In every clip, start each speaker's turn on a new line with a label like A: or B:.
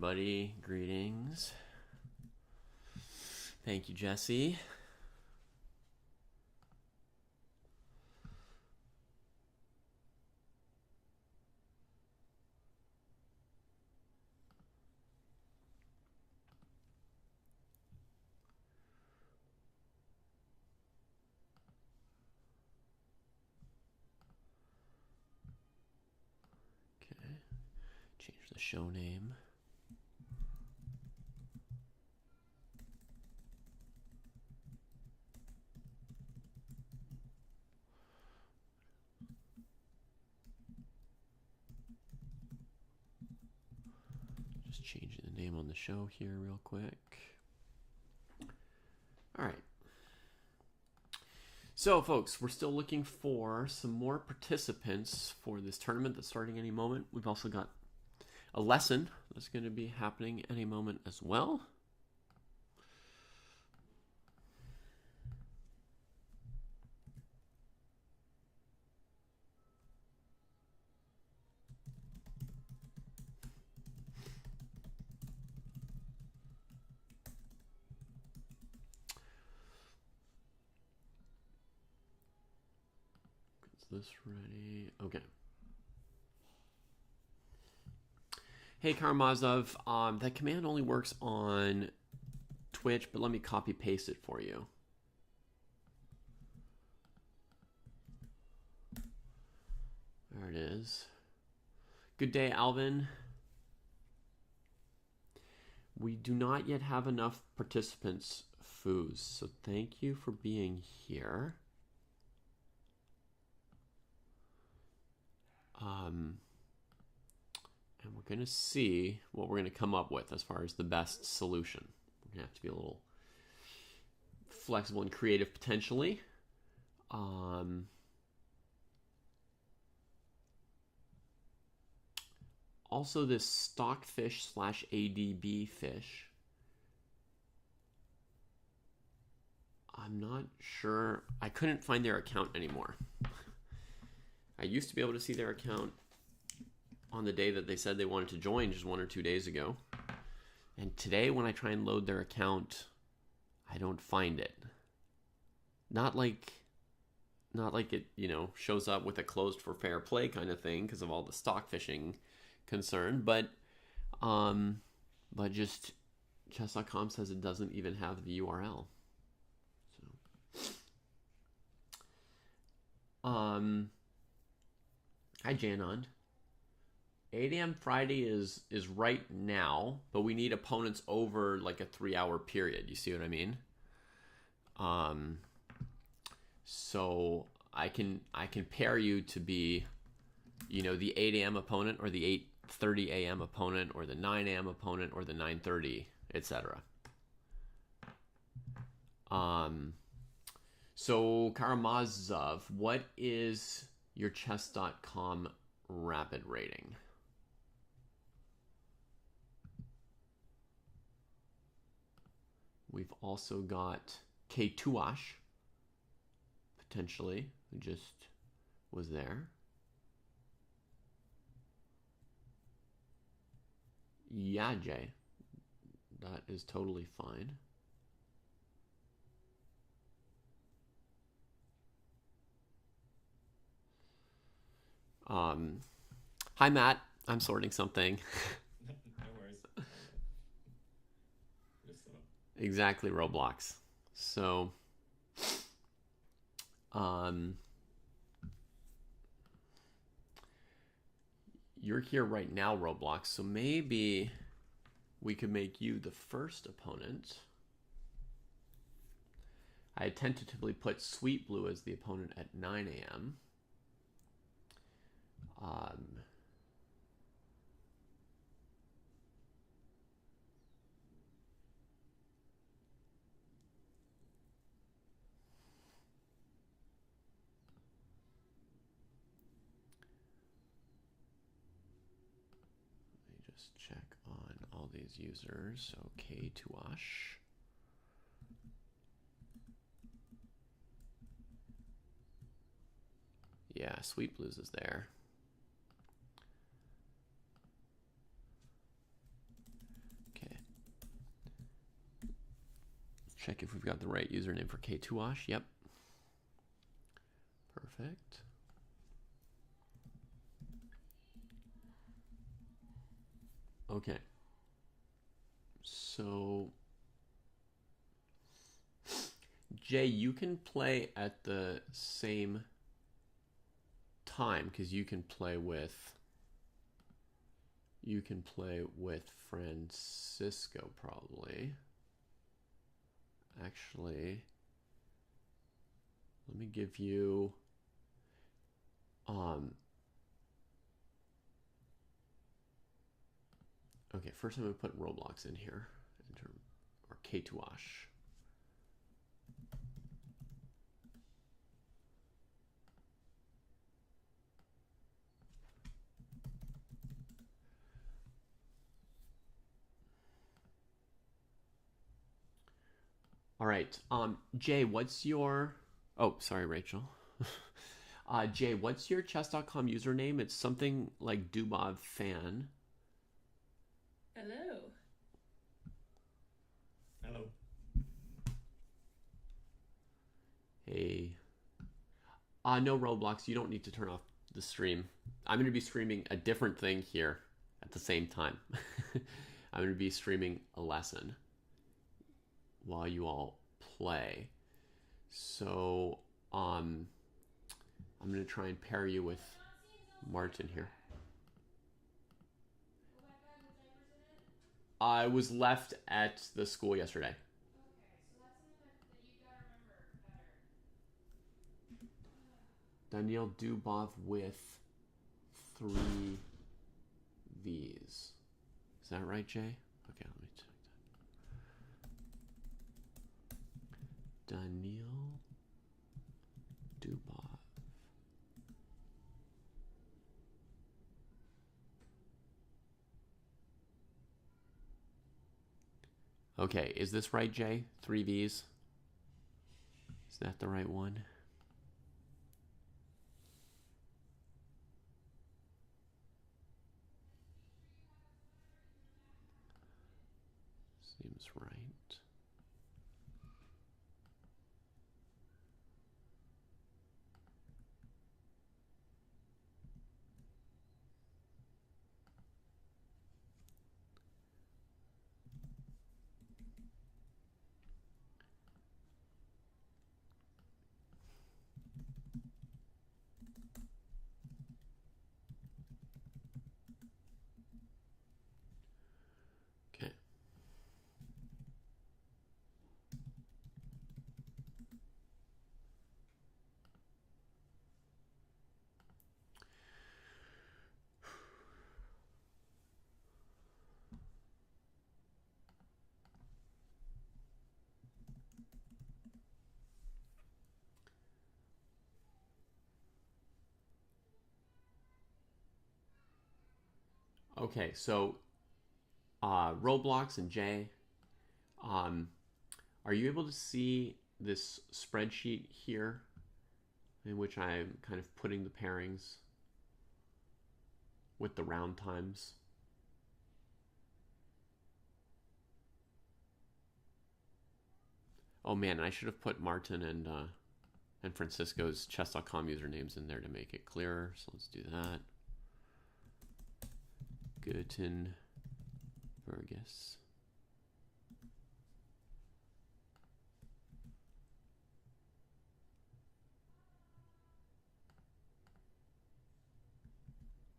A: everybody. Greetings. Thank you, Jesse. Okay. Change the show name. Just changing the name on the show here real quick. All right. So, folks, we're still looking for some more participants for this tournament that's starting any moment. We've also got a lesson that's going to be happening any moment as well. This ready? Okay. Hey, Karamazov, that command only works on Twitch, but let me copy paste it for you. There it is. Good day, Alvin. We do not yet have enough participants, Foos, so thank you for being here. And we're going to see what we're going to come up with as far as the best solution. We're going to have to be a little flexible and creative potentially. Also, this stockfish / ADB fish. I'm not sure. I couldn't find their account anymore. I used to be able to see their account on the day that they said they wanted to join just 1 or 2 days ago. And today when I try and load their account, I don't find it. Not like it, shows up with a closed for fair play kind of thing because of all the stock fishing concern, but just chess.com says it doesn't even have the URL. So hi Janon. 8 a.m. Friday is right now, but we need opponents over like a 3-hour period. You see what I mean? So I can pair you to be, the 8 a.m. opponent or the 8:30 a.m. opponent or the 9 a.m. opponent or the 9:30, etc. So Karamazov, what is your chess.com rapid rating? We've also got K2ash, potentially, who just was there. Yeah, Jay. That is totally fine. Hi, Matt. I'm sorting something.
B: No worries.
A: Exactly, Roblox. So, you're here right now, Roblox, so maybe we could make you the first opponent. I tentatively put Sweet Blue as the opponent at 9 a.m. Let me just check on all these users. Okay, Tuash. Yeah, Sweet Blues is there. check if we've got the right username for K2Wash. Yep. Perfect. Okay. So, Jay, you can play at the same time because you can play with Francisco probably. Actually, let me give you okay, first I'm going to put Roblox in here or K2Wash. All right. Jay, what's your... Oh, sorry, Rachel. Jay, what's your chess.com username? It's something like Dubov fan.
C: Hello.
B: Hello.
A: Hey. No, Roblox, you don't need to turn off the stream. I'm going to be streaming a different thing here at the same time. I'm going to be streaming a lesson while you all play. So, I'm going to try and pair you with Martin here. I was left at the school yesterday.
C: Okay, so that's something that you gotta remember better.
A: Daniel Dubov with 3 V's. Is that right, Jay? Okay, let me check that. Daniel Dubov. Okay, is this right, Jay? 3 V's? Is that the right one? Seems right. Okay. Okay, so Roblox and Jay, are you able to see this spreadsheet here in which I'm kind of putting the pairings with the round times? Oh man, I should have put Martin and Francisco's chess.com usernames in there to make it clearer. So let's do that. Guten Burgess.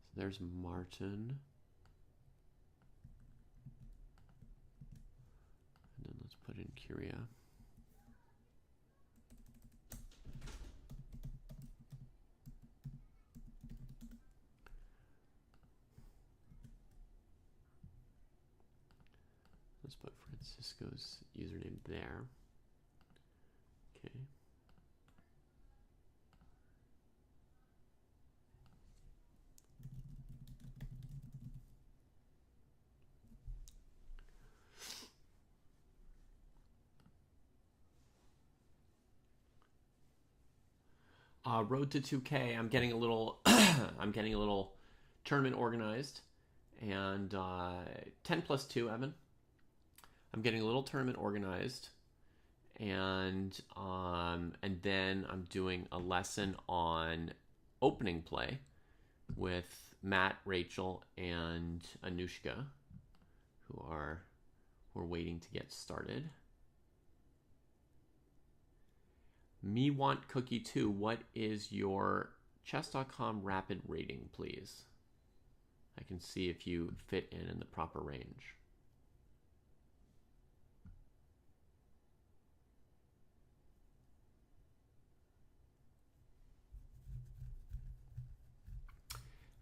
A: So there's Martin. And then let's put in Curia. Let's put Francisco's username there. Okay. Road to 2K. I'm getting a little. I'm getting a little tournament organized, and 10+2, Evan. I'm getting a little tournament organized, and then I'm doing a lesson on opening play with Matt, Rachel, and Anushka, who are waiting to get started. Me want cookie too. What is your chess.com rapid rating, please? I can see if you fit in the proper range.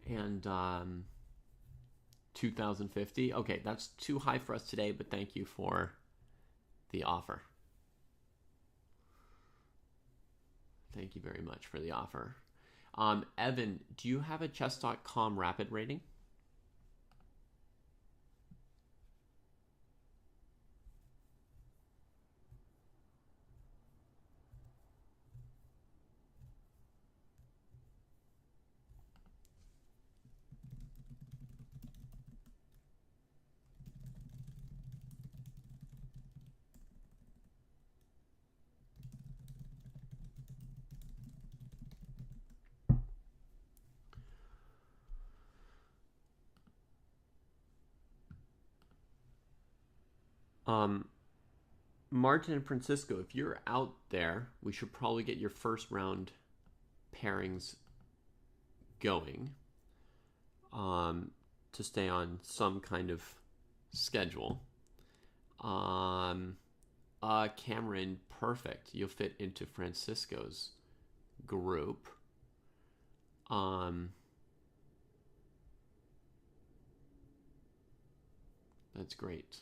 A: And 2050. Okay, that's too high for us today, but thank you for the offer. Thank you very much for the offer. Evan, do you have a chess.com rapid rating? Martin and Francisco, if you're out there, we should probably get your first round pairings going to stay on some kind of schedule. Cameron, perfect. You'll fit into Francisco's group. That's great.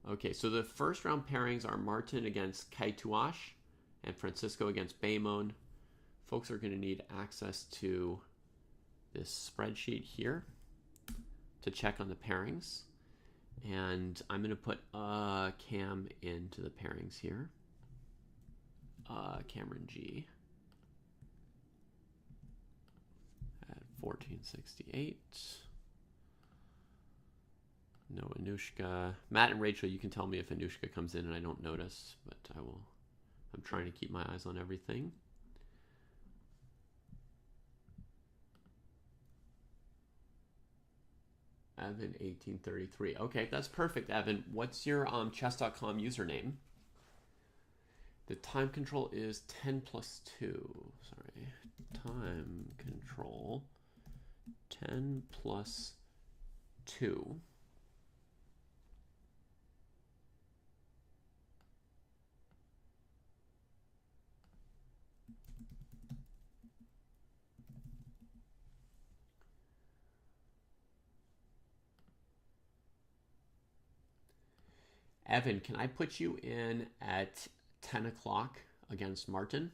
A: Okay, so the first round pairings are Martin against Kaituash and Francisco against Baymon. Folks are going to need access to this spreadsheet here to check on the pairings. And I'm going to put Cam into the pairings here. Cameron G at 1468. No Anushka. Matt and Rachel, you can tell me if Anushka comes in and I don't notice, but I will. I'm trying to keep my eyes on everything. Evan 1833. Okay, that's perfect, Evan. What's your chess.com username? The time control is 10 plus 2. Sorry. Time control 10 plus 2. Evan, can I put you in at 10 o'clock against Martin?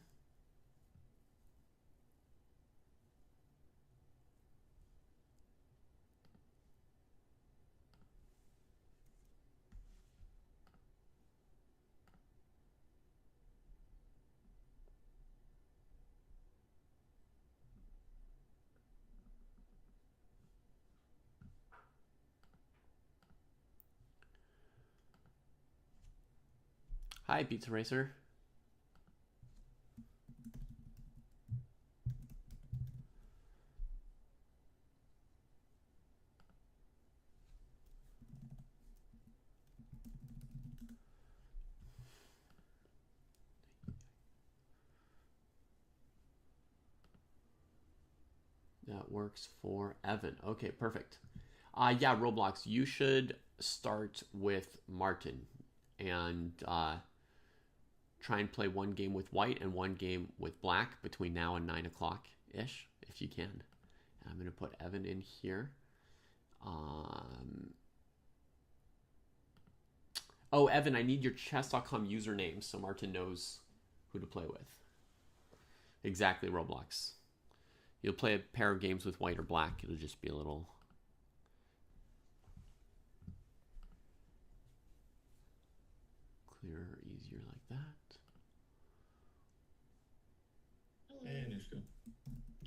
A: Hi, Pizza Racer. That works for Evan. Okay, perfect. Yeah, Roblox, you should start with Martin and try and play one game with white and one game with black between now and 9 o'clock-ish, if you can. And I'm going to put Evan in here. Oh, Evan, I need your chess.com username so Martin knows who to play with. Exactly, Roblox. You'll play a pair of games with white or black. It'll just be a little... clearer, easier like that.
B: Hello. Hey, Anushka.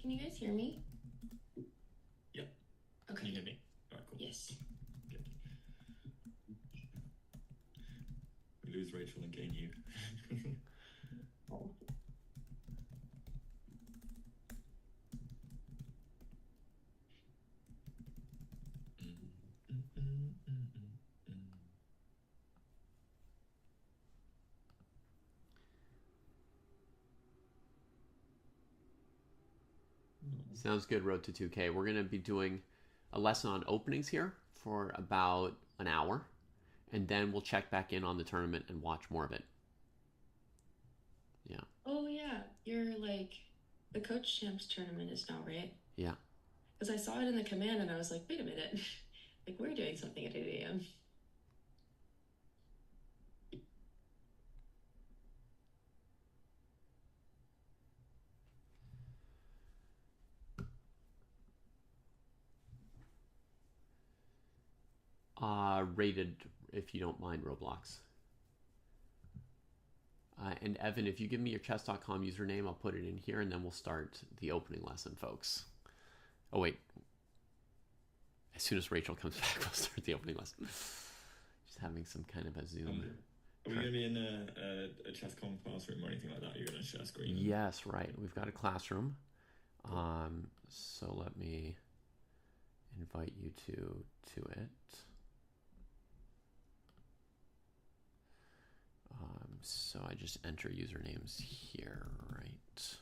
D: Can you guys hear me?
B: Yep.
D: Okay.
B: Can you hear me? Alright, cool.
D: Yes.
B: Good. We lose Rachel and
A: Sounds good, Road to 2K. We're going to be doing a lesson on openings here for about an hour, and then we'll check back in on the tournament and watch more of it. Yeah.
D: Oh yeah, you're like the Coach Champs tournament is now, right?
A: Yeah.
D: Because I saw it in the command and I was like, wait a minute, like we're doing something at 8 a.m.
A: Rated, if you don't mind, Roblox. And Evan, if you give me your chess.com username, I'll put it in here, and then we'll start the opening lesson, folks. Oh, wait. As soon as Rachel comes back, we'll start the opening lesson. Just having some kind of a Zoom.
B: Are we going to be in a chess.com classroom or anything like that? You're going to share screen?
A: Yes, right. We've got a classroom. So let me invite you to it. So I just enter usernames here, right?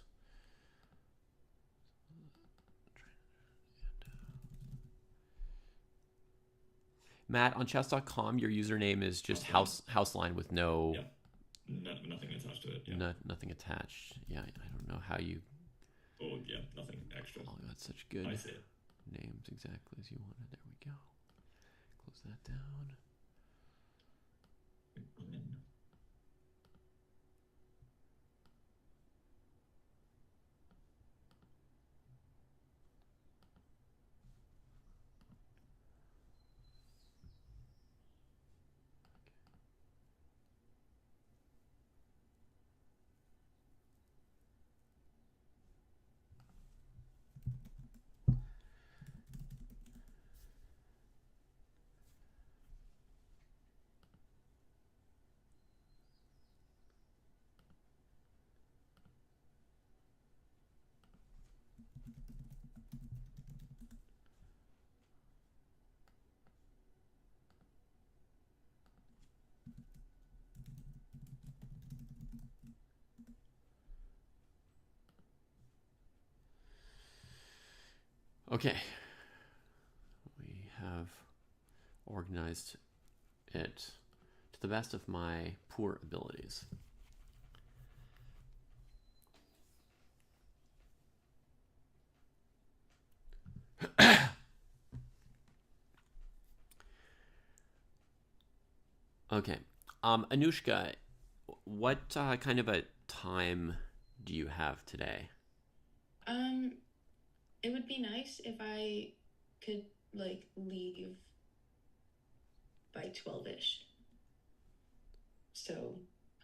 A: Matt, on chess.com, your username is just houseline with no...
B: Yeah. Nothing attached to it. Yeah.
A: Nothing attached. Yeah, I don't know how you...
B: Oh, yeah, nothing extra.
A: Oh, that's such good
B: I see it.
A: names, exactly as you wanted. There we go. Close that down. Okay, we have organized it to the best of my poor abilities. Okay, Anushka, what kind of a time do you have today?
D: It would be nice if I could like leave by 12-ish. So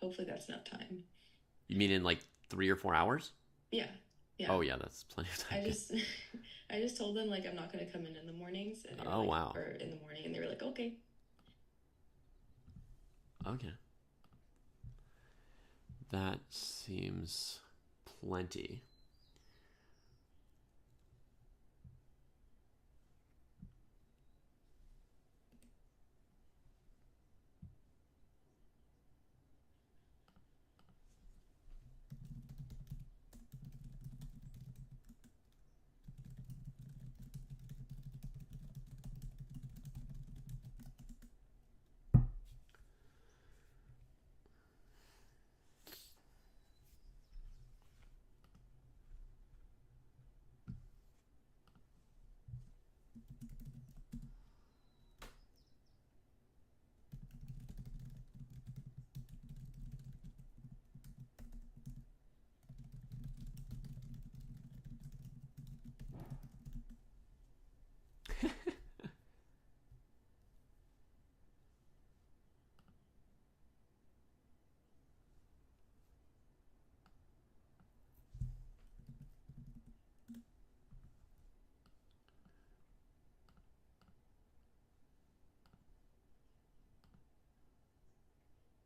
D: hopefully that's enough time.
A: You mean in like 3 or 4 hours?
D: Yeah. Yeah.
A: Oh yeah, that's plenty of time.
D: I just told them like I'm not gonna come in the mornings, and they were
A: Oh,
D: like,
A: wow.
D: or in the morning, and they were like, okay.
A: Okay. That seems plenty.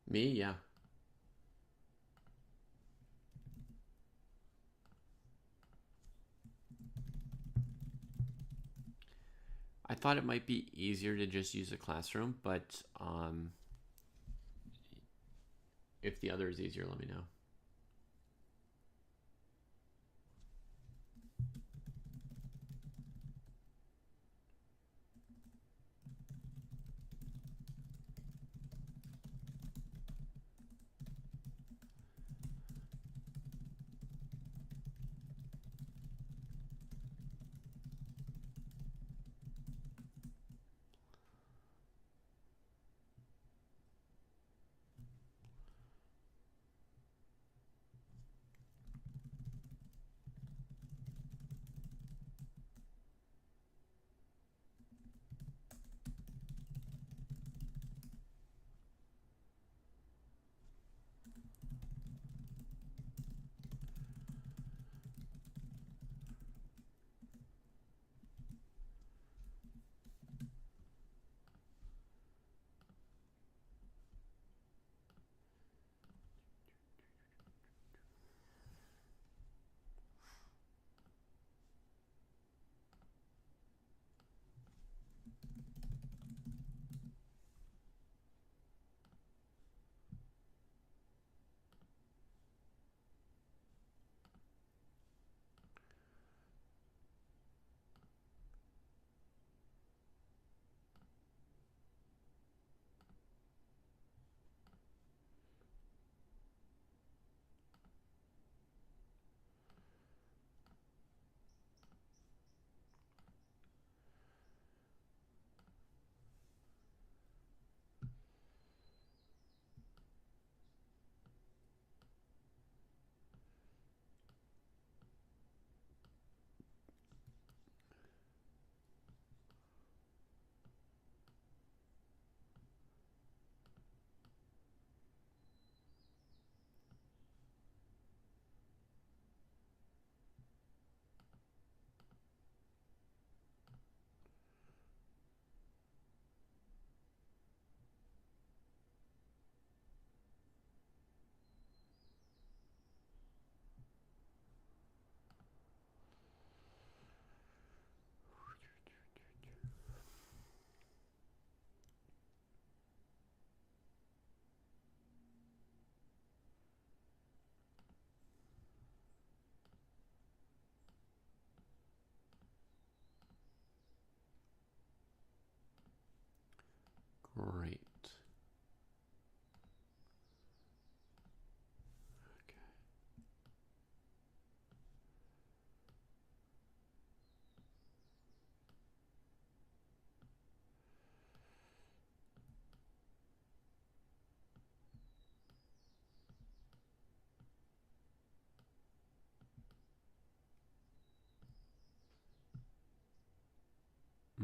A: Me, yeah. I thought it might be easier to just use a classroom, but if the other is easier, let me know.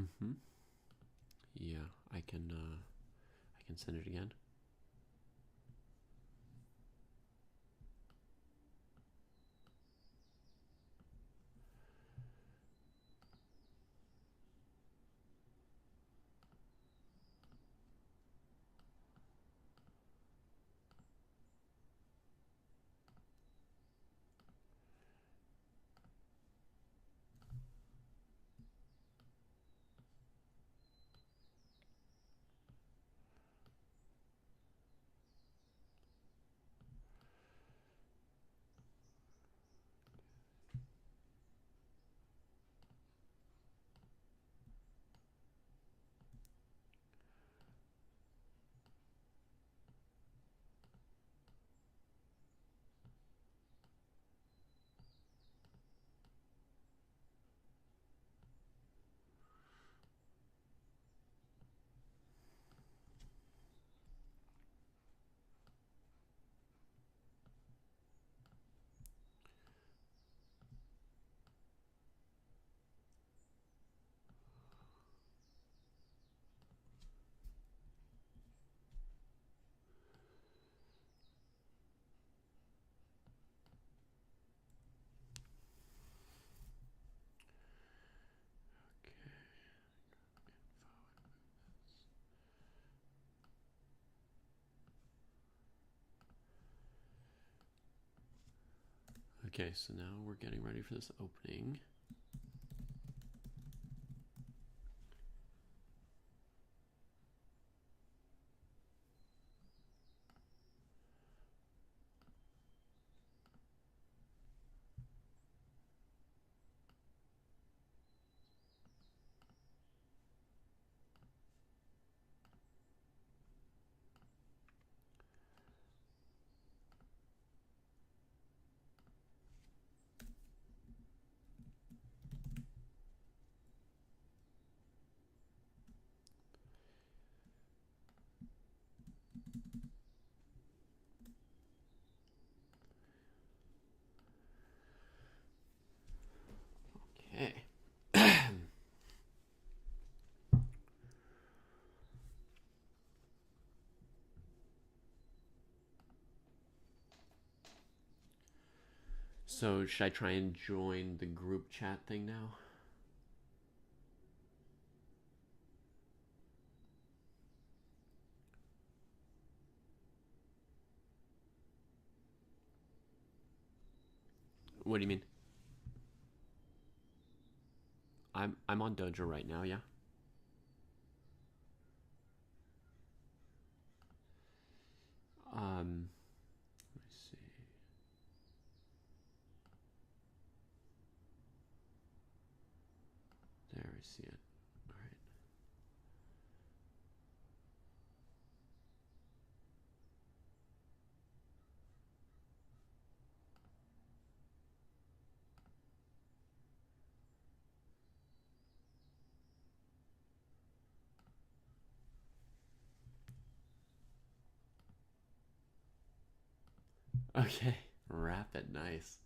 A: Mm-hmm. Yeah, I can send it again. Okay, so now we're getting ready for this opening. Okay. So should I try and join the group chat thing now? What do you mean? I'm on Dojo right now, yeah. Let me see. There, I see it. All right. Okay, rapid, nice.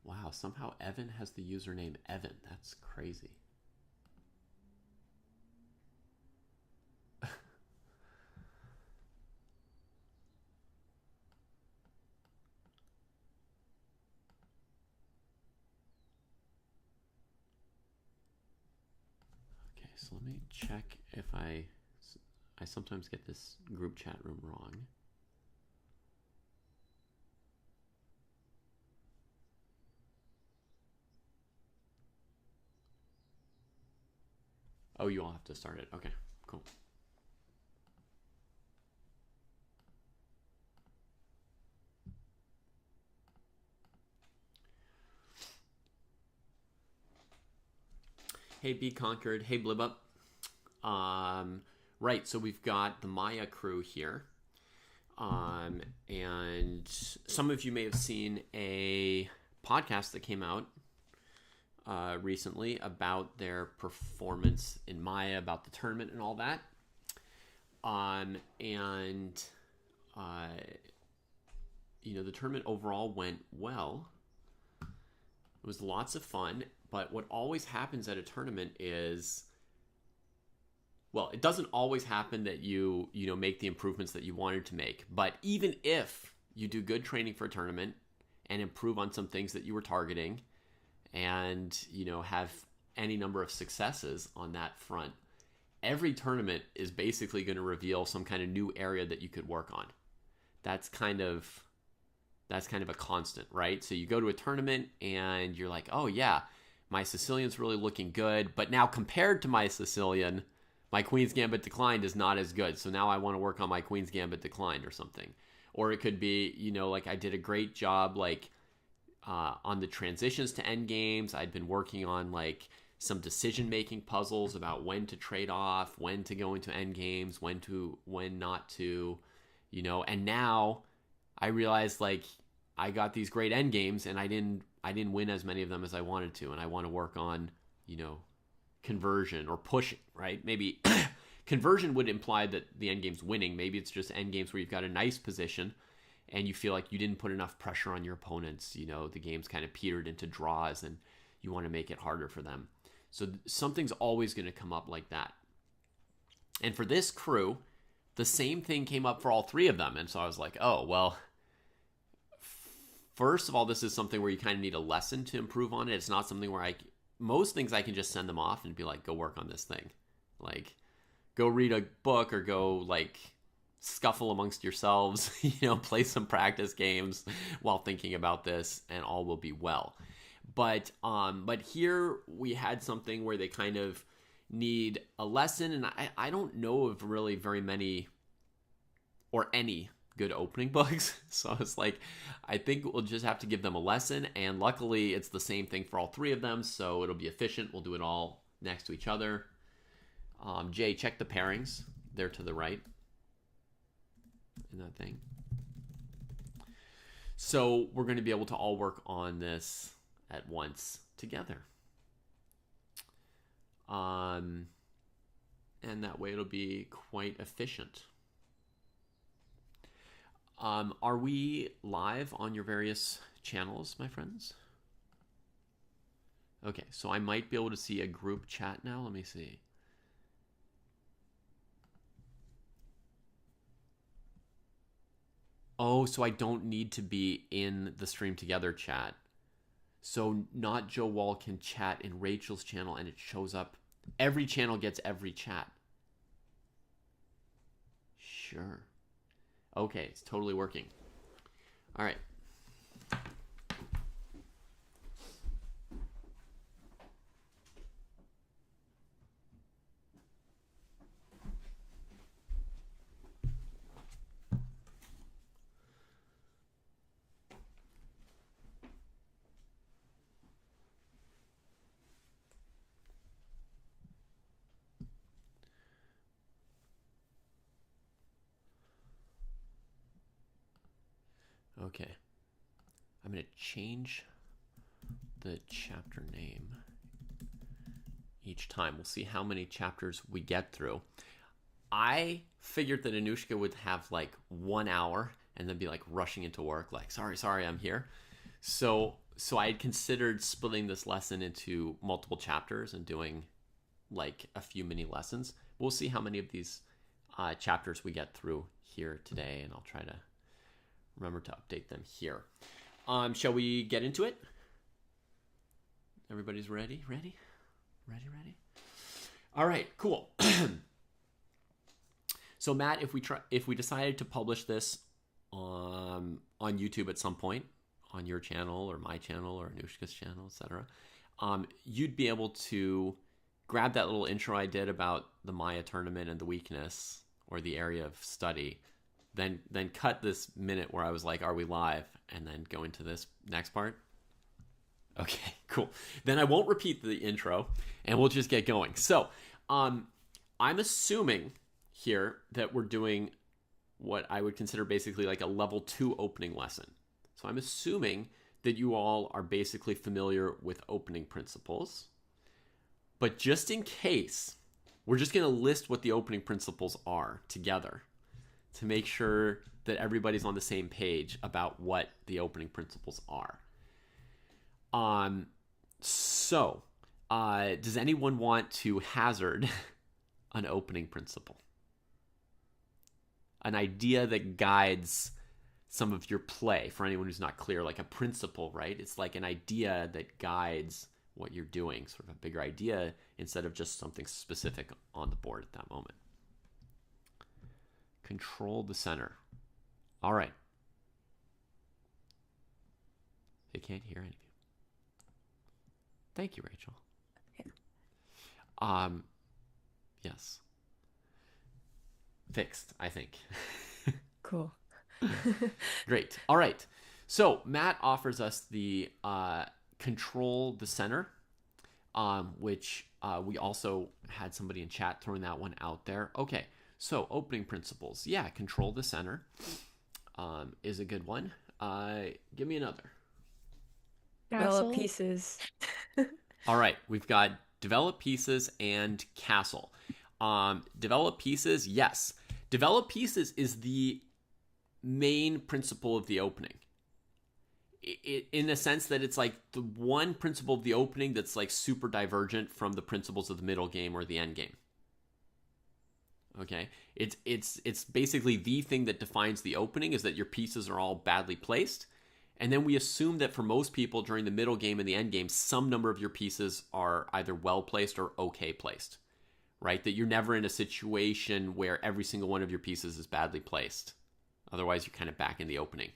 A: Wow, somehow Evan has the username Evan. That's crazy. Okay, so let me check if I sometimes get this group chat room wrong. Oh, you all have to start it. Okay, cool. Hey, Be Conquered. Hey, Blib Up. Right, so we've got the Maya crew here. And some of you may have seen a podcast that came out recently about their performance in Maya, about the tournament and all that. The tournament overall went well. It was lots of fun, but what always happens at a tournament is, well, it doesn't always happen that you make the improvements that you wanted to make. But even if you do good training for a tournament and improve on some things that you were targeting and, have any number of successes on that front, every tournament is basically going to reveal some kind of new area that you could work on. That's kind of a constant, right? So you go to a tournament and you're like, oh yeah, my Sicilian's really looking good, but now compared to my Sicilian, my Queen's Gambit Declined is not as good. So now I want to work on my Queen's Gambit Declined or something. Or it could be, like I did a great job on the transitions to endgames. I'd been working on some decision-making puzzles about when to trade off, when to go into endgames, when not to, and now I realized I got these great endgames and I didn't win as many of them as I wanted to, and I want to work on, conversion or pushing, right? Maybe conversion would imply that the endgame's winning. Maybe it's just endgames where you've got a nice position and you feel like you didn't put enough pressure on your opponents. The game's kind of petered into draws and you want to make it harder for them. So something's always going to come up like that. And for this crew, the same thing came up for all three of them. And so I was like, oh, well, first of all, this is something where you kind of need a lesson to improve on it. It's not something where most things I can just send them off and be like, go work on this thing. Go read a book or go scuffle amongst yourselves, play some practice games while thinking about this and all will be well. But here we had something where they kind of need a lesson, and I don't know of really very many or any good opening books. So it's I think we'll just have to give them a lesson, and luckily it's the same thing for all three of them, so it'll be efficient. We'll do it all next to each other. Jay, check the pairings. They're to the right in that thing. So we're going to be able to all work on this at once together. And that way it'll be quite efficient. Are we live on your various channels, my friends? Okay, so I might be able to see a group chat now. Let me see. Oh, so I don't need to be in the stream together chat. So not Joe Wall can chat in Rachel's channel and it shows up. Every channel gets every chat. Sure. Okay, it's totally working. All right. Okay, I'm going to change the chapter name each time. We'll see how many chapters we get through. I figured that Anushka would have 1 hour and then be rushing into work, sorry, I'm here. So I had considered splitting this lesson into multiple chapters and doing a few mini lessons. We'll see how many of these chapters we get through here today, and I'll try to remember to update them here. Shall we get into it? Everybody's ready? Ready? All right, cool. So Matt, if we decided to publish this on YouTube at some point, on your channel or my channel or Anushka's channel, etc., you'd be able to grab that little intro I did about the Maya tournament and the weakness or the area of study, then cut this minute where I was like, are we live? And then go into this next part. Okay, cool. Then I won't repeat the intro and we'll just get going. So I'm assuming here that we're doing what I would consider basically like a level 2 opening lesson. So I'm assuming that you all are basically familiar with opening principles. But just in case, we're just going to list what the opening principles are together to make sure that everybody's on the same page about what the opening principles are. Does anyone want to hazard an opening principle? An idea that guides some of your play, for anyone who's not clear, like a principle, right? It's like an idea that guides what you're doing, sort of a bigger idea instead of just something specific on the board at that moment. Control the center. All right. They can't hear any of you. Thank you, Rachel. Yeah. Yes. Fixed, I think.
E: Cool.
A: Great. All right. So Matt offers us the control the center, which we also had somebody in chat throwing that one out there. Okay. So opening principles. Yeah, control the center is a good one. Give me another.
E: Develop pieces.
A: All right. We've got develop pieces and castle. Develop pieces. Yes. Develop pieces is the main principle of the opening. In the sense that it's like the one principle of the opening that's like super divergent from the principles of the middle game or the end game. Okay, it's basically the thing that defines the opening is that your pieces are all badly placed, and then we assume that for most people during the middle game and the end game, some number of your pieces are either well placed or okay placed, right? That you're never in a situation where every single one of your pieces is badly placed. Otherwise, you're kind of back in the opening.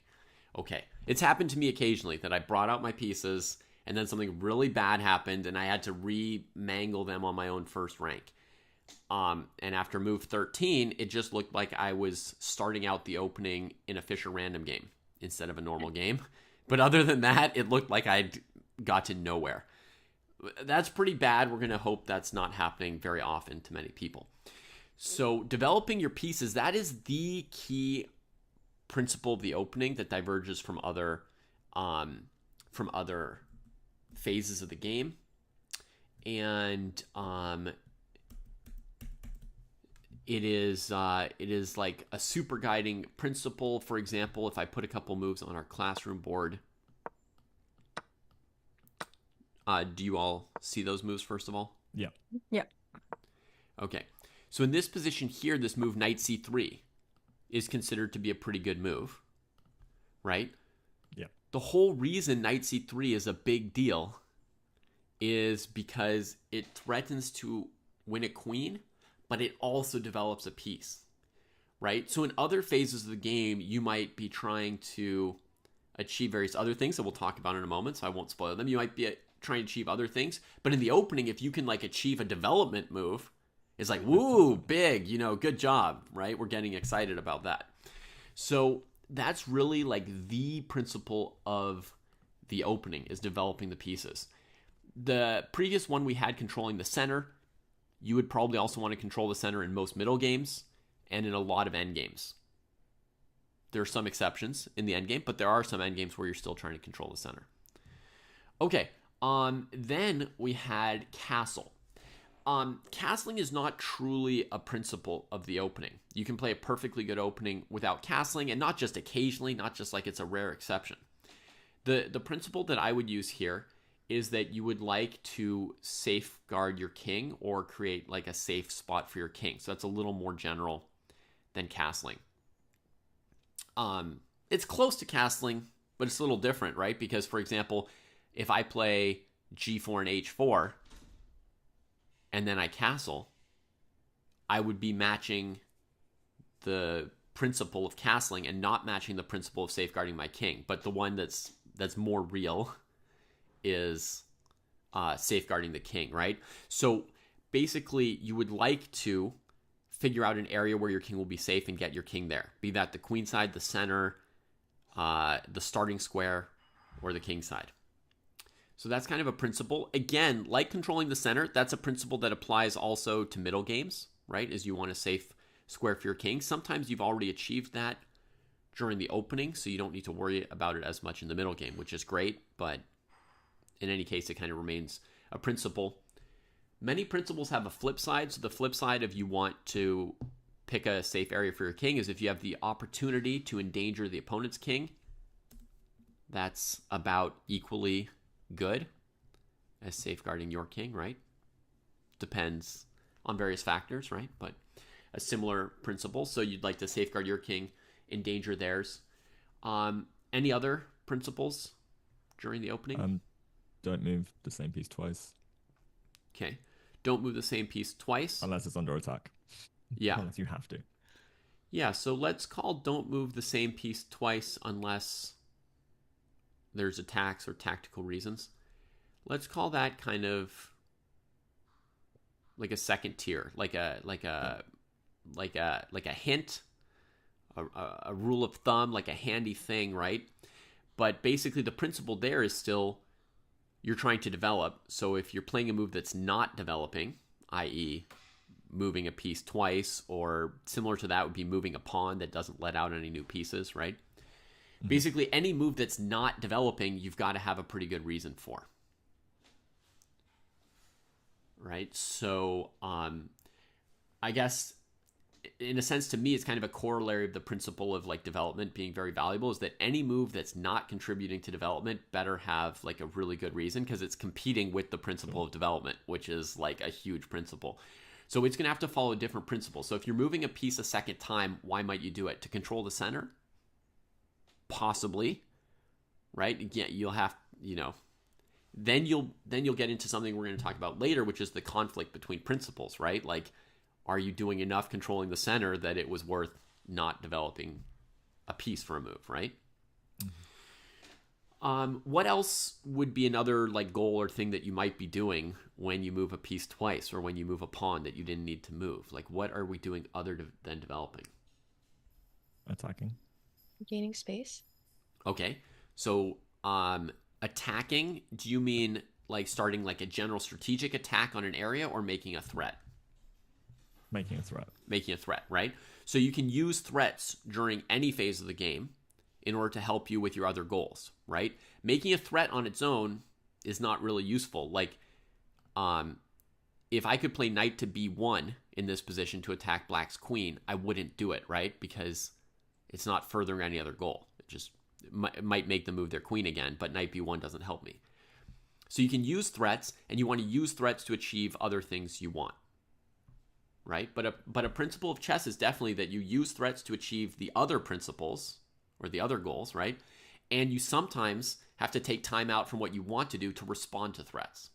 A: Okay, it's happened to me occasionally that I brought out my pieces and then something really bad happened and I had to remangle them on my own first rank. And after move 13, it just looked like I was starting out the opening in a Fisher random game instead of a normal game. But other than that, it looked like I'd got to nowhere. That's pretty bad. We're going to hope that's not happening very often to many people. So developing your pieces, that is the key principle of the opening that diverges from other phases of the game. And it is like a super guiding principle. For example, if I put a couple moves on our classroom board, do you all see those moves first of all?
B: Yeah.
E: Yeah.
A: Okay. So in this position here, this move knight c3 is considered to be a pretty good move, right?
B: Yeah.
A: The whole reason knight c3 is a big deal is because it threatens to win a queen, but it also develops a piece, right? So in other phases of the game, you might be trying to achieve various other things that we'll talk about in a moment, so I won't spoil them. You might be trying to achieve other things, but in the opening, if you can like achieve a development move, it's like, woo, big, good job, right? We're getting excited about that. So that's really like the principle of the opening is developing the pieces. The previous one we had controlling the center. You would probably also want to control the center in most middle games and in a lot of end games. There are some exceptions in the end game, but there are some end games where you're still trying to control the center. Okay, then we had castle. Castling is not truly a principle of the opening. You can play a perfectly good opening without castling, and not just occasionally, not just like it's a rare exception. The principle that I would use here is that you would like to safeguard your king or create like a safe spot for your king. So that's a little more general than castling. It's close to castling, but it's a little different, right? Because, for example, if I play g4 and h4, and then I castle, I would be matching the principle of castling and not matching the principle of safeguarding my king. But the one that's more real is safeguarding the king, right? So basically, you would like to figure out an area where your king will be safe and get your king there. Be that the queen side, the center, the starting square, or the king side. So that's kind of a principle. Again, like controlling the center, that's a principle that applies also to middle games, right? As you want to square for your king. Sometimes you've already achieved that during the opening, so you don't need to worry about it as much in the middle game, which is great, but in any case, it kind of remains a principle. Many principles have a flip side, so the flip side if you want to pick a safe area for your king is if you have the opportunity to endanger the opponent's king, that's about equally good as safeguarding your king, right? Depends on various factors, right? But a similar principle. So you'd like to safeguard your king, endanger theirs. Any other principles during the opening?
F: Don't move the same piece twice.
A: Okay. Don't move the same piece twice.
F: Unless it's under attack.
A: Yeah.
F: Unless you have to.
A: Yeah, so let's call don't move the same piece twice unless there's attacks or tactical reasons. Let's call that kind of like a second tier, like a hint, a rule of thumb, like a handy thing, right? But basically the principle there is still you're trying to develop. So if you're playing a move that's not developing, i.e. moving a piece twice, or similar to that would be moving a pawn that doesn't let out any new pieces, right? Mm-hmm. Basically, any move that's not developing, you've got to have a pretty good reason for. Right? So, I guess, in a sense, to me, it's kind of a corollary of the principle of like development being very valuable, is that any move that's not contributing to development better have like a really good reason, because it's competing with the principle of development, which is like a huge principle. So it's going to have to follow a different principle. So if you're moving a piece a second time, why might you do it? To control the center? Possibly, right? Yeah, you'll have, then you'll get into something we're going to talk about later, which is the conflict between principles, right? Like, are you doing enough controlling the center that it was worth not developing a piece for a move, right? Mm-hmm. What else would be another like goal or thing that you might be doing when you move a piece twice, or when you move a pawn that you didn't need to move? Like, what are we doing other than developing?
F: Attacking.
E: Gaining space.
A: Okay. So, attacking, do you mean like starting like a general strategic attack on an area, or making a threat?
F: Making a threat.
A: Making a threat, right? So you can use threats during any phase of the game in order to help you with your other goals, right? Making a threat on its own is not really useful. Like, if I could play knight to b1 in this position to attack black's queen, I wouldn't do it, right? Because it's not furthering any other goal. It might make them move their queen again, but knight b1 doesn't help me. So you can use threats, and you want to use threats to achieve other things you want, right? But a principle of chess is definitely that you use threats to achieve the other principles or the other goals, right? And you sometimes have to take time out from what you want to do to respond to threats.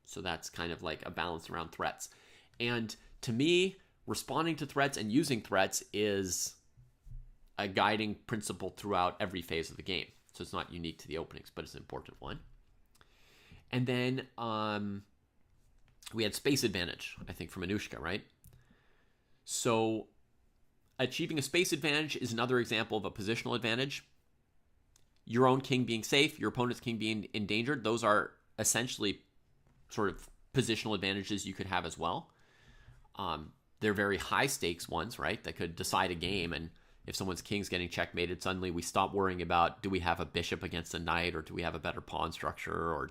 A: So that's kind of like a balance around threats. And to me, responding to threats and using threats is a guiding principle throughout every phase of the game. So it's not unique to the openings, but it's an important one. And then we had space advantage, I think, from Anushka, right? So achieving a space advantage is another example of a positional advantage. Your own king being safe, your opponent's king being endangered, those are essentially sort of positional advantages you could have as well. They're very high stakes ones, right? That could decide a game, and if someone's king's getting checkmated, suddenly we stop worrying about, do we have a bishop against a knight, or do we have a better pawn structure, or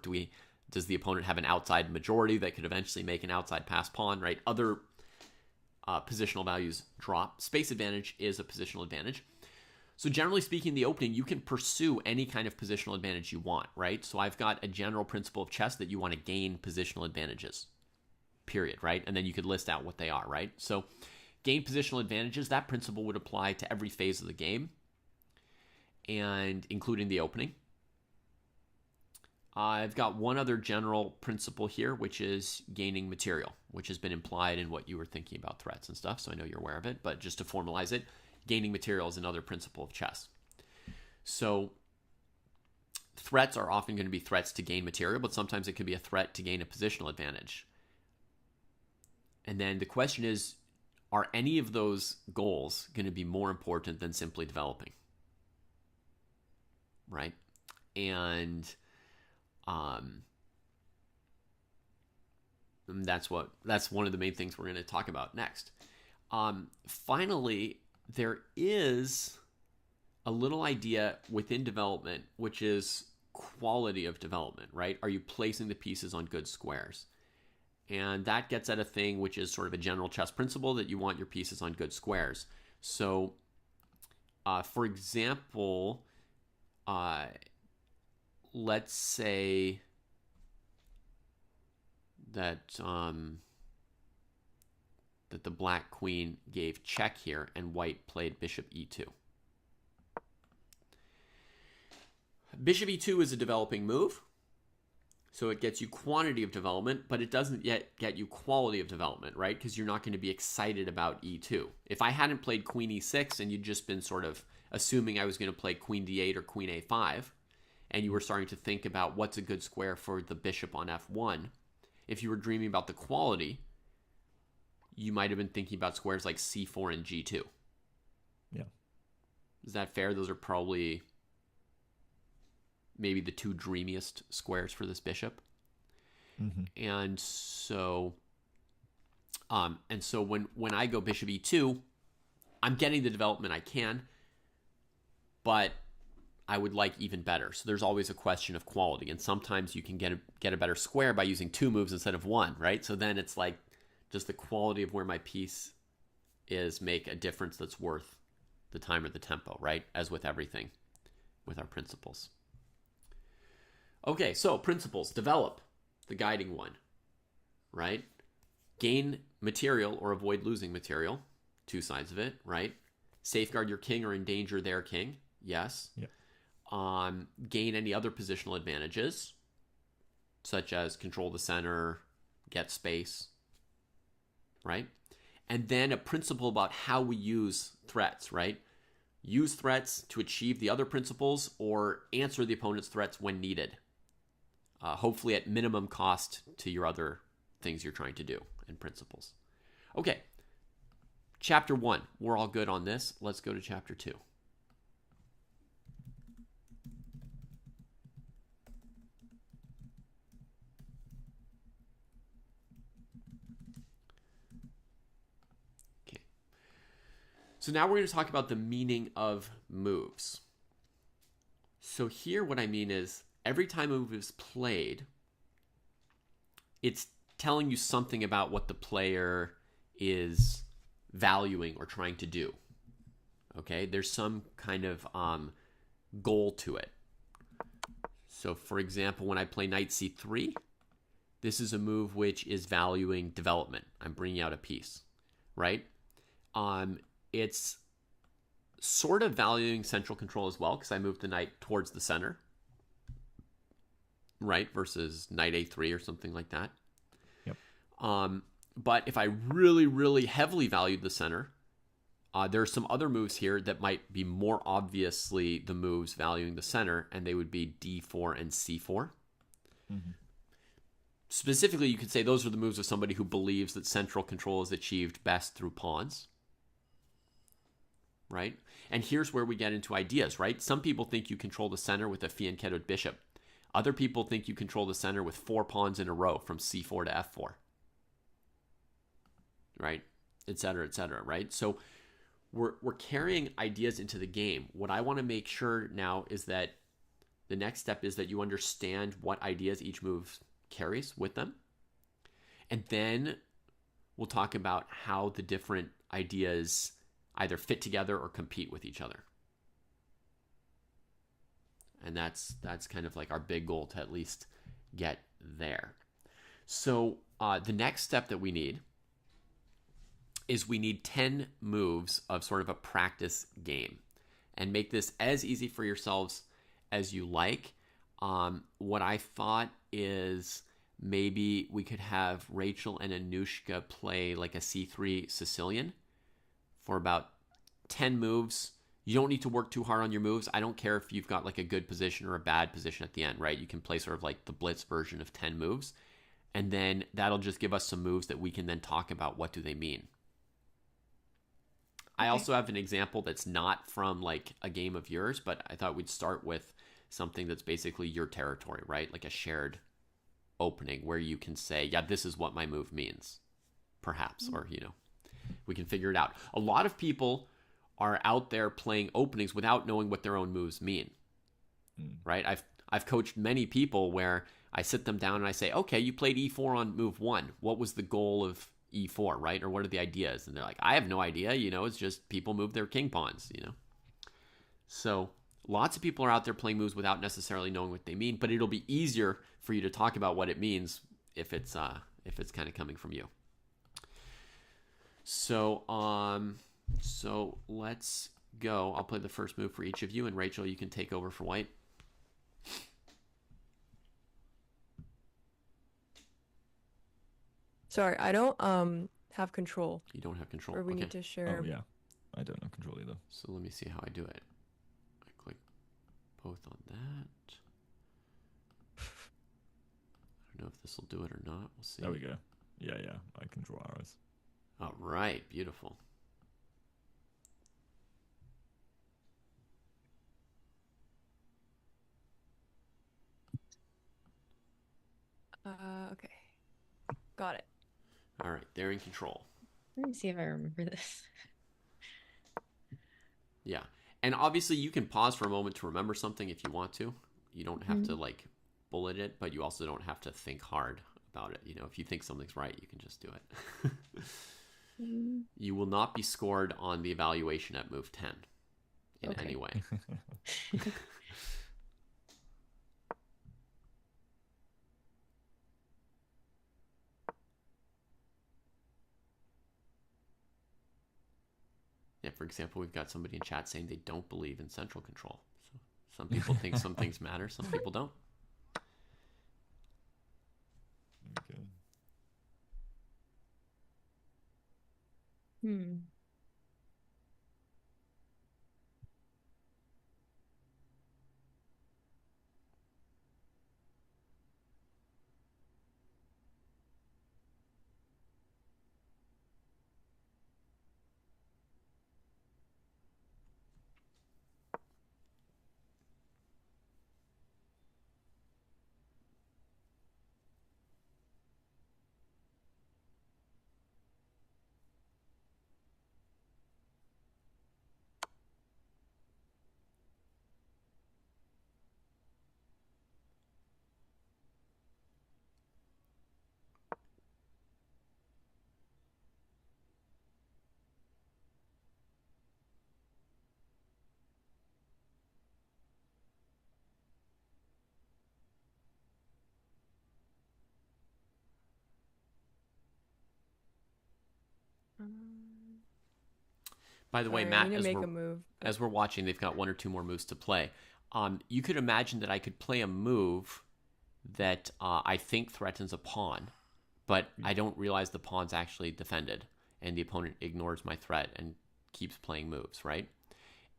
A: does the opponent have an outside majority that could eventually make an outside pass pawn, right? Other positional values drop. Space advantage is a positional advantage. So generally speaking, in the opening, you can pursue any kind of positional advantage you want, right? So I've got a general principle of chess that you want to gain positional advantages, period, right? And then you could list out what they are, right? So gain positional advantages, that principle would apply to every phase of the game, and including the opening. I've got one other general principle here, which is gaining material, which has been implied in what you were thinking about threats and stuff, so I know you're aware of it, but just to formalize it, gaining material is another principle of chess. So threats are often going to be threats to gain material, but sometimes it could be a threat to gain a positional advantage. And then the question is, are any of those goals going to be more important than simply developing? Right? And that's one of the main things we're going to talk about next. Finally, there is a little idea within development, which is quality of development, right? Are you placing the pieces on good squares? And that gets at a thing which is sort of a general chess principle that you want your pieces on good squares. So, for example, let's say that that the black queen gave check here and white played bishop e2. Bishop e2 is a developing move, so it gets you quantity of development, but it doesn't yet get you quality of development, right? Because you're not going to be excited about e2. If I hadn't played queen e6 and you'd just been sort of assuming I was going to play queen d8 or queen a5, and you were starting to think about what's a good square for the bishop on f1, if you were dreaming about the quality, you might have been thinking about squares like c4 and g2.
F: Yeah.
A: Is that fair? Those are probably maybe the two dreamiest squares for this bishop.
F: Mm-hmm.
A: And so when I go bishop e2, I'm getting the development I can, but I would like even better. So there's always a question of quality, and sometimes you can get a better square by using two moves instead of one, right? So then it's like, does the quality of where my piece is make a difference that's worth the time or the tempo, right? As with everything with our principles. Okay, so principles. Develop, the guiding one, right? Gain material or avoid losing material, two sides of it, right? Safeguard your king or endanger their king, yes.
F: Yep.
A: Gain any other positional advantages, such as control the center, get space, right? And then a principle about how we use threats, right? Use threats to achieve the other principles or answer the opponent's threats when needed. Hopefully at minimum cost to your other things you're trying to do and principles. Okay, chapter 1. We're all good on this. Let's go to chapter 2. Okay. So now we're going to talk about the meaning of moves. So here what I mean is, every time a move is played, it's telling you something about what the player is valuing or trying to do. Okay, there's some kind of goal to it. So for example, when I play knight c3, this is a move which is valuing development. I'm bringing out a piece, right? It's sort of valuing central control as well, because I moved the knight towards the center, right? Versus knight a3 or something like that.
F: Yep.
A: But if I really, really heavily valued the center, there are some other moves here that might be more obviously the moves valuing the center, and they would be d4 and c4.
F: Mm-hmm.
A: Specifically, you could say those are the moves of somebody who believes that central control is achieved best through pawns, right? And here's where we get into ideas, right? Some people think you control the center with a fianchettoed bishop. Other people think you control the center with 4 pawns in a row from c4 to f4, right? Et cetera, right? So we're carrying ideas into the game. What I want to make sure now is that the next step is that you understand what ideas each move carries with them. And then we'll talk about how the different ideas either fit together or compete with each other. And that's kind of like our big goal, to at least get there. So the next step that we need is we need 10 moves of sort of a practice game, and make this as easy for yourselves as you like. What I thought is maybe we could have Rachel and Anushka play like a c3 Sicilian for about 10 moves. You don't need to work too hard on your moves. I don't care if you've got like a good position or a bad position at the end, right? You can play sort of like the blitz version of 10 moves. And then that'll just give us some moves that we can then talk about what do they mean. I also have an example that's not from like a game of yours, but I thought we'd start with something that's basically your territory, right? Like a shared opening where you can say, yeah, this is what my move means, perhaps, or, you know. We can figure it out. A lot of people are out there playing openings without knowing what their own moves mean. Right? I've coached many people where I sit them down and I say, okay, you played e4 on move 1. What was the goal of e4, right? Or what are the ideas? And they're like, I have no idea. It's just people move their king pawns, So lots of people are out there playing moves without necessarily knowing what they mean, but it'll be easier for you to talk about what it means if it's kind of coming from you. So let's go. I'll play the first move for each of you, and Rachel, you can take over for white.
E: Sorry, I don't have control.
A: You don't have control.
E: Or we
A: Okay.
E: need to share.
F: Oh yeah, I don't have control either.
A: So let me see how I do it. I click both on that. I don't know if this will do it or not. We'll see.
F: There we go. Yeah, I can draw arrows.
A: All right, beautiful.
E: Okay. Got it.
A: All right, they're in control.
E: Let me see if I remember this.
A: Yeah. And obviously you can pause for a moment to remember something if you want to. You don't have to bullet it, but you also don't have to think hard about it. If you think something's right, you can just do it. You will not be scored on the evaluation at move 10 in any way. Yeah, for example, we've got somebody in chat saying they don't believe in central control. So some people think some things matter, some people don't.
F: Okay.
A: By the way,
E: Sorry,
A: Matt,
E: I need to make a move.
A: as we're watching, they've got 1 or 2 more moves to play. You could imagine that I could play a move that I think threatens a pawn, but I don't realize the pawn's actually defended, and the opponent ignores my threat and keeps playing moves, right?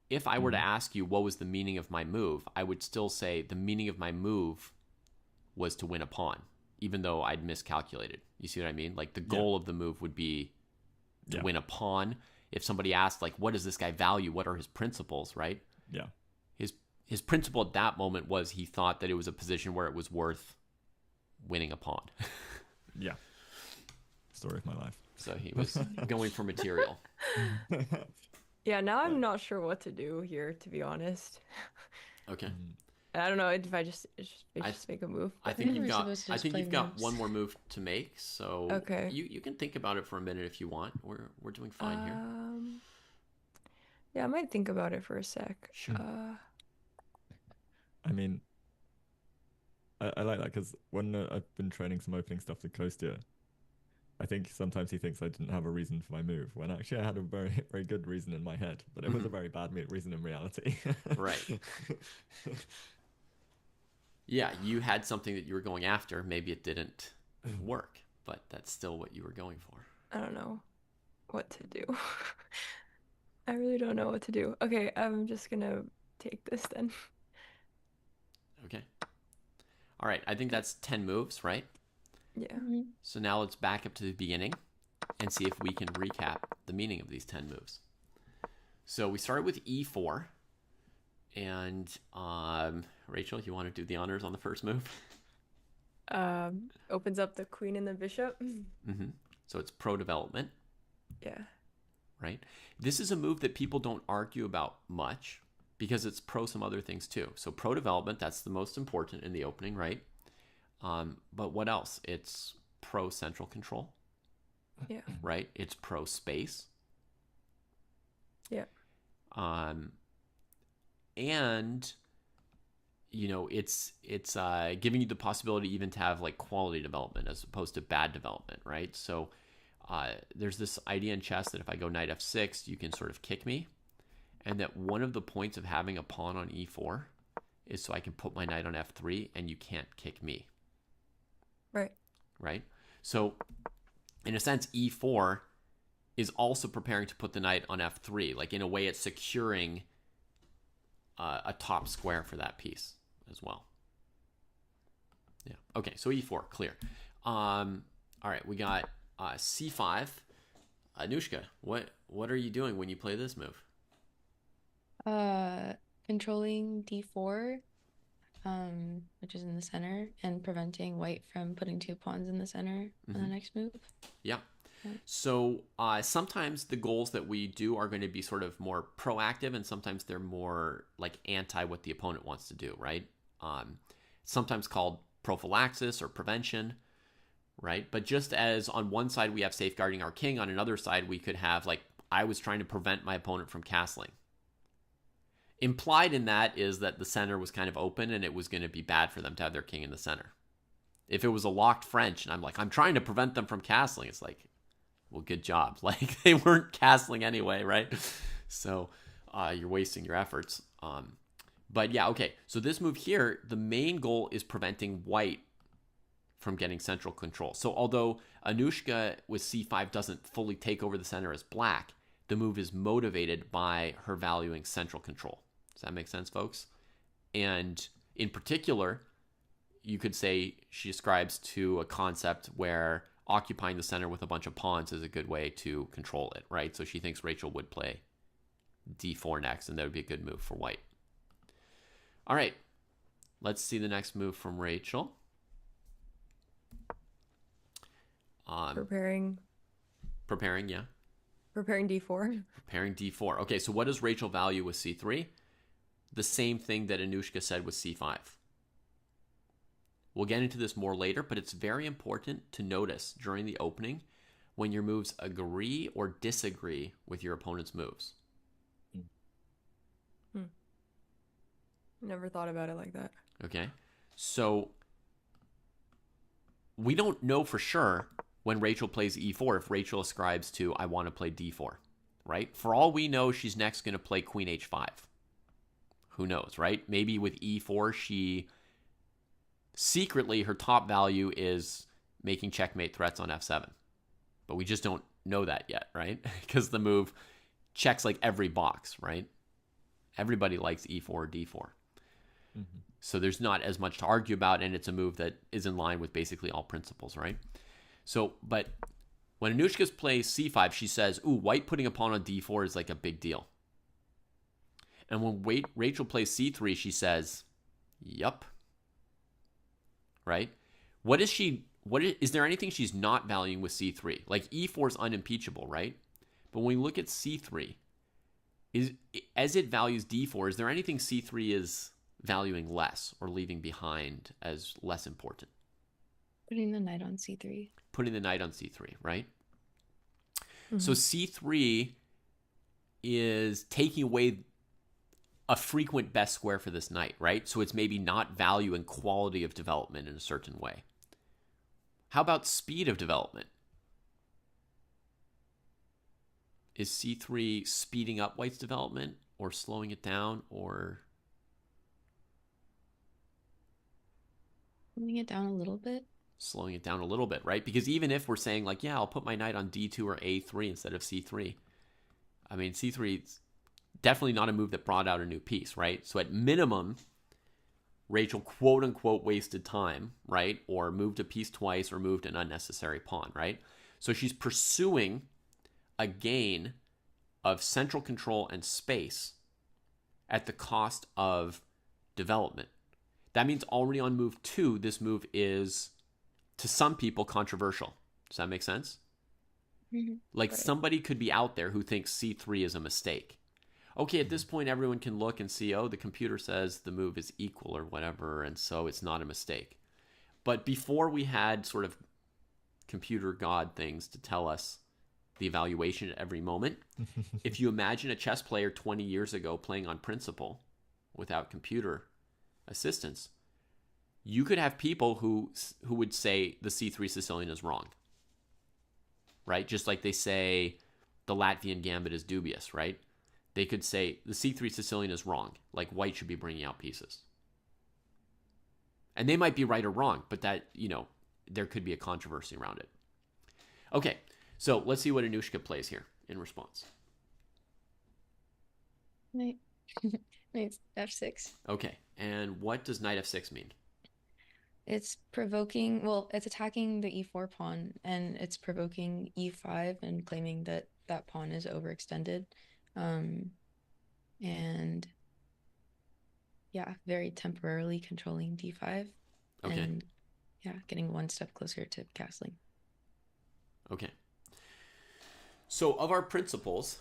A: If I were to ask you what was the meaning of my move, I would still say the meaning of my move was to win a pawn, even though I'd miscalculated. You see what I mean? Like the goal of the move would be to win a pawn. If somebody asked, like, what does this guy value? What are his principles, right?
F: Yeah.
A: His principle at that moment was he thought that it was a position where it was worth winning a pawn.
F: Yeah. Story of my life.
A: So he was going for material.
E: Yeah, now I'm not sure what to do here, to be honest.
A: Okay.
E: I don't know if I just make a move.
A: I think
E: but-
A: you've
C: we're
A: got
C: supposed to just play
A: you've got
C: moves.
A: one more move to make. So
E: Okay.
A: you can think about it for a minute if you want. We're doing fine here.
E: Yeah, I might think about it for a sec.
A: Sure.
F: I mean, I like that because when I've been training some opening stuff with Kostya, I think sometimes he thinks I didn't have a reason for my move, when actually I had a very, very good reason in my head, but it was a very bad reason in reality.
A: Right. Yeah, you had something that you were going after. Maybe it didn't work, but that's still what you were going for.
E: I don't know what to do. I really don't know what to do. Okay, I'm just gonna take this then.
A: Okay. All right, I think that's 10 moves, right?
E: Yeah.
A: So now let's back up to the beginning and see if we can recap the meaning of these 10 moves. So we started with E4. And Rachel, you want to do the honors on the first move?
E: Opens up the queen and the bishop.
A: So it's pro-development.
E: Yeah.
A: right? This is a move that people don't argue about much because it's pro some other things too. So pro development, that's the most important in the opening, right? But what else? It's pro central control,
E: Yeah.
A: right? It's pro space.
E: Yeah.
A: And you know, it's giving you the possibility even to have like quality development as opposed to bad development, right? So there's this idea in chess that if I go knight f6, you can sort of kick me, and that one of the points of having a pawn on e4 is so I can put my knight on f3 and you can't kick me. Right? So in a sense, e4 is also preparing to put the knight on f3. Like in a way, it's securing a top square for that piece as well. Yeah. Okay, so e4, clear. All right, we got c5. Anushka, what are you doing when you play this move?
D: Controlling d4, which is in the center, and preventing white from putting 2 pawns in the center on the next move.
A: Yeah. So sometimes the goals that we do are going to be sort of more proactive, and sometimes they're more like anti what the opponent wants to do, right? Sometimes called prophylaxis or prevention, right? But just as on one side we have safeguarding our king, on another side we could have like, I was trying to prevent my opponent from castling. Implied in that is that the center was kind of open and it was going to be bad for them to have their king in the center. If it was a locked French and I'm like, I'm trying to prevent them from castling, it's like, well, good job. Like they weren't castling anyway, right? So you're wasting your efforts. But yeah, okay. So this move here, the main goal is preventing white from getting central control. So although Anushka with c5 doesn't fully take over the center as black, the move is motivated by her valuing central control. Does that make sense, folks? And in particular, you could say she ascribes to a concept where occupying the center with a bunch of pawns is a good way to control it, right? So she thinks Rachel would play d4 next, and that would be a good move for white. All right, let's see the next move from Rachel.
E: Preparing,
A: yeah.
E: Preparing d4.
A: Preparing d4. Okay, so what does Rachel value with c3? The same thing that Anushka said with c5. We'll get into this more later, but it's very important to notice during the opening when your moves agree or disagree with your opponent's moves.
E: Never thought about it like that.
A: Okay, so we don't know for sure when Rachel plays e4 if Rachel ascribes to, I want to play d4, right? For all we know, she's next going to play queen h5. Who knows, right? Maybe with e4, she secretly, her top value is making checkmate threats on f7. But we just don't know that yet, right? Because the move checks like every box, right? Everybody likes e4 or d4. So there's not as much to argue about, and it's a move that is in line with basically all principles, right? So, but when Anushka plays c5, she says, ooh, white putting a pawn on d4 is like a big deal. And when Rachel plays c3, she says, yup. Right? Is there anything she's not valuing with c3? Like e4 is unimpeachable, right? But when we look at c3, as it values d4, is there anything c3 is valuing less or leaving behind as less important?
D: Putting the knight on c3.
A: Putting the knight on c3, right? So c3 is taking away a frequent best square for this knight, right? So it's maybe not valuing quality of development in a certain way. How about speed of development? Is c3 speeding up white's development or slowing it down or
D: Slowing it down a little bit.
A: Slowing it down a little bit, right? Because even if we're saying like, yeah, I'll put my knight on d2 or a3 instead of c3. I mean, c3 is definitely not a move that brought out a new piece, right? So at minimum, Rachel quote unquote wasted time, right? Or moved a piece twice or moved an unnecessary pawn, right? So she's pursuing a gain of central control and space at the cost of development. That means already on move 2, this move is, to some people, controversial. Does that make sense? Like
E: Right.
A: somebody could be out there who thinks c3 is a mistake. Okay, at this point, everyone can look and see, oh, the computer says the move is equal or whatever, and so it's not a mistake. But before we had sort of computer god things to tell us the evaluation at every moment, if you imagine a chess player 20 years ago playing on principle without computer assistance, you could have people who would say the c3 Sicilian is wrong, right? Just like they say the Latvian gambit is dubious, right? They could say the c3 Sicilian is wrong, like white should be bringing out pieces. And they might be right or wrong, but that, there could be a controversy around it. Okay, so let's see what Anushka plays here in response.
D: Knight, knight f6.
A: Okay, and what does knight f6 mean?
D: It's provoking, well, it's attacking the e4 pawn, and it's provoking e5 and claiming that that pawn is overextended. And yeah, very temporarily controlling d5.
A: Okay.
D: And yeah, getting one step closer to castling.
A: Okay. So of our principles,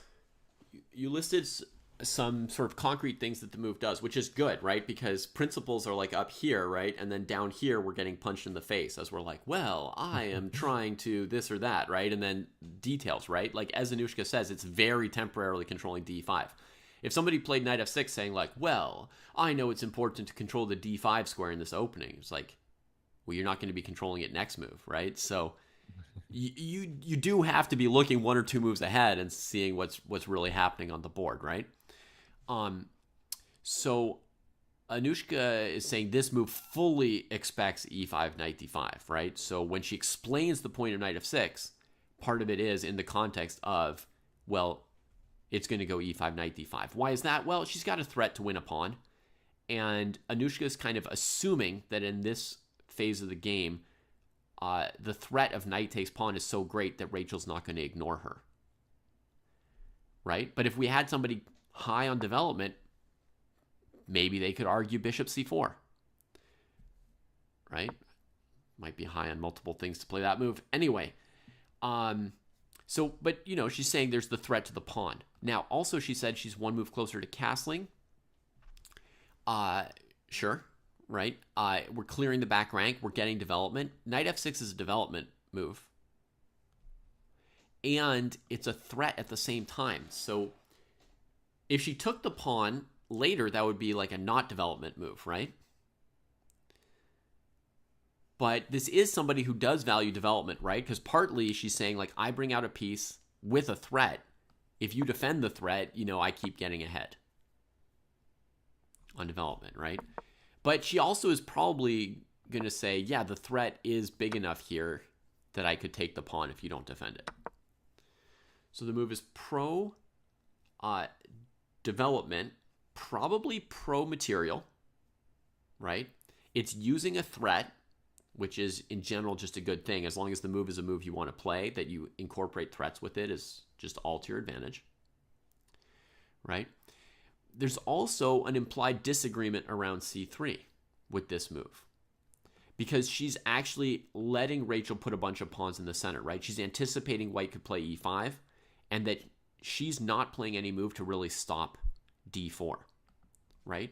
A: you listed some sort of concrete things that the move does, which is good, right? Because principles are like up here, right? And then down here, we're getting punched in the face as we're like, well, I am trying to this or that, right? And then details, right? Like as Anushka says, it's very temporarily controlling d5. If somebody played knight f6 saying like, well, I know it's important to control the d5 square in this opening, it's like, well, you're not going to be controlling it next move, right? So you do have to be looking one or two moves ahead and seeing what's really happening on the board, right? So Anushka is saying this move fully expects e5, knight d5, right? So when she explains the point of knight f6, part of it is in the context of, well, it's going to go e5, knight d5. Why is that? Well, she's got a threat to win a pawn, and Anushka is kind of assuming that in this phase of the game, the threat of knight takes pawn is so great that Rachel's not going to ignore her, right? But if we had somebody high on development, maybe they could argue bishop c4, right? Might be high on multiple things to play that move. Anyway, but she's saying there's the threat to the pawn. Now, also she said she's one move closer to castling. Sure, right? We're clearing the back rank. We're getting development. Knight f6 is a development move. And it's a threat at the same time. So if she took the pawn later, that would be like a not development move, right? But this is somebody who does value development, right? Because partly she's saying, like, I bring out a piece with a threat. If you defend the threat, I keep getting ahead on development, right? But she also is probably going to say, yeah, the threat is big enough here that I could take the pawn if you don't defend it. So the move is pro development, probably pro material, right? It's using a threat, which is in general just a good thing. As long as the move is a move you want to play, that you incorporate threats with it is just all to your advantage, right? There's also an implied disagreement around c3 with this move, because she's actually letting Rachel put a bunch of pawns in the center, right? She's anticipating white could play e5, and that she's not playing any move to really stop d4, right?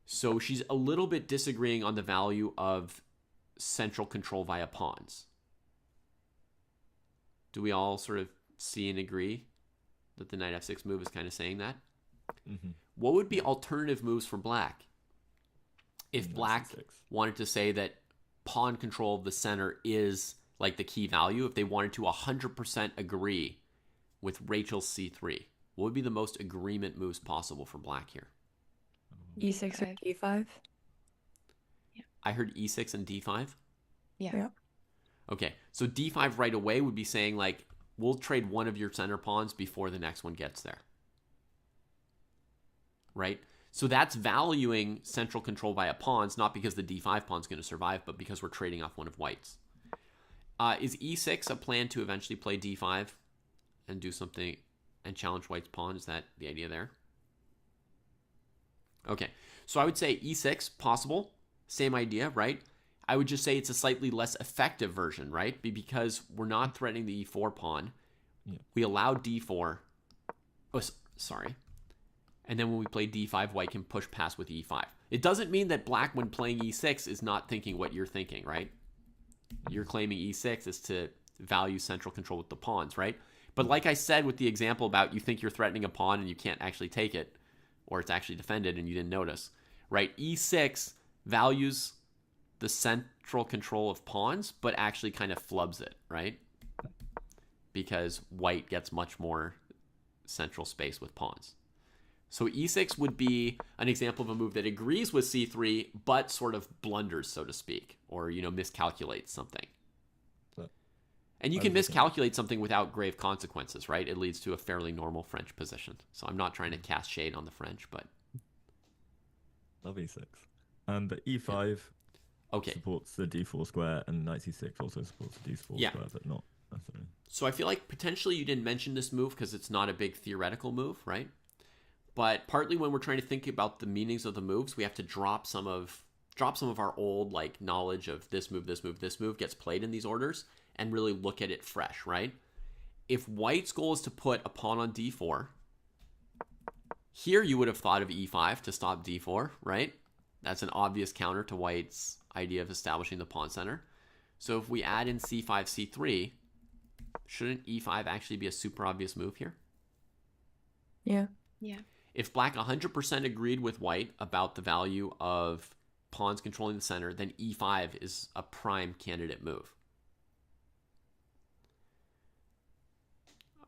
A: So she's a little bit disagreeing on the value of central control via pawns. Do we all sort of see and agree that the knight f6 move is kind of saying that?
F: Mm-hmm.
A: What would be alternative moves for black if black wanted to say that pawn control of the center is like the key value? If they wanted to 100% agree with Rachel's c3, what would be the most agreement moves possible for black here?
E: E6 or d5?
A: I heard e6 and d5.
D: Yeah.
A: Okay, so d5 right away would be saying, like, we'll trade one of your center pawns before the next one gets there, right? So that's valuing central control via pawns, not because the d5 pawn's going to survive, but because we're trading off one of white's. Is e6 a plan to eventually play d5 and do something and challenge white's pawn? Is that the idea there? Okay, so I would say e6, possible. Same idea, right? I would just say it's a slightly less effective version, right? Because we're not threatening the e4 pawn. we allow d4. Oh, sorry. And then when we play d5, white can push past with e5. It doesn't mean that black, when playing e6, is not thinking what you're thinking, right? You're claiming e6 is to value central control with the pawns, right? But like I said with the example about you think you're threatening a pawn and you can't actually take it, or it's actually defended and you didn't notice, right? E6 values the central control of pawns, but actually kind of flubs it, right? Because white gets much more central space with pawns. So e6 would be an example of a move that agrees with c3, but sort of blunders, so to speak, or, miscalculates something. And you can miscalculate something without grave consequences, right? It leads to a fairly normal French position. So I'm not trying to cast shade on the French, but...
F: Love e6. And the e5
A: okay.
F: supports the d4 square, and knight c6 also supports the d4 square, but not necessarily.
A: So I feel like potentially you didn't mention this move because it's not a big theoretical move, right? But partly when we're trying to think about the meanings of the moves, we have to drop some of our old knowledge of this move gets played in these orders, and really look at it fresh, right? If white's goal is to put a pawn on d4, here you would have thought of e5 to stop d4, right? That's an obvious counter to white's idea of establishing the pawn center. So if we add in c5, c3, shouldn't e5 actually be a super obvious move here?
E: Yeah.
D: Yeah.
A: If black 100% agreed with white about the value of pawns controlling the center, then e5 is a prime candidate move.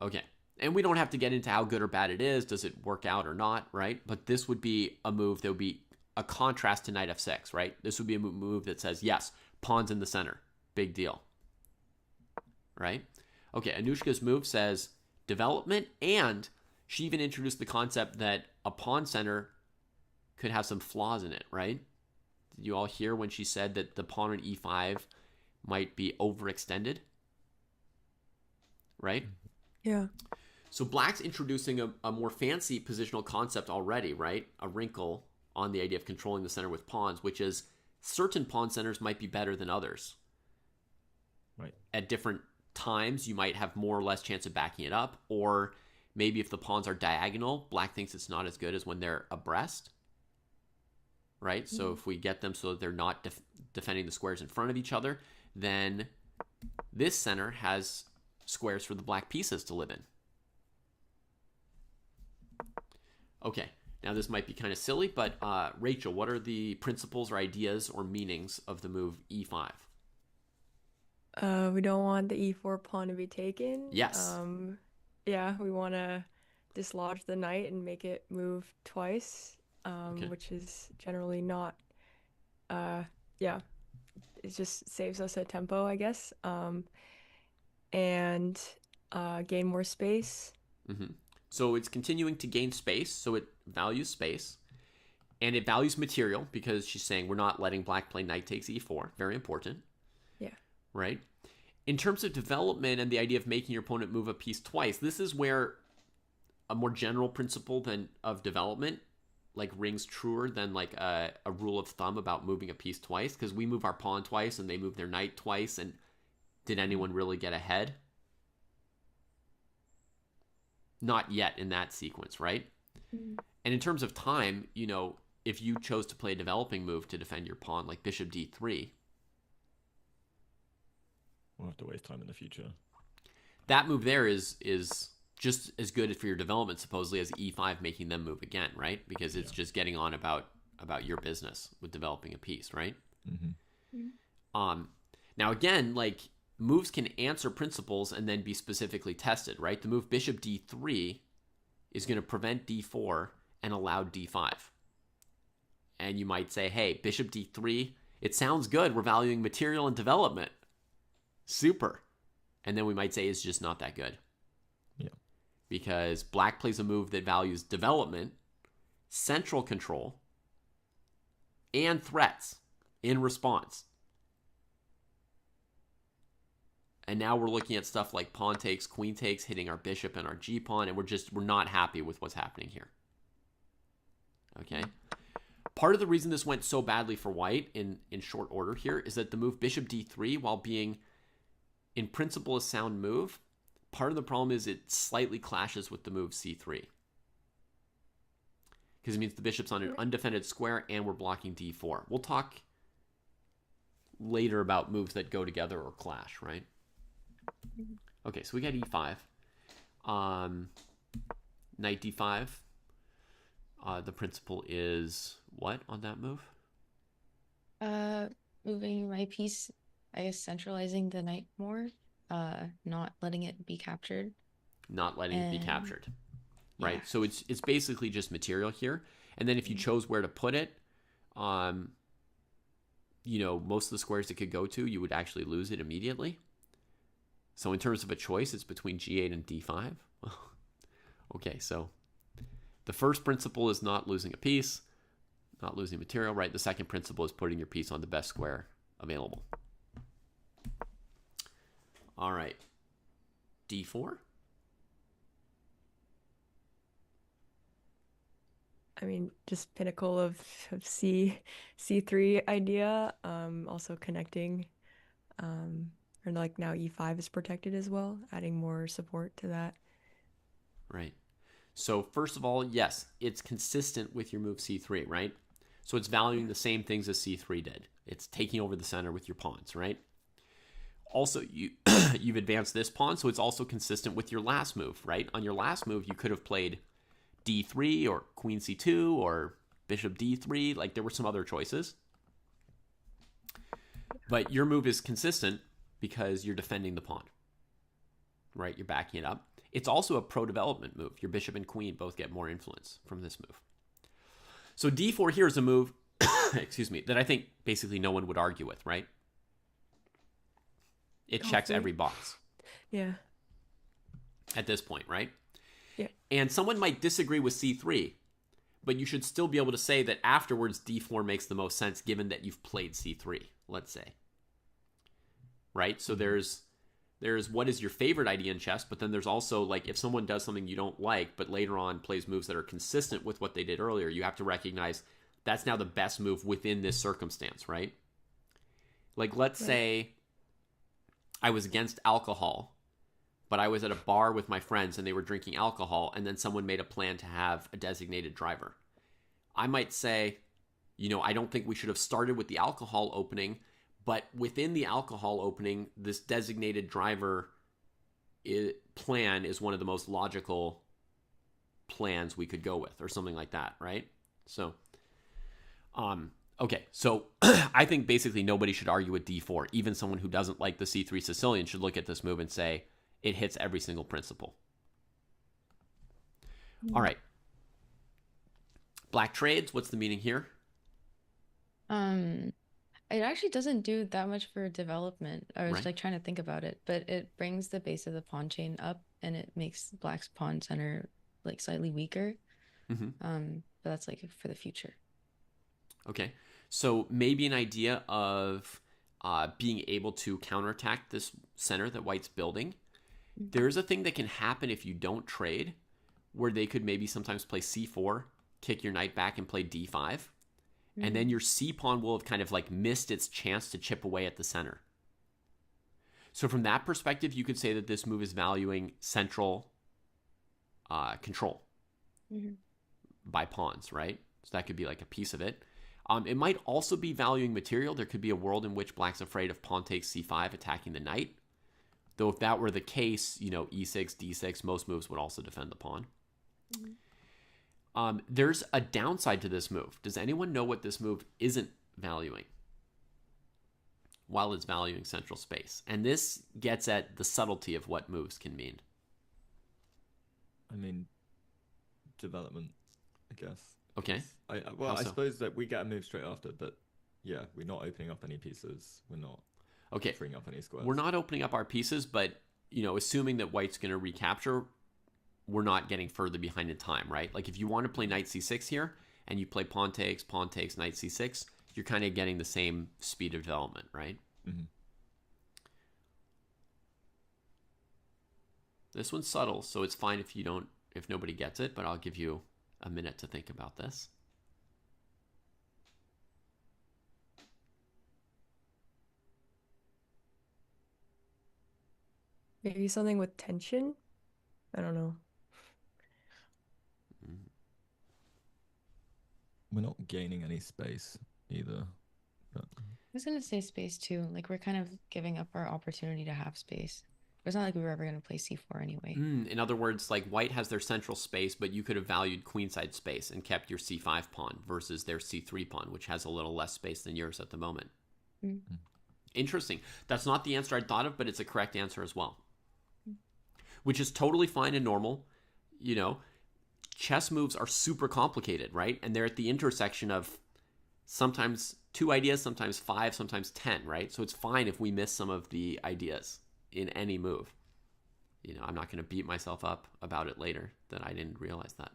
A: Okay, and we don't have to get into how good or bad it is. Does it work out or not, right? But this would be a move that would be a contrast to knight f6, right? This would be a move that says, yes, pawns in the center. Big deal. Right? Okay, Anushka's move says development, and she even introduced the concept that a pawn center could have some flaws in it, right? Did you all hear when she said that the pawn on e5 might be overextended? Right?
E: Yeah.
A: So black's introducing a more fancy positional concept already, right? A wrinkle on the idea of controlling the center with pawns, which is certain pawn centers might be better than others.
F: Right.
A: At different times, you might have more or less chance of backing it up, or maybe if the pawns are diagonal, black thinks it's not as good as when they're abreast, right? So if we get them so that they're not defending the squares in front of each other, then this center has squares for the black pieces to live in. Okay, now this might be kind of silly, but Rachel, what are the principles or ideas or meanings of the move e5?
E: We don't want the e4 pawn to be taken.
A: Yes.
E: Yeah, we want to dislodge the knight and make it move twice, which is generally not, yeah, it just saves us a tempo, I guess, and gain more space.
A: Mm-hmm. So it's continuing to gain space, so it values space, and it values material because she's saying we're not letting black play knight takes e4. Very important.
E: Yeah.
A: Right? In terms of development and the idea of making your opponent move a piece twice, this is where a more general principle of development rings truer than a rule of thumb about moving a piece twice, because we move our pawn twice and they move their knight twice, and did anyone really get ahead? Not yet in that sequence, right?
E: Mm.
A: And in terms of time, if you chose to play a developing move to defend your pawn, like bishop d3,
F: we'll have to waste time in the future.
A: that move there is just as good for your development, supposedly, as e5 making them move again, right? Because it's just getting on about your business with developing a piece, right?
F: Mm-hmm.
A: Now again, moves can answer principles and then be specifically tested, right? The move bishop d3 is going to prevent d4 and allow d5. And you might say, hey, bishop d3, it sounds good. We're valuing material and development. Super. And then we might say it's just not that good.
F: Yeah.
A: Because black plays a move that values development, central control, and threats in response. And now we're looking at stuff like pawn takes, queen takes, hitting our bishop and our g-pawn, and we're not happy with what's happening here. Okay? Part of the reason this went so badly for white in short order here is that the move bishop d3, while being in principle a sound move, part of the problem is it slightly clashes with the move c3. Because it means the bishop's on an undefended square and we're blocking d4. We'll talk later about moves that go together or clash, right? Okay, so we got e5. Knight d5. The principle is what on that move?
D: Moving my piece, I guess centralizing the knight more, not letting it be captured.
A: Not letting it be captured. Right?
D: Yeah.
A: So it's basically just material here. And then if you chose where to put it, you know, most of the squares it could go to, you would actually lose it immediately. So in terms of a choice, it's between g8 and d5. Okay, so the first principle is not losing a piece, not losing material, right? The second principle is putting your piece on the best square available. All right, d4.
E: I mean, just pinnacle of c3 idea. Also connecting, or like now e5 is protected as well, adding more support to that.
A: Right. So first of all, yes, it's consistent with your move c3, right? So it's valuing the same things as c3 did. It's taking over the center with your pawns, right? Also, you've advanced this pawn, so it's also consistent with your last move, right? On your last move, you could have played d3 or queen c2 or bishop d3. Like, there were some other choices. But your move is consistent because you're defending the pawn, right? You're backing it up. It's also a pro-development move. Your bishop and queen both get more influence from this move. So d4 here is a move, excuse me, that I think basically no one would argue with, right? It checks every box.
E: Yeah.
A: At this point, right?
E: Yeah.
A: And someone might disagree with c3, but you should still be able to say that afterwards d4 makes the most sense given that you've played c3, let's say. Right? So there's what is your favorite idea in chess, but then there's also, like, if someone does something you don't like, but later on plays moves that are consistent with what they did earlier, you have to recognize that's now the best move within this circumstance, right? Like, let's say I was against alcohol, but I was at a bar with my friends and they were drinking alcohol, and then someone made a plan to have a designated driver. I might say, you know, I don't think we should have started with the alcohol opening, but within the alcohol opening, this designated driver plan is one of the most logical plans we could go with, or something like that, right? So, okay, so I think basically nobody should argue with d4. Even someone who doesn't like the c3 Sicilian should look at this move and say it hits every single principle. All right. Black trades, what's the meaning here?
D: It actually doesn't do that much for development. I was
A: Right.
D: like trying to think about it, but it brings the base of the pawn chain up and it makes black's pawn center like slightly weaker. But that's like for the future.
A: Okay, so maybe an idea of being able to counterattack this center that white's building. There's a thing that can happen if you don't trade, where they could maybe sometimes play c4, kick your knight back and play d5. And then your c-pawn will have kind of like missed its chance to chip away at the center. So from that perspective, you could say that this move is valuing central control by pawns, right? So that could be like a piece of it. It might also be valuing material. There could be a world in which black's afraid of pawn takes c5 attacking the knight. Though if that were the case, you know, e6, d6, most moves would also defend the pawn. There's a downside to this move. Does anyone know what this move isn't valuing while it's valuing central space? And this gets at the subtlety of what moves can mean.
F: I mean, development, I guess.
A: Okay.
F: I suppose that we get a move straight after, but yeah, we're not opening up any pieces. We're not freeing up any squares.
A: We're not opening up our pieces, but, you know, assuming that white's going to recapture, we're not getting further behind in time, right? Like, if you want to play knight c6 here, and you play pawn takes, knight c6, you're kind of getting the same speed of development, right? This one's subtle, so it's fine if nobody gets it, but I'll give you a minute to think about this.
E: Maybe something with tension? I don't know.
F: We're not gaining any space either. But
D: I was gonna say space too. Like we're kind of giving up our opportunity to have space. But it's not like we were ever gonna play c4 anyway.
A: In other words, like white has their central space, but you could have valued queenside space and kept your c5 pawn versus their c3 pawn, which has a little less space than yours at the moment. Interesting. That's not the answer I thought of, but it's a correct answer as well. Which is totally fine and normal. You know, chess moves are super complicated, right? And they're at the intersection of sometimes 2 ideas, sometimes 5, sometimes 10, right? So it's fine if we miss some of the ideas in any move. You know, I'm not going to beat myself up about it later that I didn't realize that.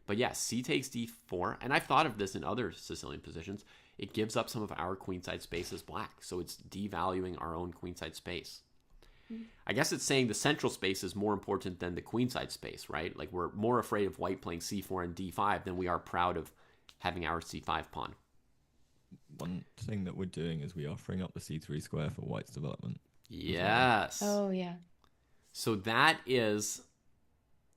A: But yeah, c takes d4, and I've thought of this in other Sicilian positions. It gives up some of our queenside space as black, so it's devaluing our own queenside space. I guess it's saying the central space is more important than the queenside space, right? Like we're more afraid of white playing c4 and d5 than we are proud of having our c5 pawn.
F: one thing that we're doing is we are freeing up the c3 square for white's development.
A: Yes.
D: Oh yeah.
A: So that is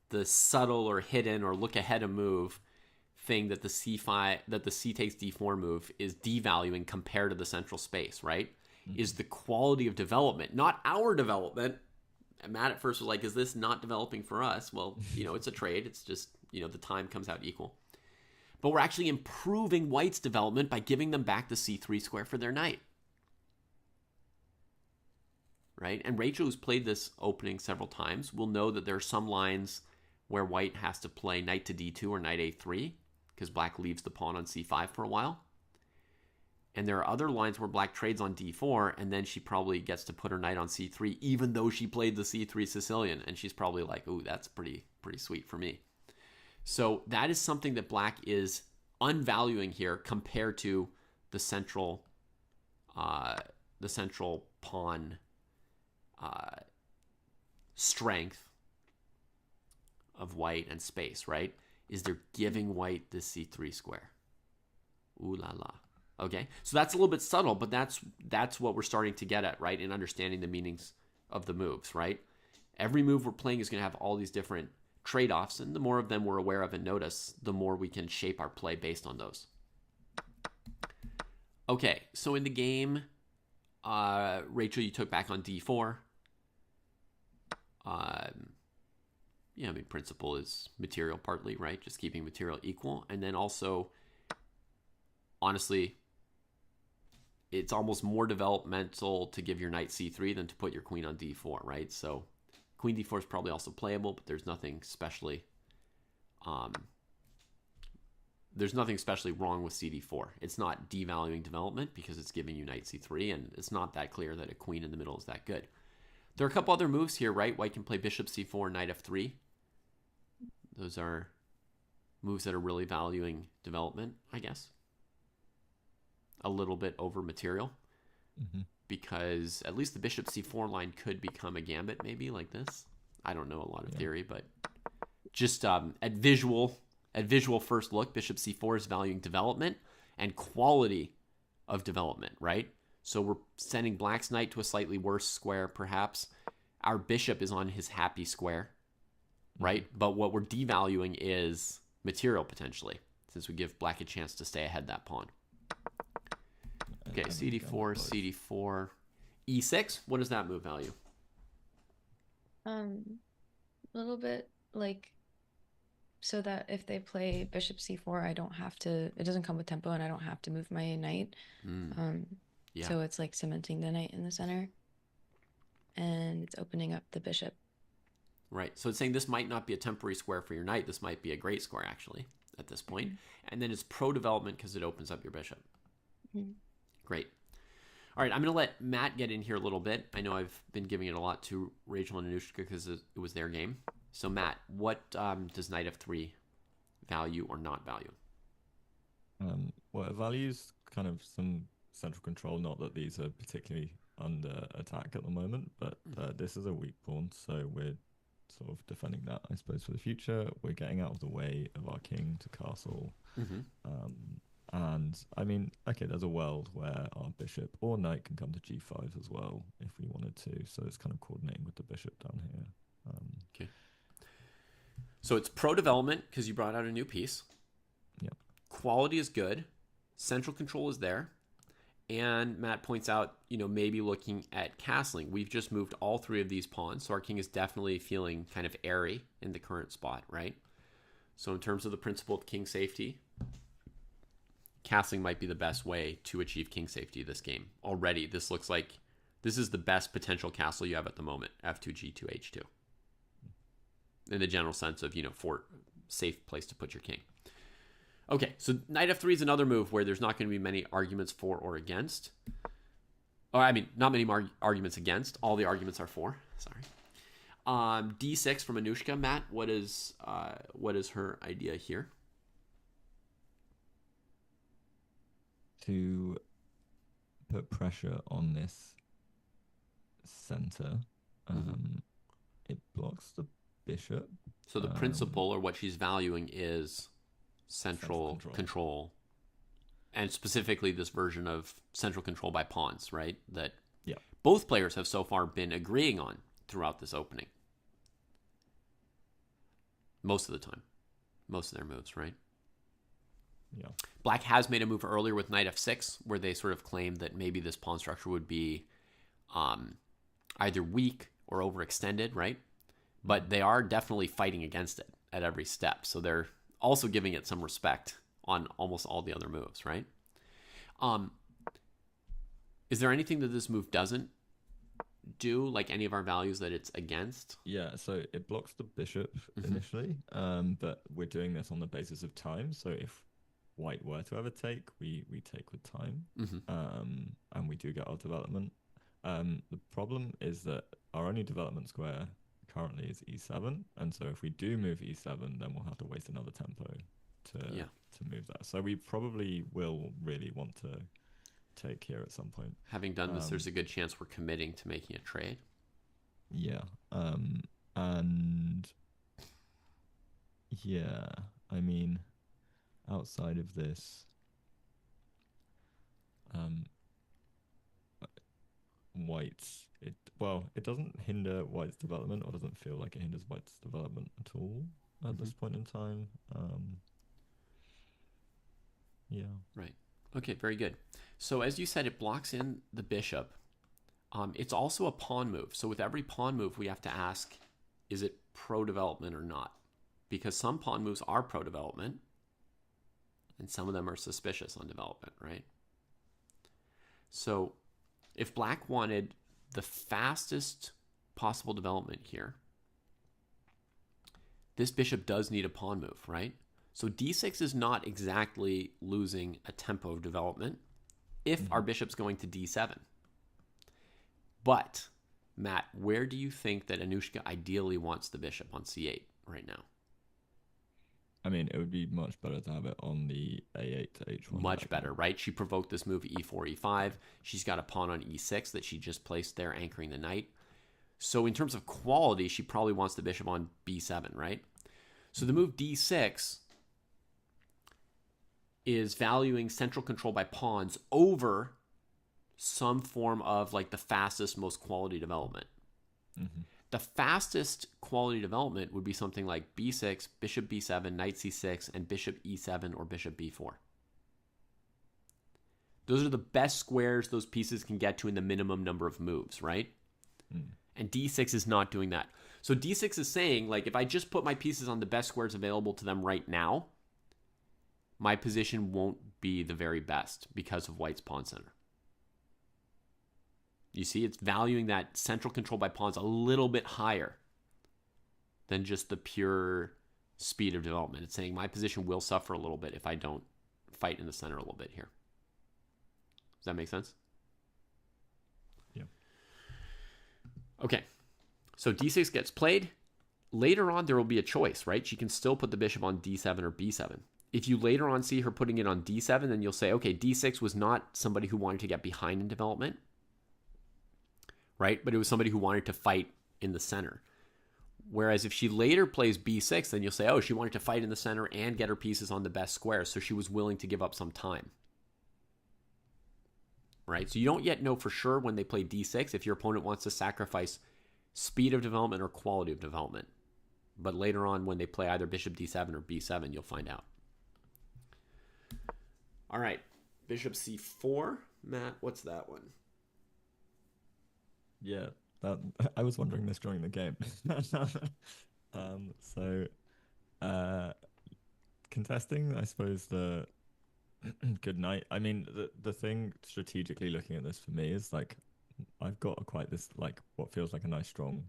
A: the subtle or hidden or look ahead a move thing that the c5 that the c takes d4 move is devaluing compared to the central space, right? Is the quality of development, not our development. And Matt at first was like, is this not developing for us? Well, you know, it's a trade. It's just, you know, the time comes out equal. But we're actually improving white's development by giving them back the c3 square for their knight. Right? And Rachel, who's played this opening several times, will know that there are some lines where white has to play knight to d2 or knight a3 because black leaves the pawn on c5 for a while. And there are other lines where black trades on d4, and then she probably gets to put her knight on c3, even though she played the c3 Sicilian, and she's probably like, "Ooh, that's pretty sweet for me." So that is something that black is unvaluing here compared to the central pawn strength of white and space, right? Is they're giving white the c3 square. Ooh la la. Okay, so that's a little bit subtle, but that's what we're starting to get at, right? In understanding the meanings of the moves, right? Every move we're playing is going to have all these different trade-offs, and the more of them we're aware of and notice, the more we can shape our play based on those. Okay, so in the game, Rachel, you took back on d4. Yeah, I mean, principle is material partly, right? Just keeping material equal, and then also, honestly, it's almost more developmental to give your knight c3 than to put your queen on d4, right? So queen d4 is probably also playable, but there's nothing especially wrong with cd4. It's not devaluing development because it's giving you knight c3, and it's not that clear that a queen in the middle is that good. There are a couple other moves here, right? White can play bishop c4, knight f3. Those are moves that are really valuing development, I guess. A little bit over material, because at least the bishop c4 line could become a gambit, maybe like this. I don't know a lot of theory, but just at visual first look, bishop c4 is valuing development and quality of development, right? So we're sending black's knight to a slightly worse square, perhaps. Our bishop is on his happy square, right? But what we're devaluing is material potentially, since we give black a chance to stay ahead that pawn. Okay, cd4, cd4, e6. What does that move value?
D: A little bit like, so that if they play bishop c4, I don't have to, it doesn't come with tempo and I don't have to move my knight.
A: Yeah.
D: So it's like cementing the knight in the center and it's opening up the bishop.
A: Right. So it's saying this might not be a temporary square for your knight. This might be a great square actually at this point. And then it's pro-development because it opens up your bishop. Great. All right, I'm going to let Matt get in here a little bit. I know I've been giving it a lot to Rachel and Anushka because it was their game. So Matt, what does knight f3 value or not value?
F: Well, it values kind of some central control, not that these are particularly under attack at the moment, but this is a weak pawn, so we're sort of defending that, I suppose, for the future. We're getting out of the way of our king to castle. And I mean, okay, there's a world where our bishop or knight can come to g5 as well if we wanted to. So it's kind of coordinating with the bishop down here.
A: Okay. So it's pro-development because you brought out a new piece.
F: Yep.
A: Quality is good. Central control is there. And Matt points out, maybe looking at castling. We've just moved all three of these pawns, so our king is definitely feeling kind of airy in the current spot, right? So in terms of the principle of king safety, castling might be the best way to achieve king safety this game. Already, this looks like this is the best potential castle you have at the moment, f2, g2, h2. In the general sense of, for safe place to put your king. Okay, so knight f3 is another move where there's not going to be many arguments for or against. Or, I mean, not many arguments against. All the arguments are for. Sorry. d6 from Anushka. Matt, what is her idea here?
F: To put pressure on this center, it blocks the bishop.
A: So the principle, or what she's valuing, is central control, and specifically this version of central control by pawns, right? That both players have so far been agreeing on throughout this opening. Most of the time. Most of their moves, right?
F: Yeah.
A: Black has made a move earlier with knight f6, where they sort of claimed that maybe this pawn structure would be either weak or overextended, right? But they are definitely fighting against it at every step. So they're also giving it some respect on almost all the other moves, right? Is there anything that this move doesn't do, like any of our values that it's against?
F: Yeah, so it blocks the bishop initially, but we're doing this on the basis of time. So if white were to ever take, we take with time, and we do get our development. The problem is that our only development square currently is e7, and so if we do move e7, then we'll have to waste another tempo to move that. So we probably will really want to take here at some point.
A: Having done this, there's a good chance we're committing to making a trade.
F: Yeah, and yeah, I mean, outside of this, white's it doesn't hinder white's development, or doesn't feel like it hinders white's development at all at this point in time. Yeah.
A: Right. Okay, very good. So as you said, it blocks in the bishop. It's also a pawn move. So with every pawn move, we have to ask, is it pro-development or not? Because some pawn moves are pro-development, and some of them are suspicious on development, right? So if black wanted the fastest possible development here, this bishop does need a pawn move, right? So d6 is not exactly losing a tempo of development if our bishop's going to d7. But, Matt, where do you think that Anushka ideally wants the bishop on c8 right now?
F: I mean, it would be much better to have it on the a8 to h1.
A: Much better, right? She provoked this move e4, e5. She's got a pawn on e6 that she just placed there, anchoring the knight. So in terms of quality, she probably wants the bishop on b7, right? So the move d6 is valuing central control by pawns over some form of like the fastest, most quality development. The fastest quality development would be something like b6, bishop b7, knight c6, and bishop e7 or bishop b4. Those are the best squares those pieces can get to in the minimum number of moves, right? And d6 is not doing that. So d6 is saying, like, if I just put my pieces on the best squares available to them right now, my position won't be the very best because of white's pawn center. You see, it's valuing that central control by pawns a little bit higher than just the pure speed of development. It's saying my position will suffer a little bit if I don't fight in the center a little bit here. Does that make sense?
F: Yeah.
A: Okay. So d6 gets played. Later on, there will be a choice, right? She can still put the bishop on d7 or b7. If you later on see her putting it on d7, then you'll say, okay, d6 was not somebody who wanted to get behind in development, right? But it was somebody who wanted to fight in the center. Whereas if she later plays b6, then you'll say, oh, she wanted to fight in the center and get her pieces on the best square, so she was willing to give up some time. Right? So you don't yet know for sure when they play d6 if your opponent wants to sacrifice speed of development or quality of development. But later on, when they play either bishop d7 or b7, you'll find out. All right, bishop c4. Matt, what's that one?
F: Yeah, that I was wondering this during the game. So contesting, I suppose, the good knight. I mean, the thing strategically looking at this for me is like I've got quite this like what feels like a nice strong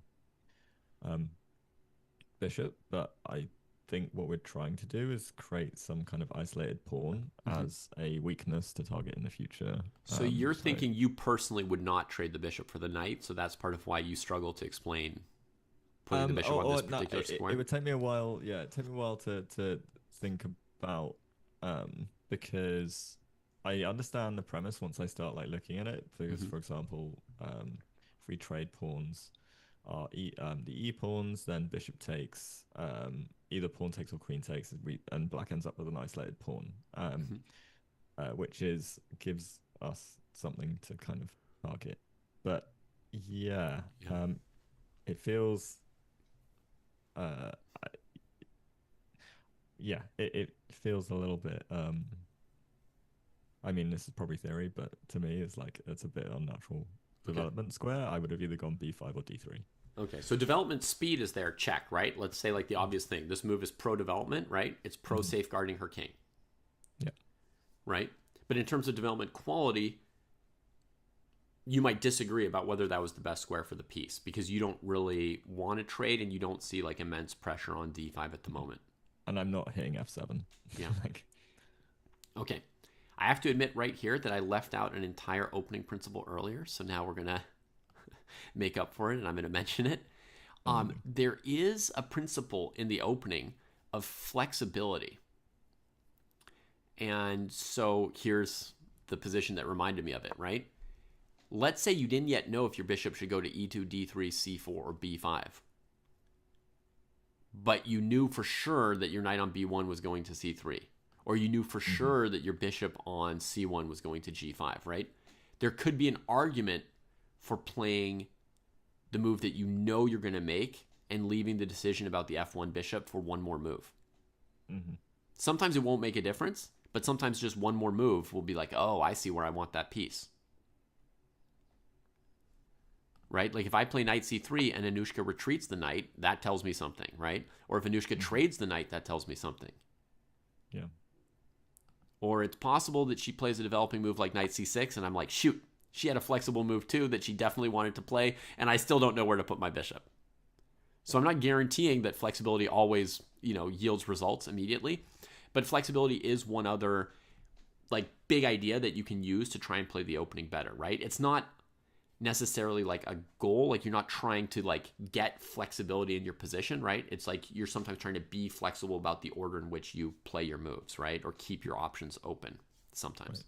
F: bishop, but I think what we're trying to do is create some kind of isolated pawn as a weakness to target in the future.
A: So you're thinking you personally would not trade the bishop for the knight, so that's part of why you struggle to explain putting the bishop on this particular square.
F: It would take me a while. Yeah, it'd take me a while to think about because I understand the premise once I start like looking at it. Because for example, if we trade pawns, the e pawns, then bishop takes, either pawn takes or queen takes, and black ends up with an isolated pawn, which gives us something to kind of target. But it feels it feels a little bit I mean, this is probably theory, but to me it's like it's a bit unnatural development square. I would have either gone b5 or d3.
A: Okay, so development speed is there, check, right? Let's say like the obvious thing. This move is pro-development, right? It's pro-safeguarding her king.
F: Yeah.
A: Right? But in terms of development quality, you might disagree about whether that was the best square for the piece because you don't really want to trade and you don't see like immense pressure on d5 at the moment.
F: And I'm not hitting f7.
A: Yeah. Okay. I have to admit right here that I left out an entire opening principle earlier, so now we're going to make up for it, and I'm going to mention it. There is a principle in the opening of flexibility. And so here's the position that reminded me of it, right? Let's say you didn't yet know if your bishop should go to e2, d3, c4, or b5. But you knew for sure that your knight on b1 was going to c3. Or you knew for sure that your bishop on c1 was going to g5, right? There could be an argument for playing the move that you know you're going to make and leaving the decision about the f1 bishop for one more move. Sometimes it won't make a difference, but sometimes just one more move will be like, oh, I see where I want that piece. Right? Like if I play knight c3 and Anushka retreats the knight, that tells me something, right? Or if Anushka trades the knight, that tells me something.
F: Yeah.
A: Or it's possible that she plays a developing move like knight c6, and I'm like, shoot, she had a flexible move too that she definitely wanted to play, and I still don't know where to put my bishop. So I'm not guaranteeing that flexibility always, yields results immediately, but flexibility is one other like big idea that you can use to try and play the opening better, right? It's not necessarily like a goal, like you're not trying to like get flexibility in your position, right? It's like you're sometimes trying to be flexible about the order in which you play your moves, right? Or keep your options open sometimes.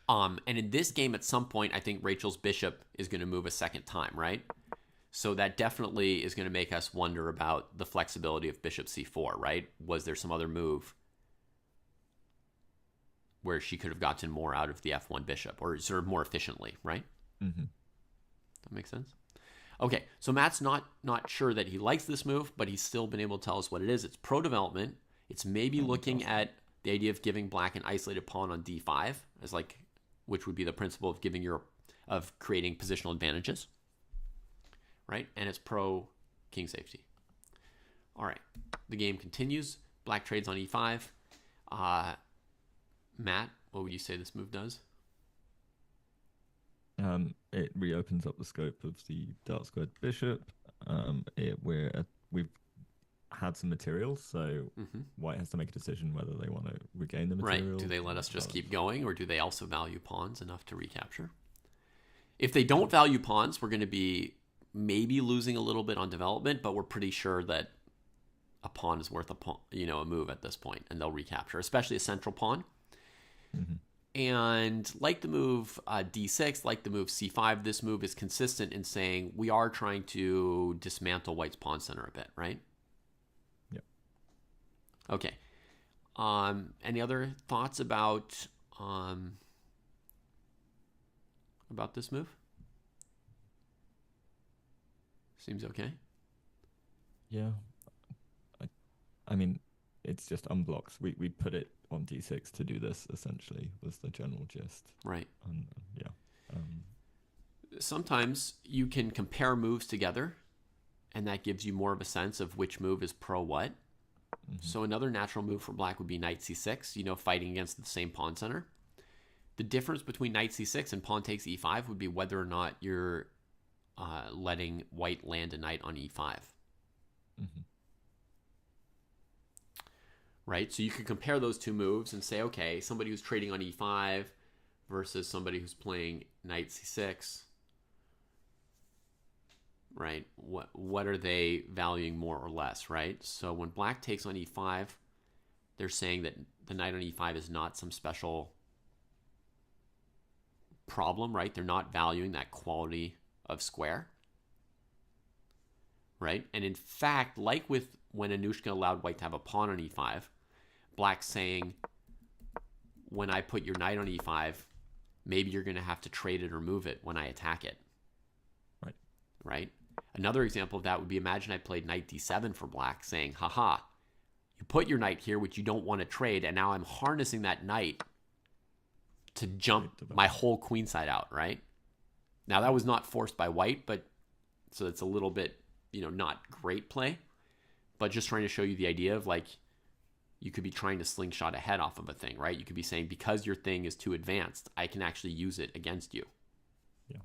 A: Right. And in this game at some point, I think Rachel's bishop is going to move a second time, right? So that definitely is going to make us wonder about the flexibility of bishop c4, right? Was there some other move where she could have gotten more out of the f1 bishop or sort of more efficiently, right? That makes sense? Okay, so Matt's not sure that he likes this move, but he's still been able to tell us what it is. It's pro-development. It's maybe looking at the idea of giving black an isolated pawn on d5, as like, which would be the principle of creating positional advantages, right? And it's pro-king safety. All right, the game continues. Black trades on e5. Matt, what would you say this move does?
F: It reopens up the scope of the dark squared bishop. We've had some material, so White has to make a decision whether they want to regain the material.
A: Right. Do they let us just keep going, or do they also value pawns enough to recapture? If they don't value pawns, we're going to be maybe losing a little bit on development, but we're pretty sure that a pawn is worth a move at this point, and they'll recapture, especially a central pawn. And like the move d6, like the move c5, this move is consistent in saying we are trying to dismantle white's pawn center a bit, right?
F: Yeah.
A: Okay. Any other thoughts about this move? Seems okay.
F: Yeah. I mean, it's just unblocks. We put it on d6 to do this, essentially, was the general gist.
A: Right.
F: Yeah.
A: Sometimes you can compare moves together, and that gives you more of a sense of which move is pro what. Mm-hmm. So another natural move for black would be knight c6, fighting against the same pawn center. The difference between knight c6 and pawn takes e5 would be whether or not you're letting white land a knight on e5.
F: Mm-hmm.
A: Right? So you could compare those two moves and say, okay, somebody who's trading on e5 versus somebody who's playing knight c6, right? What are they valuing more or less, right? So when black takes on e5, they're saying that the knight on e5 is not some special problem, right? They're not valuing that quality of square, right? And in fact, like with when Anushka allowed white to have a pawn on e5, black's saying, when I put your knight on e5, maybe you're going to have to trade it or move it when I attack it.
F: Right.
A: Right? Another example of that would be, imagine I played knight d7 for black, saying, haha, you put your knight here, which you don't want to trade, and now I'm harnessing that knight to jump my whole queenside out, right? Now, that was not forced by white, but so it's a little bit, not great play, but just trying to show you the idea of, like, you could be trying to slingshot a head off of a thing, right? You could be saying, because your thing is too advanced, I can actually use it against you.
F: Yeah.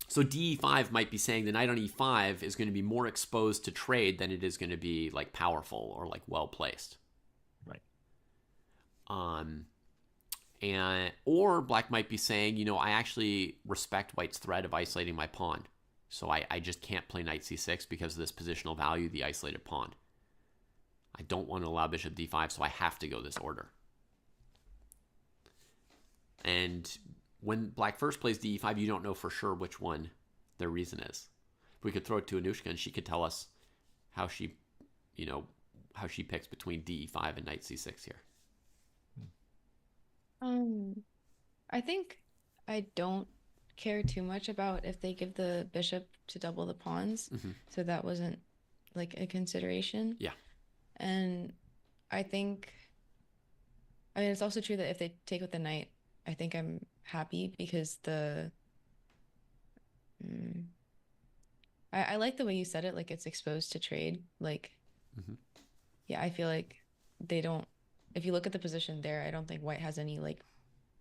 A: So DE5 might be saying the knight on E5 is going to be more exposed to trade than it is going to be like powerful or like well placed.
F: Right.
A: Or black might be saying, I actually respect white's threat of isolating my pawn. So I just can't play knight c6 because of this positional value, the isolated pawn. I don't want to allow bishop d5, so I have to go this order. And when black first plays d5, you don't know for sure which one their reason is. We could throw it to Anushka, and she could tell us how she picks between d5 and knight c6 here.
D: I think I don't care too much about if they give the bishop to double the pawns.
A: Mm-hmm.
D: So that wasn't like a consideration.
A: Yeah.
D: And I think, it's also true that if they take with the knight, I think I'm happy because I like the way you said it, like it's exposed to trade. Like,
A: mm-hmm.
D: Yeah, I feel like they don't, if you look at the position there, I don't think white has any like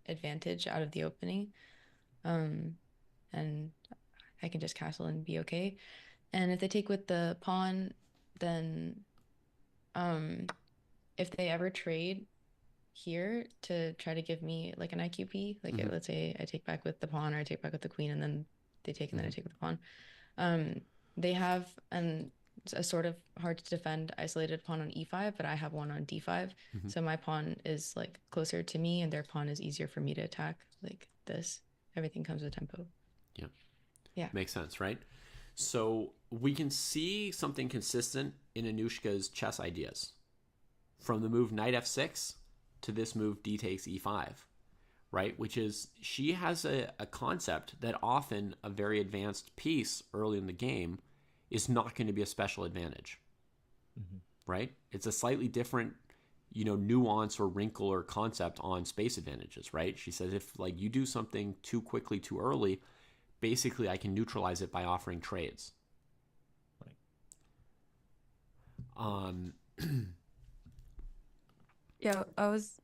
D: advantage out of the opening. And I can just castle and be okay. And if they take with the pawn, then if they ever trade here to try to give me like an IQP, like
A: mm-hmm.
D: let's say I take back with the pawn or I take back with the queen and then they take and then I take with the pawn. They have a sort of hard to defend isolated pawn on e5, but I have one on d5.
A: Mm-hmm.
D: So my pawn is like closer to me and their pawn is easier for me to attack like this. Everything comes with tempo.
A: Yeah.
D: Yeah.
A: Makes sense, right? So we can see something consistent in Anushka's chess ideas. From the move knight f6 to this move d takes e5, right? Which is, she has a concept that often a very advanced piece early in the game is not going to be a special advantage,
F: mm-hmm.
A: right? It's a slightly different, nuance or wrinkle or concept on space advantages, right? She says if like you do something too quickly, too early, basically I can neutralize it by offering trades.
F: Right.
E: Yeah, I was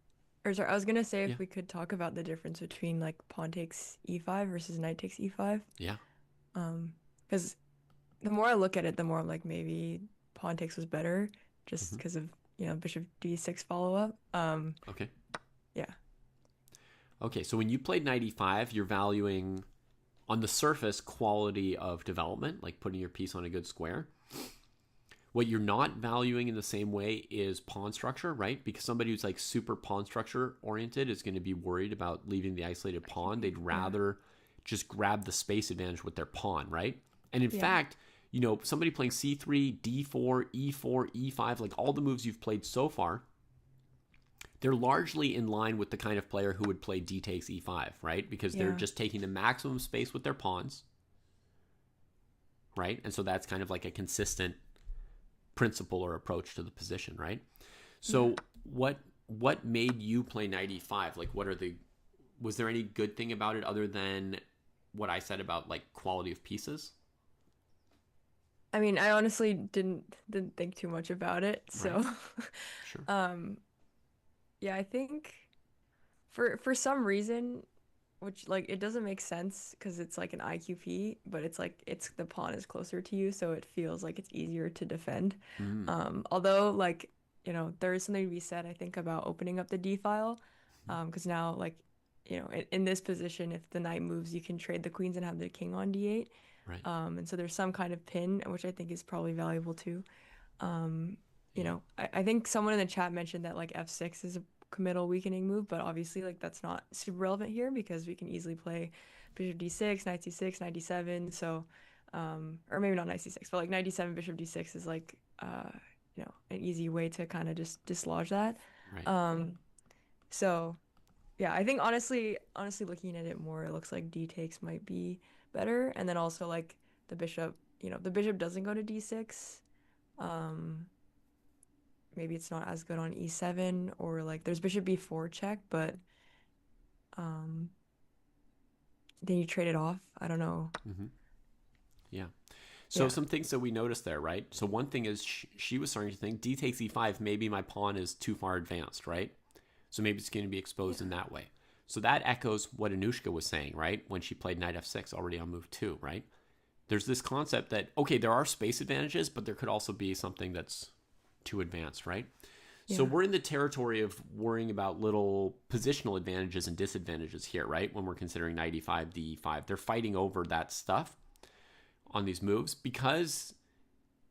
E: gonna say if we could talk about the difference between like pawn takes e5 versus knight takes e5.
A: Yeah.
E: Because the more I look at it, the more I'm like, maybe pawn takes was better just because of bishop d6 follow up.
A: Okay.
E: Yeah.
A: Okay, so when you played knight e5, you're valuing on the surface quality of development, like putting your piece on a good square. What you're not valuing in the same way is pawn structure, right? Because somebody who's like super pawn structure oriented is going to be worried about leaving the isolated pawn. They'd rather just grab the space advantage with their pawn, right? And in fact, you know, somebody playing c3, d4, e4, e5, like all the moves you've played so far, they're largely in line with the kind of player who would play d takes e5, right? Because they're just taking the maximum space with their pawns, right? And so that's kind of like a consistent principle or approach to the position, right? So what made you play knight e5? Like, was there any good thing about it other than what I said about like quality of pieces?
E: I mean, I honestly didn't think too much about it. So,
A: Sure.
E: yeah, I think for some reason, which like it doesn't make sense because it's like an IQP, but it's like the pawn is closer to you, so it feels like it's easier to defend. Although like, you know, there is something to be said, I think, about opening up the D file, because now like, you know, in this position, if the knight moves, you can trade the queens and have the king on D8.
A: Right.
E: And so there's some kind of pin, which I think is probably valuable too. You know, I think someone in the chat mentioned that like F6 is a committal weakening move, but obviously like that's not super relevant here because we can easily play bishop d6, knight c6, knight d7. So, or maybe not knight c6, but like knight d7, bishop d6 is like, you know, an easy way to kind of just dislodge that.
A: Right.
E: So yeah, I think honestly looking at it more, it looks like d takes might be better. And then also like the bishop, you know, the bishop doesn't go to d6. Maybe it's not as good on e7, or like there's bishop b4 check, but then you trade it off. I don't know.
A: Yeah. So some things that we noticed there, right? So one thing is she was starting to think d takes e5, maybe my pawn is too far advanced, right? So maybe it's going to be exposed in that way. So that echoes what Anushka was saying, right? When she played knight f6 already on move 2, right? There's this concept that, okay, there are space advantages, but there could also be something that's too advanced, right? So we're in the territory of worrying about little positional advantages and disadvantages here, right? When we're considering knight e5, d5. They're fighting over that stuff on these moves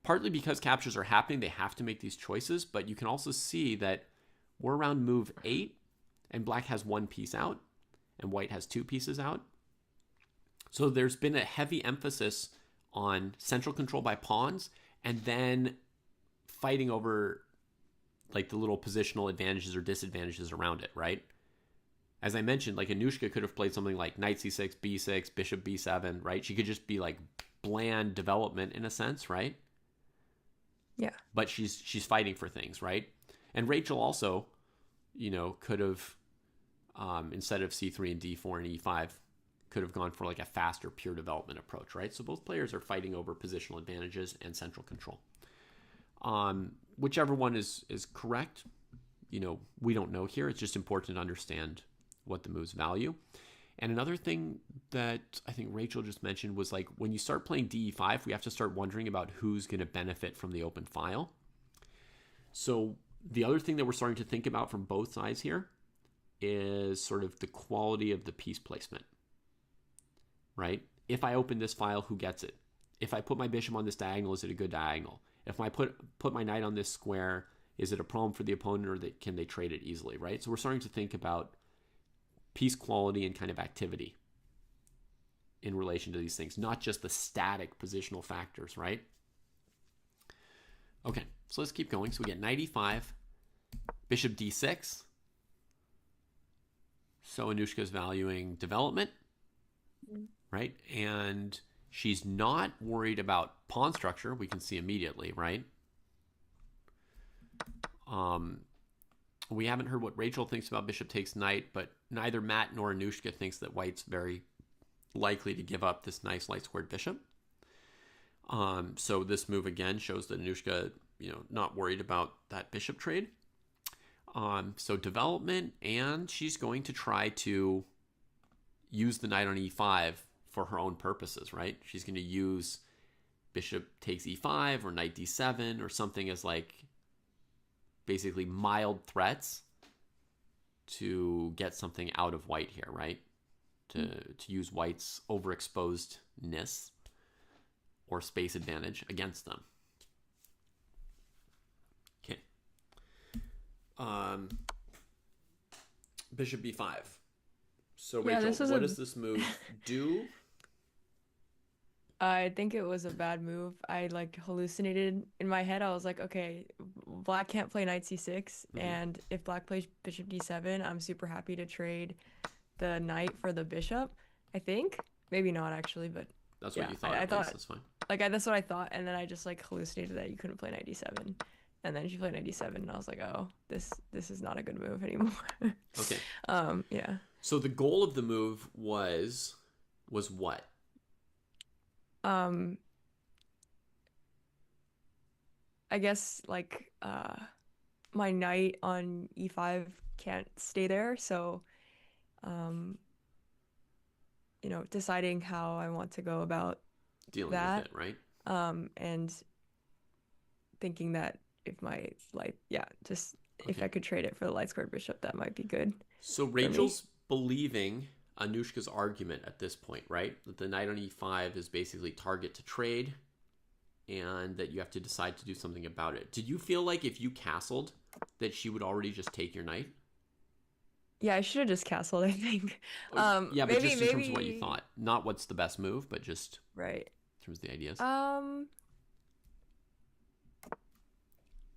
A: partly because captures are happening, they have to make these choices, but you can also see that we're around move 8 and black has one piece out and white has two pieces out. So there's been a heavy emphasis on central control by pawns and then fighting over like the little positional advantages or disadvantages around it, right? As I mentioned, like Anushka could have played something like knight c6, b6, bishop b7, right? She could just be like bland development in a sense, right?
E: Yeah.
A: But she's fighting for things, right? And Rachel also, you know, could have instead of c3 and d4 and e5, could have gone for like a faster pure development approach, right? So both players are fighting over positional advantages and central control. Whichever one is correct, you know, we don't know here. It's just important to understand what the moves value. And another thing that I think Rachel just mentioned was like when you start playing DE5, we have to start wondering about who's going to benefit from the open file. So the other thing that we're starting to think about from both sides here is sort of the quality of the piece placement, right? If I open this file, who gets it? If I put my bishop on this diagonal, is it a good diagonal? If I put my knight on this square, is it a problem for the opponent, or can they trade it easily, right? So we're starting to think about piece quality and kind of activity in relation to these things, not just the static positional factors, right? Okay, so let's keep going. So we get knight e5, bishop d6. So Anushka's valuing development, right? And she's not worried about pawn structure. We can see immediately, right? We haven't heard what Rachel thinks about bishop takes knight, but neither Matt nor Anushka thinks that white's very likely to give up this nice light squared bishop. So this move again shows that Anushka, you know, not worried about that bishop trade. So development, and she's going to try to use the knight on e5 for her own purposes, right? She's going to use bishop takes e5 or knight d7 or something as like basically mild threats to get something out of white here, right? To use white's overexposedness or space advantage against them. um, bishop b5. So
E: Yeah,
A: Rachel,
E: this was
A: what
E: a-
A: does this move do?
E: I think it was a bad move. I like hallucinated in my head. I was like, okay, black can't play knight c6, and if black plays bishop d7, I'm super happy to trade the knight for the bishop. I think maybe not actually, but
A: That's
E: yeah,
A: what you thought.
E: I
A: at least.
E: thought
A: That's fine.
E: like that's what I thought, and then I just like hallucinated that you couldn't play knight d7, and then she played knight d7, and I was like, oh, this is not a good move anymore.
A: Okay.
E: Yeah.
A: So the goal of the move was what?
E: I guess like my knight on e5 can't stay there, so deciding how I want to go about
A: Dealing
E: that,
A: with it, right?
E: and thinking that if my if
A: Okay.
E: I could trade it for the light squared bishop, that might be good.
A: So Rachel's believing Anushka's argument at this point, right? That the knight on e5 is basically target to trade, and that you have to decide to do something about it. Did you feel like if you castled, that she would already just take your knight?
E: Yeah, I should have just castled, I think.
A: Yeah, but
E: maybe
A: just in terms of what you thought, not what's the best move, but just
E: right.
A: in terms of the ideas.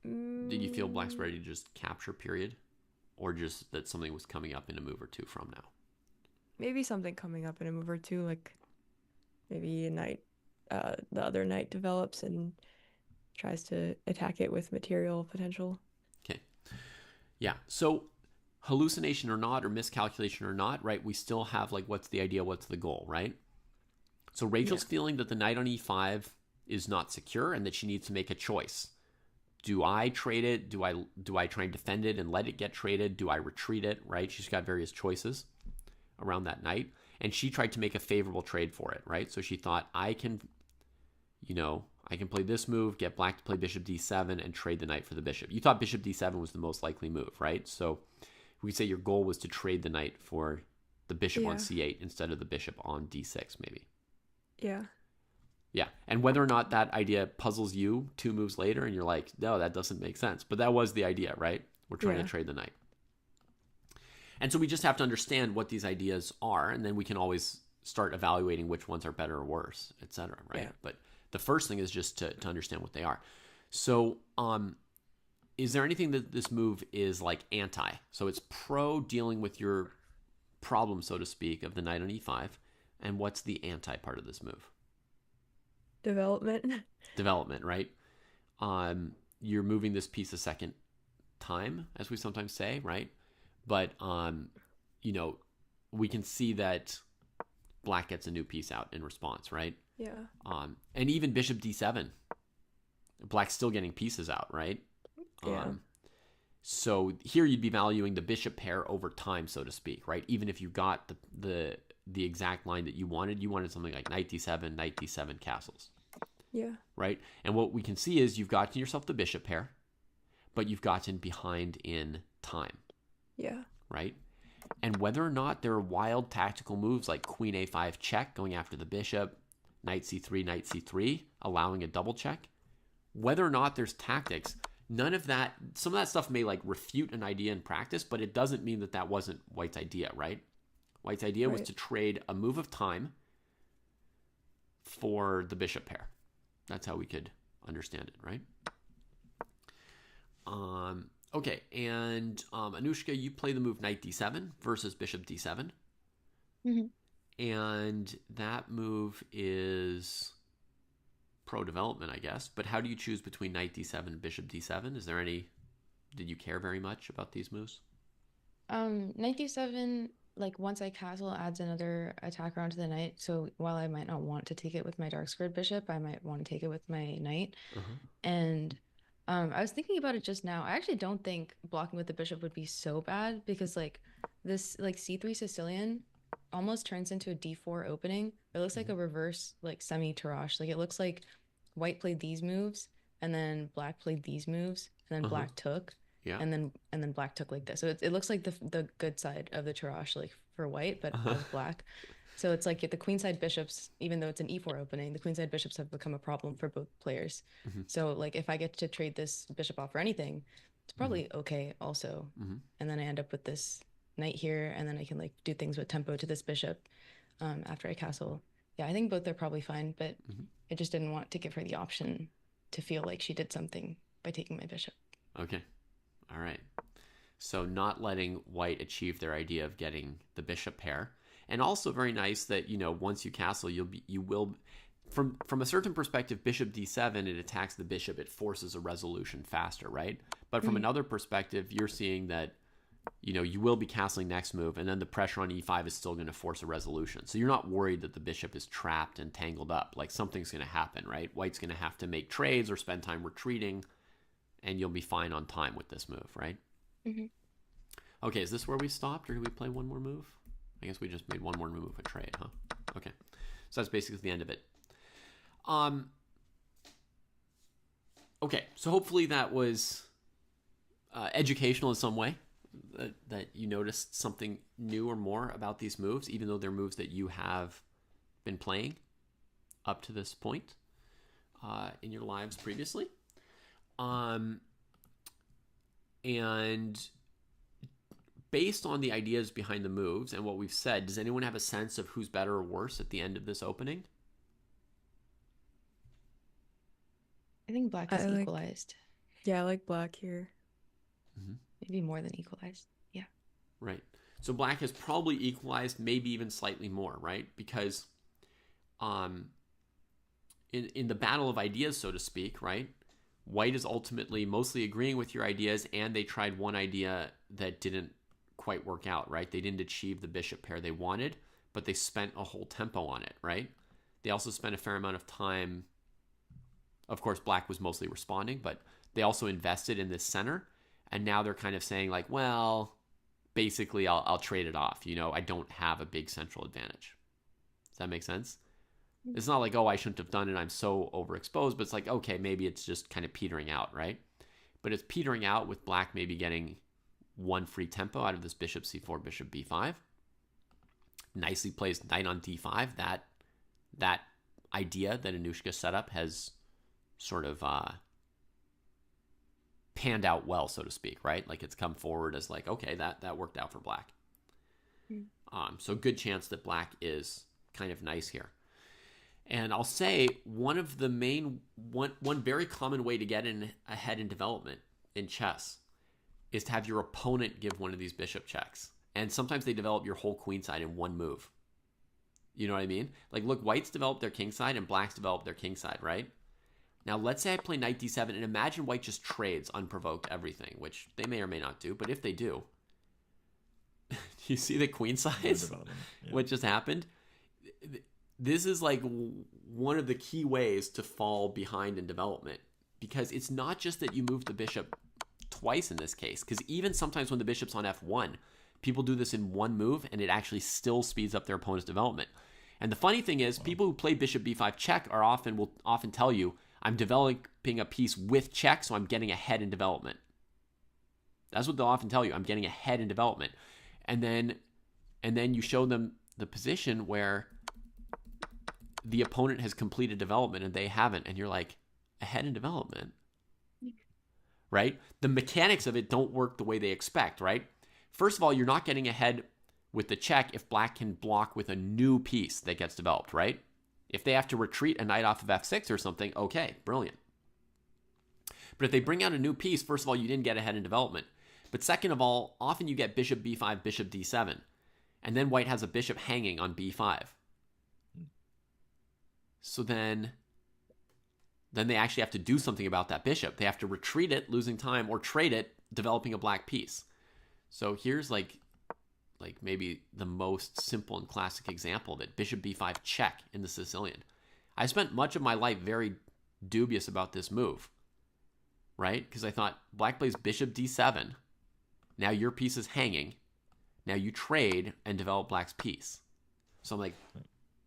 A: Did you feel black's ready to just capture, period? Or just that something was coming up in a move or two from now?
E: Maybe something coming up in a move or two, like maybe a knight, the other knight develops and tries to attack it with material potential.
A: Okay. Yeah. So hallucination or not, or miscalculation or not, right? We still have like, what's the idea? What's the goal, right? So Rachel's feeling that the knight on e5 is not secure and that she needs to make a choice. Do I trade it? Do I try and defend it and let it get traded? Do I retreat it, right? She's got various choices around that knight. And she tried to make a favorable trade for it, right? So she thought, I can play this move, get black to play bishop d7, and trade the knight for the bishop. You thought bishop d7 was the most likely move, right? So we say your goal was to trade the knight for the bishop on c8 instead of the bishop on d6, maybe.
E: Yeah.
A: Yeah, and whether or not that idea puzzles you 2 moves later and you're like, no, that doesn't make sense. But that was the idea, right? We're trying to trade the knight. And so we just have to understand what these ideas are, and then we can always start evaluating which ones are better or worse, etc. Right?
E: Yeah.
A: But the first thing is just to understand what they are. So is there anything that this move is like anti? So it's pro dealing with your problem, so to speak, of the knight on e5. And what's the anti part of this move? Development, right? You're moving this piece a second time, as we sometimes say, right? But we can see that black gets a new piece out in response, right?
E: Yeah.
A: And even bishop d7, black's still getting pieces out, right?
E: Yeah.
A: So here you'd be valuing the bishop pair over time, so to speak, right? Even if you got the exact line that you wanted something like knight d7 castles.
E: Yeah.
A: Right? And what we can see is you've gotten yourself the bishop pair, but you've gotten behind in time.
E: Yeah.
A: Right? And whether or not there are wild tactical moves like queen a5 check going after the bishop, knight c3, allowing a double check, whether or not there's tactics, none of that, some of that stuff may like refute an idea in practice, but it doesn't mean that that wasn't White's idea, right? White's idea was to trade a move of time for the bishop pair. That's how we could understand it, right? Okay, and Anushka, you play the move knight d7 versus bishop d7. And that move is pro-development, I guess. But how do you choose between knight d7 and bishop d7? Is there any... Did you care very much about these moves?
D: Knight d7, like once I castle, adds another attacker onto the knight. So while I might not want to take it with my dark squared bishop, I might want to take it with my knight. And I was thinking about it just now. I actually don't think blocking with the bishop would be so bad, because like this like c3 Sicilian almost turns into a d4 opening. It looks like a reverse like semi-Tarrasch. Like it looks like white played these moves and then black played these moves and then black took.
A: Yeah.
D: And then black took like this. So it looks like the good side of the Tarrasch, like for white, but as black. So it's like the queenside bishops, even though it's an e4 opening, the queenside bishops have become a problem for both players. So like if I get to trade this bishop off for anything, It's probably okay also. And then I end up with this knight here, and then I can like do things with tempo to this bishop after I castle. Yeah, I think both are probably fine, but I just didn't want to give her the option to feel like she did something by taking my bishop.
A: Okay. All right. So not letting white achieve their idea of getting the bishop pair. And also very nice that, once you castle, you will from a certain perspective, bishop d7, it attacks the bishop, it forces a resolution faster, right? But from another perspective, you're seeing that, you will be castling next move, and then the pressure on e5 is still going to force a resolution. So you're not worried that the bishop is trapped and tangled up. Like something's going to happen, right? White's going to have to make trades or spend time retreating, and you'll be fine on time with this move, right? Okay, is this where we stopped, or do we play one more move? I guess we just made one more move a trade, huh? Okay, so that's basically the end of it. Okay, so hopefully that was educational in some way, that you noticed something new or more about these moves, even though they're moves that you have been playing up to this point in your lives previously. And based on the ideas behind the moves and what we've said, does anyone have a sense of who's better or worse at the end of this opening?
D: I think black is equalized.
E: Yeah, I like black here.
D: Maybe more than equalized. Yeah.
A: Right. So black has probably equalized, maybe even slightly more, right? Because in the battle of ideas, so to speak, right? White is ultimately mostly agreeing with your ideas, and they tried one idea that didn't quite work out, right? They didn't achieve the bishop pair they wanted, but they spent a whole tempo on it, right? They also spent a fair amount of time. Of course, black was mostly responding, but they also invested in this center, and now they're kind of saying like, well, basically I'll trade it off. I don't have a big central advantage. Does that make sense? It's not like, oh, I shouldn't have done it, I'm so overexposed, but it's like, okay, maybe it's just kind of petering out, right? But it's petering out with black maybe getting one free tempo out of this bishop c4, bishop b5. Nicely placed knight on d5. That idea that Anushka set up has sort of panned out well, so to speak, right? Like it's come forward as like, okay, that worked out for black. So good chance that black is kind of nice here. And I'll say one very common way to get ahead in development in chess is to have your opponent give one of these bishop checks. And sometimes they develop your whole queen side in one move. You know what I mean? Like, look, white's developed their king side and black's developed their king side, right? Now, let's say I play knight d7, and imagine white just trades unprovoked everything, which they may or may not do, but if they do, you see the queen sides? Yeah. What just happened? This is like one of the key ways to fall behind in development, because it's not just that you move the bishop twice in this case, because even sometimes when the bishop's on f1, people do this in one move, and it actually still speeds up their opponent's development. And the funny thing is, people who play bishop b5 check will often tell you, I'm developing a piece with check, so I'm getting ahead in development. That's what they'll often tell you. I'm getting ahead in development. And then you show them the position where the opponent has completed development and they haven't, and you're like, ahead in development, right? The mechanics of it don't work the way they expect, right? First of all, you're not getting ahead with the check if black can block with a new piece that gets developed, right? If they have to retreat a knight off of f6 or something, okay, brilliant. But if they bring out a new piece, first of all, you didn't get ahead in development. But second of all, often you get bishop b5, bishop d7, and then white has a bishop hanging on b5. So then they actually have to do something about that bishop. They have to retreat it, losing time, or trade it, developing a black piece. So here's like maybe the most simple and classic example of it. Bishop b5 check in the Sicilian. I spent much of my life very dubious about this move, right? Because I thought, black plays bishop d7. Now your piece is hanging. Now you trade and develop black's piece. So I'm like,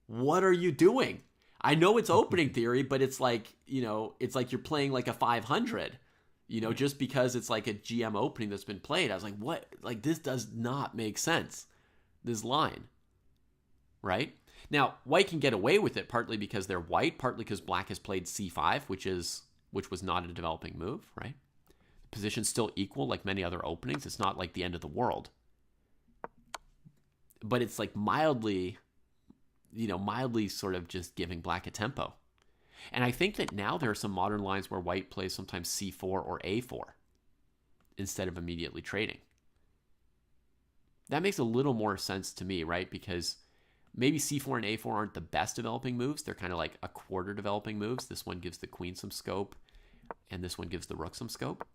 A: what are you doing? I know it's opening theory, but it's like, it's like you're playing like a 500, just because it's like a GM opening that's been played. I was like, what? Like, this does not make sense, this line, right? Now, white can get away with it, partly because they're white, partly because black has played c5, which was not a developing move, right? position's still equal like many other openings. It's not like the end of the world. But it's like mildly sort of just giving black a tempo. And I think that now there are some modern lines where white plays sometimes c4 or a4 instead of immediately trading. That makes a little more sense to me, right? Because maybe c4 and a4 aren't the best developing moves. They're kind of like a quarter developing moves. This one gives the queen some scope, and this one gives the rook some scope.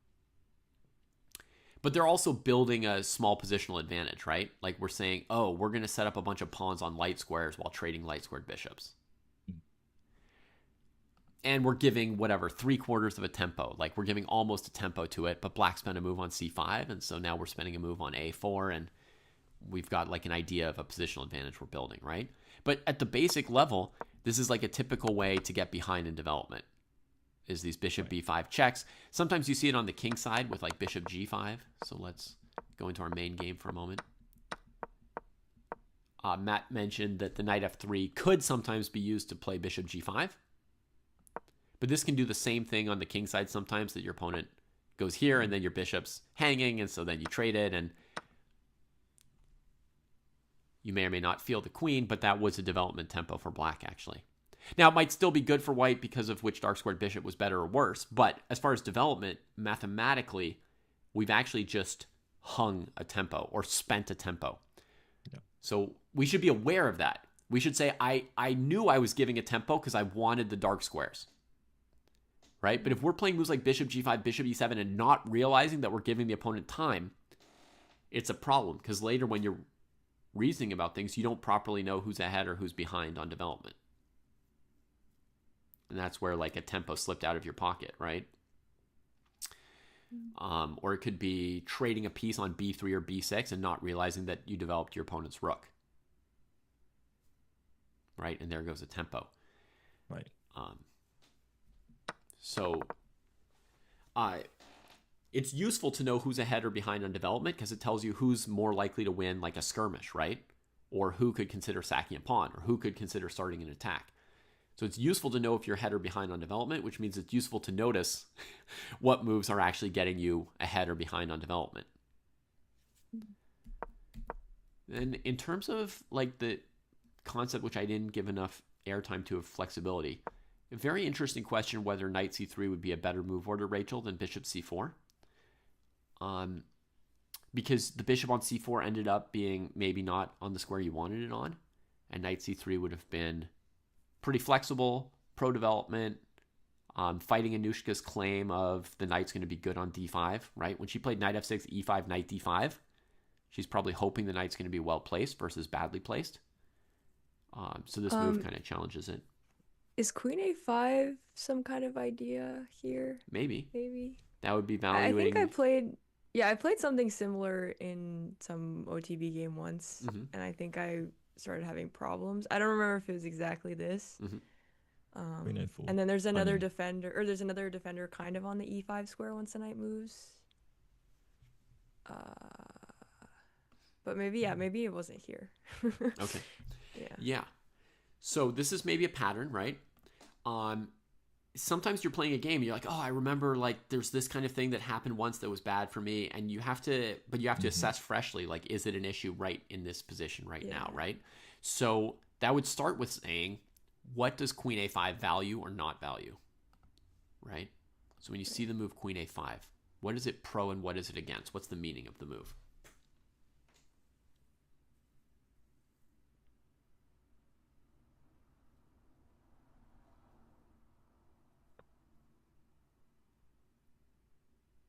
A: But they're also building a small positional advantage, right? Like we're saying, oh, we're going to set up a bunch of pawns on light squares while trading light squared bishops. And we're giving whatever, 3/4 of a tempo. Like we're giving almost a tempo to it, but black spent a move on c5, and so now we're spending a move on a4, and we've got like an idea of a positional advantage we're building, right? But at the basic level, this is like a typical way to get behind in development, is these bishop b5 checks. Sometimes you see it on the king side with like bishop g5. So let's go into our main game for a moment. Matt mentioned that the knight f3 could sometimes be used to play bishop g5. But this can do the same thing on the king side sometimes, that your opponent goes here and then your bishop's hanging, and so then you trade it, and you may or may not feel the queen, but that was a development tempo for black, actually. Now, it might still be good for white because of which dark squared bishop was better or worse, but as far as development, mathematically, we've actually just hung a tempo or spent a tempo. Yeah. So we should be aware of that. We should say, I knew I was giving a tempo because I wanted the dark squares. Right? But if we're playing moves like bishop g5, bishop e7, and not realizing that we're giving the opponent time, it's a problem, because later when you're reasoning about things, you don't properly know who's ahead or who's behind on development. And that's where like a tempo slipped out of your pocket, right? Or it could be trading a piece on b3 or b6 and not realizing that you developed your opponent's rook. Right? And there goes a tempo.
F: Right.
A: So it's useful to know who's ahead or behind on development, because it tells you who's more likely to win like a skirmish, right? Or who could consider sacking a pawn, or who could consider starting an attack. So it's useful to know if you're ahead or behind on development, which means it's useful to notice what moves are actually getting you ahead or behind on development. And in terms of like the concept, which I didn't give enough airtime to, of flexibility, a very interesting question whether knight c3 would be a better move order, Rachel, than bishop c4. Because the bishop on c4 ended up being maybe not on the square you wanted it on, and knight c3 would have been pretty flexible, pro-development, fighting Anushka's claim of the knight's going to be good on d5, right? When she played knight f6, e5, knight d5, she's probably hoping the knight's going to be well placed versus badly placed. So this move kind of challenges it.
E: Is queen a5 some kind of idea here?
A: Maybe.
E: Maybe.
A: That would be valuing.
E: I think I played something similar in some OTB game once, and I think I started having problems. I don't remember if it was exactly this.
F: Queen a4.
E: And then there's another defender kind of on the e5 square once the knight moves. But maybe it wasn't here.
A: Okay. Yeah. So this is maybe a pattern, right? Sometimes you're playing a game, you're like, oh, I remember like there's this kind of thing that happened once that was bad for me, and you have to assess freshly, like, is it an issue right in this position right now, right? So that would start with saying, what does queen a5 value or not value, right? So when you see the move queen a5, what is it pro and what is it against? What's the meaning of the move?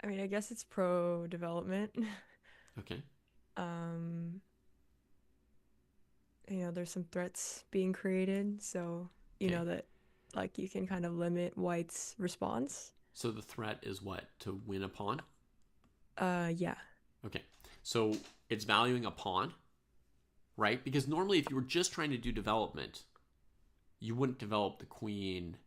E: I mean, I guess it's pro development.
A: Okay.
E: There's some threats being created, so you know that like you can kind of limit white's response.
A: So the threat is what? To win a pawn?
E: Yeah.
A: Okay. So it's valuing a pawn, right? Because normally if you were just trying to do development, you wouldn't develop the queen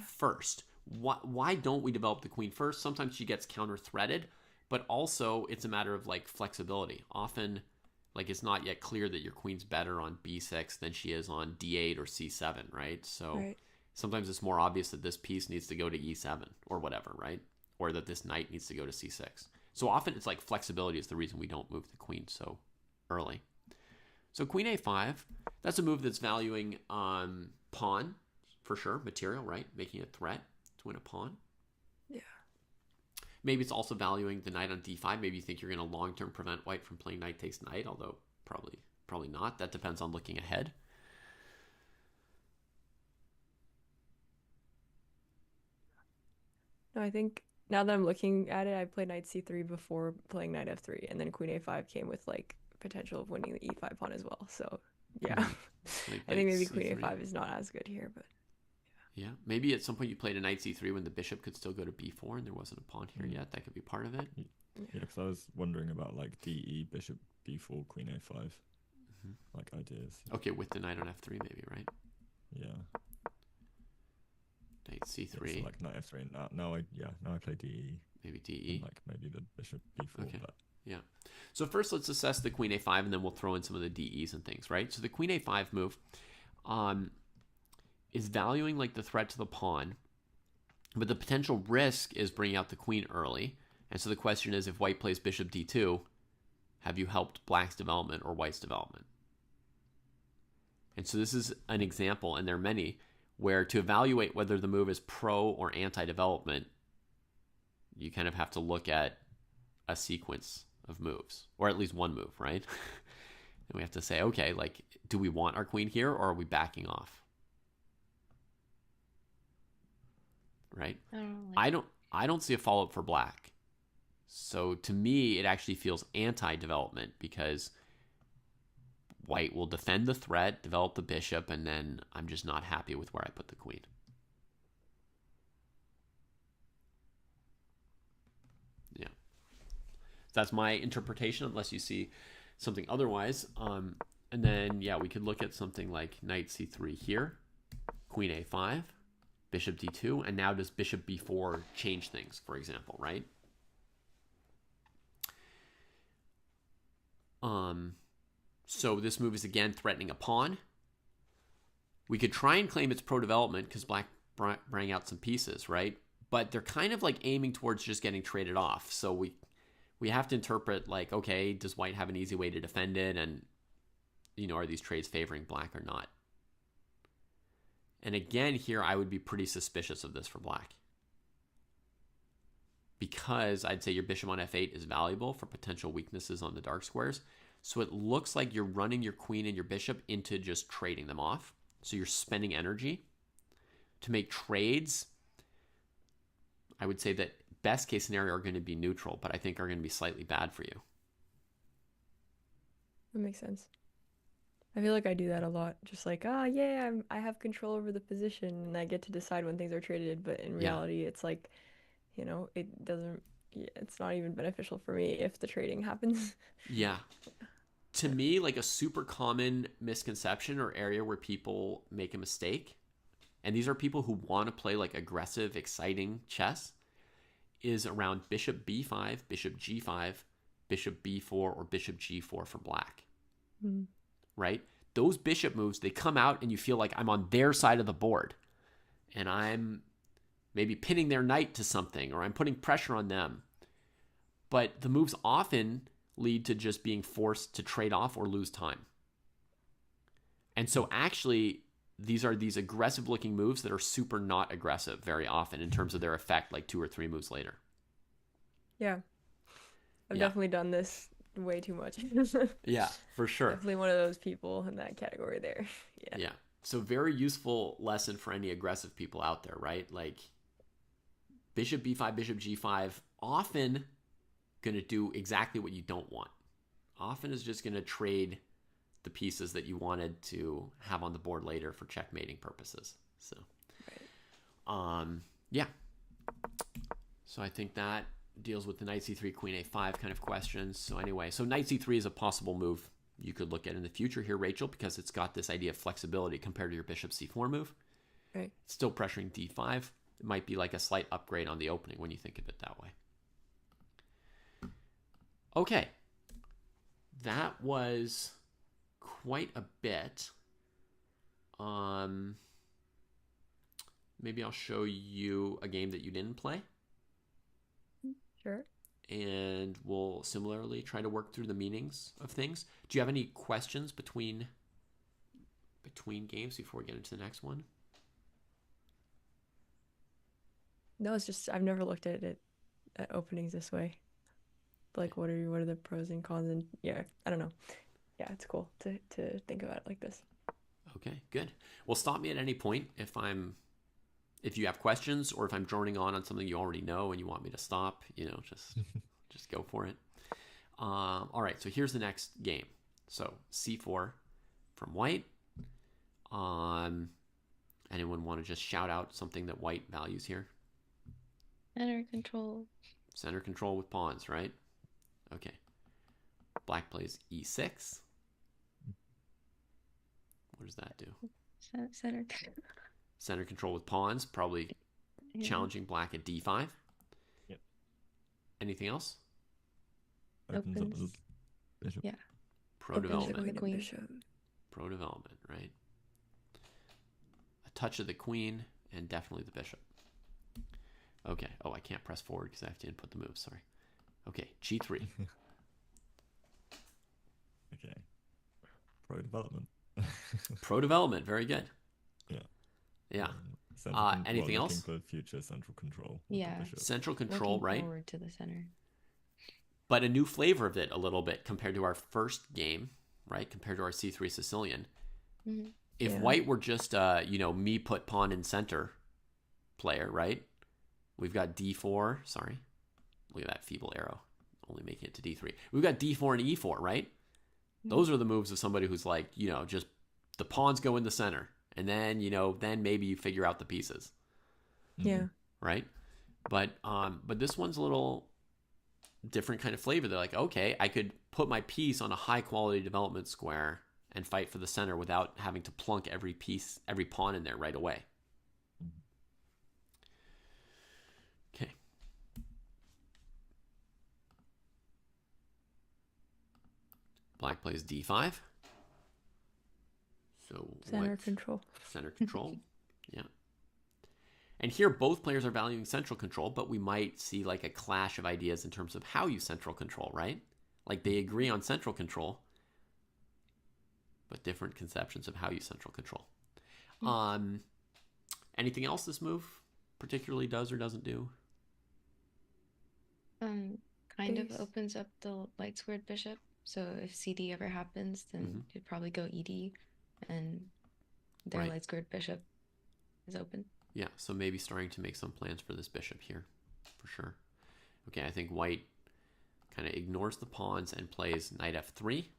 A: first. Why don't we develop the queen first? Sometimes she gets counter-threaded, but also it's a matter of like flexibility. Often, like, it's not yet clear that your queen's better on b6 than she is on d8 or c7, right? So sometimes it's more obvious that this piece needs to go to e7 or whatever, right? or that this knight needs to go to c6. So often it's like flexibility is the reason we don't move the queen so early. So queen a5, that's a move that's valuing pawn, for sure, material, right? Making a threat to win a pawn.
E: Yeah.
A: Maybe it's also valuing the knight on d5. Maybe you think you're going to long-term prevent white from playing knight takes knight, although probably not. That depends on looking ahead.
E: No, I think now that I'm looking at it, I played knight c3 before playing knight f3, and then queen a5 came with like potential of winning the e5 pawn as well. So yeah, I think maybe queen a5 is not as good here, but
A: yeah, maybe at some point you played a knight c3 when the bishop could still go to b4 and there wasn't a pawn here yet. That could be part of it.
F: Yeah, because I was wondering about like de, bishop b4, queen a5, like ideas.
A: Okay, with the knight on f3 maybe, right?
F: Yeah.
A: Knight c3.
F: Yeah, so like knight f3. Now I play de.
A: Maybe de.
F: Like maybe the bishop b4.
A: Okay.
F: But
A: yeah. So first let's assess the queen a5 and then we'll throw in some of the des and things, right? So the queen a5 move is valuing like the threat to the pawn, but the potential risk is bringing out the queen early. And so the question is, if white plays bishop d2, have you helped black's development or white's development? And so this is an example, and there are many, where to evaluate whether the move is pro or anti-development, you kind of have to look at a sequence of moves, or at least one move, right? And we have to say, okay, like, do we want our queen here, or are we backing off? Right? I don't see a follow-up for black. So to me, it actually feels anti-development because white will defend the threat, develop the bishop, and then I'm just not happy with where I put the queen. Yeah. That's my interpretation, unless you see something otherwise. And then, yeah, we could look at something like knight c3 here, queen a5, bishop d2, and now does bishop b4 change things, for example, right? So this move is again threatening a pawn. We could try and claim it's pro-development because black bring out some pieces, right? But they're kind of like aiming towards just getting traded off. So we have to interpret like, okay, does white have an easy way to defend it? And, you know, are these trades favoring black or not? And again, here I would be pretty suspicious of this for black. Because I'd say your bishop on f8 is valuable for potential weaknesses on the dark squares. So it looks like you're running your queen and your bishop into just trading them off. So you're spending energy to make trades. I would say that best case scenario are going to be neutral, but I think are going to be slightly bad for you.
E: that makes sense. I feel like I do that a lot. Just like, yeah, I have control over the position and I get to decide when things are traded. But in reality, it's like, you know, it's not even beneficial for me if the trading happens.
A: Yeah. To me, like a super common misconception or area where people make a mistake, and these are people who want to play like aggressive, exciting chess, is around bishop b5, bishop g5, bishop b4, or bishop g4 for black. Right? Those bishop moves, they come out and you feel like I'm on their side of the board and I'm maybe pinning their knight to something or I'm putting pressure on them. But the moves often lead to just being forced to trade off or lose time. And so actually, these are these aggressive looking moves that are super not aggressive very often in terms of their effect like 2 or 3 moves later.
E: Yeah. I've definitely done this way too much.
A: Yeah, for sure.
E: Definitely one of those people in that category there.
A: Yeah. So very useful lesson for any aggressive people out there, right? Like bishop b5, bishop g5, often going to do exactly what you don't want. Often is just going to trade the pieces that you wanted to have on the board later for checkmating purposes. So, yeah. So I think that deals with the knight c3, queen a5 kind of questions. So anyway, so knight c3 is a possible move you could look at in the future here, Rachel, because it's got this idea of flexibility compared to your bishop c4 move.
E: Right.
A: It's still pressuring d5. It might be like a slight upgrade on the opening when you think of it that way. Okay. That was quite a bit. Maybe I'll show you a game that you didn't play.
E: Sure.
A: And we'll similarly try to work through the meanings of things. Do you have any questions between games before we get into the next one?
E: No, it's just I've never looked at it at openings this way. Like, what are the pros and cons? And yeah, I don't know. Yeah, it's cool to think about it like this.
A: Okay, good. Well, stop me at any point if you have questions, or if I'm droning on something you already know and you want me to stop. Just go for it. All right, so here's the next game. So C4 from white. Anyone want to just shout out something that white values here?
D: Center control.
A: Center control with pawns, right? Okay. Black plays E6. What does that do?
D: Center.
A: Center control with pawns, probably challenging black at D5.
F: Yep.
A: Anything else?
F: Opens up the bishop.
D: Yeah.
A: Pro-development.
E: Queen and bishop.
A: Pro-development, right? A touch of the queen and definitely the bishop. Okay. Oh, I can't press forward because I have to input the moves. Sorry. Okay. G3.
F: Okay. Pro-development.
A: Pro-development. Very good.
F: Yeah.
A: Yeah.
F: looking
A: Anything else?
F: for future central control. with the
D: Yeah.
F: bishop.
A: Central control,
D: Looking
A: right?
D: forward to the center.
A: But a new flavor of it a little bit compared to our first game, right? Compared to our C3 Sicilian.
D: Mhm.
A: If
E: Yeah.
A: white were just, me put pawn in center player, right? We've got D4. Sorry. Look at that feeble arrow. Only making it to D3. We've got D4 and E4, right? Those are the moves of somebody who's like, just the pawns go in the center. And then, then maybe you figure out the pieces,
E: Yeah.
A: right? But this one's a little different kind of flavor. They're like, okay, I could put my piece on a high quality development square and fight for the center without having to plunk every pawn in there right away. Okay. Black plays D5. So
E: Center control.
A: Center control. Yeah. And here both players are valuing central control, but we might see like a clash of ideas in terms of how you central control, right? Like they agree on central control, but different conceptions of how you central control. Anything else this move particularly does or doesn't do?
D: Kind of
E: Base.
D: opens up the light squared bishop. So if CD ever happens, then you'd probably go ED, and their
A: Right.
D: light squared bishop is open.
A: Yeah, so maybe starting to make some plans for this bishop here, for sure. Okay, I think white kind of ignores the pawns and plays knight f3.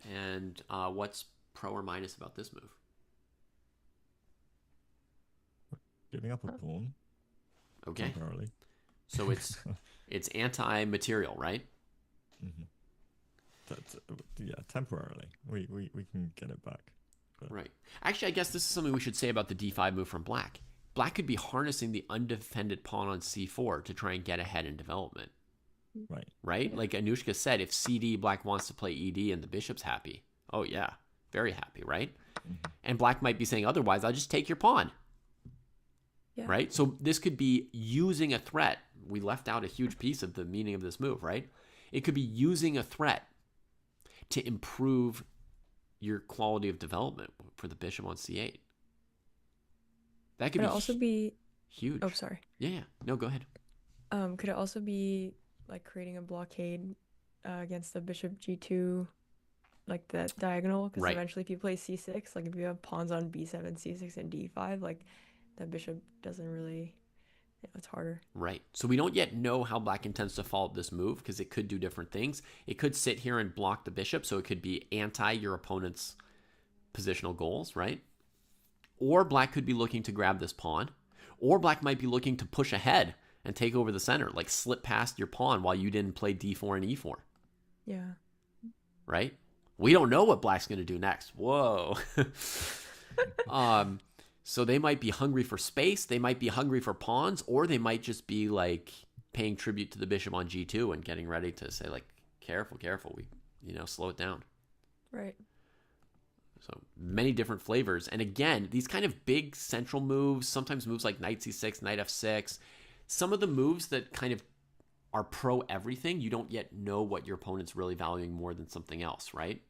A: And what's pro or minus about this move?
F: Giving up a pawn
A: Okay,
F: temporarily.
A: so it's anti-material, right?
F: Yeah, temporarily. We can get it back. But
A: Right. Actually, I guess this is something we should say about the d5 move from black. Black could be harnessing the undefended pawn on c4 to try and get ahead in development.
F: Right.
A: Right? Like Anushka said, if CD, black wants to play ED and the bishop's happy. Oh, yeah. Very happy, right? And black might be saying otherwise, I'll just take your pawn.
E: Yeah.
A: Right? So this could be using a threat. We left out a huge piece of the meaning of this move, right? It could be using a threat to improve your quality of development for the bishop on c8. That could
E: Could it also be?
A: huge.
E: Oh, sorry.
A: Yeah. No, go ahead.
E: Could it also be like creating a blockade against the bishop g2, like that diagonal? Because
A: Right.
E: eventually, if you play c6, like if you have pawns on b7, c6, and d5, like that bishop doesn't really. It's harder.
A: Right. So we don't yet know how black intends to follow this move because it could do different things. It could sit here and block the bishop, so it could be anti your opponent's positional goals, right? Or black could be looking to grab this pawn. Or black might be looking to push ahead and take over the center, like slip past your pawn while you didn't play d4 and e4,
E: Yeah.
A: right? We don't know what black's going to do next. Whoa. So they might be hungry for space, they might be hungry for pawns, or they might just be like paying tribute to the bishop on g2 and getting ready to say like, careful, we, slow it down.
E: Right.
A: So many different flavors. And again, these kind of big central moves, sometimes moves like knight c6, knight f6, some of the moves that kind of are pro everything, you don't yet know what your opponent's really valuing more than something else, right?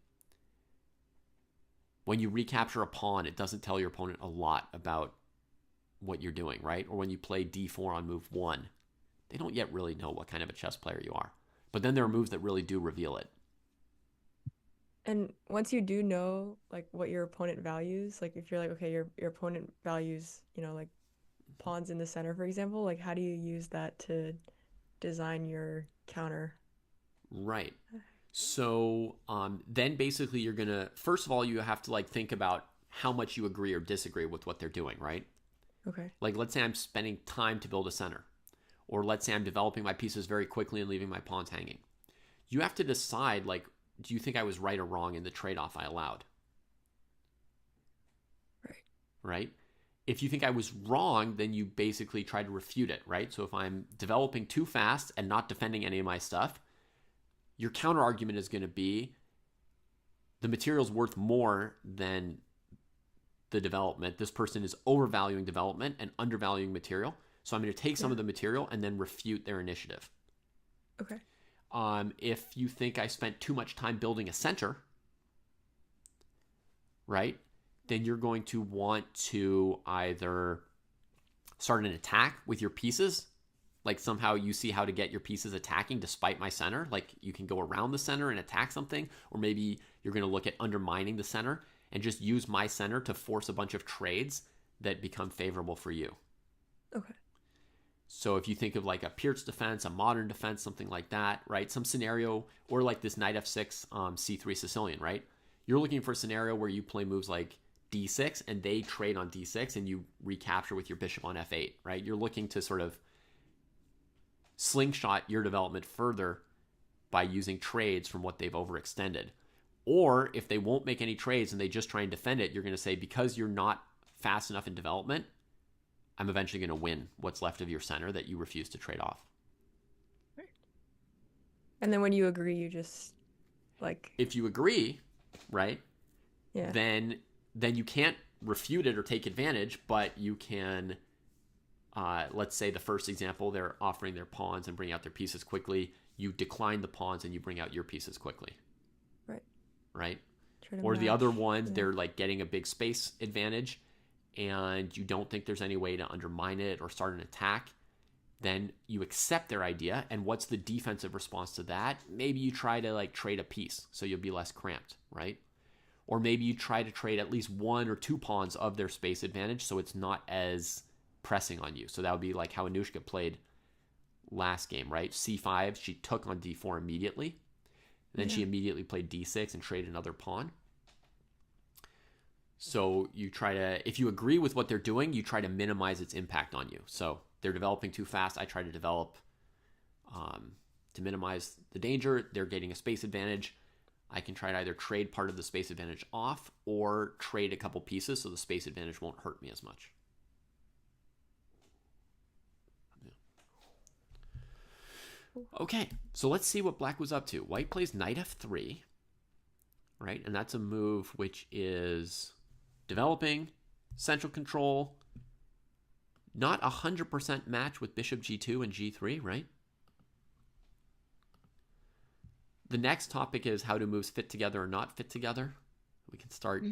A: When you recapture a pawn, it doesn't tell your opponent a lot about what you're doing, right? Or when you play d4 on move 1, they don't yet really know what kind of a chess player you are. But then there are moves that really do reveal it.
E: And once you do know like what your opponent values, like if you're like, okay, your opponent values, like pawns in the center, for example, like how do you use that to design your counter?
A: Right. So then basically you're going to, first of all, you have to like think about how much you agree or disagree with what they're doing, right?
E: Okay.
A: Like let's say I'm spending time to build a center. Or let's say I'm developing my pieces very quickly and leaving my pawns hanging. You have to decide, like, do you think I was right or wrong in the trade-off I allowed?
E: Right.
A: Right? If you think I was wrong, then you basically try to refute it, right? So if I'm developing too fast and not defending any of my stuff, your counter argument is going to be the material's worth more than the development. This person is overvaluing development and undervaluing material. So I'm going to take some of the material and then refute their initiative.
E: Okay.
A: If you think I spent too much time building a center, right, then you're going to want to either start an attack with your pieces, like somehow you see how to get your pieces attacking despite my center, like you can go around the center and attack something, or maybe you're going to look at undermining the center and just use my center to force a bunch of trades that become favorable for you.
E: Okay.
A: So if you think of like a Pierce defense, a modern defense, something like that, right? Some scenario, or like this knight f6, c3 Sicilian, right? You're looking for a scenario where you play moves like d6 and they trade on d6 and you recapture with your bishop on f8, right? You're looking to sort of slingshot your development further by using trades from what they've overextended. Or if they won't make any trades and they just try and defend it, you're going to say, because you're not fast enough in development, I'm eventually going to win what's left of your center that you refuse to trade off.
E: Right. And then when you agree, you just like...
A: If you agree, right,
E: yeah,
A: then you can't refute it or take advantage, but you can, let's say the first example, they're offering their pawns and bring out their pieces quickly. You decline the pawns and you bring out your pieces quickly. Right? Or the other ones, they're like getting a big space advantage and you don't think there's any way to undermine it or start an attack, then you accept their idea. And what's the defensive response to that? Maybe you try to like trade a piece so you'll be less cramped, right? Or maybe you try to trade at least 1 or 2 pawns of their space advantage so it's not as pressing on you. So that would be like how Anushka played last game, right? c5, she took on d4 immediately. Then she immediately played d6 and traded another pawn. So you try to, if you agree with what they're doing, you try to minimize its impact on you. So they're developing too fast. I try to develop to minimize the danger. They're getting a space advantage. I can try to either trade part of the space advantage off or trade a couple pieces so the space advantage won't hurt me as much. Okay, so let's see what black was up to. White plays knight f3, right? And that's a move which is developing, central control, not 100% match with bishop g2 and g3, right? The next topic is how do moves fit together or not fit together. We can start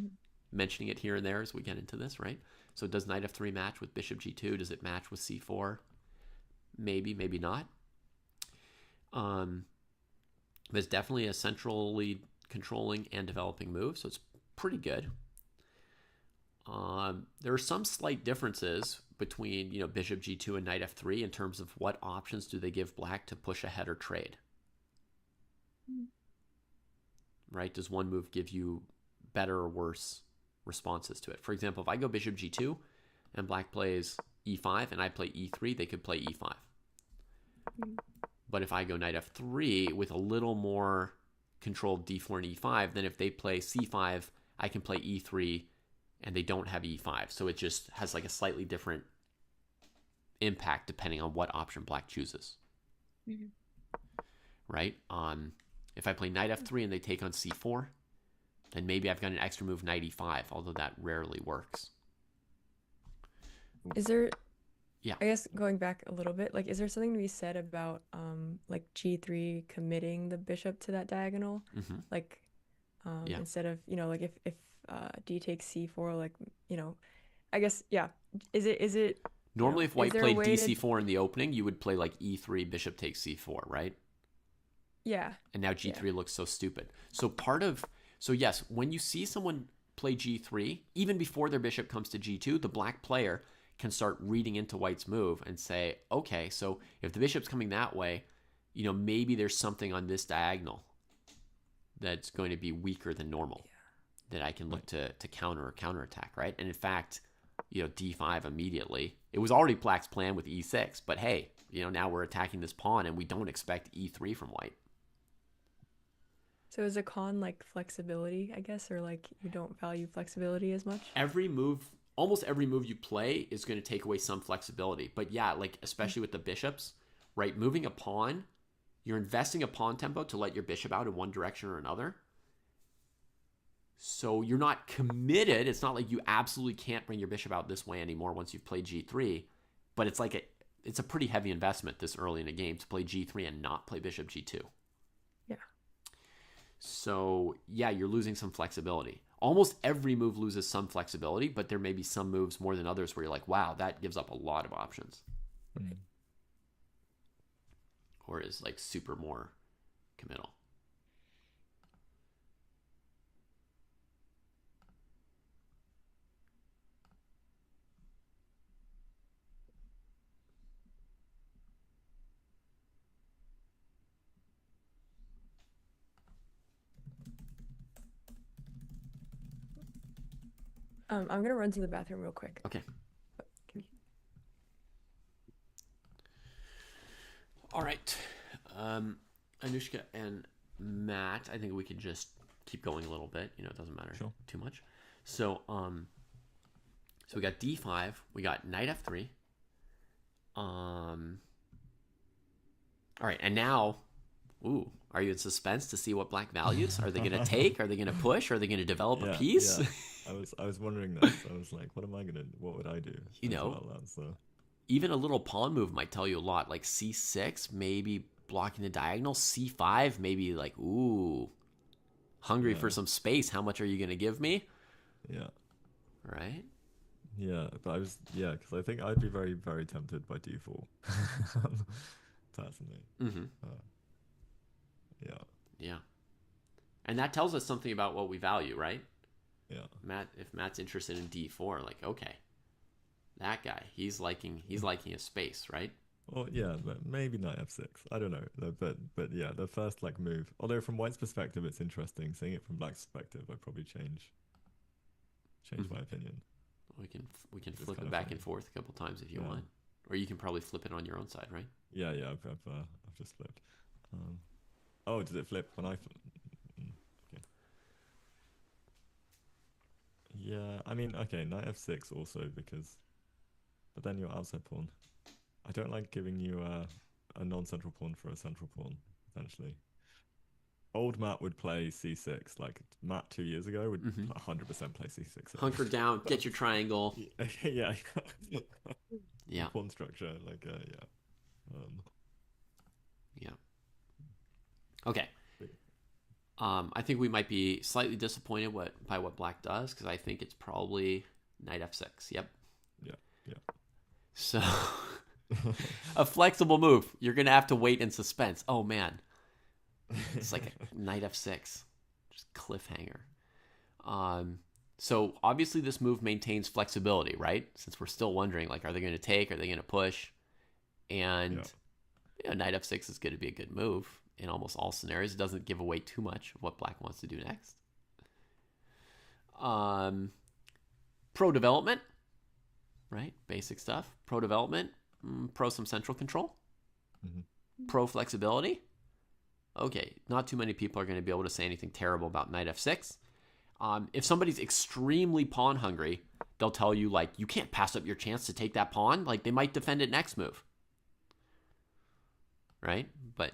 A: mentioning it here and there as we get into this, right? So does knight f3 match with bishop g2? Does it match with c4? Maybe, maybe not. It's definitely a centrally controlling and developing move, so it's pretty good. There are some slight differences between, bishop g2 and knight f3 in terms of what options do they give black to push ahead or trade. Right? Does one move give you better or worse responses to it? For example, if I go bishop g2 and black plays e5 and I play e3, they could play e5. But if I go knight f3 with a little more control of d4 and e5, then if they play c5, I can play e3 and they don't have e5. So it just has like a slightly different impact depending on what option black chooses. Right? If I play knight f3 and they take on c4, then maybe I've got an extra move knight e5, although that rarely works.
E: Is there
A: Yeah.
E: I guess going back a little bit, like, is there something to be said about like G3 committing the bishop to that diagonal?
A: Mm-hmm.
E: Like,
A: Yeah.
E: instead of, like if D takes C4, like, I guess, yeah. Is it,
A: Normally, if
E: is
A: white
E: there a
A: played
E: way to,
A: DC4 in the opening, you would play like E3, bishop takes C4, right?
E: yeah,
A: And now
E: yeah.
A: G3 looks so stupid. So yes, when you see someone play G3, even before their bishop comes to G2, the black player can start reading into white's move and say, okay, so if the bishop's coming that way, maybe there's something on this diagonal that's going to be weaker than normal that I can look to counter or counterattack, right? And in fact, D5 immediately. It was already black's plan with E6, but hey, now we're attacking this pawn and we don't expect E3 from white.
E: So is a con like flexibility, I guess, or like you don't value flexibility as much?
A: Almost every move you play is going to take away some flexibility. But yeah, like especially with the bishops, right? Moving a pawn, you're investing a pawn tempo to let your bishop out in one direction or another. So you're not committed. It's not like you absolutely can't bring your bishop out this way anymore once you've played G3. But it's like it's a pretty heavy investment this early in a game to play G3 and not play bishop G2.
E: Yeah.
A: So yeah, you're losing some flexibility. Almost every move loses some flexibility, but there may be some moves more than others where you're like, wow, that gives up a lot of options.
F: Mm.
A: Or is like super more committal.
E: I'm gonna run to the bathroom real quick.
A: Okay. All right. Anushka and Matt, I think we could just keep going a little bit. It doesn't matter too much. So we got D5. We got knight F3. All right, and now, are you in suspense to see what black values? Are they going to take? Are they going to push? Are they going to develop a piece?
F: Yeah. I was wondering this. I was like, what would I do?
A: Even a little pawn move might tell you a lot. Like C6, maybe blocking the diagonal. C5, maybe like, hungry for some space. How much are you going to give me?
F: Yeah.
A: Right?
F: Yeah, but because I think I'd be very, very tempted by D4. Personally.
A: Mm-hmm.
F: Yeah.
A: Yeah. And that tells us something about what we value, right?
F: Yeah.
A: If Matt's interested in D4, like, okay, that guy, he's liking his space, right?
F: Well, yeah, but maybe knight F6. I don't know, but yeah, the first move. Although from white's perspective, it's interesting. Seeing it from black's perspective, I'd probably change my opinion.
A: We can flip it back and forth a couple times if you want, or you can probably flip it on your own side, right?
F: Yeah, I've just flipped. Did it flip when I flipped? Okay. Yeah, I mean, okay, knight F6 also but then your outside pawn. I don't like giving you a non-central pawn for a central pawn, essentially. Old Matt would play C6. Like Matt 2 years ago would 100% play C6.
A: Hunker down, get your triangle.
F: Yeah.
A: Yeah.
F: Pawn structure,
A: Yeah. Okay. I think we might be slightly disappointed by what black does, because I think it's probably knight F6. Yep.
F: Yeah.
A: So, a flexible move. You're going to have to wait in suspense. Oh, man. It's like a knight F6. Just cliffhanger. So, obviously, this move maintains flexibility, right? Since we're still wondering, like, are they going to take? Are they going to push? And knight F6 is going to be a good move in almost all scenarios. It doesn't give away too much of what black wants to do next. Pro development. Right? Basic stuff. Pro development. Pro some central control.
F: Mm-hmm.
A: Pro flexibility. Okay, not too many people are going to be able to say anything terrible about knight F6. If somebody's extremely pawn hungry, they'll tell you, like, you can't pass up your chance to take that pawn. Like, they might defend it next move. Right? But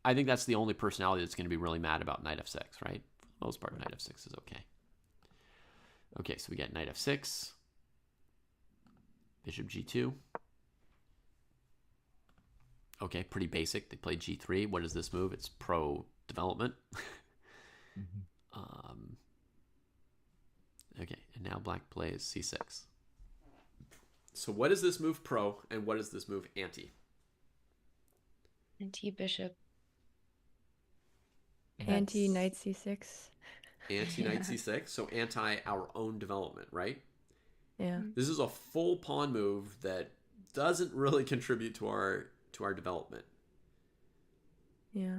A: I think that's the only personality that's going to be really mad about knight F6, right? For the most part, knight F6 is okay. Okay, so we get knight F6. Bishop G2. Okay, pretty basic. They played G3. What is this move? It's pro development. Okay, and now black plays C6. So what is this move pro, and what is this move anti?
D: Anti-bishop.
E: Anti-knight c6.
A: Anti-knight C6, so anti our own development, right?
E: Yeah.
A: This is a full pawn move that doesn't really contribute to our development.
E: Yeah.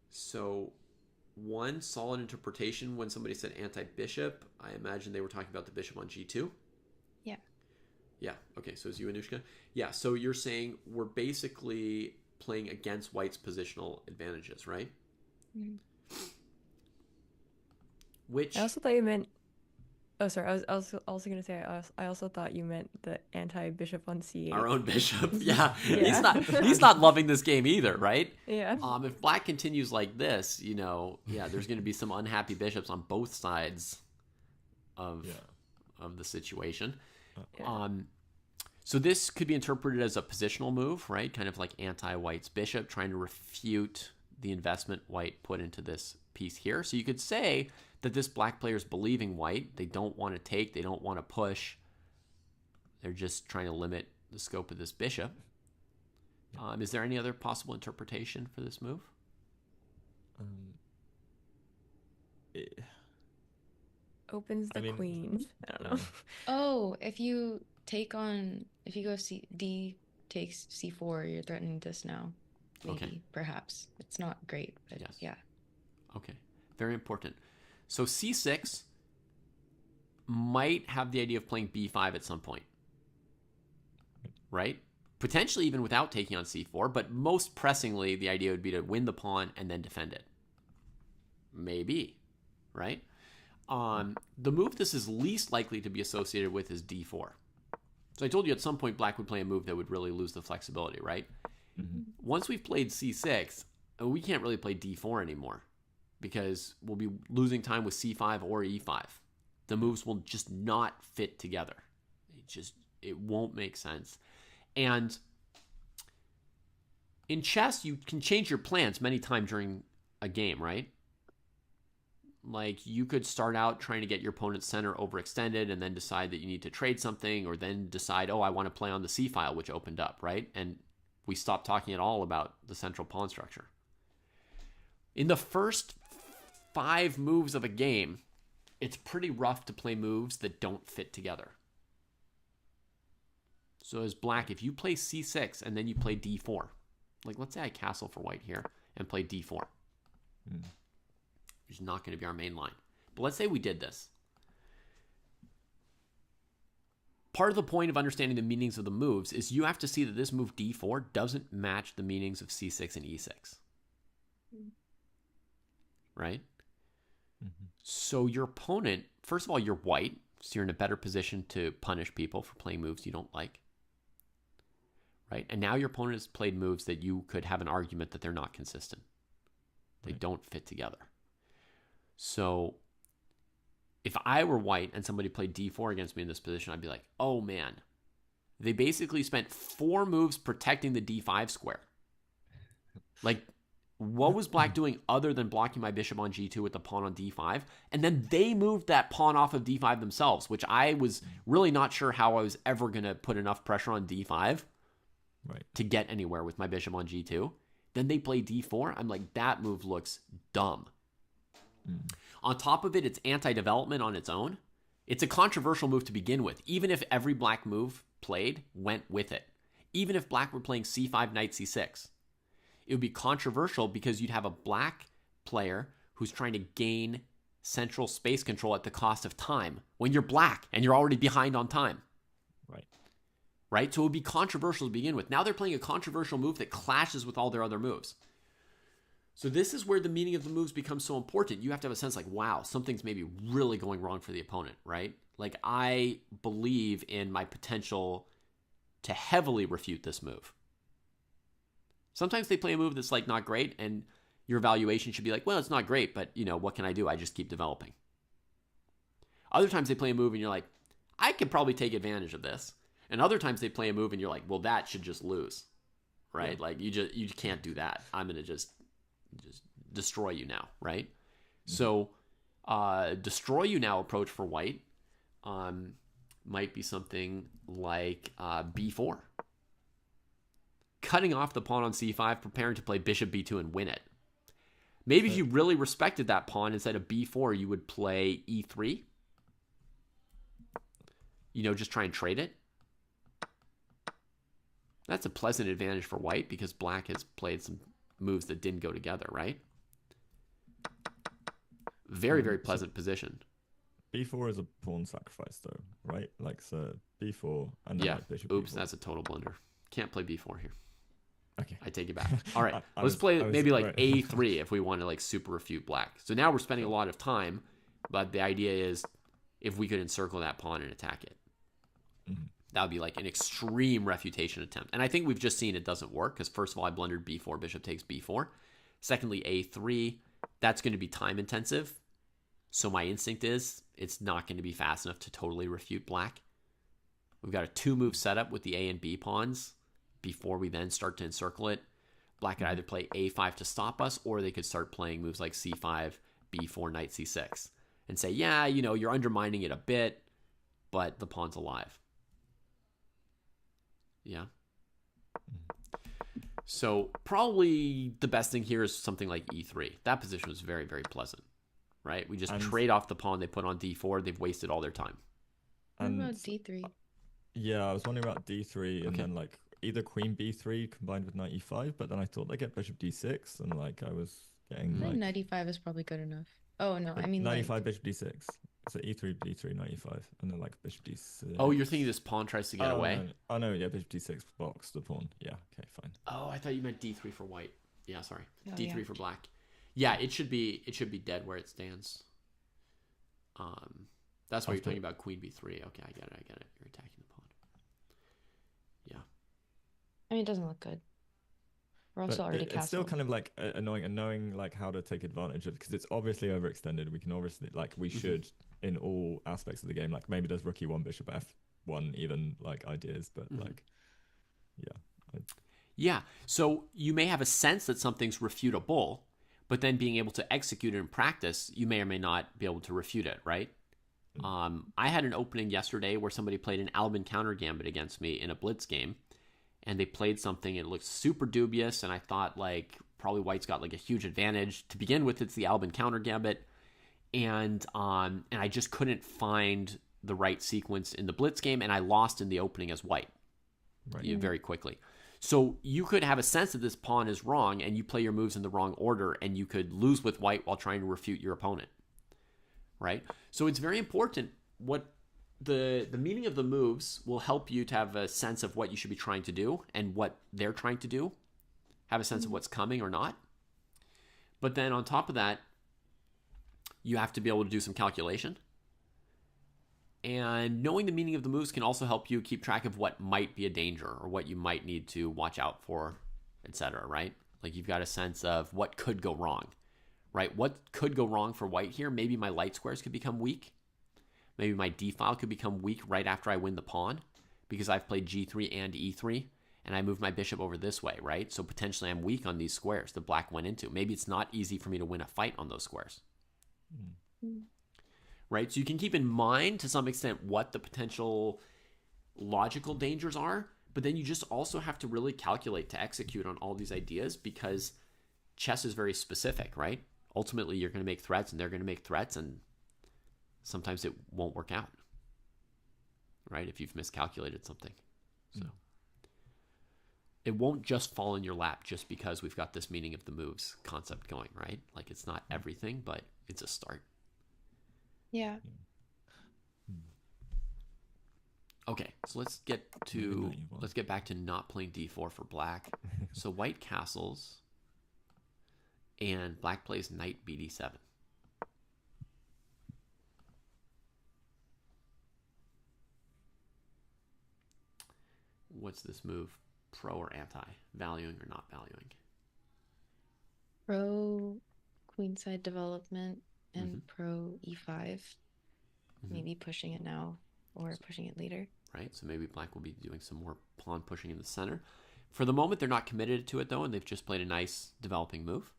A: So one solid interpretation when somebody said anti-bishop, I imagine they were talking about the bishop on G2.
D: Yeah.
A: Yeah. Okay. So is you, Anushka? Yeah. So you're saying we're basically playing against white's positional advantages, right?
D: Mhm.
A: Which
E: I also thought you meant. Oh, sorry. I was also gonna say. I also thought you meant the anti-bishop on c8.
A: our own bishop. Yeah.
E: Yeah.
A: He's not loving this game either, right?
E: Yeah.
A: If black continues like this, you know, yeah, there's going to be some unhappy bishops on both sides of the situation.
E: Yeah.
A: So this could be interpreted as a positional move, right? Kind of like anti-white's bishop, trying to refute the investment white put into this piece here. So you could say that this black player is believing white. They don't want to take. They don't want to push. They're just trying to limit the scope of this bishop. Is there any other possible interpretation for this move?
E: Opens the queen. I don't know.
D: Oh, if you go D takes C4, you're threatening this now. Maybe,
A: Okay.
D: perhaps. It's not great, but
A: Yes.
D: yeah.
A: Okay, very important. So C6 might have the idea of playing B5 at some point, right? Potentially even without taking on C4, but most pressingly, the idea would be to win the pawn and then defend it. Maybe, right? The move this is least likely to be associated with is D4. So I told you at some point black would play a move that would really lose the flexibility, right? Once we've played C6, we can't really play D4 anymore because we'll be losing time with C5 or E5. The moves will just not fit together. It won't make sense. And in chess, you can change your plans many times during a game, right? Like you could start out trying to get your opponent's center overextended and then decide that you need to trade something, or then decide, oh, I want to play on the C file, which opened up, right? And we stopped talking at all about the central pawn structure. In the first 5 moves of a game, it's pretty rough to play moves that don't fit together. So as black, if you play C6 and then you play D4, like let's say I castle for white here and play D4, which is not going to be our main line. But let's say we did this. Part of the point of understanding the meanings of the moves is you have to see that this move D4 doesn't match the meanings of C6 and E6. Right? So your opponent, first of all, you're white, so you're in a better position to punish people for playing moves you don't like. Right? And now your opponent has played moves that you could have an argument that they're not consistent. They don't fit together. So if I were white and somebody played D4 against me in this position, I'd be like, oh man, they basically spent 4 moves protecting the D5 square. Like, what was black doing other than blocking my bishop on G2 with the pawn on D5? And then they moved that pawn off of D5 themselves, which I was really not sure how I was ever going to put enough pressure on D5 to get anywhere with my bishop on G2. Then they play D4. I'm like, that move looks dumb. On top of it, it's anti-development on its own. It's a controversial move to begin with, even if every black move played went with it. Even if black were playing C5, knight C6. It would be controversial because you'd have a black player who's trying to gain central space control at the cost of time when you're black and you're already behind on time. Right? So it would be controversial to begin with. Now they're playing a controversial move that clashes with all their other moves. So this is where the meaning of the moves becomes so important. You have to have a sense like, wow, something's maybe really going wrong for the opponent, right? Like I believe in my potential to heavily refute this move. Sometimes they play a move that's like not great and your evaluation should be like, well, it's not great, but you know, what can I do? I just keep developing. Other times they play a move and you're like, I could probably take advantage of this. And other times they play a move and you're like, well, that should just lose, right? Like you can't do that. I'm gonna just destroy you now, right? So destroy you now approach for white might be something like b4. Cutting off the pawn on c5, preparing to play bishop b2 and win it. Maybe if you really respected that pawn, instead of b4, you would play e3. Just try and trade it. That's a pleasant advantage for white because black has played some moves that didn't go together, right? Very, very pleasant position.
F: b4 is a pawn sacrifice, though, right? Like, so b4 and then like bishop
A: Oops,
F: b4.
A: that's a total blunder. Can't play b4 here.
F: Okay.
A: I take it back. All right, let's play maybe like a3 if we want to like super refute black. So now we're spending a lot of time, but the idea is if we could encircle that pawn and attack it. That would be like an extreme refutation attempt. And I think we've just seen it doesn't work because first of all, I blundered b4, bishop takes b4. Secondly, a3, that's going to be time intensive. So my instinct is it's not going to be fast enough to totally refute black. We've got a 2-move setup with the a and b pawns before we then start to encircle it. Black could either play a5 to stop us, or they could start playing moves like c5, b4, knight c6, and say, yeah, you're undermining it a bit, but the pawn's alive. Yeah. So probably the best thing here is something like e3. That position was very, very pleasant, right? We just trade off the pawn they put on d4. They've wasted all their time.
D: What about d3?
F: Yeah, I was wondering about d3 and then like either queen b3 combined with knight e5, but then I thought they get bishop d6 and like I was getting like
D: knight e5 is probably good enough. Oh no, I mean
F: knight
D: like...
F: e5, bishop d6. So e3, b3, knight e5, and then like bishop d6.
A: Oh, you're thinking this pawn tries to get away?
F: No, yeah, bishop d6 blocks the pawn. Yeah, okay, fine.
A: Oh, I thought you meant d3 for white. Yeah, sorry.
D: Oh,
A: d3 for black. Yeah, it should be dead where it stands. That's why you're talking about queen b3. Okay, I get it. You're attacking the pawn. Yeah.
D: I mean, it doesn't look good. We're also already castled.
F: It's still kind of like annoying and knowing like how to take advantage of it because it's obviously overextended. We can obviously like we should in all aspects of the game. Like maybe there's rook e1, bishop f1 even like ideas, but like
A: yeah. So you may have a sense that something's refutable, but then being able to execute it in practice, you may or may not be able to refute it, right? I had an opening yesterday where somebody played an Albin counter gambit against me in a blitz game. And they played something, and it looked super dubious, and I thought, like, probably white's got, like, a huge advantage. To begin with, it's the Albin counter gambit, and I just couldn't find the right sequence in the blitz game, and I lost in the opening as white very quickly. So you could have a sense that this pawn is wrong, and you play your moves in the wrong order, and you could lose with white while trying to refute your opponent, right? So it's very important what... The meaning of the moves will help you to have a sense of what you should be trying to do and what they're trying to do. Have a sense of what's coming or not. But then on top of that, you have to be able to do some calculation. And knowing the meaning of the moves can also help you keep track of what might be a danger or what you might need to watch out for, etc., right? Like you've got a sense of what could go wrong, right? What could go wrong for white here? Maybe my light squares could become weak. Maybe my d-file could become weak right after I win the pawn because I've played g3 and e3 and I move my bishop over this way, right? So potentially I'm weak on these squares that black went into. Maybe it's not easy for me to win a fight on those squares. Right? So you can keep in mind to some extent what the potential logical dangers are, but then you just also have to really calculate to execute on all these ideas because chess is very specific, right? Ultimately, you're going to make threats and they're going to make threats and sometimes it won't work out, right? If you've miscalculated something. So it won't just fall in your lap just because we've got this meaning of the moves concept going, right? Like it's not everything, but it's a start.
D: Yeah.
A: Okay, so let's get back to not playing d4 for black. So white castles and black plays knight bd7. What's this move? Pro or anti? Valuing or not valuing?
D: Pro queenside development and pro e5. Maybe pushing it now or pushing it later.
A: right? So maybe black will be doing some more pawn pushing in the center. For the moment, they're not committed to it, though, and they've just played a nice developing move.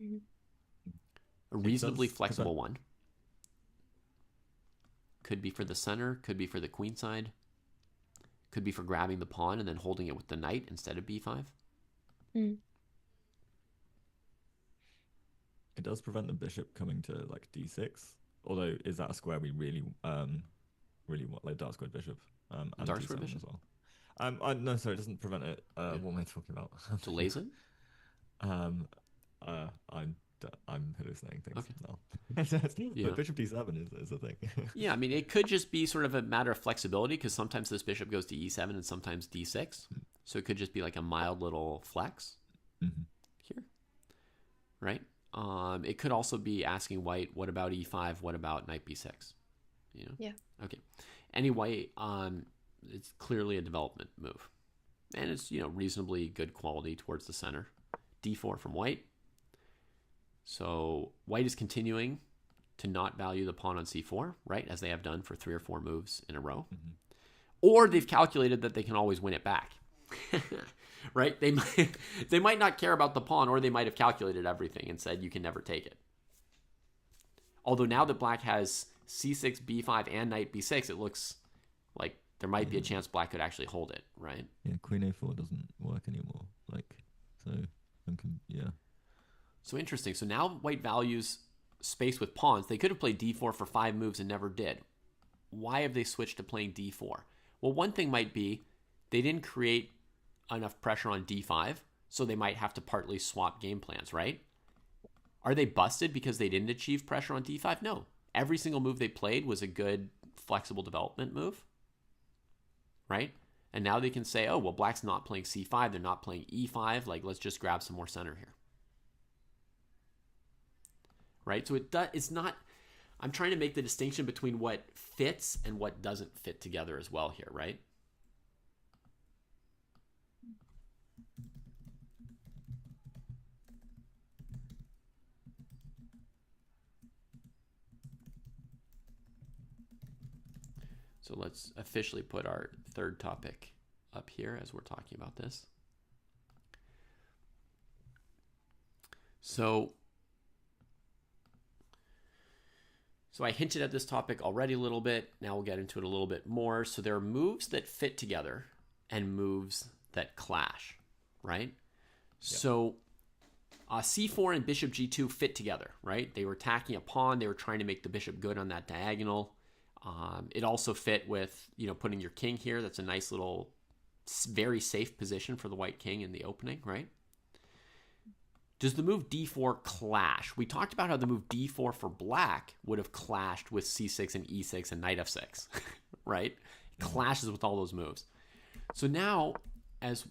D: Mhm.
A: A reasonably flexible one. Could be for the center, could be for the queen side, could be for grabbing the pawn and then holding it with the knight instead of b5.
D: Mm.
F: It does prevent the bishop coming to like d6. Although, is that a square we really want, like dark squared bishop? And
A: Dark
F: d7
A: squared bishop?
F: as well. No, sorry, it doesn't prevent it. What am I talking about?
A: Delays it?
F: I'm hallucinating things
A: Okay.
F: now.
A: Yeah.
F: But bishop d7 is a thing.
A: Yeah, I mean, it could just be sort of a matter of flexibility because sometimes this bishop goes to e7 and sometimes d6. So it could just be like a mild little flex here, right? It could also be asking white, what about e5? What about knight b6? You know?
D: Yeah.
A: Okay. Anyway, it's clearly a development move. And it's, reasonably good quality towards the center. d4 from white. So white is continuing to not value the pawn on c4, right? As they have done for 3 or 4 moves in a row. Or they've calculated that they can always win it back. Right? They might not care about the pawn, or they might have calculated everything and said you can never take it. Although now that black has c6, b5, and knight b6, it looks like there might be a chance black could actually hold it, right?
F: Yeah, queen a4 doesn't work anymore. Yeah.
A: So interesting. So now white values space with pawns. They could have played d4 for 5 moves and never did. Why have they switched to playing d4? Well, one thing might be they didn't create enough pressure on d5, so they might have to partly swap game plans, right? Are they busted because they didn't achieve pressure on d5? No. Every single move they played was a good, flexible development move, right? And now they can say, oh, well, black's not playing c5. They're not playing e5. Like, let's just grab some more center here. Right? So it's not, I'm trying to make the distinction between what fits and what doesn't fit together as well here, right? So let's officially put our third topic up here as we're talking about this. So I hinted at this topic already a little bit. Now we'll get into it a little bit more. So there are moves that fit together and moves that clash, right? Yeah. So c4 and bishop g2 fit together, right? They were attacking a pawn. They were trying to make the bishop good on that diagonal. It also fit with, putting your king here. That's a nice little, very safe position for the white king in the opening, right? Does the move d4 clash? We talked about how the move d4 for black would have clashed with c6 and e6 and knight f6, right? It clashes with all those moves. So now, as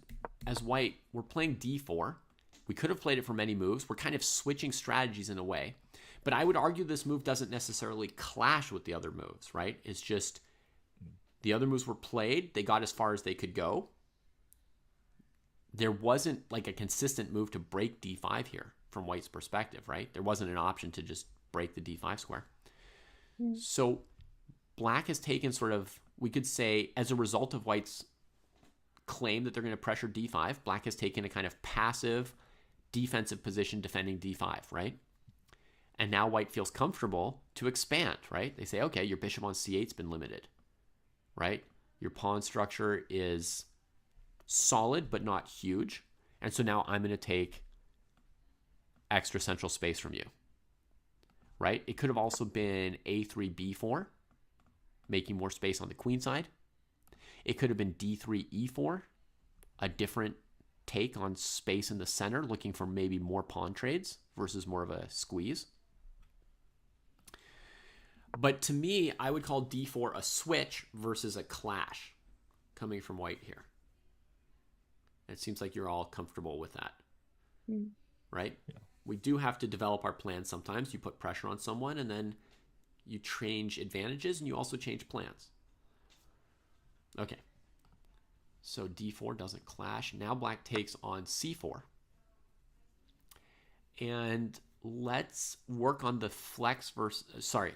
A: white, we're playing d4. We could have played it for many moves. We're kind of switching strategies in a way. But I would argue this move doesn't necessarily clash with the other moves, right? It's just the other moves were played. They got as far as they could go. There wasn't like a consistent move to break d5 here from white's perspective, right? There wasn't an option to just break the d5 square. So black has taken sort of, we could say, as a result of white's claim that they're going to pressure d5, black has taken a kind of passive defensive position defending d5, right? And now white feels comfortable to expand, right? They say, okay, your bishop on c8's been limited, right? Your pawn structure is solid, but not huge. And so now I'm going to take extra central space from you, right? It could have also been a3, b4, making more space on the queen side. It could have been d3, e4, a different take on space in the center, looking for maybe more pawn trades versus more of a squeeze. But to me, I would call d4 a switch versus a clash coming from white here. It seems like you're all comfortable with that, right? Yeah. We do have to develop our plans sometimes. You put pressure on someone and then you change advantages and you also change plans. Okay. So d4 doesn't clash. Now black takes on c4. And let's work on the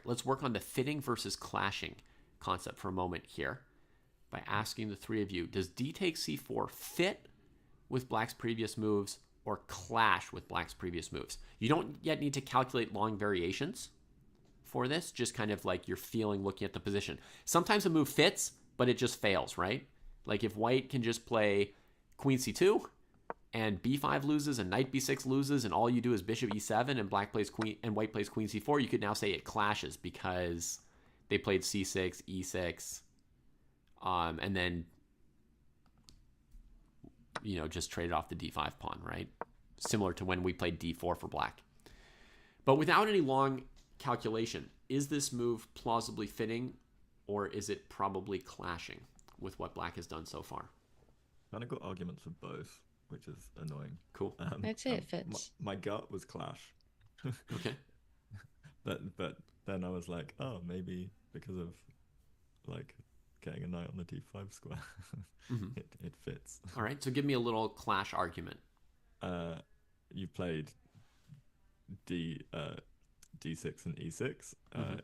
A: let's work on the fitting versus clashing concept for a moment here. by asking the three of you, does d takes c4 fit with black's previous moves or clash with black's previous moves? You don't yet need to calculate long variations for this, just kind of like your feeling looking at the position. Sometimes a move fits, but it just fails, right? Like if white can just play queen c2 and b5 loses and knight b6 loses and all you do is bishop e7 and black plays queen and white plays queen c4, you could now say it clashes because they played c6, e6, and then just traded off the d5 pawn, right? Similar to when we played d4 for black. But without any long calculation, is this move plausibly fitting, or is it probably clashing with what black has done so far?
F: Kind of got arguments for both, which is annoying.
A: Cool.
D: I'd say it fits.
F: My gut was clash.
A: Okay.
F: But then I was like, oh, maybe because of like getting a knight on the d5 square, it fits.
A: All right. So give me a little clash argument.
F: You played d6 and e6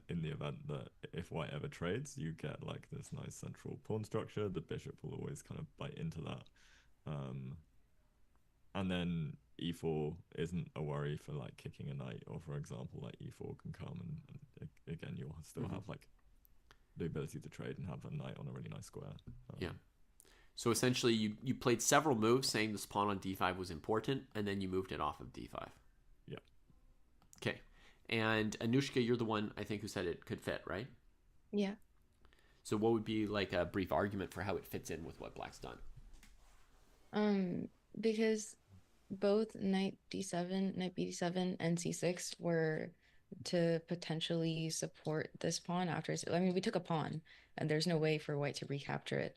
F: in the event that if white ever trades, you get like this nice central pawn structure. The bishop will always kind of bite into that. And then e4 isn't a worry for like kicking a knight, or for example, like e4 can come and again, you'll still have like the ability to trade and have a knight on a really nice square.
A: Yeah. So essentially you played several moves saying this pawn on d5 was important, and then you moved it off of d5.
F: Yeah.
A: Okay. And Anushka, you're the one, I think, who said it could fit, right?
D: Yeah.
A: So what would be like a brief argument for how it fits in with what black's done?
D: Because both knight d7, knight b7, and c6 were to potentially support this pawn after. I mean, we took a pawn, and there's no way for white to recapture it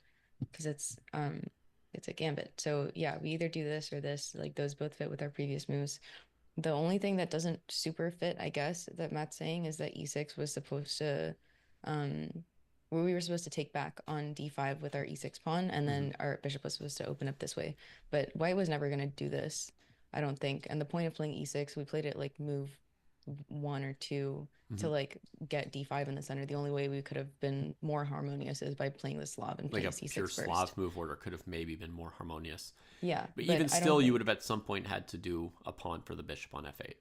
D: because it's a gambit. So yeah, we either do this or this. Like those both fit with our previous moves. The only thing that doesn't super fit, I guess, that Matt's saying is that e6 was supposed to, we were supposed to take back on d5 with our e6 pawn, and then our bishop was supposed to open up this way. But white was never going to do this, I don't think. And the point of playing e6, we played it like move 1 or 2 to like get d5 in the center. The only way we could have been more harmonious is by playing the Slav and playing
A: like a
D: c6
A: pure
D: first.
A: Slav move order could have maybe been more harmonious.
D: Yeah.
A: But even still, you would have at some point had to do a pawn for the bishop on f8.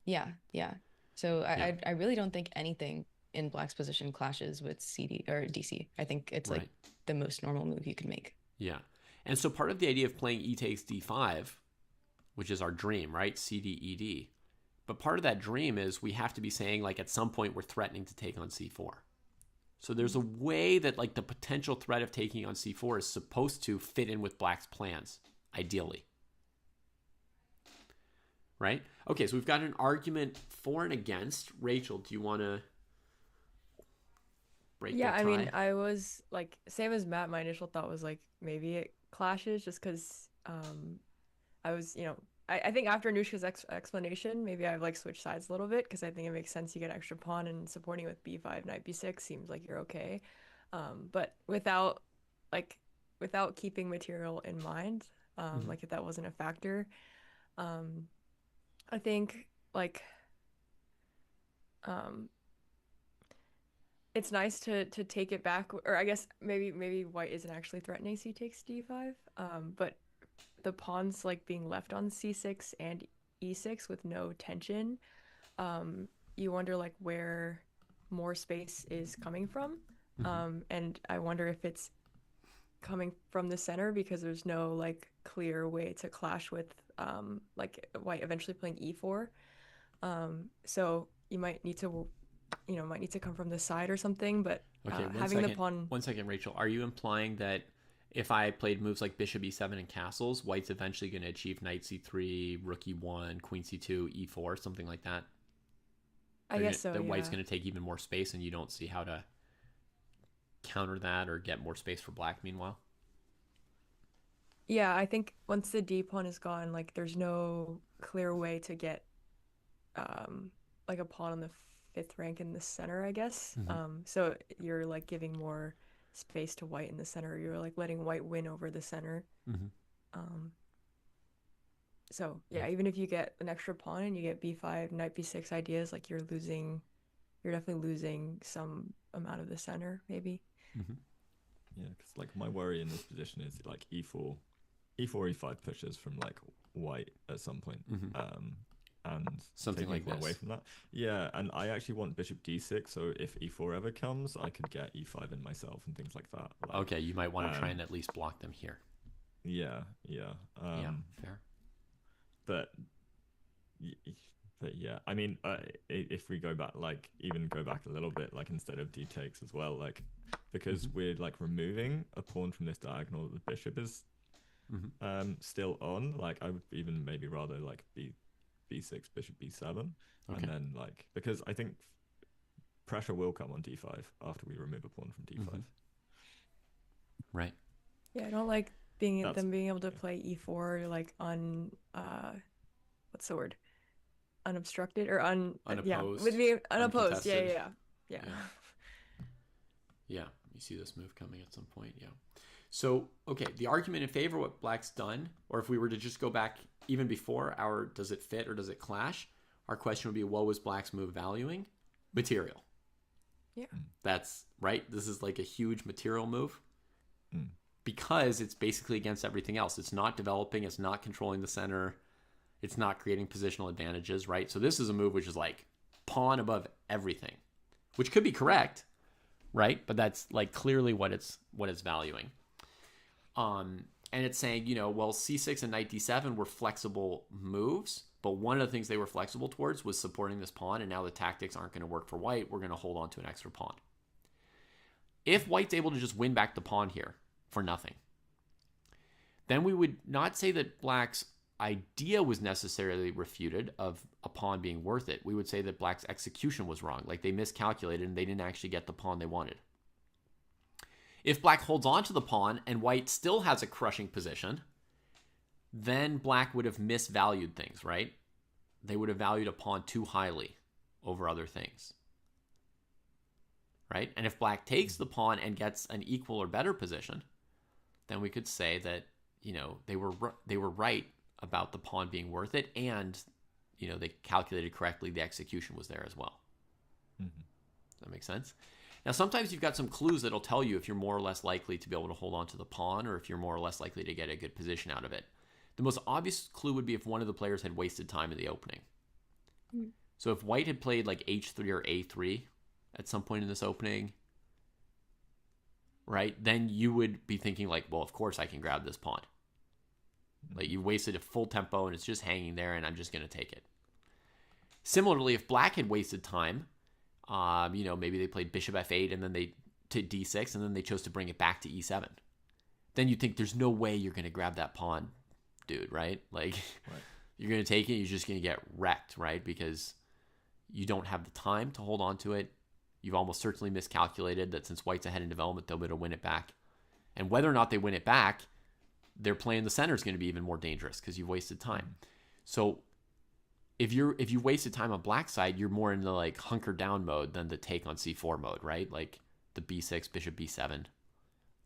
D: Yeah, yeah. So I really don't think anything in black's position clashes with CD or DC. I think it's like the most normal move you can make.
A: Yeah. And so part of the idea of playing e takes d5, which is our dream, right? CD, ED. But part of that dream is we have to be saying, like, at some point we're threatening to take on c4. So there's a way that, like, the potential threat of taking on c4 is supposed to fit in with black's plans, ideally. Right? Okay, so we've got an argument for and against. Rachel, do you want to break the tie?
E: I mean, I was, like, same as Matt, my initial thought was, like, maybe it clashes just because I was, I think after Anushka's explanation, maybe I've like switched sides a little bit because I think it makes sense. You get extra pawn and supporting with b5, knight b6 seems like you're okay. But without keeping material in mind, like if that wasn't a factor, I think like it's nice to take it back, or I guess maybe white isn't actually threatening c takes d5, but the pawns like being left on c6 and e6 with no tension, you wonder like where more space is coming from. And I wonder if it's coming from the center because there's no like clear way to clash with like white eventually playing e4. So you might need to come from the side or something, but having the pawn.
A: 1 second, Rachel. Are you implying that if I played moves like bishop e7 and castles, white's eventually going to achieve knight c3, rook e1, queen c2, e4, something like that?
E: I guess so,
A: that
E: yeah.
A: white's going to take even more space, and you don't see how to counter that or get more space for black meanwhile?
E: Yeah, I think once the d pawn is gone, like there's no clear way to get like a pawn on the 5th rank in the center, I guess. So you're like giving more space to white in the center. You're like letting white win over the center. So yeah, even if you get an extra pawn and you get b5, knight b6 ideas, like you're definitely losing some amount of the center, maybe.
F: Yeah, because like my worry in this position is like e4, e5 pushes from like white at some point, and
A: Something
F: taking
A: like
F: everyone away
A: this.
F: from that. Yeah, and I actually want bishop d6, so if e4 ever comes, I could get e5 in myself and things like that. Like,
A: Okay, you might want to try and at least block them here.
F: Yeah.
A: Yeah, fair.
F: But yeah, I mean, if we go back, like even go back a little bit, like instead of d takes as well, like because we're like removing a pawn from this diagonal, the bishop is still on. Like I would even maybe rather like b6, bishop b7, and then like because I think pressure will come on d5 after we remove a pawn from d5.
A: Right.
E: Yeah, I don't like them being able to play e4 like what's the word? Unobstructed or
A: unopposed.
E: Yeah, with me unopposed. Yeah.
A: Yeah, you see this move coming at some point. Yeah. So, okay, the argument in favor of what black's done, or if we were to just go back even before our does it fit or does it clash, our question would be what was black's move valuing? Material.
E: Yeah.
A: That's right. This is like a huge material move because it's basically against everything else. It's not developing. It's not controlling the center. It's not creating positional advantages, right? So this is a move which is like pawn above everything, which could be correct, right? But that's like clearly what it's valuing. And it's saying, well, c6 and knight d7 were flexible moves, but one of the things they were flexible towards was supporting this pawn, and now the tactics aren't going to work for white. We're going to hold on to an extra pawn. If white's able to just win back the pawn here for nothing, then we would not say that black's idea was necessarily refuted of a pawn being worth it. We would say that black's execution was wrong, like they miscalculated and they didn't actually get the pawn they wanted. If black holds on to the pawn and white still has a crushing position, then black would have misvalued things, right? They would have valued a pawn too highly over other things, right? And if black takes the pawn and gets an equal or better position, then we could say that, they were right about the pawn being worth it, and they calculated correctly. The execution was there as well. Does that make sense? Now, sometimes you've got some clues that'll tell you if you're more or less likely to be able to hold on to the pawn, or if you're more or less likely to get a good position out of it. The most obvious clue would be if one of the players had wasted time in the opening. So if white had played like h3 or a3 at some point in this opening, right, then you would be thinking like, well, of course I can grab this pawn. Like you wasted a full tempo and it's just hanging there and I'm just going to take it. Similarly, if black had wasted time, maybe they played bishop f8 and then they to d6 and then they chose to bring it back to e7. Then you think there's no way you're going to grab that pawn, dude, right? Like you're going to take it, you're just going to get wrecked, right? Because you don't have the time to hold on to it. You've almost certainly miscalculated that since white's ahead in development, they'll be able to win it back. And whether or not they win it back, they're playing the center is going to be even more dangerous because you've wasted time. So if you wasted time on black side, you're more in the like hunker down mode than the take on c4 mode, right? Like the b6, bishop b7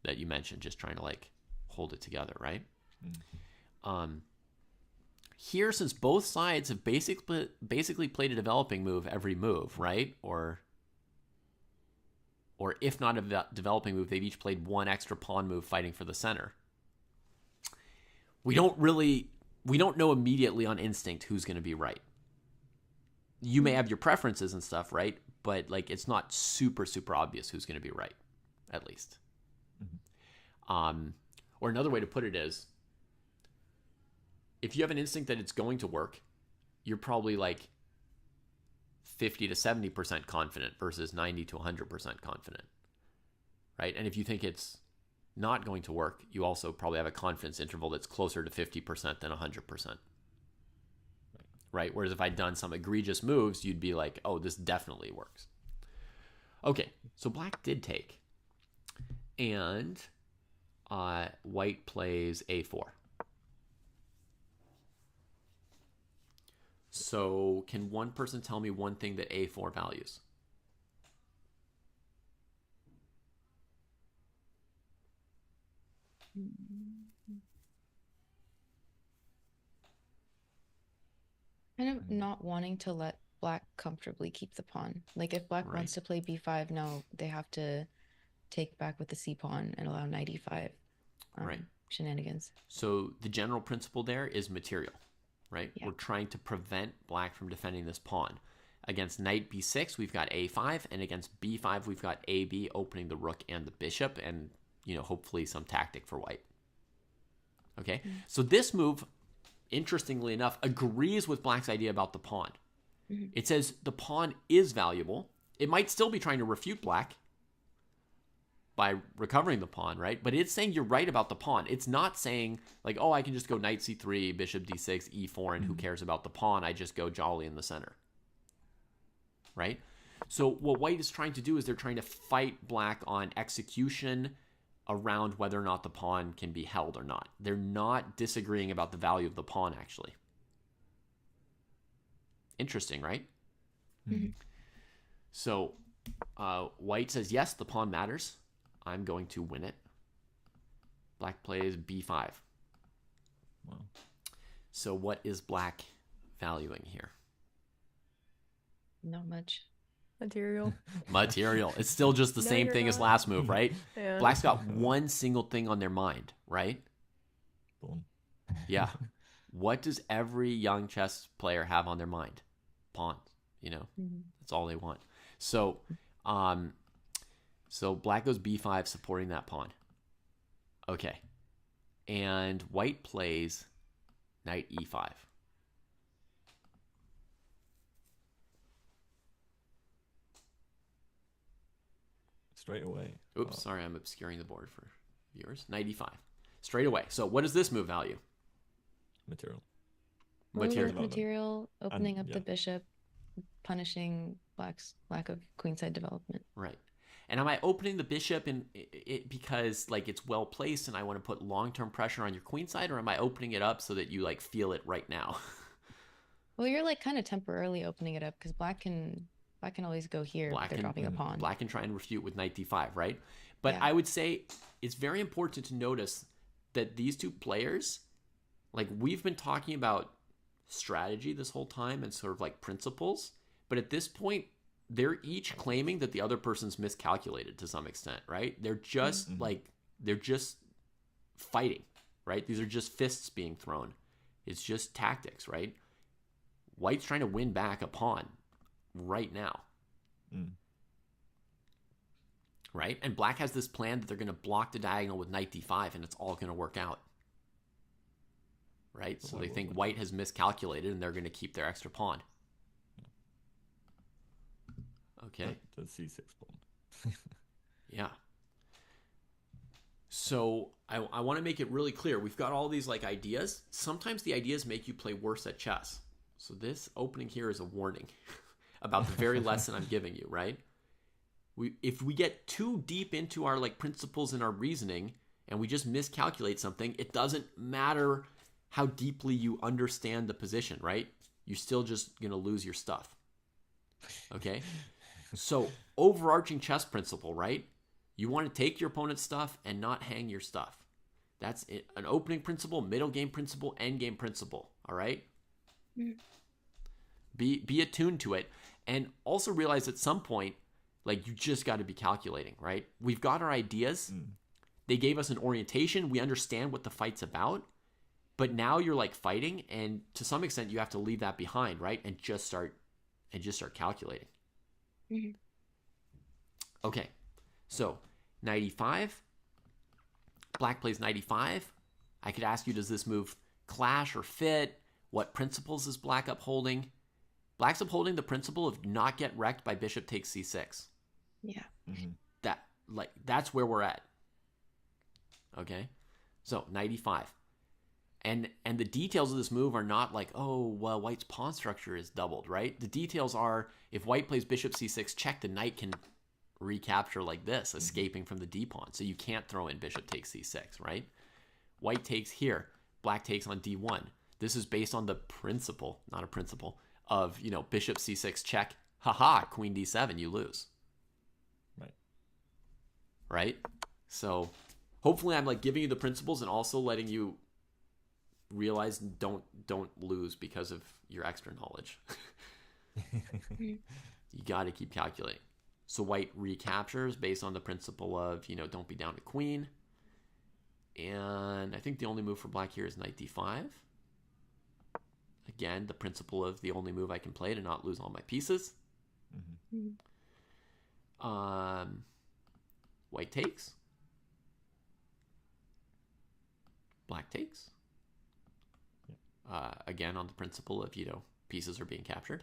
A: that you mentioned, just trying to like hold it together, right? Here, since both sides have basically played a developing move every move, right? Or if not a developing move, they've each played one extra pawn move fighting for the center. We don't know immediately on instinct who's going to be right. You may have your preferences and stuff, right? But like it's not super, super obvious who's going to be right, at least. Or another way to put it is, if you have an instinct that it's going to work, you're probably like 50 to 70% confident versus 90 to 100% confident, right? And if you think it's not going to work, you also probably have a confidence interval that's closer to 50% than 100%, right? Whereas if I'd done some egregious moves, you'd be like, oh, this definitely works. Okay, so black did take, and white plays a4. So can one person tell me one thing that a4 values?
D: Kind of not wanting to let black comfortably keep the pawn. Like if black wants to play b5, no, they have to take back with the C pawn and allow knight e5
A: Right.
D: shenanigans.
A: So the general principle there is material, right?
D: Yeah.
A: We're trying to prevent black from defending this pawn. Against knight b6, we've got a5, and against b5, we've got ab opening the rook and the bishop, and, hopefully some tactic for white. Okay? So this move, interestingly enough, agrees with black's idea about the pawn. It says the pawn is valuable. It might still be trying to refute black by recovering the pawn, right? But it's saying you're right about the pawn. It's not saying, like, oh, I can just go knight c3, bishop d6, e4, and who cares about the pawn? I just go jolly in the center. Right? So what white is trying to do is they're trying to fight black on execution around whether or not the pawn can be held or not. They're not disagreeing about the value of the pawn, actually. Interesting, right? So white says, yes, the pawn matters. I'm going to win it. Black plays b5.
F: Wow.
A: So what is black valuing here?
D: Not much.
E: Material.
A: Material. It's still just the
E: No,
A: same
E: you're
A: thing as
E: not.
A: last move, right?
E: Yeah.
A: Black's got one single thing on their mind, right?
F: Boom.
A: Yeah. What does every young chess player have on their mind? Pawns, That's all they want. So, so black goes b5, supporting that pawn. Okay. And white plays knight e5.
F: Straight away.
A: Oops, sorry, I'm obscuring the board for viewers. Knight e5. Straight away. So what does this move value?
F: Material.
A: Material.
D: Material, opening up
F: yeah.
D: the bishop, punishing black's lack of queenside development.
A: Right. And am I opening the bishop because like it's well placed and I want to put long-term pressure on your queen side, or am I opening it up so that you like feel it right now?
D: Well, you're like kind of temporarily opening it up because black can always go here if they're dropping a pawn.
A: Black can try and refute with knight d5, right? But
D: Yeah.
A: I would say it's very important to notice that these two players, like we've been talking about strategy this whole time and sort of like principles, but at this point, they're each claiming that the other person's miscalculated to some extent, right? They're just they're just fighting, right? These are just fists being thrown. It's just tactics, right? White's trying to win back a pawn right now. Right? And black has this plan that they're going to block the diagonal with knight d5 and it's all going to work out. Right? So they think white has miscalculated and they're going to keep their extra pawn. Okay.
F: The c6 pawn.
A: Yeah. So I want to make it really clear. We've got all these like ideas. Sometimes the ideas make you play worse at chess. So this opening here is a warning about the very lesson I'm giving you, right? If we get too deep into our like principles and our reasoning and we just miscalculate something, it doesn't matter how deeply you understand the position, right? You're still just going to lose your stuff. Okay? So overarching chess principle, right? You want to take your opponent's stuff and not hang your stuff. That's it. An opening principle, middle game principle, end game principle. All right? Be attuned to it. And also realize at some point, like you just got to be calculating, right? We've got our ideas. They gave us an orientation. We understand what the fight's about. But now you're like fighting, and to some extent you have to leave that behind, right? And just start calculating. Okay. So, knight e5. Black plays knight e5. I could ask you, does this move clash or fit? What principles is black upholding? Black's upholding the principle of not get wrecked by bishop takes c6.
D: Yeah.
A: That's where we're at. Okay? So, knight e5. And the details of this move are not like, oh, well, white's pawn structure is doubled, right? The details are, if white plays bishop c6 check, the knight can recapture like this, escaping from the d pawn. So you can't throw in bishop takes c6, right? White takes here. Black takes on d1. This is based on the principle, not a principle, of, bishop c6 check. Haha, queen d7, you lose. Right? So hopefully I'm like giving you the principles and also letting you realize don't lose because of your extra knowledge. You got to keep calculating. So white recaptures based on the principle of, don't be down to queen. And I think the only move for black here is knight d5. Again, the principle of the only move I can play to not lose all my pieces. White takes. Black takes. Again, on the principle of, pieces are being captured.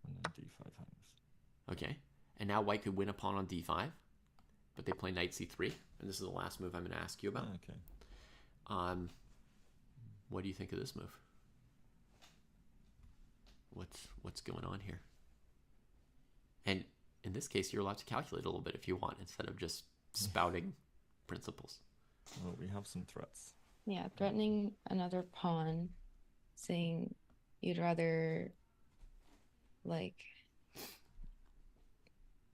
F: And then d5 hangs.
A: Okay. And now white could win a pawn on d5, but they play knight c3. And this is the last move I'm going to ask you about.
F: Okay.
A: What do you think of this move? What's going on here? And in this case, you're allowed to calculate a little bit if you want, instead of just spouting principles.
F: Well, we have some threats.
D: Yeah, threatening another pawn, saying you'd rather, like,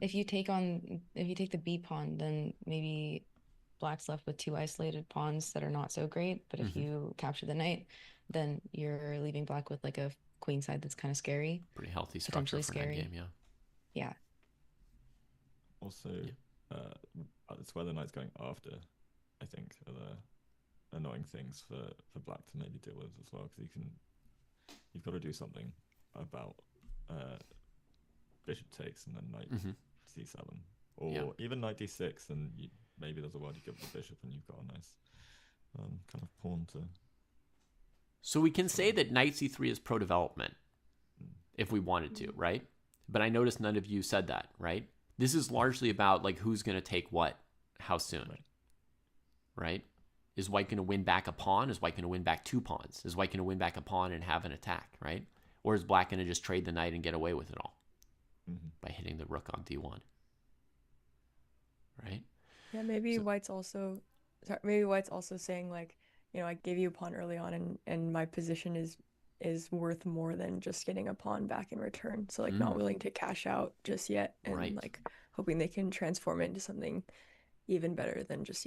D: if you take the B pawn, then maybe black's left with two isolated pawns that are not so great. But if you capture the knight, then you're leaving black with like a queen side that's kind of scary.
A: Pretty healthy structure
D: Potentially
A: for
D: scary.
A: that game, yeah.
D: Yeah.
F: Also, it's where the knight's going after, I think, are the annoying things for black to maybe deal with as well, because you've got to do something about bishop takes and then knight c7, or even knight d6, and maybe there's a world you give the bishop and you've got a nice kind of pawn to.
A: So we can say that knight c3 is pro-development, if we wanted to, right? But I noticed none of you said that, right? This is largely about like who's going to take what, how soon, right? Is white going to win back a pawn? Is white going to win back two pawns? Is white going to win back a pawn and have an attack, right? Or is black going to just trade the knight and get away with it all by hitting the rook on d1, right?
E: Yeah, maybe white's also saying like, I gave you a pawn early on, and my position is worth more than just getting a pawn back in return. So like not willing to cash out just yet, and like hoping they can transform it into something even better than just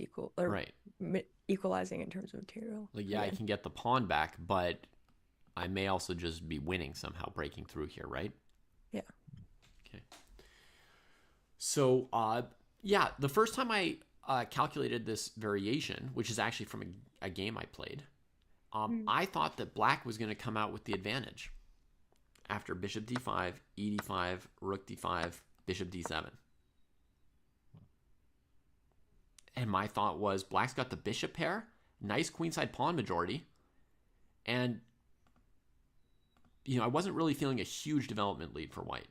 E: equalizing in terms of material.
A: Like, I can get the pawn back, but I may also just be winning somehow, breaking through here, right?
E: Yeah.
A: Okay. So, the first time I calculated this variation, which is actually from a game I played, I thought that black was going to come out with the advantage after bishop d5, e d5, rook d5, bishop d7. And my thought was black's got the bishop pair, nice queenside pawn majority, and I wasn't really feeling a huge development lead for white.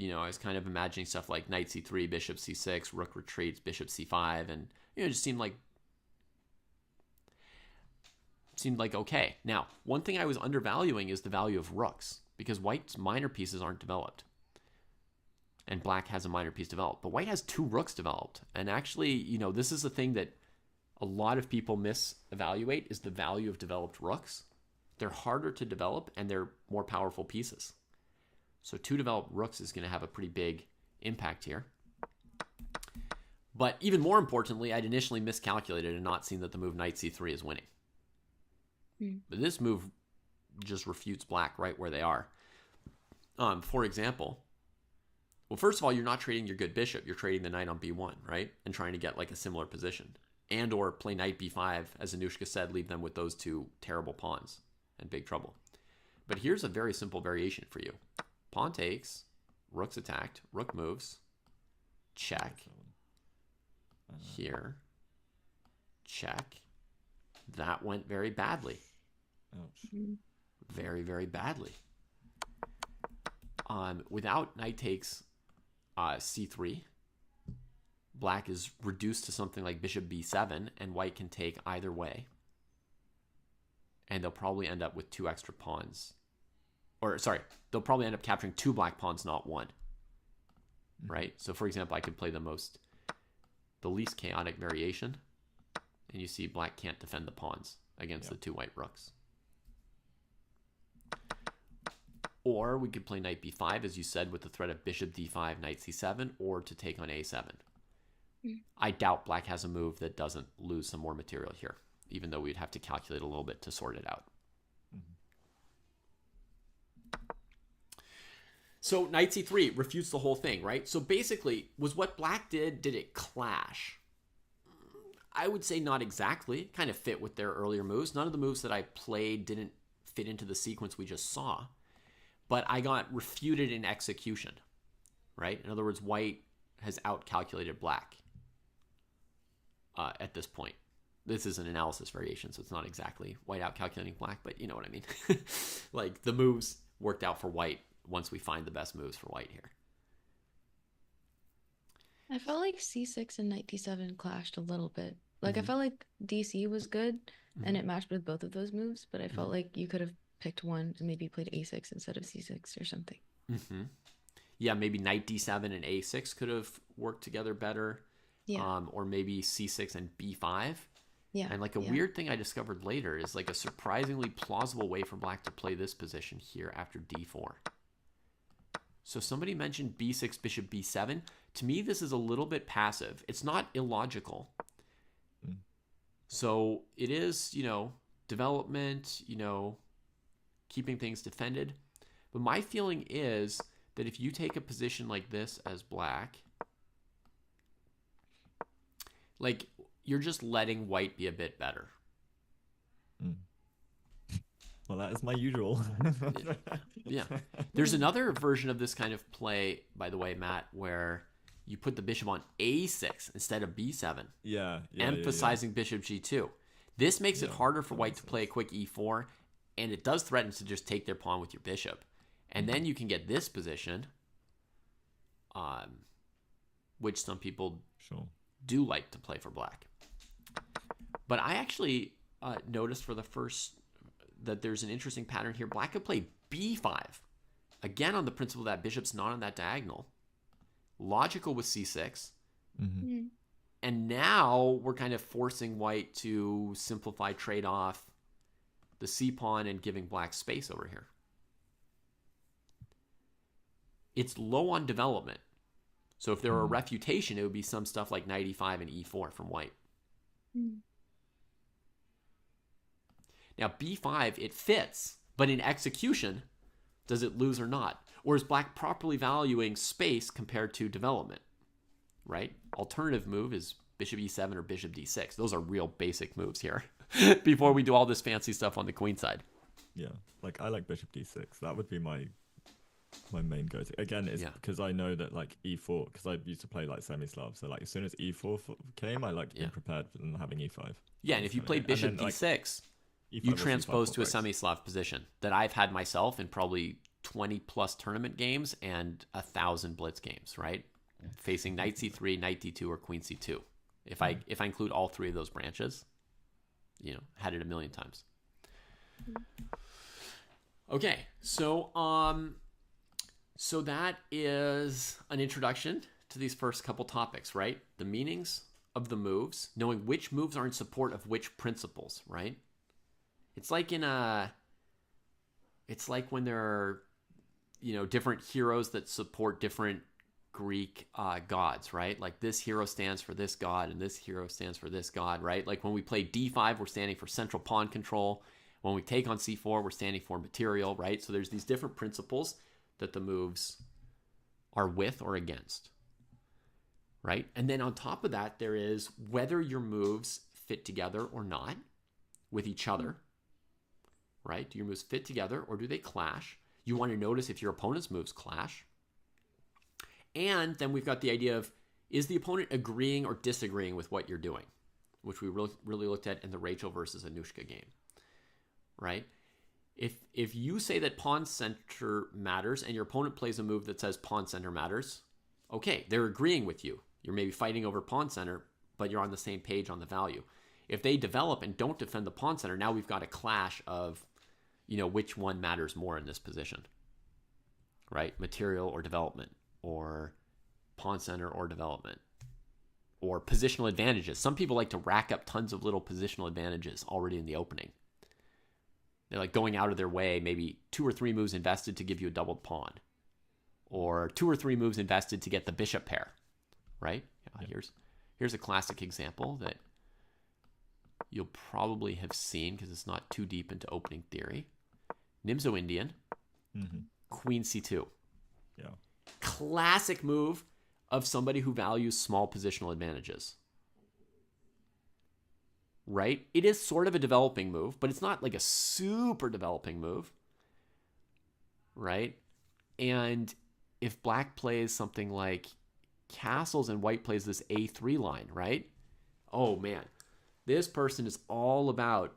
A: I was kind of imagining stuff like knight c3, bishop c6, rook retreats, bishop c5, and it just seemed like okay. Now, one thing I was undervaluing is the value of rooks, because white's minor pieces aren't developed. And black has a minor piece developed. But white has two rooks developed. And actually, this is the thing that a lot of people misevaluate, is the value of developed rooks. They're harder to develop, and they're more powerful pieces. So two developed rooks is going to have a pretty big impact here. But even more importantly, I'd initially miscalculated and not seen that the move knight c3 is winning. But this move just refutes black right where they are. For example, well, first of all, you're not trading your good bishop. You're trading the knight on b1, right? And trying to get like a similar position. And or play knight b5, as Anushka said, leave them with those two terrible pawns and big trouble. But here's a very simple variation for you. Pawn takes, rook's attacked, rook moves, check, here, check. That went very badly.
F: Ouch.
A: Very, very badly. Without knight takes c3, black is reduced to something like bishop b7, and white can take either way. And they'll probably end up with two extra pawns. Or, sorry, they'll probably end up capturing two black pawns, not one. Right? So, for example, I could play the least chaotic variation, and you see black can't defend the pawns against the two white rooks. Or we could play knight b5, as you said, with the threat of bishop d5, knight c7, or to take on a7. I doubt black has a move that doesn't lose some more material here, even though we'd have to calculate a little bit to sort it out. So knight c3 refutes the whole thing, right? So basically, was what black did it clash? I would say not exactly. It kind of fit with their earlier moves. None of the moves that I played didn't fit into the sequence we just saw. But I got refuted in execution, right? In other words, white has outcalculated black at this point. This is an analysis variation, so it's not exactly white outcalculating black, but you know what I mean. Like, the moves worked out for white once we find the best moves for white here.
D: I felt like c6 and knight d7 clashed a little bit. Like, I felt like dc was good, and it matched with both of those moves, but I felt like you could have picked one and maybe played a6 instead of c6 or something.
A: Yeah, maybe knight d7 and a6 could have worked together better.
D: Yeah.
A: Or maybe c6 and b5.
D: Yeah.
A: And like a weird thing I discovered later is like a surprisingly plausible way for black to play this position here after d4. So somebody mentioned b6, bishop b7. To me, this is a little bit passive. It's not illogical. So it is, development, keeping things defended. But my feeling is that if you take a position like this as black, like, you're just letting white be a bit better.
F: Well, that is my usual.
A: Yeah. There's another version of this kind of play, by the way, Matt, where you put the bishop on a6 instead of b7.
F: Yeah.
A: Emphasizing bishop g2. This makes it harder for white to play a quick e4, and it does threaten to just take their pawn with your bishop. And then you can get this position, which some people do like to play for black. But I actually noticed for the first that there's an interesting pattern here. Black could play b5. Again, on the principle that bishop's not on that diagonal. Logical with c6. And now we're kind of forcing white to simplify, trade off the c-pawn and giving black space over here. It's low on development. So if there were a refutation, it would be some stuff like knight e5 and e4 from white. Now, b5, it fits, but in execution, does it lose or not? Or is black properly valuing space compared to development, right? Alternative move is bishop e7 or bishop d6. Those are real basic moves here before we do all this fancy stuff on the queen side.
F: Yeah, like I like bishop d6. That would be my main go-to. Again, it's because I know that like e4, because I used to play like semi-Slav, so like as soon as e4 came, I liked being prepared than having e5.
A: Yeah, and if you play bishop d6, you transpose to a semi-Slav position that I've had myself in probably 20 plus tournament games and 1,000 blitz games, right? Facing knight c3, knight d2, or queen c2. If I include all three of those branches, had it a million times. Okay, so that is an introduction to these first couple topics, right? The meanings of the moves, knowing which moves are in support of which principles, right? It's like when there are, different heroes that support different Greek gods, right? Like this hero stands for this god and this hero stands for this god, right? Like when we play d5, we're standing for central pawn control. When we take on c4, we're standing for material, right? So there's these different principles that the moves are with or against, right? And then on top of that, there is whether your moves fit together or not with each other, right? Do your moves fit together or do they clash? You want to notice if your opponent's moves clash. And then we've got the idea of, is the opponent agreeing or disagreeing with what you're doing? Which we really looked at in the Rachel versus Anushka game, right? If you say that pawn center matters and your opponent plays a move that says pawn center matters, okay, they're agreeing with you. You're maybe fighting over pawn center, but you're on the same page on the value. If they develop and don't defend the pawn center, now we've got a clash of, which one matters more in this position, right? Material or development, or pawn center or development, or positional advantages. Some people like to rack up tons of little positional advantages already in the opening. They're like going out of their way, maybe 2 or 3 moves invested to give you a doubled pawn, or 2 or 3 moves invested to get the bishop pair, right? Here's a classic example that you'll probably have seen because it's not too deep into opening theory. Nimzo Indian, Queen c2.
F: Yeah.
A: Classic move of somebody who values small positional advantages. Right? It is sort of a developing move, but it's not like a super developing move. Right? And if black plays something like castles and white plays this A3 line, right? Oh man, this person is all about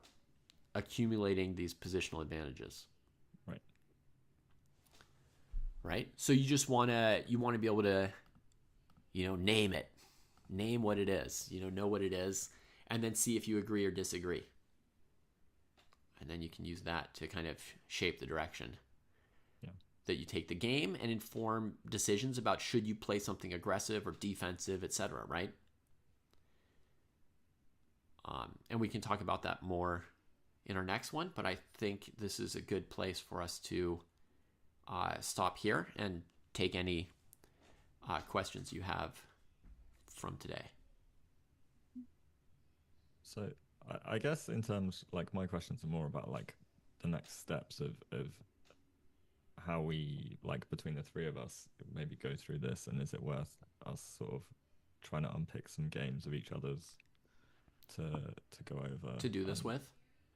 A: accumulating these positional advantages.
F: Right.
A: Right? So you just want to be able to, name it. Name what it is, know what it is, and then see if you agree or disagree. And then you can use that to kind of shape the direction that you take the game and inform decisions about should you play something aggressive or defensive, etc., right? And we can talk about that more in our next one, but I think this is a good place for us to stop here and take any questions you have from today.
F: So I guess in terms, like, my questions are more about like the next steps of how we, like, between the three of us, maybe go through this, and is it worth us sort of trying to unpick some games of each other's to go over
A: To do this with?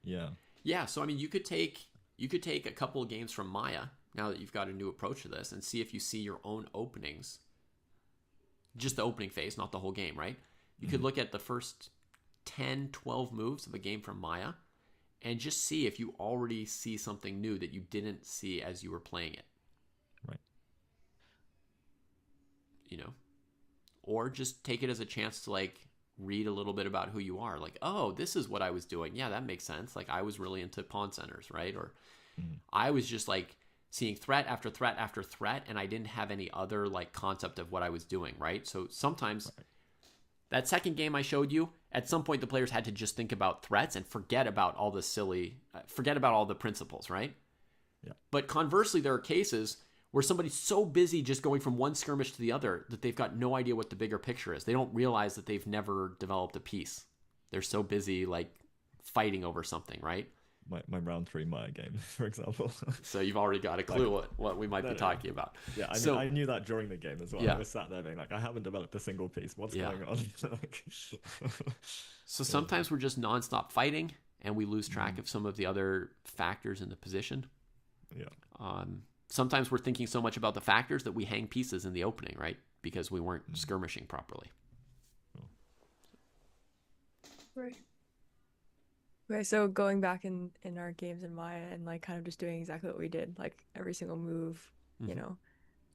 F: Yeah.
A: Yeah, so I mean you could take a couple of games from Maya now that you've got a new approach to this and see if you see your own openings. Just the opening phase, not the whole game, right? You could look at the first 10, 12 moves of a game from Maya and just see if you already see something new that you didn't see as you were playing it.
F: Right.
A: Or just take it as a chance to like read a little bit about who you are. Like, oh, this is what I was doing. Yeah, that makes sense. Like I was really into pawn centers, right? Or I was just like seeing threat after threat after threat, and I didn't have any other like concept of what I was doing, right? So sometimes that second game I showed you, at some point the players had to just think about threats and forget about all the principles, right?
F: Yeah.
A: But conversely, there are cases where somebody's so busy just going from one skirmish to the other that they've got no idea what the bigger picture is. They don't realize that they've never developed a piece. They're so busy like fighting over something, right?
F: My round 3 Maya game, for example.
A: So you've already got a clue what we might be talking about.
F: Yeah, I knew that during the game as well.
A: Yeah.
F: I was sat there being like, I haven't developed a single piece. What's going on?
A: So sometimes we're just nonstop fighting and we lose track of some of the other factors in the position.
F: Yeah.
A: Sometimes we're thinking so much about the factors that we hang pieces in the opening, right? Because we weren't skirmishing properly.
E: Right. Okay, so going back in our games in Maya and like kind of just doing exactly what we did, like every single move,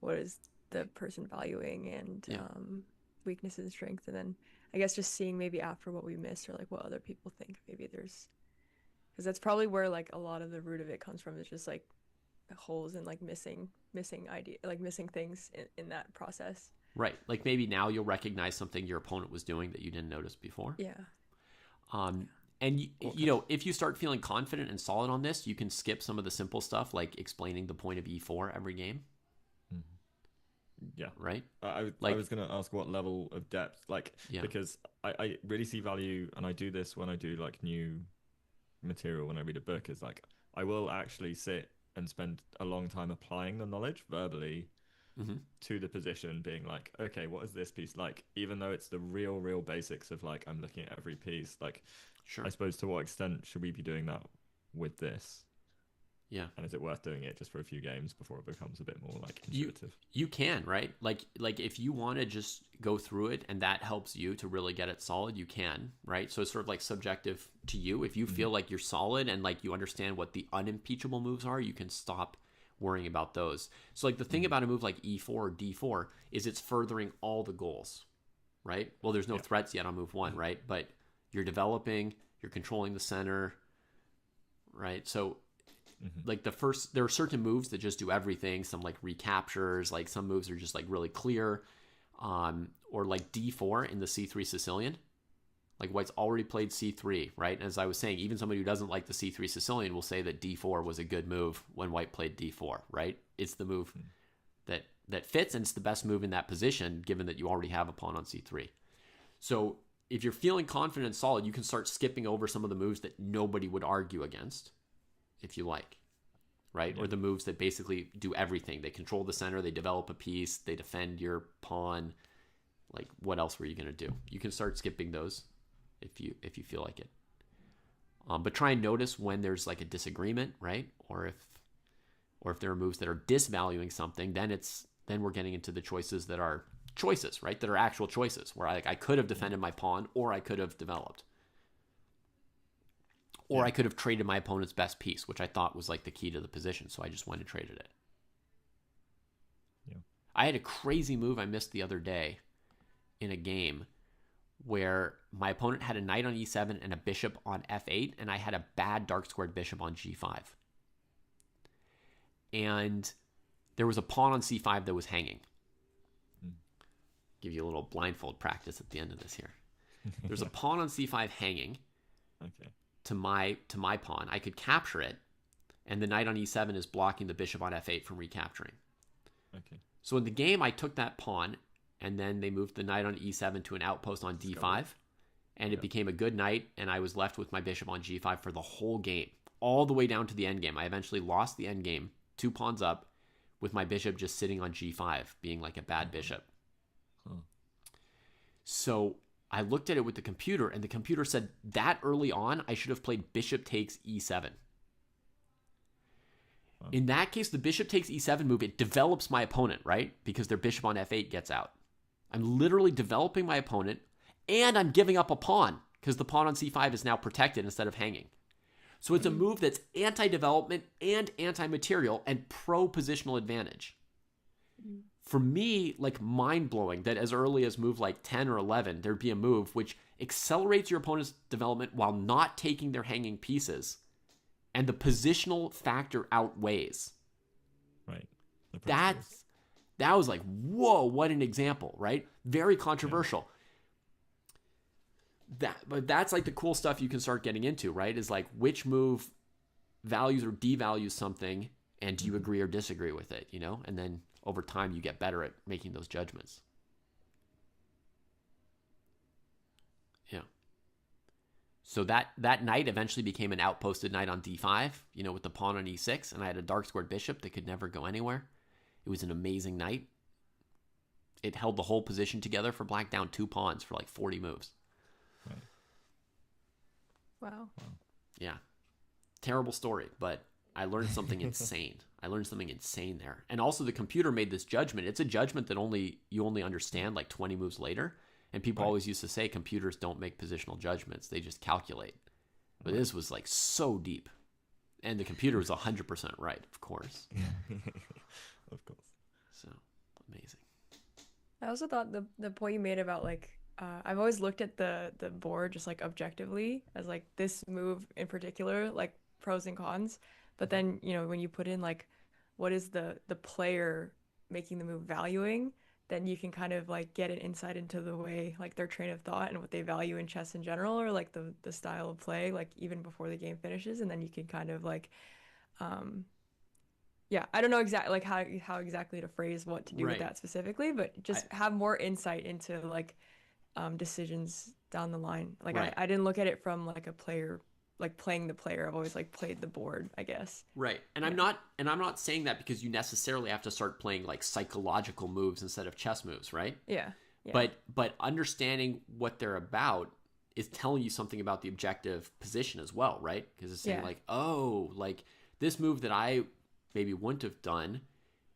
E: what is the person valuing and weaknesses and strengths, and then I guess just seeing maybe after what we missed or like what other people think. Maybe there's, because that's probably where like a lot of the root of it comes from. Is just like holes and like missing idea, like missing things in that process.
A: Right. Like maybe now you'll recognize something your opponent was doing that you didn't notice before.
E: Yeah.
A: And if you start feeling confident and solid on this, you can skip some of the simple stuff like explaining the point of E4 every game.
F: Yeah.
A: Right.
F: I was going to ask what level of depth, because I really see value, and I do this when I do like new material, when I read a book, is like I will actually sit and spend a long time applying the knowledge verbally to the position, being like, okay, what is this piece like? Even though it's the real basics of like, I'm looking at every piece, like,
A: sure.
F: I suppose to what extent should we be doing that with this?
A: Yeah.
F: And is it worth doing it just for a few games before it becomes a bit more like intuitive?
A: You can, right? Like if you want to just go through it and that helps you to really get it solid, you can, right? So it's sort of like subjective to you. If you feel like you're solid and like you understand what the unimpeachable moves are, you can stop worrying about those. So like the thing about a move like E4 or D4 is it's furthering all the goals, right? Well, there's no threats yet on move 1, right? But you're developing, you're controlling the center, right? So like there are certain moves that just do everything. Some like recaptures, like some moves are just like really clear. Or like D4 in the C3 Sicilian. Like white's already played C3, right? And as I was saying, even somebody who doesn't like the C3 Sicilian will say that D4 was a good move when white played D4, right? It's the move that fits, and it's the best move in that position, given that you already have a pawn on C3. So if you're feeling confident and solid, you can start skipping over some of the moves that nobody would argue against, if you like, right? Or the moves that basically do everything. They control the center, they develop a piece, they defend your pawn. Like, what else were you going to do? You can start skipping those if you feel like it. But try and notice when there's like a disagreement, right? Or if there are moves that are disvaluing something, then we're getting into the choices that are choices, right? That are actual choices where I could have defended my pawn, or I could have developed, or I could have traded my opponent's best piece, which I thought was like the key to the position. So I just went and traded it.
F: Yeah.
A: I had a crazy move I missed the other day in a game where my opponent had a knight on e7 and a bishop on f8, and I had a bad dark squared bishop on g5. And there was a pawn on c5 that was hanging. Give you a little blindfold practice at the end of this here. There's a pawn on c5 hanging to my pawn. I could capture it, and the knight on e7 is blocking the bishop on f8 from recapturing.
F: Okay.
A: So in the game, I took that pawn, and then they moved the knight on e7 to an outpost on d5, and it became a good knight, and I was left with my bishop on g5 for the whole game, all the way down to the endgame. I eventually lost the endgame, 2 pawns up, with my bishop just sitting on g5, being like a bad bishop. So I looked at it with the computer, and the computer said that early on, I should have played bishop takes e7. In that case, the bishop takes e7 move, it develops my opponent, right? Because their bishop on f8 gets out. I'm literally developing my opponent, and I'm giving up a pawn because the pawn on c5 is now protected instead of hanging. So it's a move that's anti-development and anti-material and pro-positional advantage. For me, like, mind-blowing that as early as move like 10 or 11, there'd be a move which accelerates your opponent's development while not taking their hanging pieces, and the positional factor outweighs.
F: Right.
A: That was like, whoa, what an example, right? Very controversial. But that's like the cool stuff you can start getting into, right? Is like which move values or devalues something, and do you agree or disagree with it, you know? And then over time you get better at making those judgments. Yeah. So that knight eventually became an outposted knight on d5, you know, with the pawn on e6, and I had a dark squared bishop that could never go anywhere. It was an amazing knight. It held the whole position together for black down 2 pawns for like 40 moves.
F: Right.
E: Wow.
A: Yeah. Terrible story, but I learned something insane. I learned something insane there. And also the computer made this judgment. It's a judgment that you only understand like 20 moves later. And people always used to say computers don't make positional judgments. They just calculate. But this was like so deep. And the computer was 100% right, of course.
F: Of course.
A: So, amazing.
E: I also thought the point you made about like I've always looked at the board just like objectively as like this move in particular, like pros and cons. But then, you know, when you put in like what is the player making the move valuing, then you can kind of like get an insight into the way like their train of thought and what they value in chess in general, or like the style of play, like even before the game finishes. And then you can kind of like I don't know exactly like how exactly to phrase what to do with that specifically, but just have more insight into like decisions down the line. Like I didn't look at it from like a player, like playing the player. I've always like played the board, I guess.
A: Right. And I'm not saying that because you necessarily have to start playing like psychological moves instead of chess moves, right?
E: Yeah.
A: But understanding what they're about is telling you something about the objective position as well, right? Because it's saying like, oh, like this move that I maybe wouldn't have done,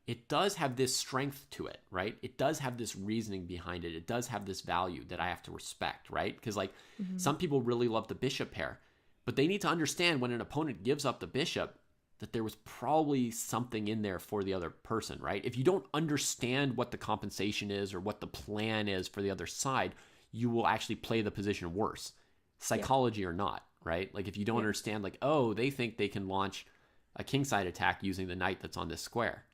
A: it does have this strength to it, right? It does have this reasoning behind it. It does have this value that I have to respect, right? Because like some people really love the bishop pair, but they need to understand when an opponent gives up the bishop that there was probably something in there for the other person, right? If you don't understand what the compensation is or what the plan is for the other side, you will actually play the position worse, psychology or not, right? Like if you don't understand like, oh, they think they can launch a kingside attack using the knight that's on this square.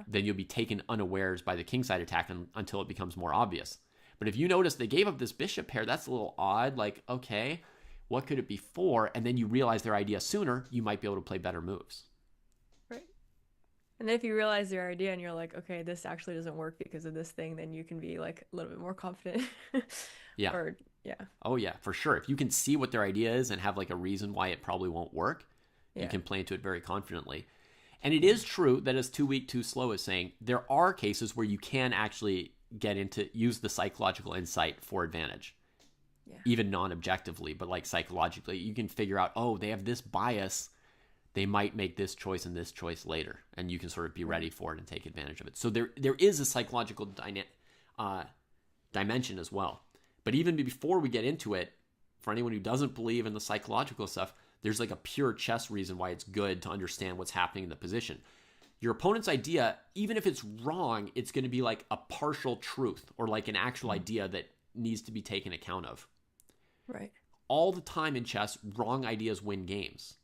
A: Then you'll be taken unawares by the kingside attack until it becomes more obvious. But if you notice they gave up this bishop pair, that's a little odd. Like, okay, what could it be for? And then you realize their idea sooner, you might be able to play better moves.
E: Right. And then if you realize their idea and you're like, okay, this actually doesn't work because of this thing, then you can be like a little bit more confident.
A: Oh yeah, for sure. If you can see what their idea is and have like a reason why it probably won't work, You
E: Yeah.
A: can play into it very confidently. And it is true that as too weak, too slow is saying, there are cases where you can actually use the psychological insight for advantage.
E: Yeah.
A: Even non-objectively, but like psychologically, you can figure out, oh, they have this bias. They might make this choice and this choice later. And you can sort of be ready for it and take advantage of it. So there is a psychological dimension as well. But even before we get into it, for anyone who doesn't believe in the psychological stuff, there's like a pure chess reason why it's good to understand what's happening in the position. Your opponent's idea, even if it's wrong, it's going to be like a partial truth or like an actual idea that needs to be taken account of.
E: Right.
A: All the time in chess, wrong ideas win games.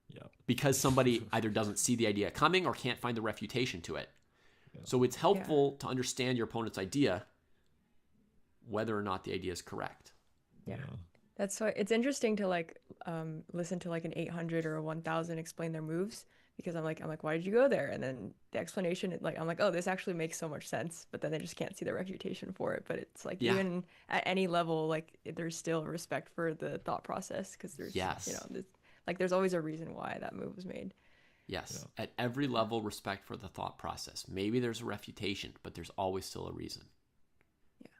F: Yeah.
A: Because somebody either doesn't see the idea coming or can't find the refutation to it. Yeah. So it's helpful to understand your opponent's idea, whether or not the idea is correct.
E: Yeah. That's why it's interesting to like listen to like an 800 or a 1000 explain their moves, because I'm like, why did you go there? And then the explanation, like, I'm like, oh, this actually makes so much sense. But then they just can't see the refutation for it. But it's like, even at any level, like there's still respect for the thought process, because there's, you know, there's always a reason why that move was made.
A: Yes. Yeah. At every level, respect for the thought process. Maybe there's a refutation, but there's always still a reason.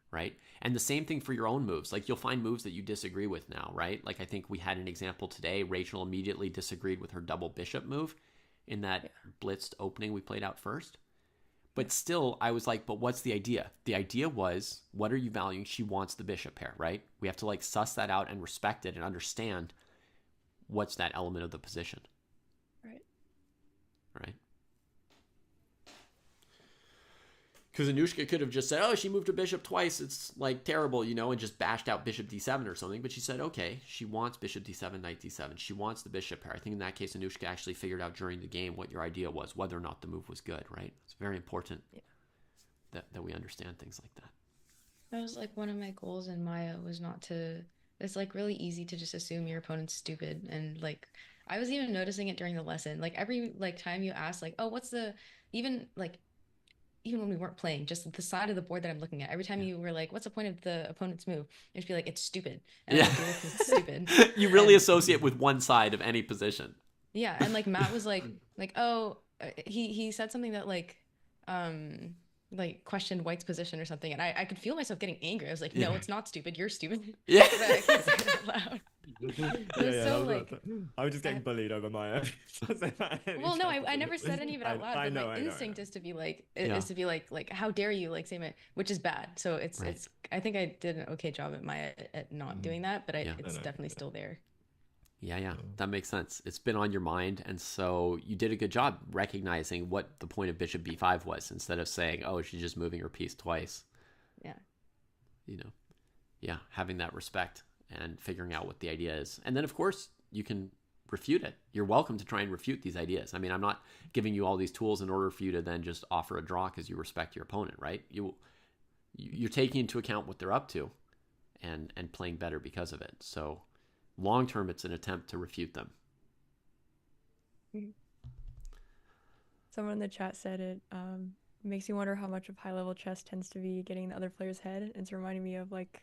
A: Right? And the same thing for your own moves. Like, you'll find moves that you disagree with now, right? Like, I think we had an example today. Rachel immediately disagreed with her double bishop move in that blitzed opening we played out first. But still, I was like, but what's the idea? The idea was, what are you valuing? She wants the bishop pair, right? We have to like suss that out and respect it and understand what's that element of the position.
E: Right.
A: Right. Because Anushka could have just said, oh, she moved her bishop twice. It's like terrible, you know, and just bashed out bishop d7 or something. But she said, okay, she wants bishop d7, knight d7. She wants the bishop pair. I think in that case, Anushka actually figured out during the game what your idea was, whether or not the move was good, right? It's very important that we understand things like that.
D: That was like one of my goals in Maya was not to, it's like really easy to just assume your opponent's stupid. And like, I was even noticing it during the lesson. Like every like time you ask like, oh, what's the, even when we weren't playing, just the side of the board that I'm looking at, every time you were like, what's the point of the opponent's move? You'd just be like, it's stupid. And I'm like, it's stupid.
A: You really associate with one side of any position.
D: Yeah. And like Matt was like, oh, he said something that like questioned White's position or something. And I could feel myself getting angry. I was like, no, it's not stupid. You're stupid.
A: Yeah.
D: But I can't say it out loud.
F: I was just getting bullied over my
D: well, no, I never said any of it out loud. But my instinct is to be like, how dare you like say my, which is bad. So it's I think I did an okay job at Maya at not doing that, but it's definitely still there.
A: Yeah, that makes sense. It's been on your mind, and so you did a good job recognizing what the point of bishop b5 was, instead of saying, oh, she's just moving her piece twice.
D: Yeah.
A: You know, having that respect and figuring out what the idea is. And then, of course, you can refute it. You're welcome to try and refute these ideas. I mean, I'm not giving you all these tools in order for you to then just offer a draw because you respect your opponent, right? You're taking into account what they're up to and playing better because of it. So long term, it's an attempt to refute them.
E: Someone in the chat said it makes you wonder how much of high-level chess tends to be getting in the other player's head. It's reminding me of like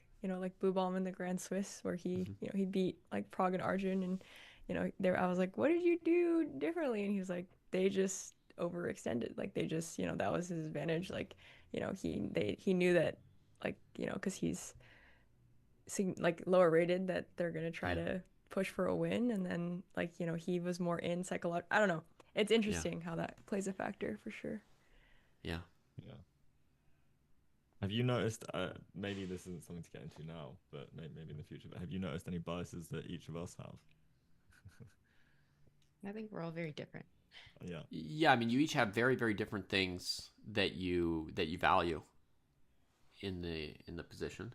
E: Blue Baum in the Grand Swiss, where he he beat like Prague and Arjun, and there I was like, what did you do differently? And he was like, they just overextended, like they just that was his advantage, like he knew that, like because he's like lower rated, that they're gonna try to push for a win, and then like he was more in psychological. I don't know. It's interesting how that plays a factor for sure.
A: Yeah.
F: Have you noticed, maybe this isn't something to get into now, but maybe in the future, but have you noticed any biases that each of us have?
D: I think we're all very different.
A: Yeah, I mean, you each have very, very different things that you value in the position.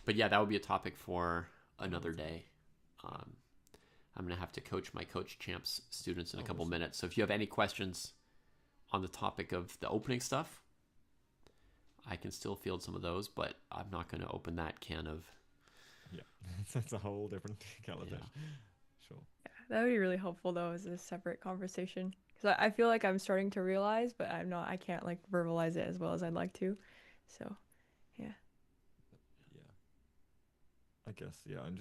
A: But yeah, that would be a topic for another day. I'm going to have to coach my Coach Champs students in a couple minutes. So if you have any questions on the topic of the opening stuff, I can still field some of those, but I'm not going to open that can of...
F: Yeah, that's a whole different kettle of fish. Sure.
E: Yeah, that would be really helpful, though, as a separate conversation. Because I feel like I'm starting to realize, but I can't, like, verbalize it as well as I'd like to. So, yeah.
F: Yeah. I guess, I'm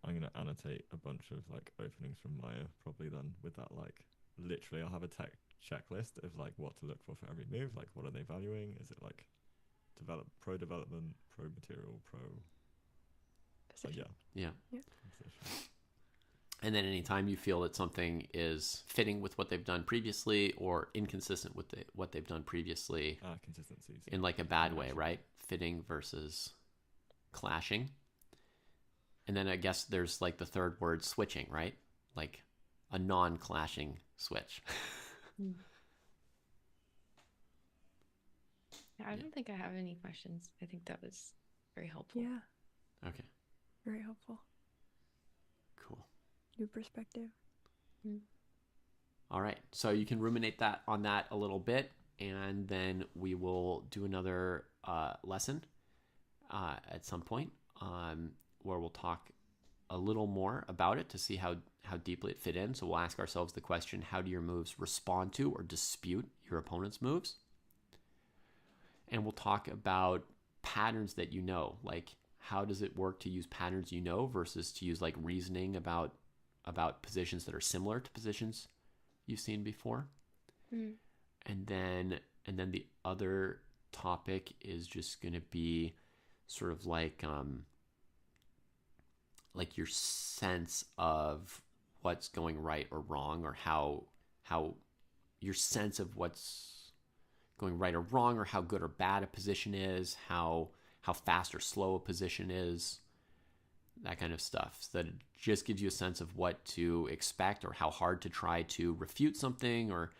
F: I'm gonna annotate a bunch of like openings from Maya probably then with that like literally I'll have a tech checklist of like what to look for every move, like what are they valuing? Is it like pro development, pro material, pro
E: Position.
A: Yeah.
F: position.
A: And then anytime you feel that something is fitting with what they've done previously or inconsistent with what they've done previously
F: Consistencies.
A: in like a bad way, right? Fitting versus clashing. And then I guess there's like the third word, switching, right? Like a non-clashing switch.
D: I don't think I have any questions. I think that was very helpful.
E: Yeah.
A: Okay,
E: Very helpful.
A: cool.
E: New perspective.
A: All right, so you can ruminate on that a little bit, and then we will do another lesson at some point where we'll talk a little more about it to see how deeply it fit in. So we'll ask ourselves the question, how do your moves respond to or dispute your opponent's moves? And we'll talk about patterns that you know, like how does it work to use patterns you know versus to use like reasoning about positions that are similar to positions you've seen before. And then the other topic is just going to be sort of like your sense of what's going right or wrong, or how your sense of what's going right or wrong, or how good or bad a position is, how fast or slow a position is, that kind of stuff. So that it just gives you a sense of what to expect, or how hard to try to refute something, or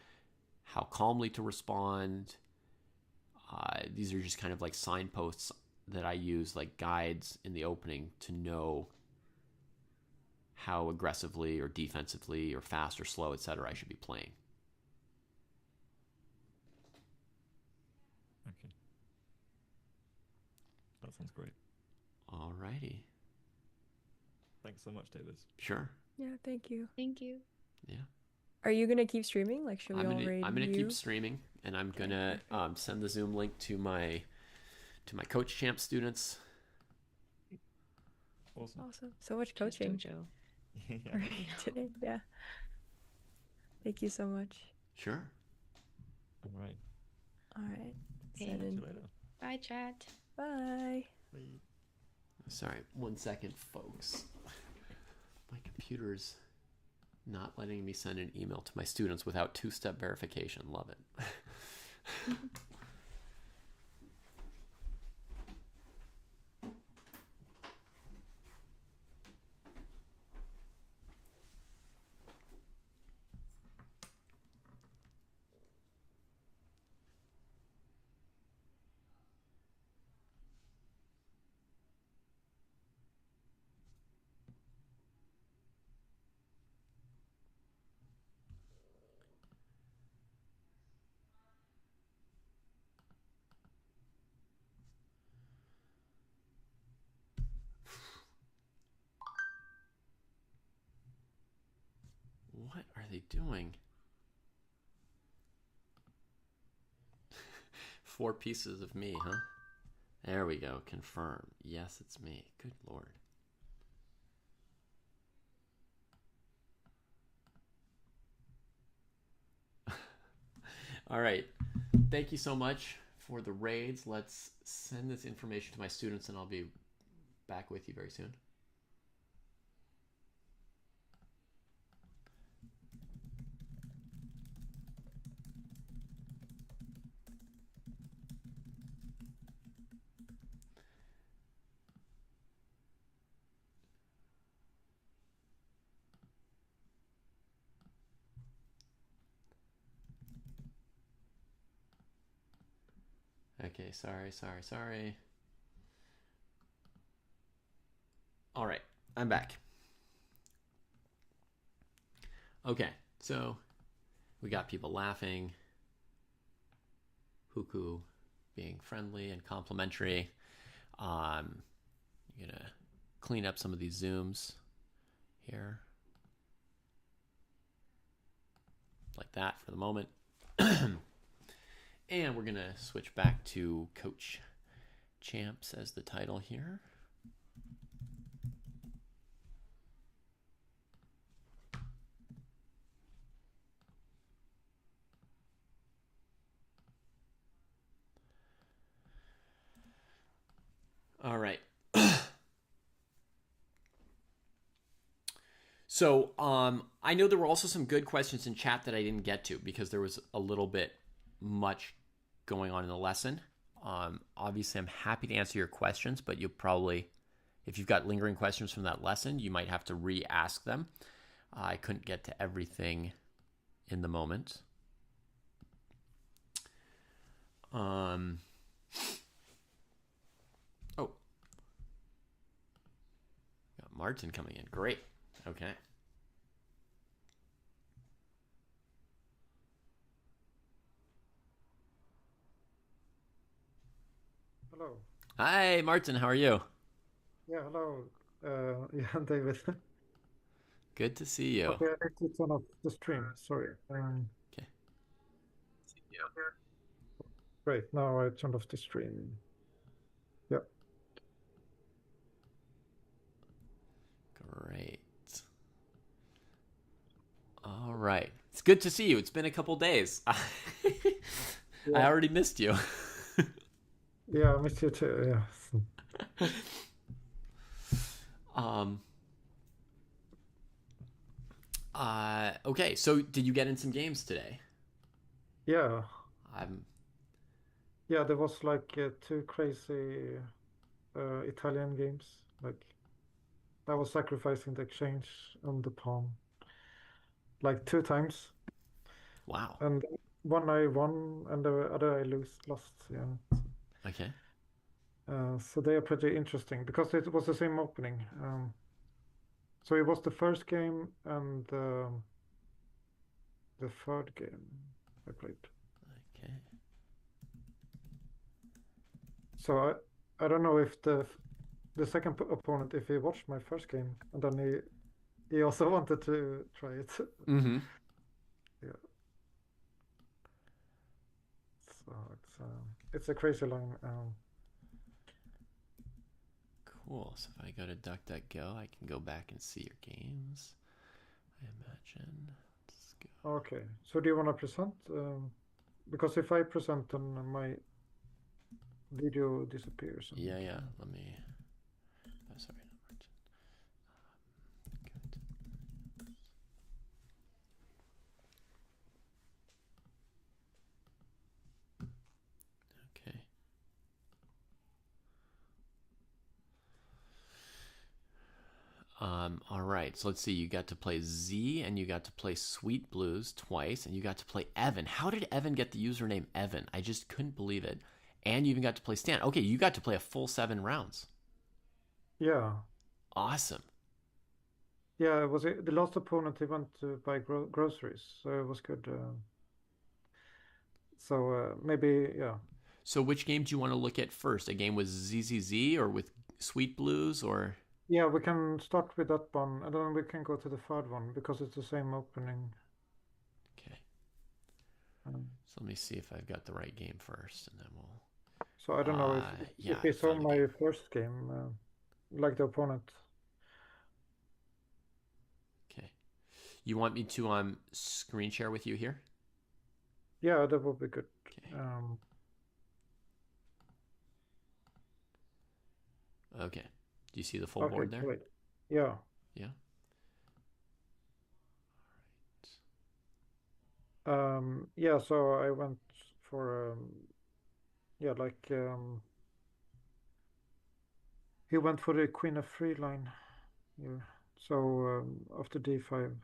A: how calmly to respond. These are just kind of like signposts that I use, like guides in the opening, to know how aggressively or defensively or fast or slow, etc. I should be playing.
F: Okay. That sounds great.
A: Alrighty.
F: Thanks so much, David.
A: Sure.
E: Yeah, thank you.
D: Thank you.
A: Yeah.
E: Are you gonna keep streaming? Like, should we all raid
A: I'm gonna
E: you?
A: keep streaming, and I'm gonna send the Zoom link to my Coach Champ students.
E: Awesome. So much
D: Just
E: coaching
D: Dojo.
F: Yeah.
E: today. Yeah. Thank you so much.
A: Sure.
F: All right.
E: All right.
D: Okay.
E: Send
F: See
E: in.
F: you later.
D: Bye, chat.
E: Bye.
F: Bye.
A: Sorry, 1 second, folks. My computer's not letting me send an email to my students without two-step verification. Love it. What are they doing? 4 pieces of me, huh? There we go. Confirm. Yes, it's me. Good Lord. All right. Thank you so much for the raids. Let's send this information to my students, and I'll be back with you very soon. Okay, sorry. All right, I'm back. Okay, so we got people laughing, Huku being friendly and complimentary. I'm gonna clean up some of these zooms here, like that for the moment. And we're going to switch back to Coach Champs as the title here. All right. So, I know there were also some good questions in chat that I didn't get to because there was a little bit much going on in the lesson. Obviously, I'm happy to answer your questions, but you'll probably, if you've got lingering questions from that lesson, you might have to re-ask them. I couldn't get to everything in the moment. Oh, got Martin coming in. Great. Okay.
G: Hello.
A: Hi, Martin. How are you?
G: Yeah, hello. Yeah, David.
A: Good to see you.
G: Okay, I need to turn off the stream. Sorry.
A: Okay.
G: Great. Now I turned off the stream. Yeah.
A: Great. All right. It's good to see you. It's been a couple days. I already missed you.
G: Yeah, I missed you too. Yeah.
A: Okay, so did you get in some games today?
G: Yeah.
A: I'm
G: Yeah, there was like two crazy Italian games. Like I was sacrificing the exchange on the pawn like two times,
A: wow.
G: and one I won, and the other I lost. Yeah.
A: Okay.
G: So they are pretty interesting because it was the same opening. So it was the first game and the third game I played.
A: Okay.
G: So I don't know if the second opponent, if he watched my first game and then he also wanted to try it.
A: Mm-hmm.
G: Yeah. So it's a crazy line.
A: Cool. So if I go to DuckDuckGo, I can go back and see your games. I imagine. Let's go.
G: Okay. So do you want to present? Because if I present, then my video disappears.
A: Yeah. Let me. Oh, sorry, not Martin. Good. Okay. All right. So let's see. You got to play Z, and you got to play Sweet Blues twice, and you got to play Evan. How did Evan get the username Evan? I just couldn't believe it. And you even got to play Stan. Okay, you got to play a full 7 rounds.
G: Yeah.
A: Awesome.
G: Yeah, it was the last opponent. He went to buy groceries, so it was good. So maybe, yeah.
A: So which game do you want to look at first? A game with ZZZ or with Sweet Blues or?
G: Yeah, we can start with that one, and then we can go to the third one because it's the same opening.
A: Okay. So let me see if I've got the right game first, and then we'll.
G: So I don't know if he saw my first game, like the opponent.
A: Okay. You want me to screen share with you here?
G: Yeah, that would be good.
A: Okay. Okay. Do you see the full board there?
G: Great. Yeah.
A: Yeah.
G: All right. Yeah, so I went for he went for the Queen of 3 line. Yeah. So after D5.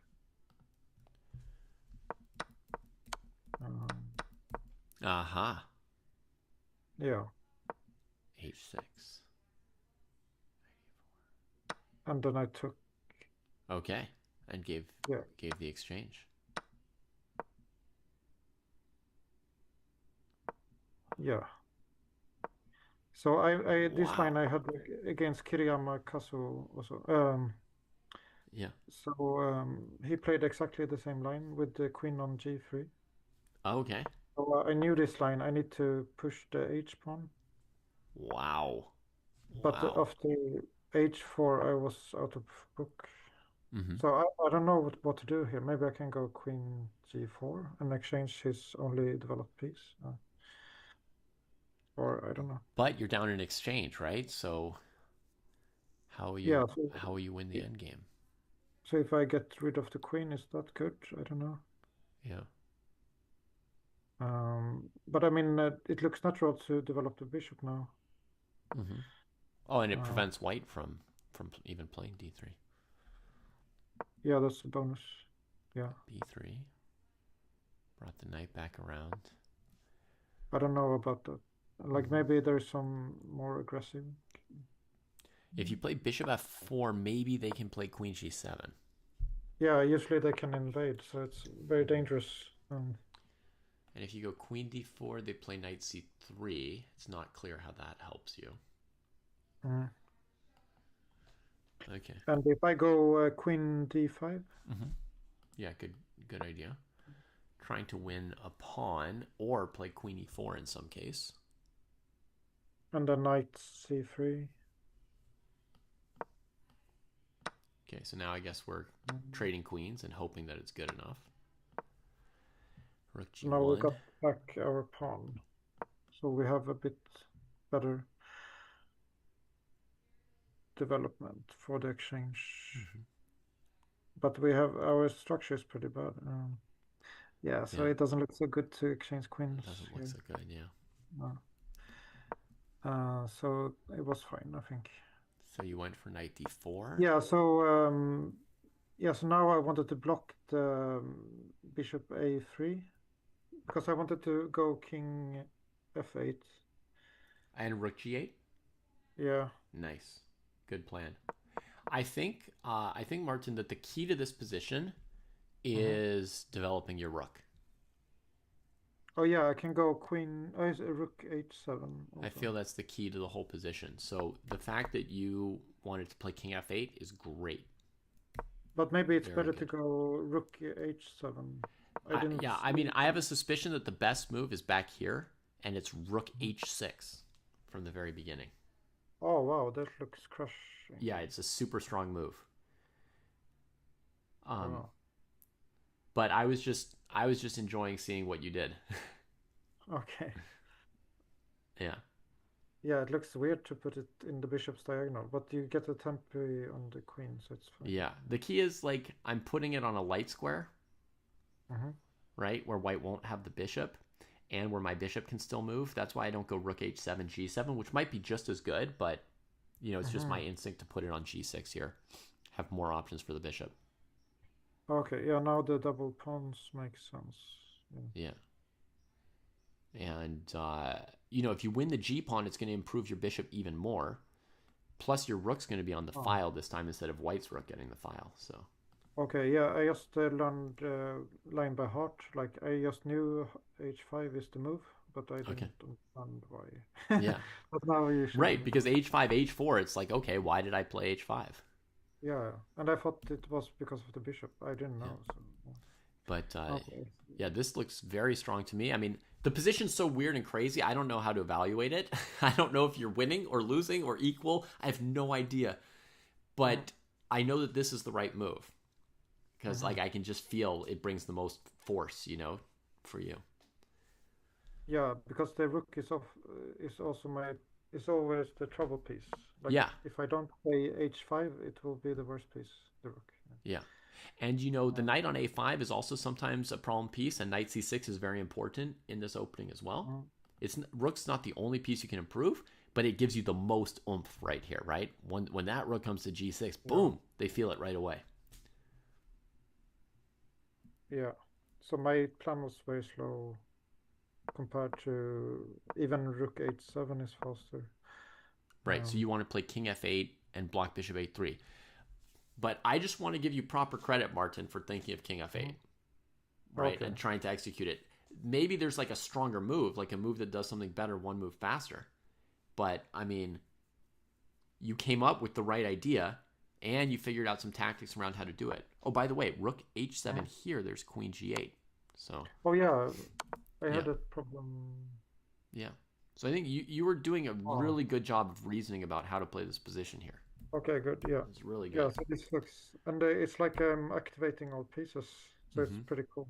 A: Aha.
G: Yeah.
A: H6.
G: And then I took.
A: Okay. And gave the exchange.
G: Yeah. So I this line I had against Kiriyama Kazu also.
A: Yeah.
G: So he played exactly the same line with the queen on G3.
A: Okay.
G: So I knew this line. I need to push the H pawn.
A: Wow.
G: But after H4, I was out of book.
A: Mm-hmm.
G: So I don't know what to do here. Maybe I can go Queen G4 and exchange his only developed piece. or I don't know.
A: But you're down in exchange, right? So how will
G: Yeah,
A: you win the end game?
G: so if I get rid of the queen, is that good? I don't know.
A: Yeah.
G: But I mean, it looks natural to develop the bishop now.
A: Mm-hmm. Oh, and it
G: Uh,
A: prevents white from even playing d3.
G: yeah, that's a bonus. Yeah,
A: b3 brought the knight back around.
G: I don't know about that. Like maybe there's some more aggressive.
A: If you play bishop f4, maybe they can play queen g7.
G: Yeah, usually they can invade, so it's very dangerous.
A: And if you go queen d4, they play knight c3. It's not clear how that helps you. Okay.
G: And if I go queen d5?
A: Yeah, good idea. Trying to win a pawn or play queen e4 in some case.
G: And then knight c3.
A: Okay, so now I guess we're trading queens and hoping that it's good enough. Rook g1.
G: Now we got back our pawn, so we have a bit better development for the exchange. But we have our structure is pretty bad. Yeah, so it doesn't look so good to exchange queens.
A: It doesn't look so good, yeah.
G: No. So it was fine, I think.
A: So you went for knight d4?
G: Yeah, so so now I wanted to block the bishop a3 because I wanted to go king f8.
A: And rook g8?
G: Yeah.
A: Nice. Good plan. I think Martin, that the key to this position is developing your rook.
G: Oh yeah, I can go queen. Oh, it's a rook h7. Also.
A: I feel that's the key to the whole position. So the fact that you wanted to play king f8 is great.
G: But maybe it's better to go rook h7.
A: I mean, I have a suspicion that the best move is back here, and it's rook h6 from the very beginning.
G: Oh wow, that looks crushing.
A: Yeah, it's a super strong move. But I was just enjoying seeing what you did.
G: Okay.
A: Yeah.
G: Yeah, it looks weird to put it in the bishop's diagonal, but you get a tempo on the queen, so it's fine.
A: Yeah, the key is like I'm putting it on a light square, right, where white won't have the bishop, and where my bishop can still move. That's why I don't go rook h7, g7, which might be just as good, but you know, it's just my instinct to put it on g6 here, have more options for the bishop.
G: Okay, yeah, now the double pawns make sense.
A: Yeah. And, you know, if you win the g-pawn, it's going to improve your bishop even more. Plus, your rook's going to be on the file this time instead of white's rook getting the file, so.
G: Okay, yeah, I just learned line by heart. Like, I just knew h5 is the move, but I didn't understand why.
A: Yeah.
G: But now you should.
A: Right, because h5, h4, it's like, okay, why did I play h5?
G: Yeah, and I thought it was because of the bishop. I didn't know.
A: Yeah.
G: So.
A: But, yeah, this looks very strong to me. I mean, the position's so weird and crazy, I don't know how to evaluate it. I don't know if you're winning or losing or equal. I have no idea. But I know that this is the right move. Because, like, I can just feel it brings the most force, you know, for you.
G: Yeah, because the rook is also it's always the trouble piece. Like,
A: yeah.
G: If I don't play h5, it will be the worst piece, the rook.
A: Yeah. And, you know, the knight on a5 is also sometimes a problem piece, and knight c6 is very important in this opening as well. Rook's not the only piece you can improve, but it gives you the most oomph right here, right? When that rook comes to g6, boom, they feel it right away.
G: Yeah. So my plan was very slow compared to even rook h7 is faster.
A: Right. So you want to play king f8 and block bishop a3. But I just want to give you proper credit, Martin, for thinking of king f8, right? Okay. And trying to execute it. Maybe there's like a stronger move, like a move that does something better, one move faster. But, I mean, you came up with the right idea, and you figured out some tactics around how to do it. Oh, by the way, rook h7 here, there's queen g8. So.
G: Oh, yeah. I had a problem.
A: Yeah. So I think you were doing a really good job of reasoning about how to play this position here.
G: Okay, good. Yeah.
A: It's really good.
G: Yeah, so this looks, and it's like activating all pieces, so it's pretty cool.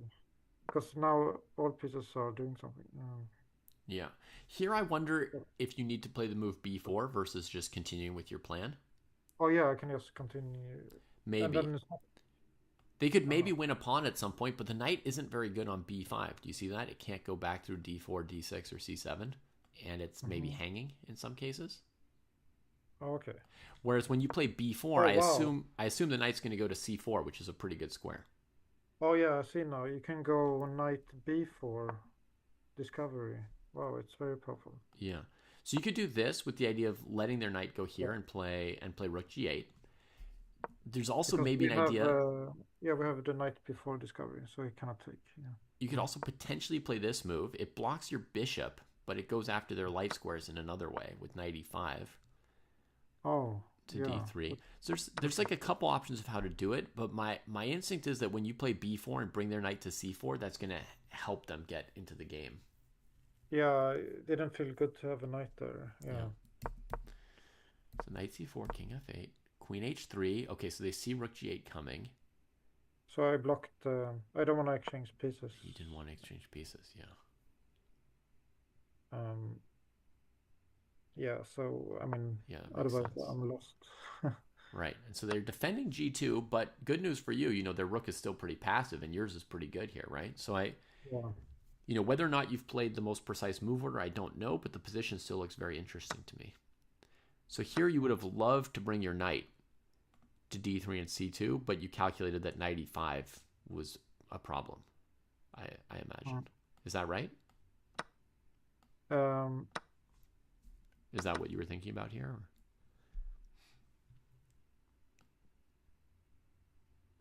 G: Because now all pieces are doing something.
A: Yeah. Here I wonder if you need to play the move b4 versus just continuing with your plan.
G: Oh yeah, I can just continue. And
A: Maybe.
G: then it's not.
A: They could
G: Oh,
A: maybe win a pawn at some point, but the knight isn't very good on b5. Do you see that? It can't go back through d4, d6, or c7, and it's maybe hanging in some cases.
G: oh, okay.
A: Whereas when you play b4,
G: Oh, wow.
A: I assume the knight's going to go to c4, which is a pretty good square.
G: Oh yeah, I see now. You can go knight b4 discovery. Wow, it's very powerful.
A: Yeah. So you could do this with the idea of letting their knight go
G: Yeah.
A: here and play rook g8. There's also
G: Because
A: maybe
G: we
A: an
G: have
A: idea.
G: yeah, we have the knight before discovery, so he cannot take. Yeah.
A: You could also potentially play this move. It blocks your bishop, but it goes after their light squares in another way with knight e5
G: Oh,
A: to
G: yeah.
A: d3. So there's like a couple options of how to do it, but my instinct is that when you play b4 and bring their knight to c4, that's going to help them get into the game.
G: Yeah, it didn't feel good to have a knight there. Yeah.
A: So knight c4, king f8, queen h3. Okay, so they see rook g8 coming.
G: So I blocked. I don't want to exchange pieces.
A: You didn't want to exchange pieces, yeah.
G: Yeah. So I mean,
A: Yeah, that makes
G: otherwise
A: sense.
G: I'm lost.
A: Right. And so they're defending g2, but good news for you, you know, their rook is still pretty passive and yours is pretty good here, right? So
G: Yeah.
A: you know, whether or not you've played the most precise move order, I don't know, but the position still looks very interesting to me. So here you would have loved to bring your knight to d3 and c2, but you calculated that knight e5 was a problem, I imagine. Is that right? Is that what you were thinking about here?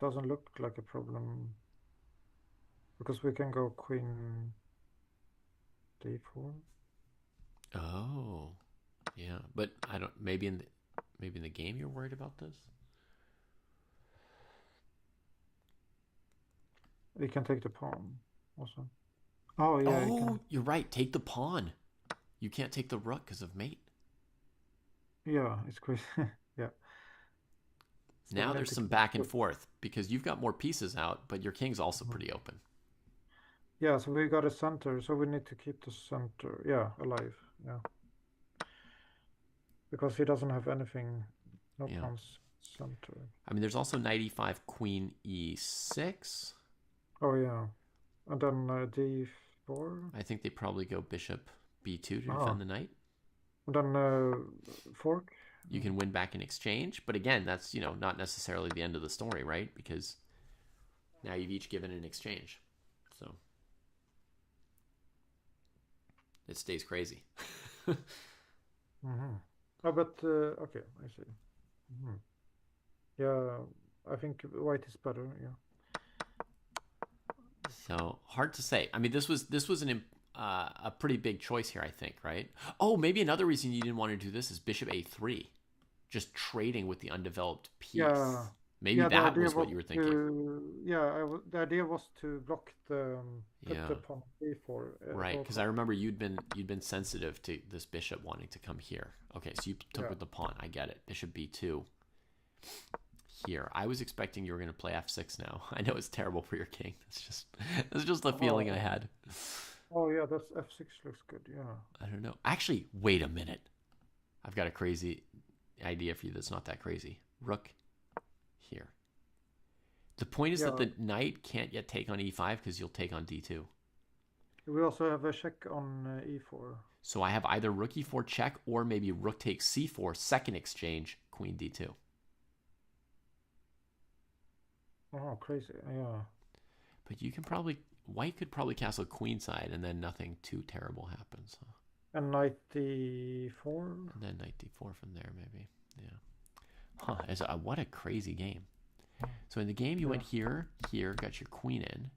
A: Or?
G: Doesn't look like a problem because we can go queen d4.
A: Oh, yeah, but I don't. Maybe in the game you're worried about this.
G: We can take the pawn also. Oh yeah.
A: Oh, you're right. Take the pawn. You can't take the rook because of mate.
G: Yeah, it's crazy. Yeah. So
A: Now there's some back and forth because you've got more pieces out, but your king's also pretty open.
G: Yeah, so we got a center, so we need to keep the center, yeah, alive. Yeah. Because he doesn't have anything, no pawns center.
A: I mean, there's also knight e5, queen e6.
G: Oh yeah, and then d4.
A: I think they probably go bishop b2 to defend the knight.
G: And then fork.
A: You can win back in exchange, but again, that's, you know, not necessarily the end of the story, right? Because now you've each given an exchange, so it stays crazy.
G: Oh, but okay, I see. Yeah, I think white is better. Yeah.
A: So hard to say. I mean, this was a pretty big choice here, I think, right? Oh, maybe another reason you didn't want to do this is bishop a3, just trading with the undeveloped piece.
G: Yeah.
A: Maybe that was what you were thinking.
G: The idea was to block the the pawn b4.
A: Right, because I remember you'd been sensitive to this bishop wanting to come here. Okay, so you took with the pawn. I get it. Bishop b2. Here, I was expecting you were going to play f6 now. I know it's terrible for your king. It's just the feeling I had.
G: Oh yeah, that's f6 looks good. Yeah.
A: I don't know. Actually, wait a minute. I've got a crazy idea for you that's not that crazy. Rook here. The point is that the knight can't yet take on e5 because you'll take on d2.
G: We also have a check on e4.
A: So I have either rook e4 check or maybe rook takes c4, second exchange, queen d2.
G: Oh, crazy. Yeah.
A: But you can probably... White could probably castle queenside and then nothing too terrible happens. Huh?
G: And knight d4?
A: And then knight d4 from there, maybe. Yeah. Huh. What a crazy game. So in the game, you went here, got your queen in.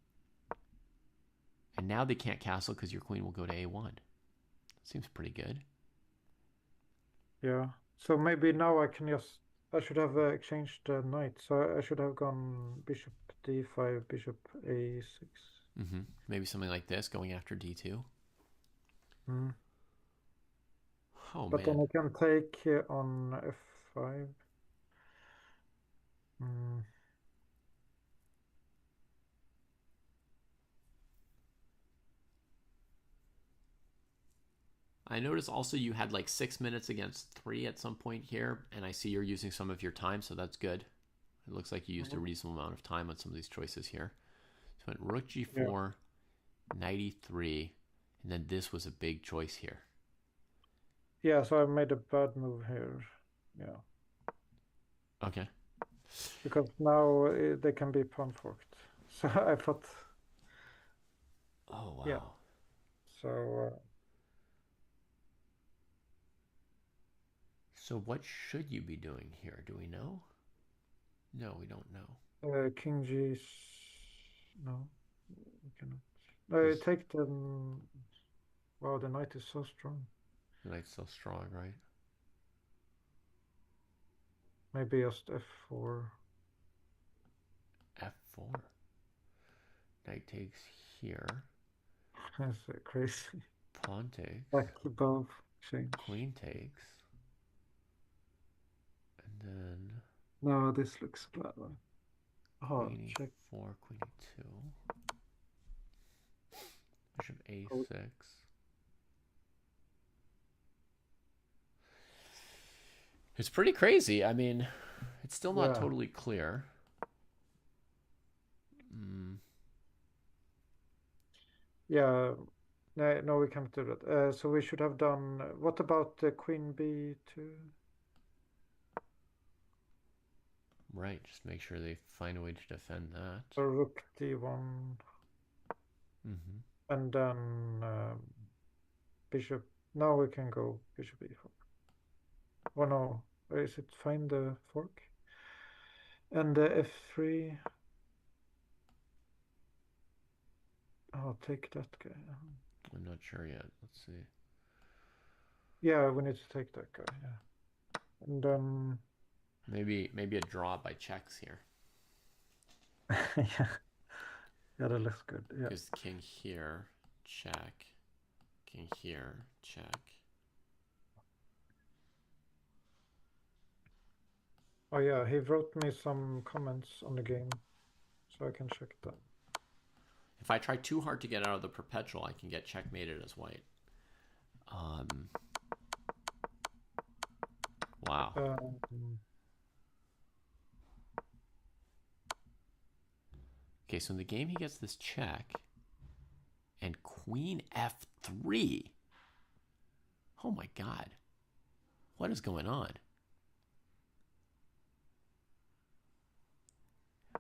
A: And now they can't castle because your queen will go to a1. Seems pretty good.
G: Yeah. So maybe now I should have exchanged the knight. So I should have gone bishop d5, bishop a6.
A: Maybe something like this, going after d2. Oh,
G: but then I can take on f5.
A: I noticed also you had like 6 minutes against 3 at some point here, and I see you're using some of your time, so that's good. It looks like you used a reasonable amount of time on some of these choices here. So went rook g4, knight e3, and then this was a big choice here.
G: Yeah, so I made a bad move here. Yeah.
A: Okay.
G: Because now they can be pawn forked. So I thought.
A: Oh, wow.
G: Yeah. So.
A: So what should you be doing here? Do we know? No, we don't know.
G: King G. No, we cannot. Take the. Wow, the knight is so strong.
A: The knight's so strong, right?
G: Maybe just f4.
A: f4. Knight takes here.
G: That's crazy.
A: Pawn takes.
G: Back above change.
A: Queen takes. And then.
G: No, this looks bad. Oh,
A: Queen
G: check.
A: e4, queen e2. Bishop a6. It's pretty crazy. I mean, it's still not totally clear.
G: Yeah, no, we can't do that. So we should have done. What about the queen b2?
A: Right, just make sure they find a way to defend that.
G: So rook d1. And then bishop. Now we can go bishop e4. Oh no, where is it? Find the fork. And the f3. Oh, take that guy.
A: I'm not sure yet. Let's see.
G: Yeah, we need to take that guy. Yeah, and then
A: maybe a draw by checks here.
G: yeah, that looks good. Yeah,
A: because king here, check. King here, check.
G: Oh yeah, he wrote me some comments on the game, so I can check them.
A: If I try too hard to get out of the perpetual, I can get checkmated as white. Wow. Okay, so in the game he gets this check and queen f3. Oh my god. What is going on?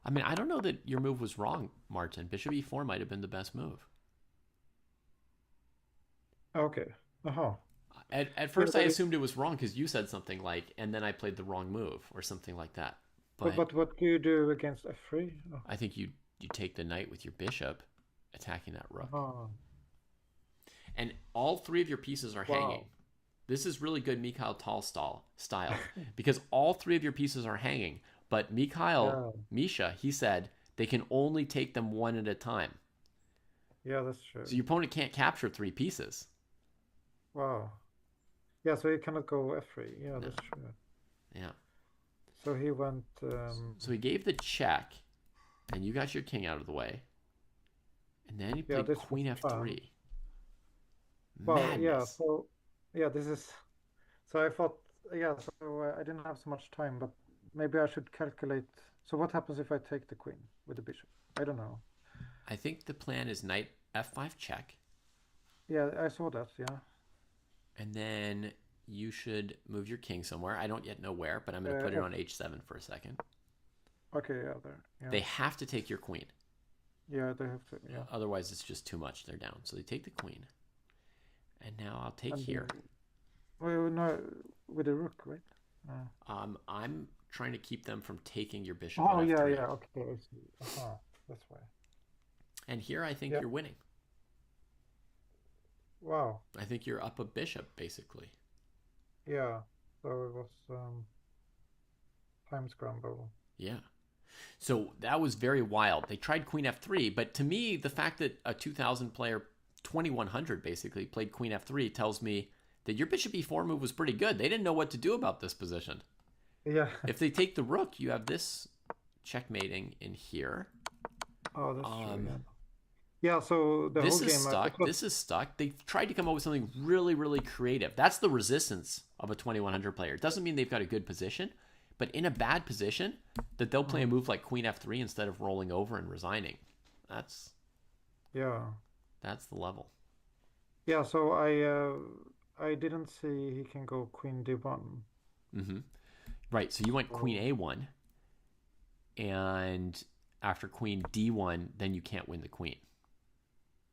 A: I mean, I don't know that your move was wrong, Martin. Bishop e4 might have been the best move.
G: Okay.
A: At first, I assumed it was wrong because you said something like, and then I played the wrong move or something like that.
G: But what do you do against f3? Oh.
A: I think you take the knight with your bishop, attacking that rook. And all three of your pieces are hanging. This is really good Mikhail Tal style because all three of your pieces are hanging. But Misha, he said they can only take them one at a time.
G: Yeah, that's true.
A: So your opponent can't capture three pieces.
G: Wow. Yeah, so he cannot go f3. Yeah, that's true.
A: Yeah.
G: So he went.
A: So he gave the check, and you got your king out of the way, and then he played queen f3.
G: Well, madness. This is. So I thought, so I didn't have so much time, but maybe I should calculate. So what happens if I take the queen with the bishop? I don't know.
A: I think the plan is knight f5 check.
G: Yeah, I saw that, yeah.
A: And then you should move your king somewhere. I don't yet know where, but I'm going to put it on h7 for a second.
G: Okay, yeah, there. Yeah.
A: They have to take your queen.
G: Yeah, they have to, yeah.
A: Otherwise, it's just too much. They're down. So they take the queen. And now I'll take here.
G: Well, no, with the rook, right?
A: I'm trying to keep them from taking your bishop.
G: Oh, yeah, okay, I see. That's why.
A: And here I think you're winning.
G: Wow.
A: I think you're up a bishop, basically.
G: Yeah, so it was time scramble.
A: Yeah. So that was very wild. They tried queen f3, but to me, the fact that a 2,000 player, 2,100 basically, played queen f3 tells me that your bishop e4 move was pretty good. They didn't know what to do about this position.
G: Yeah.
A: If they take the rook, you have this checkmating in here.
G: Oh, that's true. Yeah, so the
A: This
G: whole
A: is
G: game,
A: stuck. This is stuck. They've tried to come up with something really, really creative. That's the resistance of a 2100 player. It doesn't mean they've got a good position, but in a bad position, that they'll play a move like Queen F3 instead of rolling over and resigning. That's
G: yeah,
A: the level.
G: yeah. So I didn't see he can go Queen D1.
A: Mm-hmm. Right. So you went Queen A1, and after Queen D1, then you can't win the Queen.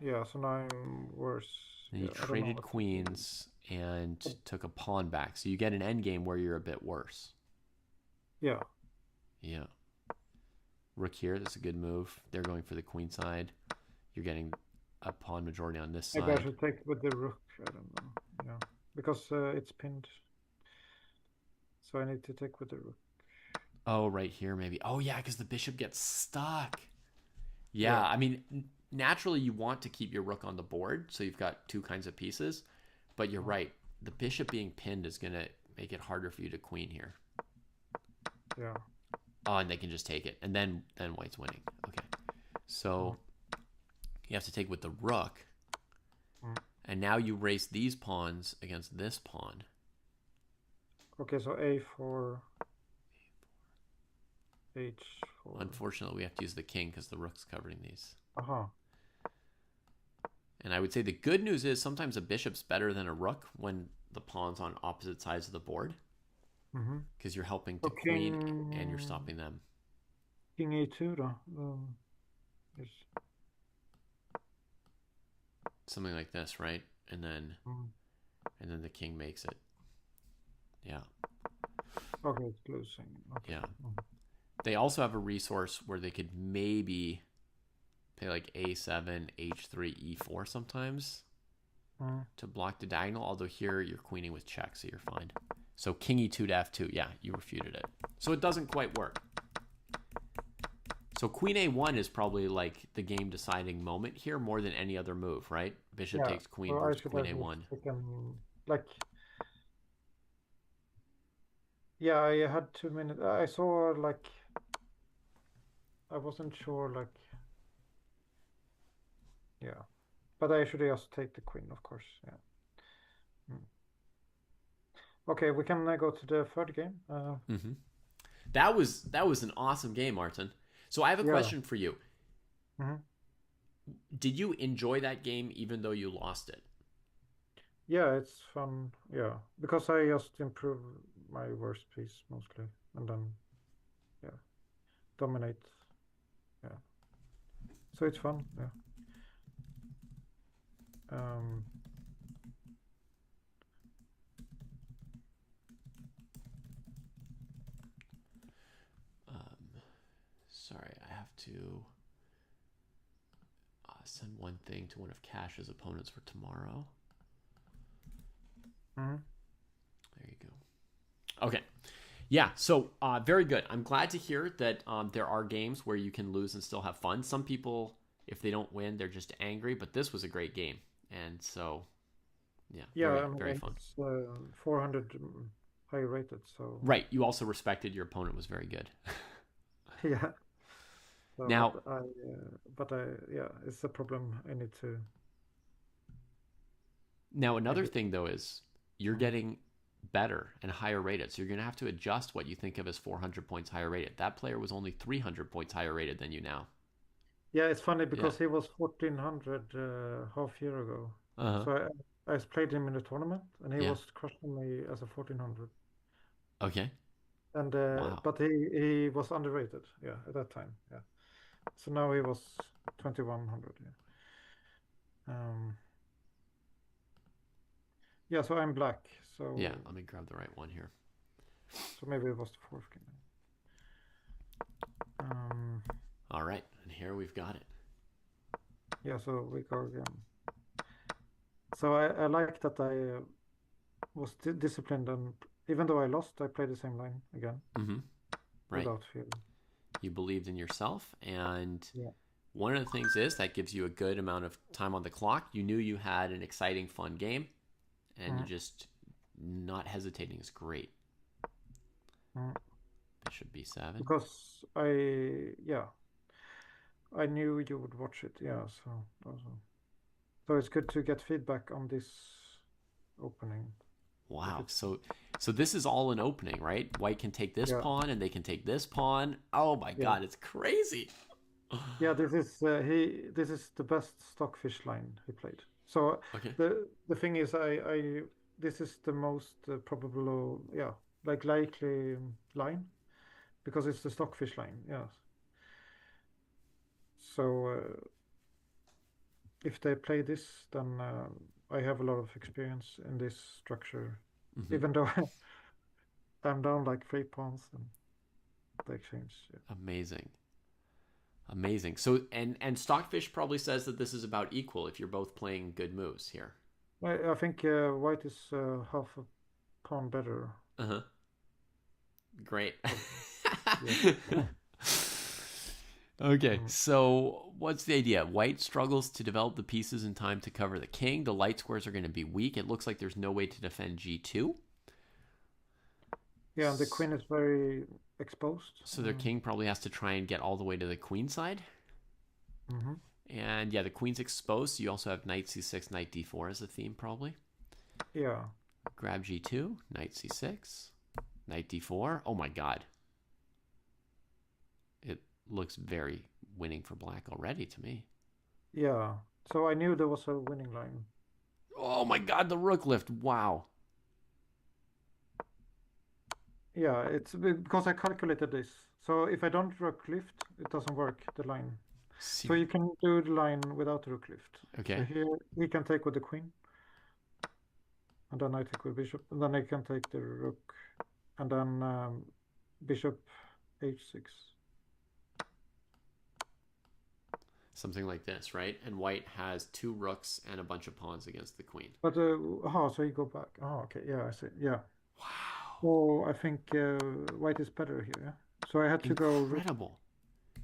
G: Yeah, so now I'm worse.
A: And you traded queens and took a pawn back. So you get an endgame where you're a bit worse.
G: Yeah.
A: Yeah. Rook here, that's a good move. They're going for the queen side. You're getting a pawn majority on this side.
G: Maybe I should take with the rook. I don't know. Yeah, because it's pinned. So I need to take with the rook.
A: Oh, right here maybe. Oh, yeah, because the bishop gets stuck. Yeah, I mean, naturally you want to keep your rook on the board, so you've got two kinds of pieces. But you're right. The bishop being pinned is going to make it harder for you to queen here.
G: Yeah.
A: Oh, and they can just take it. And then white's winning. Okay. So you have to take with the rook. And now you race these pawns against this pawn.
G: Okay, so A4, H4.
A: Unfortunately, we have to use the king because the rook's covering these.
G: Uh-huh.
A: And I would say the good news is sometimes a bishop's better than a rook when the pawn's on opposite sides of the board. Because you're helping to queen and you're stopping them.
G: King A2 though. Yes.
A: Something like this, right? And then the king makes it. Yeah.
G: Okay, it's losing. Okay.
A: Yeah. They also have a resource where they could maybe play like A7, H3, E4 sometimes to block the diagonal. Although here you're queening with check, so you're fine. So king E2 to F2. Yeah, you refuted it. So it doesn't quite work. So queen A1 is probably like the game deciding moment here more than any other move, right? Bishop takes queen versus queen A1.
G: Like, yeah, I had 2 minutes. I saw like, I wasn't sure like, yeah, but I should just take the queen, of course. Yeah. Okay, we can go to the third game.
A: That was an awesome game, Martin. So I have a question for you. Did you enjoy that game even though you lost it?
G: Yeah, it's fun. Yeah, because I just improve my worst piece mostly, and then dominate. Yeah, so it's fun. Yeah.
A: Sorry, I have to send one thing to one of Cash's opponents for tomorrow. There you go. Okay. Yeah, so very good. I'm glad to hear that there are games where you can lose and still have fun. Some people, if they don't win, they're just angry, but this was a great game. And so, yeah, very fun.
G: It's 400 high rated, so...
A: Right, you also respected your opponent was very good.
G: Yeah. So,
A: now...
G: yeah, it's a problem I need to...
A: Now, another thing, though, is you're getting better and higher rated. So you're going to have to adjust what you think of as 400 points higher rated. That player was only 300 points higher rated than you now.
G: Yeah, it's funny because he was 1400 half year ago. So I played him in a tournament and he was crushing me as a 1400.
A: Okay.
G: And
A: wow.
G: But he was underrated, at that time. Yeah. So now he was 2100. Yeah, so I'm black. So
A: yeah, let me grab the right one here.
G: So maybe it was the fourth game.
A: All right, and here we've got it.
G: Yeah, so we go again. So I like that I was disciplined, and even though I lost, I played the same line again.
A: Right.
G: Without fear.
A: You believed in yourself, and one of the things is that gives you a good amount of time on the clock. You knew you had an exciting, fun game. And you just not hesitating is great. Bishop B7.
G: Because I knew you would watch it. Yeah, so it's good to get feedback on this opening.
A: Wow. So this is all an opening, right? White can take this
G: Yeah.
A: pawn and they can take this pawn. Oh my
G: Yeah.
A: God, it's crazy.
G: Yeah, this is the best stockfish line he played. So
A: Okay.
G: the thing is, I this is the most probable, like likely line because it's the stockfish line. Yes. So if they play this, then I have a lot of experience in this structure,
A: Mm-hmm.
G: even though I'm down like 3 pawns and the exchange. Yeah.
A: Amazing. Amazing. So and Stockfish probably says that this is about equal if you're both playing good moves here.
G: I think white is half a pawn better.
A: Uh-huh. Great.
G: Yeah.
A: Okay, so what's the idea? White struggles to develop the pieces in time to cover the king. The light squares are going to be weak. It looks like there's no way to defend g2.
G: Yeah, and the queen is very exposed.
A: So their king probably has to try and get all the way to the queen side.
G: Mm-hmm.
A: And yeah, the queen's exposed. So you also have knight c6, knight d4 as a theme probably.
G: Yeah.
A: Grab g2, knight c6, knight d4. Oh my god. It looks very winning for black already to me.
G: Yeah. So I knew there was a winning line.
A: Oh my god, the rook lift. Wow.
G: Yeah, it's because I calculated this. So if I don't rook lift, it doesn't work, the line. So you can do the line without rook lift.
A: Okay.
G: So here he can take with the queen. And then I take with bishop. And then I can take the rook. And then bishop h6.
A: Something like this, right? And white has 2 rooks and a bunch of pawns against the queen.
G: But, so you go back. Oh, okay. Yeah, I see. Yeah.
A: Wow.
G: So I think white is better here. So I had to go.
A: Incredible.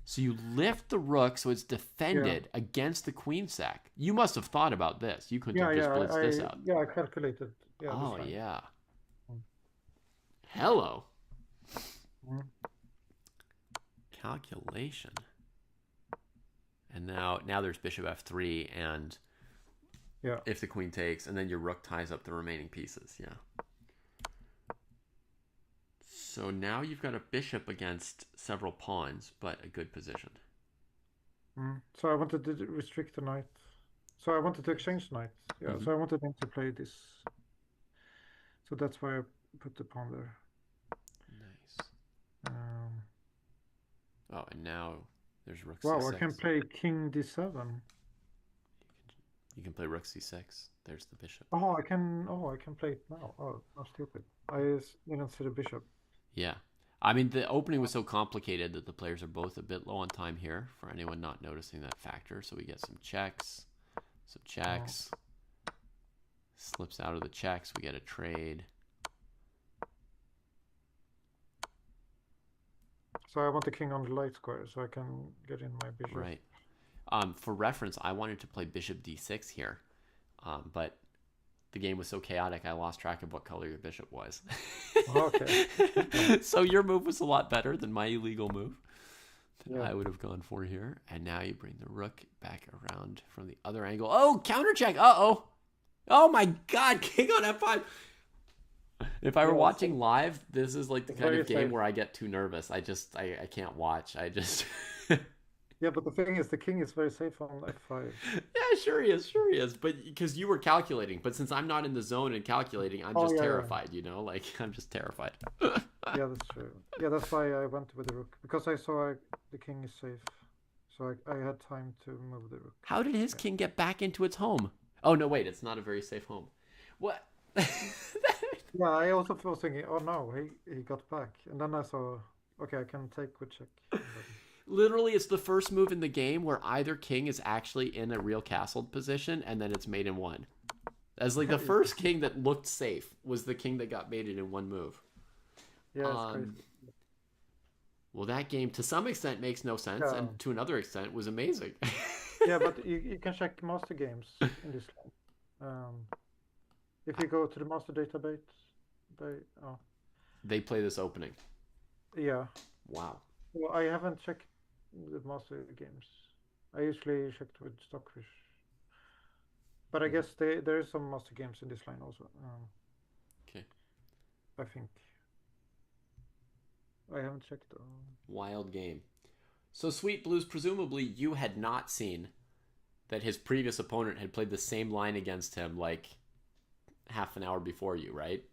A: So you lift the rook so it's defended against the queen sack. You must have thought about this. You couldn't have just blitzed this out.
G: Yeah, I calculated. Yeah.
A: Oh, yeah. Hello. Calculation. And now there's bishop f3, and if the queen takes, and then your rook ties up the remaining pieces. Yeah. So now you've got a bishop against several pawns, but a good position.
G: So I wanted to restrict the knight. So I wanted to exchange knights. Yeah. So I wanted him to play this. So that's why I put the pawn there.
A: Nice. Oh, and now there's rook
G: wow,
A: c6.
G: I can play king d7.
A: You can play rook c6. There's the bishop.
G: Oh, I can play it now. Oh, I'm stupid. I didn't see the bishop.
A: Yeah. I mean, the opening was so complicated that the players are both a bit low on time here, for anyone not noticing that factor. So we get some checks. Slips out of the checks. We get a trade.
G: So I want the king on the light square so I can get in my bishop.
A: Right. For reference, I wanted to play bishop d6 here, but the game was so chaotic I lost track of what color your bishop was.
G: Okay.
A: So your move was a lot better than my illegal move that
G: Yeah.
A: I would have gone for here. And now you bring the rook back around from the other angle. Oh, counter check. Uh-oh. Oh my god, king on f5. If I were watching live, this is like the kind of game where I get too nervous. I can't watch.
G: Yeah, but the thing is, the king is very safe on f5.
A: Yeah, sure he is. But because you were calculating, but since I'm not in the zone and calculating, I'm just terrified, you know? Like, I'm just terrified.
G: Yeah, that's true. Yeah, that's why I went with the rook. Because I saw the king is safe. So I had time to move the rook.
A: How did his king get back into its home? Oh, no, wait, it's not a very safe home. What?
G: Yeah, I also was thinking, oh no, he got back. And then I saw, okay, I can take with check.
A: Literally, it's the first move in the game where either king is actually in a real castled position, and then it's mate in one. As like the first king that looked safe was the king that got mated in one move.
G: Yeah, it's crazy.
A: Well, that game to some extent makes no sense, and to another extent was amazing.
G: Yeah, but you can check master games in this line. If you go to the master database,
A: they play this opening.
G: Yeah.
A: Wow.
G: Well, I haven't checked the master games. I usually checked with Stockfish, but I guess there is some master games in this line also.
A: Okay.
G: I think I haven't checked.
A: Wild game. So Sweet Blues, presumably you had not seen that his previous opponent had played the same line against him like half an hour before you, right?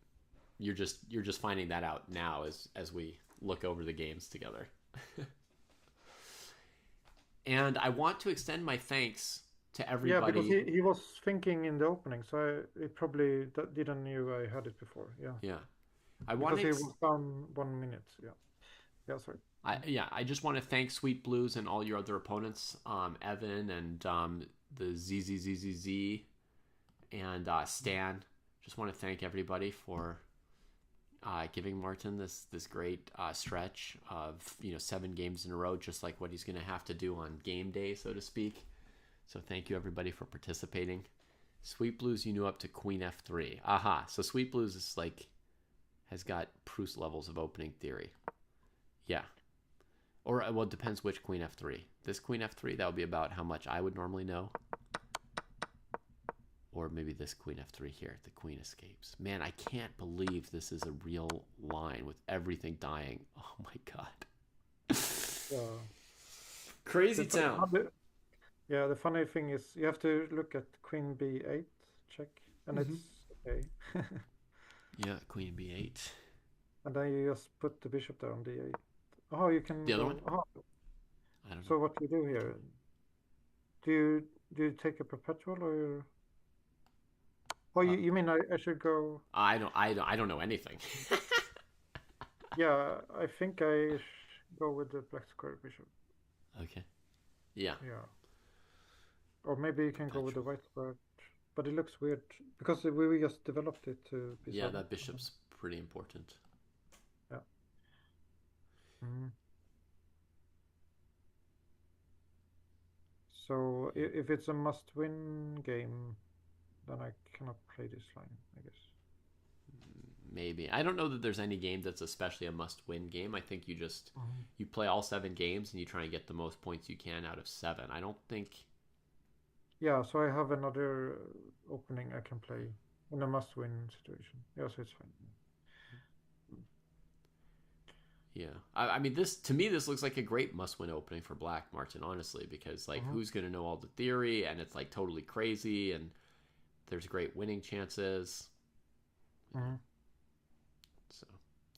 A: You're just finding that out now as we look over the games together. And I want to extend my thanks to everybody.
G: Yeah, because he was thinking in the opening, so he probably didn't knew I had it before. Yeah.
A: Yeah. I want
G: because he was down 1 minute. Yeah. Yeah, sorry.
A: I just want to thank Sweet Blues and all your other opponents, Evan and the ZZZZZ and Stan. Just want to thank everybody for giving Martin this great stretch of 7 games in a row, just like what he's going to have to do on game day, so to speak. So thank you everybody for participating. Sweet Blues, you knew up to Queen F3. Aha! So Sweet Blues is has got Proust levels of opening theory. Yeah. Or, well, it depends which Queen F3. This Queen F3, that would be about how much I would normally know. Or maybe this Queen F3 here, the Queen escapes. Man, I can't believe this is a real line with everything dying. Oh my god. Crazy town.
G: The funny thing is you have to look at Queen B8, check, and it's okay.
A: Yeah, Queen B8.
G: And then you just put the bishop there on D8. Oh, you can.
A: The other one?
G: Oh.
A: I don't know.
G: So what do you do here? Do you take a perpetual or? Oh, you mean I should go?
A: I don't know anything.
G: Yeah, I think I go with the black square bishop.
A: Okay. Yeah.
G: Yeah. Or maybe you can go with the white square, but it looks weird because we just developed it to be.
A: Yeah, that bishop's pretty important.
G: Yeah. Mm-hmm. So if it's a must-win game, then I cannot play this line, I guess.
A: Maybe. I don't know that there's any game that's especially a must-win game. I think you just you play all 7 games and you try and get the most points you can out of 7. I don't think.
G: Yeah, so I have another opening I can play in a must-win situation. Yeah, so it's fine.
A: Yeah, I mean, to me this looks like a great must-win opening for Black, Martin. Honestly, because who's gonna know all the theory, and it's totally crazy, and there's great winning chances. So,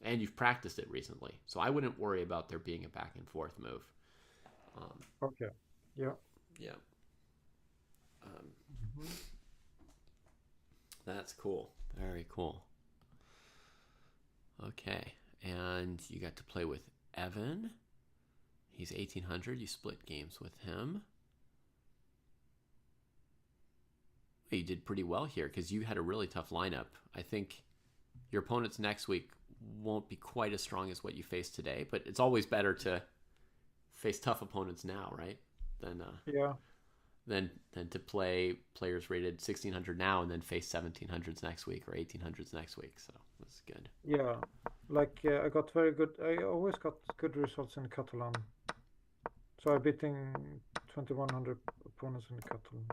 A: and you've practiced it recently, so I wouldn't worry about there being a back and forth move.
G: Okay. Yeah.
A: Yeah. That's cool. Very cool. Okay. And you got to play with Evan. He's 1800. You split games with him. You did pretty well here because you had a really tough lineup. I think your opponents next week won't be quite as strong as what you faced today, but it's always better to face tough opponents now, right? Than to play players rated 1600 now and then face 1700s next week or 1800s next week. So that's good.
G: Yeah, I got very good. I always got good results in Catalan. So I'm beating 2100 opponents in Catalan.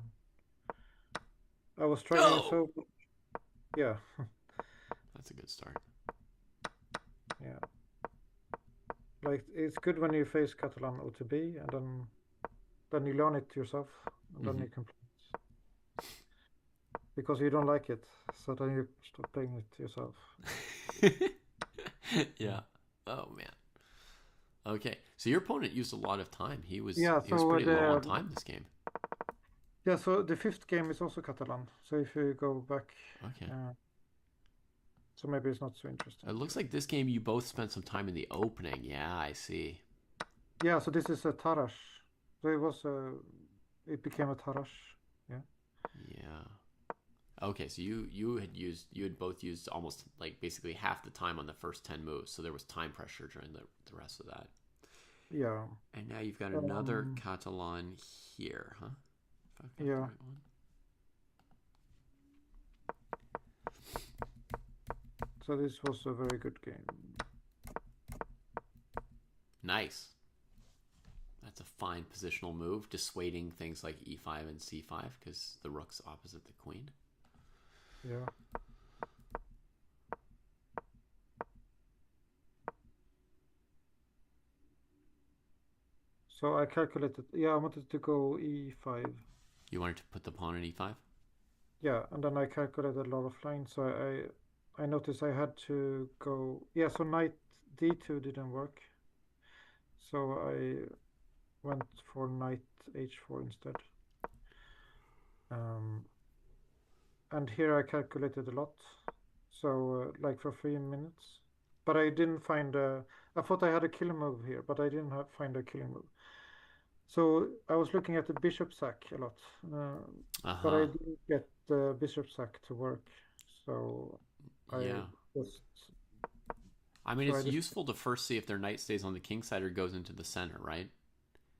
G: I was trying so. Yeah.
A: That's a good start.
G: Yeah. It's good when you face Catalan OTB and then you learn it yourself and then you can play it. Because you don't like it, so then you stop playing it yourself.
A: Yeah. Oh man. Okay, so your opponent used a lot of time. He was
G: yeah.
A: He was pretty low on time this game.
G: Yeah. So the 5th game is also Catalan. So if you go back.
A: Okay.
G: So maybe it's not so interesting.
A: It looks like this game you both spent some time in the opening. Yeah, I see.
G: Yeah. So this is a Tarash. So it became a Tarash. Yeah.
A: Yeah. Okay, so you had both used almost basically half the time on the first 10 moves, so there was time pressure during the rest of that.
G: Yeah.
A: And now you've got another Catalan here, huh?
G: Yeah.
A: The right one.
G: So this was a very good game.
A: Nice. That's a fine positional move, dissuading things like e5 and c5 because the rook's opposite the queen.
G: Yeah. So I calculated, yeah, I wanted to go e5.
A: You wanted to put the pawn on e5?
G: Yeah, and then I calculated a lot of lines, so I noticed I had to go, yeah, so knight d2 didn't work. So I went for knight h4 instead. And here I calculated a lot. So like for 3 minutes. But I didn't find I thought I had a killing move here, but I didn't find a killing move. So I was looking at the bishop sack a lot, but I didn't get the bishop sack to work. So
A: Yeah. I mean, it's useful to first see if their knight stays on the king side or goes into the center, right?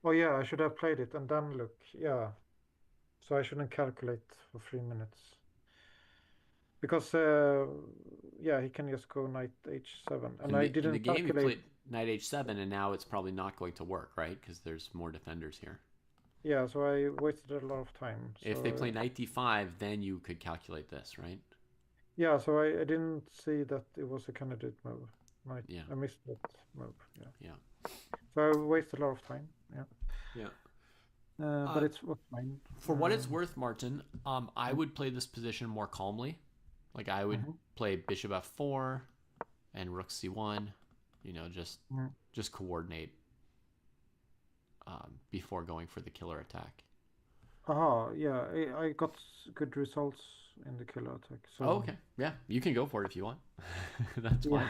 G: Oh yeah, I should have played it and then look. Yeah. So I shouldn't calculate for 3 minutes. Because yeah, he can just go knight h7, and I didn't
A: in the game
G: calculate.
A: You played knight h7, and now it's probably not going to work, right? Because there's more defenders here.
G: Yeah, so I wasted a lot of time.
A: If they play knight d5, then you could calculate this, right?
G: Yeah, so I didn't see that it was a candidate move.
A: Yeah.
G: I missed that move. Yeah.
A: Yeah.
G: So I wasted a lot of time. Yeah.
A: Yeah.
G: But it's fine.
A: For what it's worth, Martin, I would play this position more calmly. Like I would play bishop f4 and rook c1. You know, just coordinate before going for the killer attack.
G: Yeah, I got good results in the killer attack. So.
A: Oh, okay. Yeah, you can go for it if you want. That's fine.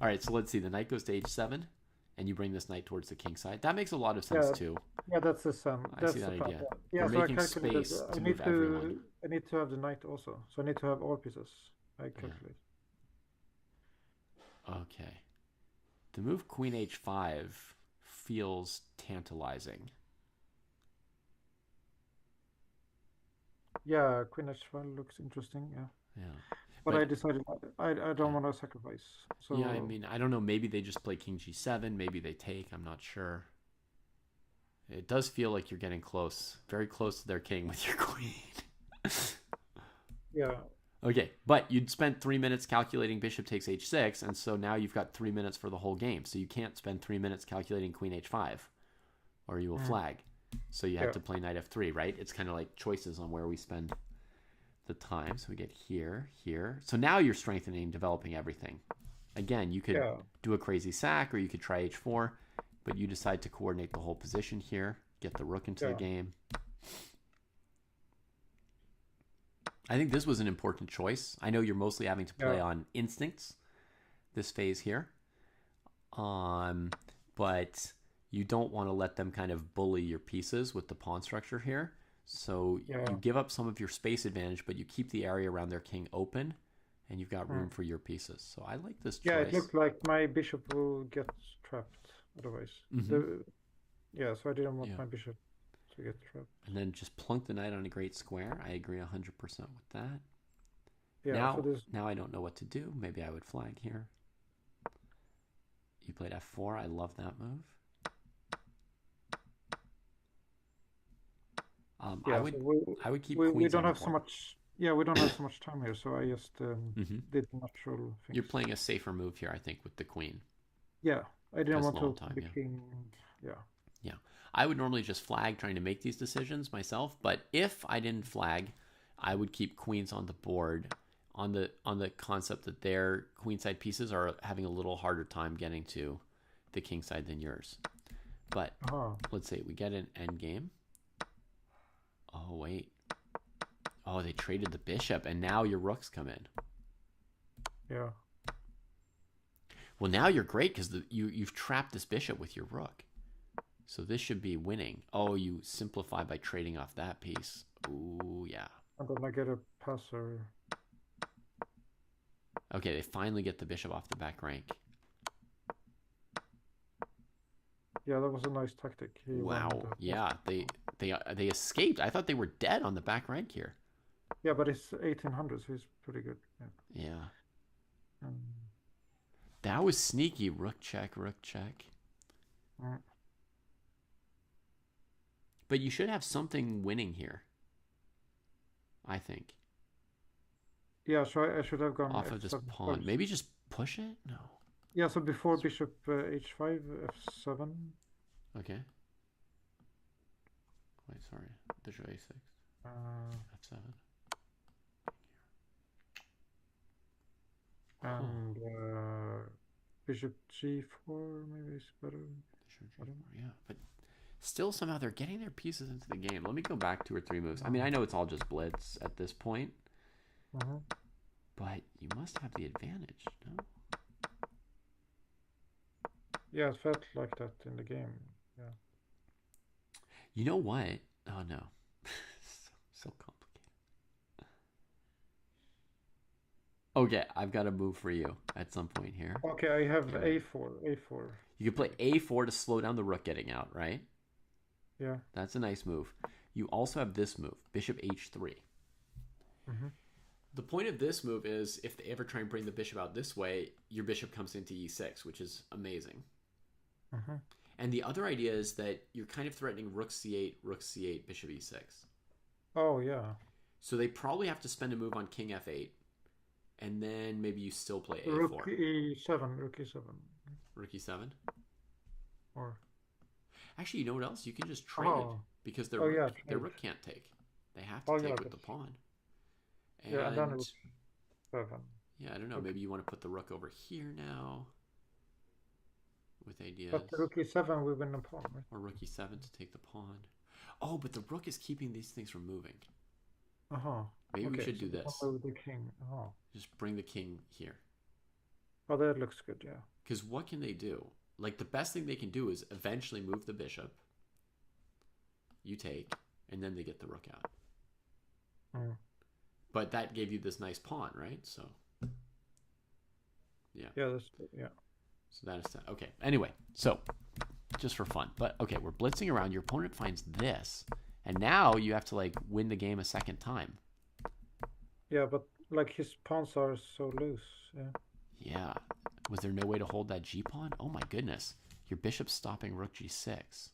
A: All right, so let's see. The knight goes to h7, and you bring this knight towards the king side. That makes a lot of sense too.
G: Yeah, that's the sum.
A: I see that idea.
G: Yeah,
A: so making space to move everyone.
G: I need to have the knight also. So I need to have all pieces. I calculate.
A: Okay. The move queen h5 feels tantalizing.
G: Yeah, queen h5 looks interesting. Yeah.
A: Yeah.
G: But I decided I don't want to sacrifice. So
A: yeah, I mean, I don't know. Maybe they just play king g7. Maybe they take. I'm not sure. It does feel like you're getting close, very close to their king with your queen.
G: Yeah.
A: Okay, but you'd spent 3 minutes calculating bishop takes h6, and so now you've got 3 minutes for the whole game. So you can't spend 3 minutes calculating queen h5, or you will flag. So you have to play knight f3, right? It's kind of like choices on where we spend the time. So we get here, here. So now you're strengthening, developing everything. Again, you could do a crazy sack, or you could try h4, but you decide to coordinate the whole position here, get the rook into the game. I think this was an important choice. I know you're mostly having to play on instincts this phase here. But you don't want to let them kind of bully your pieces with the pawn structure here. So you give up some of your space advantage, but you keep the area around their king open, and you've got room for your pieces. So I like this choice.
G: Yeah, it looked like my bishop will get trapped otherwise. So I didn't want my bishop to get trapped.
A: And then just plunk the knight on a great square. I agree 100% with that.
G: Yeah,
A: now I don't know what to do. Maybe I would flag here. You played f4. I love that move. I would keep queens.
G: We don't
A: on
G: have
A: the
G: so
A: board.
G: much. Yeah, we don't have so much time here, so I just did natural things.
A: You're playing a safer move here, I think, with the queen.
G: Yeah, I didn't want to
A: time,
G: the king. Yeah.
A: Yeah, I would normally just flag trying to make these decisions myself, but if I didn't flag, I would keep queens on the board on the concept that their queenside pieces are having a little harder time getting to the king side than yours. But let's say we get an endgame. Oh, wait. Oh, they traded the bishop, and now your rooks come in.
G: Yeah.
A: Well, now you're great because you've trapped this bishop with your rook. So this should be winning. Oh, you simplify by trading off that piece. Ooh, yeah.
G: And then I get a passer.
A: Okay, they finally get the bishop off the back rank.
G: Yeah, that was a nice tactic.
A: Wow. Yeah, they escaped. I thought they were dead on the back rank here.
G: Yeah, but it's 1800, so it's pretty good.
A: Yeah. That was sneaky. Rook check, rook check. But you should have something winning here, I think.
G: Yeah, so I should have gone
A: Off of this
G: f7
A: pawn.
G: first.
A: Maybe just push it? No.
G: Yeah, so before bishop h5, f7.
A: Okay. Wait, sorry. Bishop a6. F7.
G: And bishop g4 maybe is better.
A: Bishop g4, yeah. But still, somehow they're getting their pieces into the game. Let me go back 2 or 3 moves. I mean, I know it's all just blitz at this point. But you must have the advantage, no?
G: Yeah, it felt like that in the game. Yeah.
A: You know what? Oh, no. so complicated. Okay, I've got a move for you at some point here.
G: Okay, I have a4.
A: You can play a4 to slow down the rook getting out, right?
G: Yeah.
A: That's a nice move. You also have this move, bishop h3. The point of this move is if they ever try and bring the bishop out this way, your bishop comes into e6, which is amazing. And the other idea is that you're kind of threatening rook c8, bishop e6.
G: Oh, yeah.
A: So they probably have to spend a move on king f8, and then maybe you still play a4.
G: Rook e7.
A: Rook e7?
G: Or...
A: Actually, you know what else? You can just trade it, because their rook can't take. They have to take with the pawn. And,
G: yeah, and then it's 7.
A: Yeah, I don't know. Maybe you want to put the rook over here now. With ideas.
G: But rook e7 we win the pawn, right?
A: Or rook e7 to take the pawn. Oh, but the rook is keeping these things from moving. Maybe we should do this.
G: The king.
A: Just bring the king here.
G: Oh, that looks good, yeah.
A: Because what can they do? Like, the best thing they can do is eventually move the bishop. You take, and then they get the rook out. But that gave you this nice pawn, right? So, yeah.
G: Yeah, that's good, yeah.
A: So that is okay. Anyway, so just for fun, but okay, we're blitzing around. Your opponent finds this, and now you have to like win the game a second time.
G: Yeah, but like his pawns are so loose. Yeah.
A: Yeah. Was there no way to hold that g pawn? Oh my goodness, your bishop's stopping rook g6.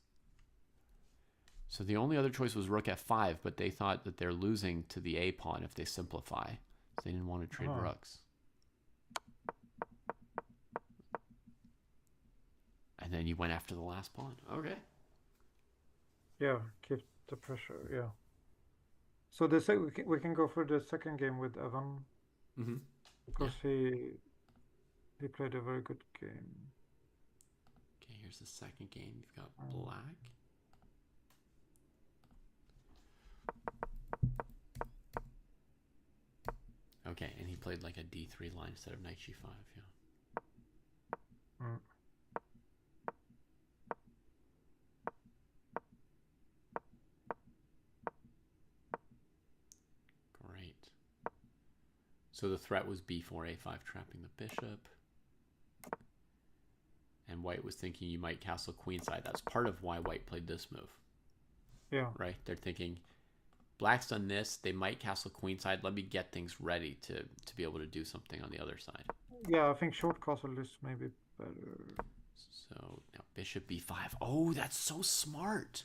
A: So the only other choice was rook f5, but they thought that they're losing to the a pawn if they simplify, so they didn't want to trade rooks. And then you went after the last pawn. Okay.
G: Yeah, keep the pressure. Yeah. So we can go for the second game with Evan. Because he played a very good game.
A: Okay, here's the second game. You've got black. Okay, and he played like a d3 line instead of knight g5. Yeah. So the threat was b4, a5, trapping the bishop. And white was thinking you might castle queenside. That's part of why white played this move.
G: Yeah.
A: Right? They're thinking, black's done this. They might castle queenside. Let me get things ready to be able to do something on the other side.
G: Yeah, I think short castle is maybe better.
A: So now bishop b5. Oh, that's so smart.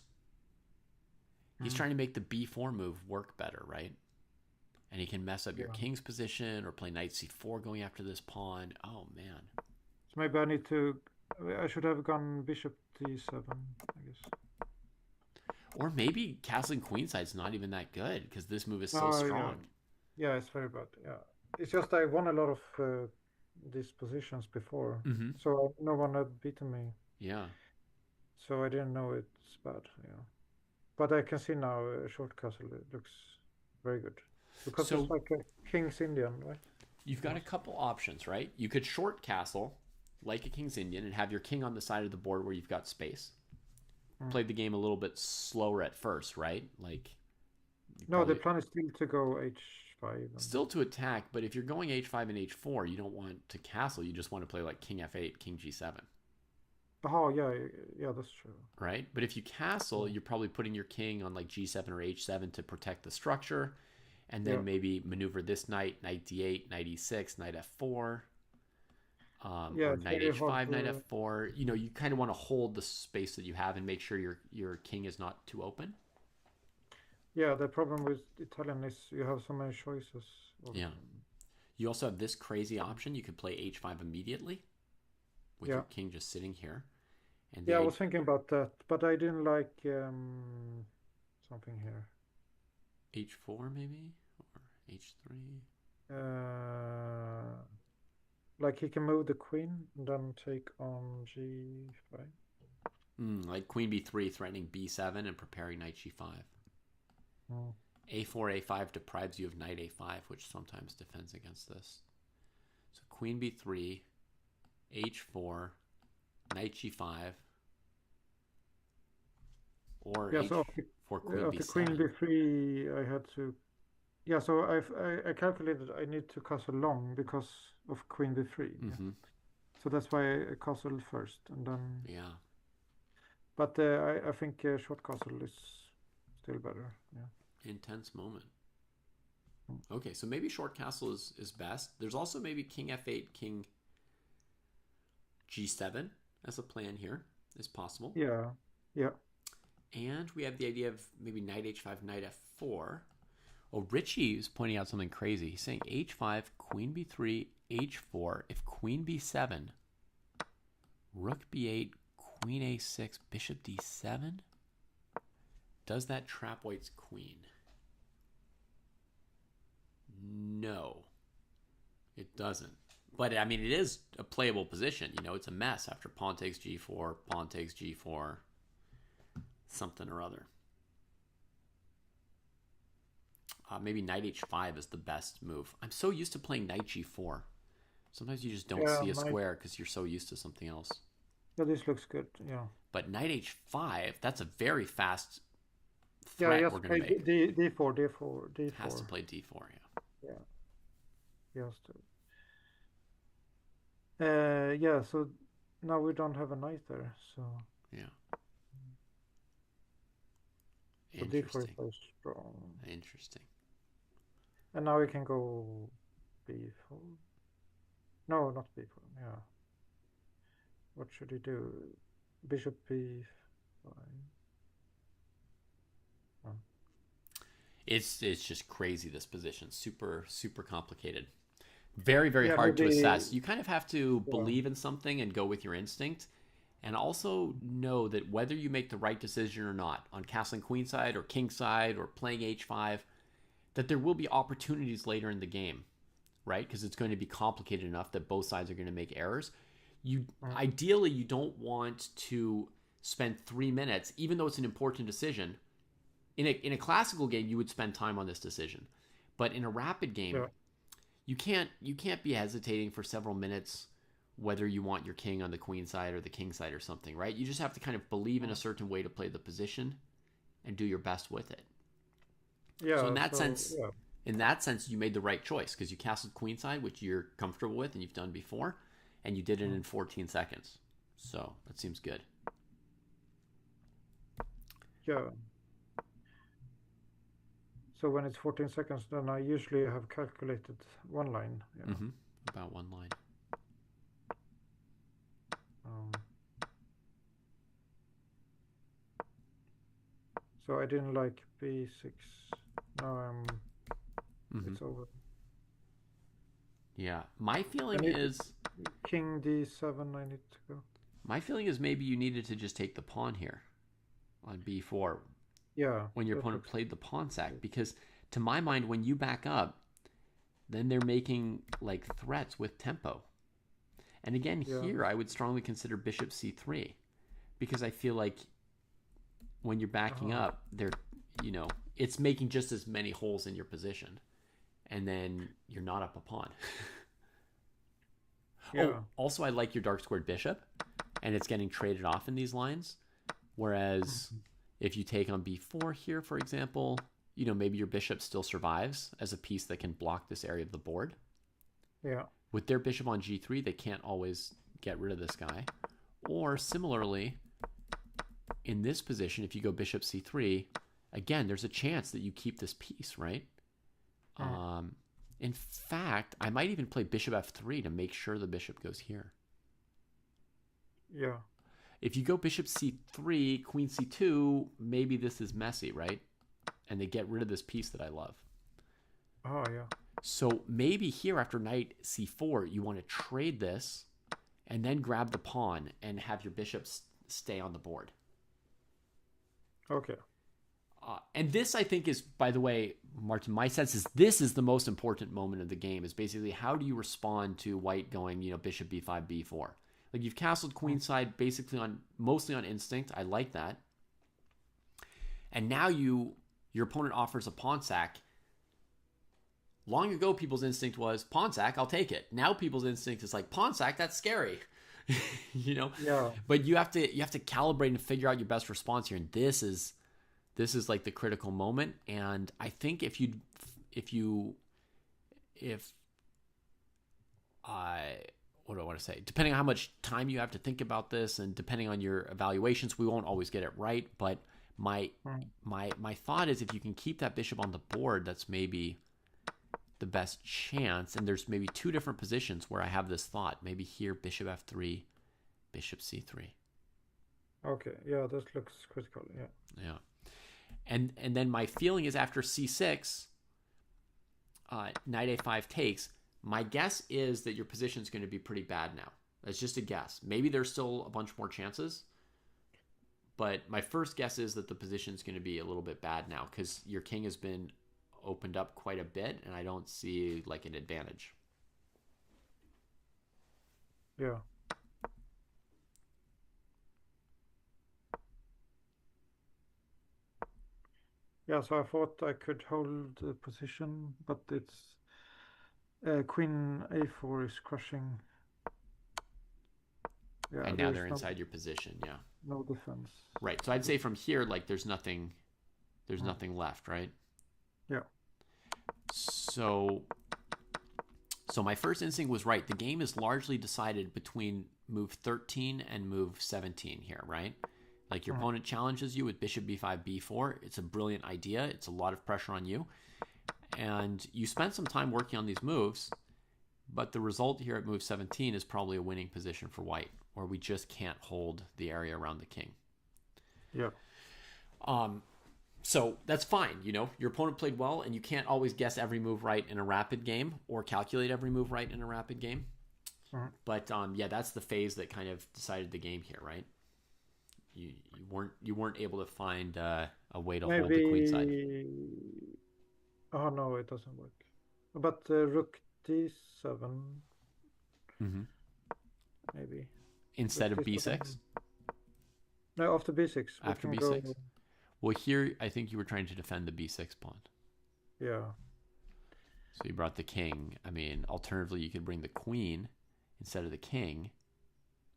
A: He's trying to make the b4 move work better, right? And he can mess up your king's position or play knight c4 going after this pawn. Oh, man.
G: So maybe I should have gone bishop d7, I guess.
A: Or maybe castling queenside's not even that good because this move is so strong.
G: Yeah, it's very bad. Yeah. It's just I won a lot of these positions before. So no one had beaten me.
A: Yeah.
G: So I didn't know it's bad. Yeah. But I can see now short castle looks very good. Because it's like a King's Indian, right?
A: You've got a couple options, right? You could short castle like a King's Indian and have your king on the side of the board where you've got space. Played the game a little bit slower at first, right? Like
G: no, the plan is still to go h5.
A: Still to attack, but if you're going h5 and h4, you don't want to castle. You just want to play like king f8, king g7.
G: Oh, yeah, that's true.
A: Right? But if you castle, you're probably putting your king on like g7 or h7 to protect the structure. And then maybe maneuver this knight, knight d8, knight e6, knight f4, or knight h5, knight f4. You know, you kind of want to hold the space that you have and make sure your king is not too open.
G: Yeah, the problem with Italian is you have so many choices.
A: Yeah. You also have this crazy option. You could play h5 immediately with
G: Yeah.
A: your king just sitting here. And
G: Yeah, I was thinking about that, but I didn't like something here.
A: h4 maybe? Or h3?
G: Like he can move the queen and then take on g5.
A: Like queen b3 threatening b7 and preparing knight g5.
G: Mm.
A: a4, a5 deprives you of knight a5, which sometimes defends against this. So queen b3, h4, knight g5, or
G: Yeah, so
A: h4, queen
G: after
A: b7.
G: queen b3, I had to. Yeah, so I calculated I need to castle long because of queen b3.
A: Mm-hmm.
G: Yeah. So that's why I castled first, and then.
A: Yeah.
G: But I think short castle is still better. Yeah.
A: Intense moment. Okay, so maybe short castle is best. There's also maybe king f8, king g7 as a plan here is possible.
G: Yeah. Yeah.
A: And we have the idea of maybe knight h5, knight f4. Oh, Richie is pointing out something crazy. He's saying h5, queen b3, h4. If queen b7, rook b8, queen a6, bishop d7, does that trap white's queen? No, it doesn't. But I mean, it is a playable position. You know, it's a mess after pawn takes g4, pawn takes g4, something or other. Maybe knight h5 is the best move. I'm so used to playing knight g4. Sometimes you just don't see a square because you're so used to something else.
G: Yeah, this looks good. Yeah.
A: But knight h5, that's a very fast threat we're going to make.
G: D4, D4, D4.
A: Has to play d4,
G: yeah. He has to. Yeah, so now we don't have a knight there, so.
A: Yeah.
G: So D4 is very strong.
A: Interesting.
G: And now we can go B4. No, not B4. Yeah. What should he do? Bishop B5. Oh.
A: It's just crazy, this position. Super, super complicated. Very, very hard to assess. You kind of have to believe in something and go with your instinct. And also know that whether you make the right decision or not on castling queenside or kingside or playing h5, that there will be opportunities later in the game, right? Because it's going to be complicated enough that both sides are going to make errors. Ideally, you don't want to spend 3 minutes, even though it's an important decision. In a classical game, you would spend time on this decision, but in a rapid game, you can't be hesitating for several minutes whether you want your king on the queen side or the king side or something, right? You just have to kind of believe in a certain way to play the position and do your best with it.
G: Yeah.
A: So in that sense, you made the right choice because you castled queenside, which you're comfortable with and you've done before, and you did it in 14 seconds. So that seems good.
G: Yeah. So when it's 14 seconds, then I usually have calculated one line. Yeah.
A: Mm-hmm. About one line.
G: So I didn't like B6. Now it's over.
A: Yeah. My feeling is
G: king D7 I need to go.
A: My feeling is maybe you needed to just take the pawn here on B4.
G: Yeah.
A: When your opponent played the pawn sack, because to my mind, when you back up, then they're making like threats with tempo. And again, here I would strongly consider bishop C3 because I feel like when you're backing up, it's making just as many holes in your position, and then you're not up a pawn. Oh, also I like your dark squared bishop, and it's getting traded off in these lines. Whereas if you take on B4 here, for example, maybe your bishop still survives as a piece that can block this area of the board.
G: Yeah.
A: With their bishop on G3, they can't always get rid of this guy. Or similarly, in this position, if you go bishop C3, again, there's a chance that you keep this piece, right? In fact, I might even play bishop F3 to make sure the bishop goes here.
G: Yeah.
A: If you go bishop C3, queen C2, maybe this is messy, right? and they get rid of this piece that I love.
G: Oh, yeah.
A: So maybe here after knight c4, you want to trade this and then grab the pawn and have your bishops stay on the board.
G: Okay.
A: And this, I think, is, by the way, Martin, my sense is this is the most important moment of the game, is basically how do you respond to white going, bishop b5, b4. Like, you've castled queenside basically mostly on instinct. I like that. And now your opponent offers a pawn sack. Long ago, people's instinct was pawn sack, I'll take it. Now people's instinct is like pawn sack, that's scary.
G: Yeah.
A: But you have to calibrate and figure out your best response here. And this is like the critical moment. And I think if what do I want to say? Depending on how much time you have to think about this, and depending on your evaluations, we won't always get it right. But my thought is, if you can keep that bishop on the board, that's maybe the best chance. And there's maybe two different positions where I have this thought. Maybe here, bishop f3, bishop c3.
G: Okay. Yeah, that looks critical. Yeah.
A: Yeah. And then my feeling is after c6, knight a5 takes. My guess is that your position is going to be pretty bad now. That's just a guess. Maybe there's still a bunch more chances. But my first guess is that the position is going to be a little bit bad now, because your king has been opened up quite a bit, and I don't see like an advantage.
G: Yeah. Yeah, so I thought I could hold the position, but it's queen a4 is crushing. Yeah,
A: And now they're inside your position, yeah.
G: No defense.
A: Right. So I'd say from here, like, there's nothing left, right?
G: Yeah.
A: So my first instinct was right. The game is largely decided between move 13 and move 17 here, right? Like, your opponent challenges you with bishop b5, b4. It's a brilliant idea. It's a lot of pressure on you. And you spent some time working on these moves, but the result here at move 17 is probably a winning position for white, where we just can't hold the area around the king.
G: Yeah.
A: So that's fine. Your opponent played well, and you can't always guess every move right in a rapid game or calculate every move right in a rapid game. But yeah, that's the phase that kind of decided the game here, right? You weren't able to find a way to hold the queen side.
G: Oh no, it doesn't work. But rook d7, maybe
A: instead of
G: rook
A: b6.
G: d7. No, after b6.
A: After b6. Well, here I think you were trying to defend the b6 pawn.
G: Yeah.
A: So you brought the king. I mean, alternatively, you could bring the queen instead of the king.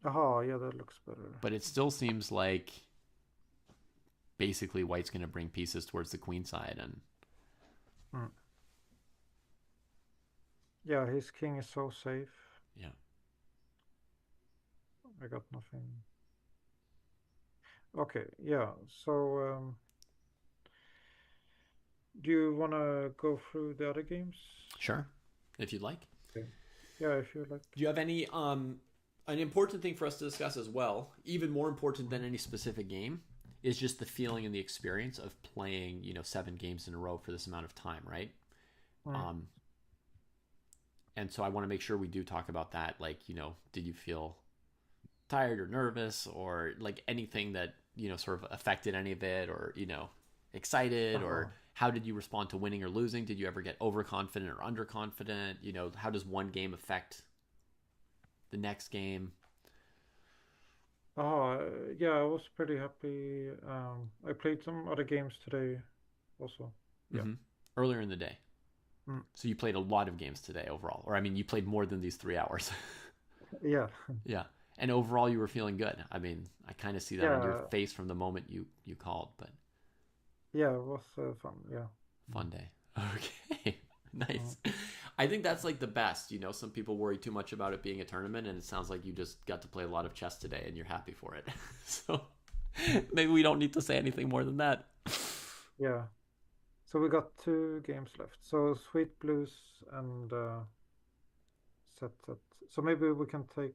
G: Oh, yeah, that looks better.
A: But it still seems like basically white's going to bring pieces towards the queen side. And
G: yeah, his king is so safe.
A: Yeah.
G: I got nothing. Okay, yeah. So, do you want to go through the other games?
A: Sure, if you'd like.
G: Okay. Yeah, if you like.
A: Do you have any an important thing for us to discuss as well, even more important than any specific game, is just the feeling and the experience of playing, 7 games in a row for this amount of time, right? And so I want to make sure we do talk about that. Like, did you feel tired or nervous, or like anything that, sort of affected any of it, or, excited, or how did you respond to winning or losing? Did you ever get overconfident or underconfident? How does one game affect the next game?
G: Yeah, I was pretty happy. I played some other games today also. Yeah.
A: Earlier in the day. So you played a lot of games today overall, or I mean, you played more than these 3 hours.
G: Yeah.
A: Yeah. And overall you were feeling good. I mean, I kind of see that on your face from the moment you called, but
G: yeah, it was fun. Yeah.
A: Fun day. Okay. Nice. I think that's like the best. Some people worry too much about it being a tournament, and it sounds like you just got to play a lot of chess today and you're happy for it. So maybe we don't need to say anything more than that.
G: Yeah. So we got 2 games left. So Sweet Blues and Set. So maybe we can take.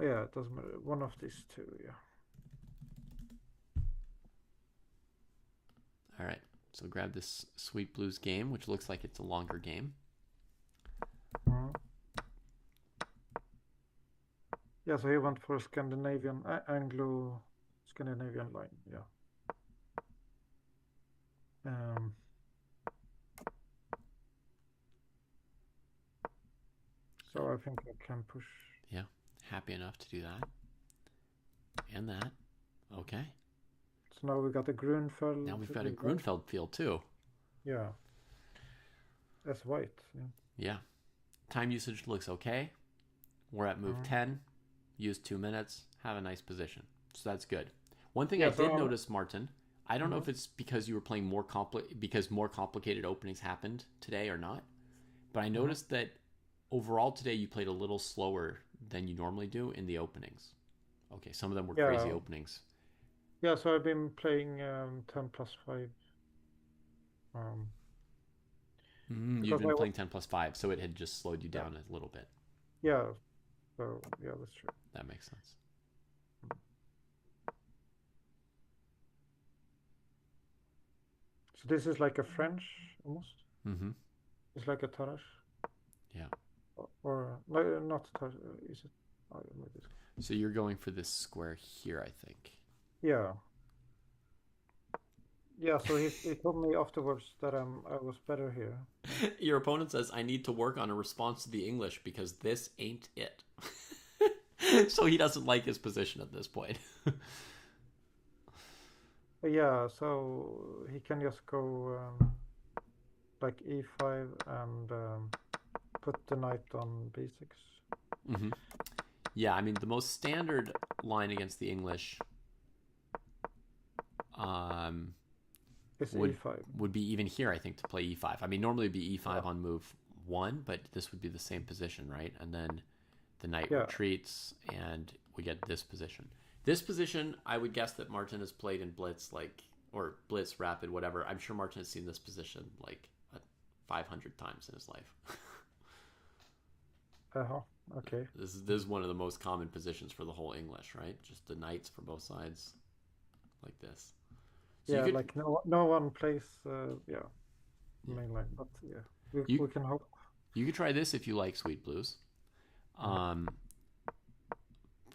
G: Yeah, it doesn't matter. One of these 2. Yeah.
A: All right. So grab this Sweet Blues game, which looks like it's a longer game.
G: Mhm. Yeah, so he went for Scandinavian, Anglo-Scandinavian line. Yeah. So I think I can push.
A: Yeah. Happy enough to do that. And that. Okay.
G: So now we got a Grunfeld.
A: Now we've got a
G: with white.
A: Grunfeld field too.
G: Yeah. That's white. Yeah.
A: Yeah. Time usage looks okay. We're at move 10. Use 2 minutes. Have a nice position. So that's good. One thing I did notice, Martin, I don't know if it's because you were playing because more complicated openings happened today or not, but I noticed that overall today you played a little slower than you normally do in the openings. Okay, some of them were crazy openings.
G: Yeah, so I've been playing 10+5.
A: You've been playing 10+5, so it had just slowed you down a little bit.
G: Yeah, so yeah, that's true.
A: That makes sense.
G: So this is like a French almost.
A: Mm-hmm.
G: It's like a Tarrasch.
A: Yeah.
G: Or no, not Tarrasch. Is it? Oh, maybe
A: So you're going for this square here, I think.
G: yeah. Yeah, so he told me afterwards that I was better here.
A: Your opponent says, I need to work on a response to the English because this ain't it. So he doesn't like his position at this point.
G: Yeah, so he can just go like e5 and put the knight on b6.
A: Mm-hmm. Yeah, I mean, the most standard line against the English
G: It's e5.
A: would be even here, I think, to play e5. I mean, normally it'd be e5 on move 1, but this would be the same position, right? And then the knight retreats, and we get this position. This position, I would guess that Martin has played in Blitz, or Blitz, Rapid, whatever. I'm sure Martin has seen this position 500 times in his life.
G: Okay.
A: This is one of the most common positions for the whole English, right? Just the knights for both sides, like this. So
G: yeah, like no one plays main line, but yeah, we can hope.
A: You could try this if you like Sweet Blues.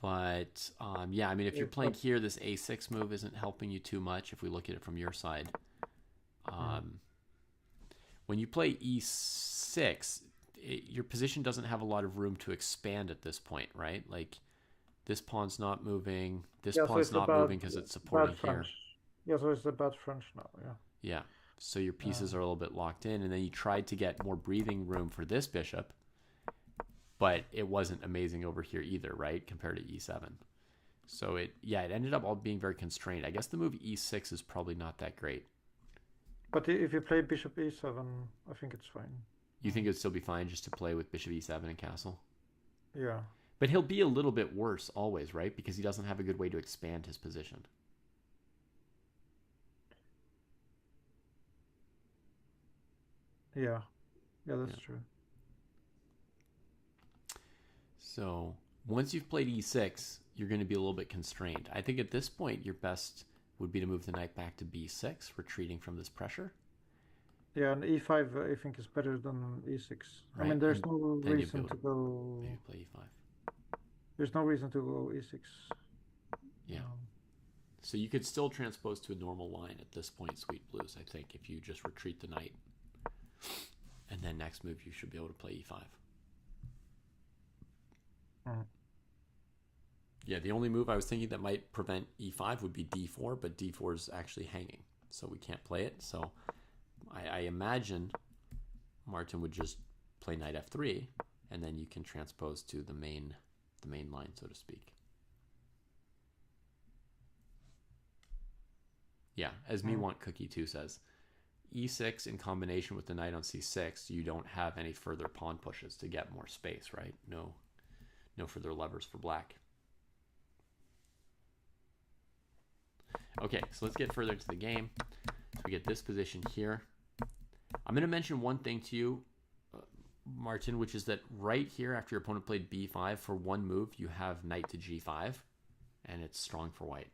A: But yeah, I mean, if you're playing here, this a6 move isn't helping you too much if we look at it from your side. When you play e6, your position doesn't have a lot of room to expand at this point, right? Like, this pawn's not moving. This pawn's not moving because it's supporting here.
G: Yeah, so it's a bad French now, yeah.
A: Yeah, so your pieces are a little bit locked in, and then you tried to get more breathing room for this bishop, but it wasn't amazing over here either, right, compared to e7. So it ended up all being very constrained. I guess the move e6 is probably not that great.
G: But if you play bishop e7, I think it's fine.
A: You think it'd still be fine just to play with bishop e7 and castle?
G: Yeah.
A: But he'll be a little bit worse always, right? Because he doesn't have a good way to expand his position.
G: Yeah, that's true.
A: So once you've played e6, you're going to be a little bit constrained. I think at this point, your best would be to move the knight back to b6, retreating from this pressure.
G: Yeah, and e5 I think is better than e6.
A: Right.
G: I mean, there's no reason to go.
A: Maybe play e5.
G: There's no reason to go e6.
A: Yeah. So you could still transpose to a normal line at this point, Sweet Blues, I think, if you just retreat the knight. And then next move, you should be able to play e5. Yeah, the only move I was thinking that might prevent e5 would be d4, but d4 is actually hanging, so we can't play it. So I imagine Martin would just play knight f3, and then you can transpose to the main line, so to speak. Yeah, as Me Want Cookie 2 says, e6 in combination with the knight on c6, you don't have any further pawn pushes to get more space, right? No further levers for black. Okay, so let's get further into the game. So we get this position here. I'm going to mention one thing to you, Martin, which is that right here, after your opponent played b5, for one move, you have knight to g5, and it's strong for white.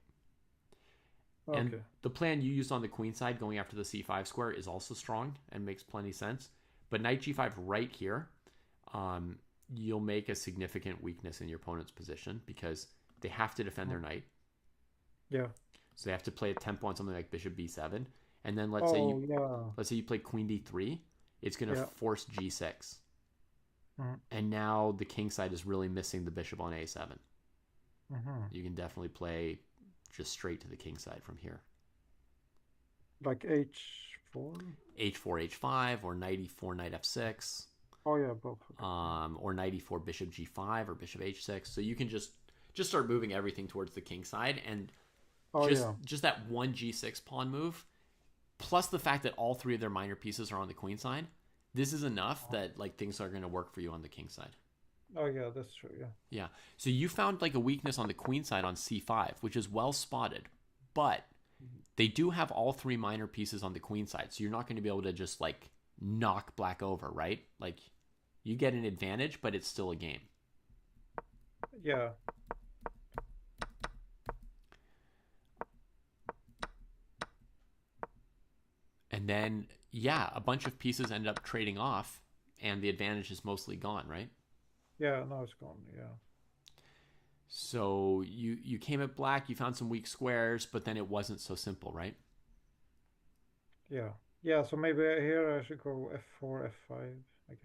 A: And
G: Okay.
A: the plan you used on the queen side, going after the c5 square, is also strong and makes plenty sense. But knight g5 right here, you'll make a significant weakness in your opponent's position because they have to defend their knight.
G: Yeah.
A: So they have to play a tempo on something like bishop b7. And then let's say you play queen d3, it's going to force g6. And now the king side is really missing the bishop on a7. You can definitely play just straight to the king side from here.
G: Like h4?
A: h4, h5, or knight e4, knight f6.
G: Oh yeah, both.
A: Or knight e4, bishop g5, or bishop h6. So you can just start moving everything towards the king side, and just that one g6 pawn move, plus the fact that all three of their minor pieces are on the queen side. This is enough that like things are going to work for you on the king side.
G: Oh yeah, that's true. Yeah.
A: Yeah. So you found like a weakness on the queen side on c5, which is well spotted, but they do have all three minor pieces on the queen side. So you're not going to be able to just like knock black over, right? Like you get an advantage, but it's still a game.
G: Yeah.
A: And then, yeah, a bunch of pieces end up trading off, and the advantage is mostly gone, right?
G: Yeah, now it's gone, yeah.
A: So you came at black, you found some weak squares, but then it wasn't so simple, right?
G: Yeah. Yeah, so maybe here I should go f4, f5, I guess.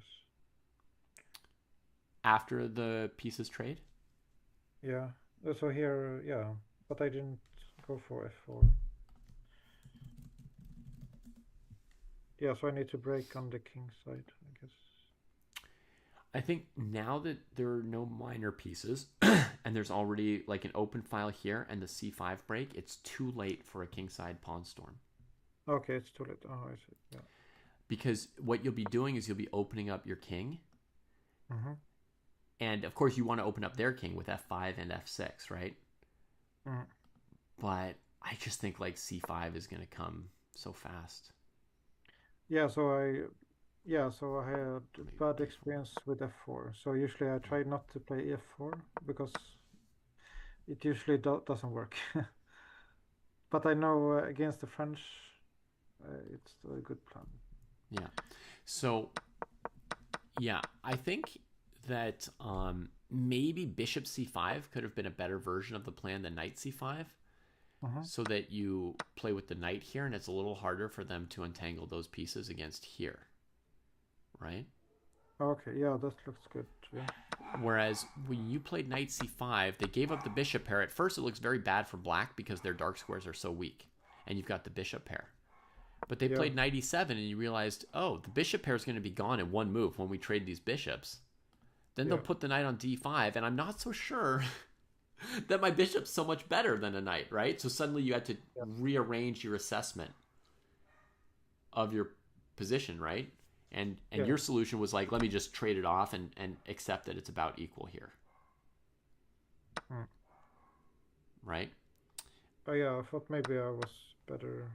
A: After the pieces trade?
G: Yeah. So here, yeah. But I didn't go for f4. Yeah, so I need to break on the king side, I guess.
A: I think now that there are no minor pieces and there's already like an open file here and the c5 break, it's too late for a kingside pawn storm.
G: Okay, it's too late. Oh, I see. Yeah.
A: Because what you'll be doing is you'll be opening up your king. And of course you want to open up their king with f5 and f6, right? But I just think like c5 is going to come so fast.
G: Yeah, so I had bad experience with f4. So usually I try not to play f4 because it usually doesn't work. But I know against the French, it's a good plan.
A: Yeah. So, yeah, I think that maybe bishop c5 could have been a better version of the plan than knight c5. So that you play with the knight here, and it's a little harder for them to untangle those pieces against here, right?
G: Okay, yeah, that looks good. Yeah.
A: Whereas when you played knight c5, they gave up the bishop pair. At first, it looks very bad for black because their dark squares are so weak, and you've got the bishop pair. But they played knight e7, and you realized, oh, the bishop pair is going to be gone in one move when we trade these bishops. Then they'll put the knight on d5, and I'm not so sure that my bishop's so much better than a knight, right? So suddenly you had to rearrange your assessment of your position, right? And your solution was like, let me just trade it off and accept that it's about equal here. Right?
G: Oh yeah, I thought maybe I was better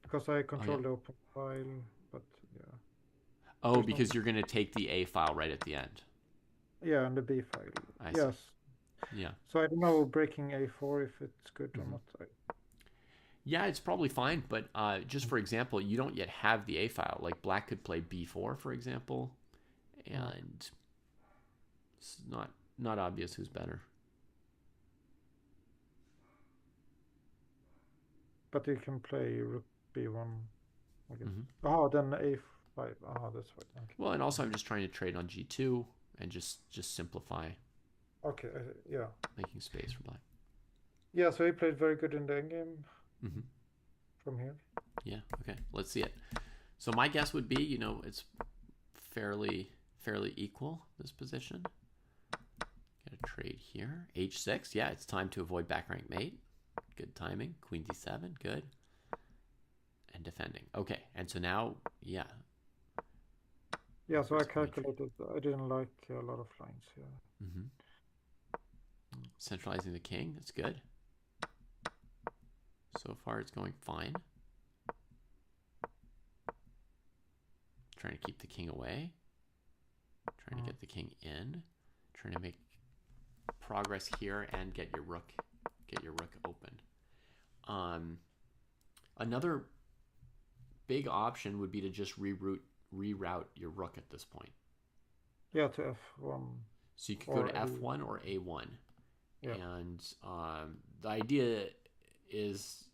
G: because I control the open file, but yeah.
A: Oh, because you're going to take the A file right at the end.
G: Yeah, and the B file.
A: I see.
G: Yes.
A: Yeah.
G: So I don't know breaking A4 if it's good or not.
A: Yeah, it's probably fine, but just for example, you don't yet have the A file. Like black could play B4, for example, and it's not obvious who's better.
G: But you can play rook B1, I guess. Oh, then A5. Oh, that's right. Okay.
A: Well, and also I'm just trying to trade on G2 and just simplify.
G: Okay, yeah.
A: Making space for black.
G: Yeah, so he played very good in the endgame from here.
A: Yeah, okay. Let's see it. So my guess would be, it's fairly equal, this position. Get a trade here. H6, yeah, it's time to avoid back rank mate. Good timing. Queen D7, good. And defending. Okay, and so now, yeah.
G: Yeah, so I calculated, I didn't like a lot of lines here.
A: Centralizing the king, that's good. So far it's going fine. Trying to keep the king away. Trying to get the king in. Trying to make progress here and get your rook open. Another big option would be to just reroute your rook at this point.
G: Yeah, to F1.
A: So you could go
G: Or
A: to F1 or A1.
G: Yeah.
A: And the idea is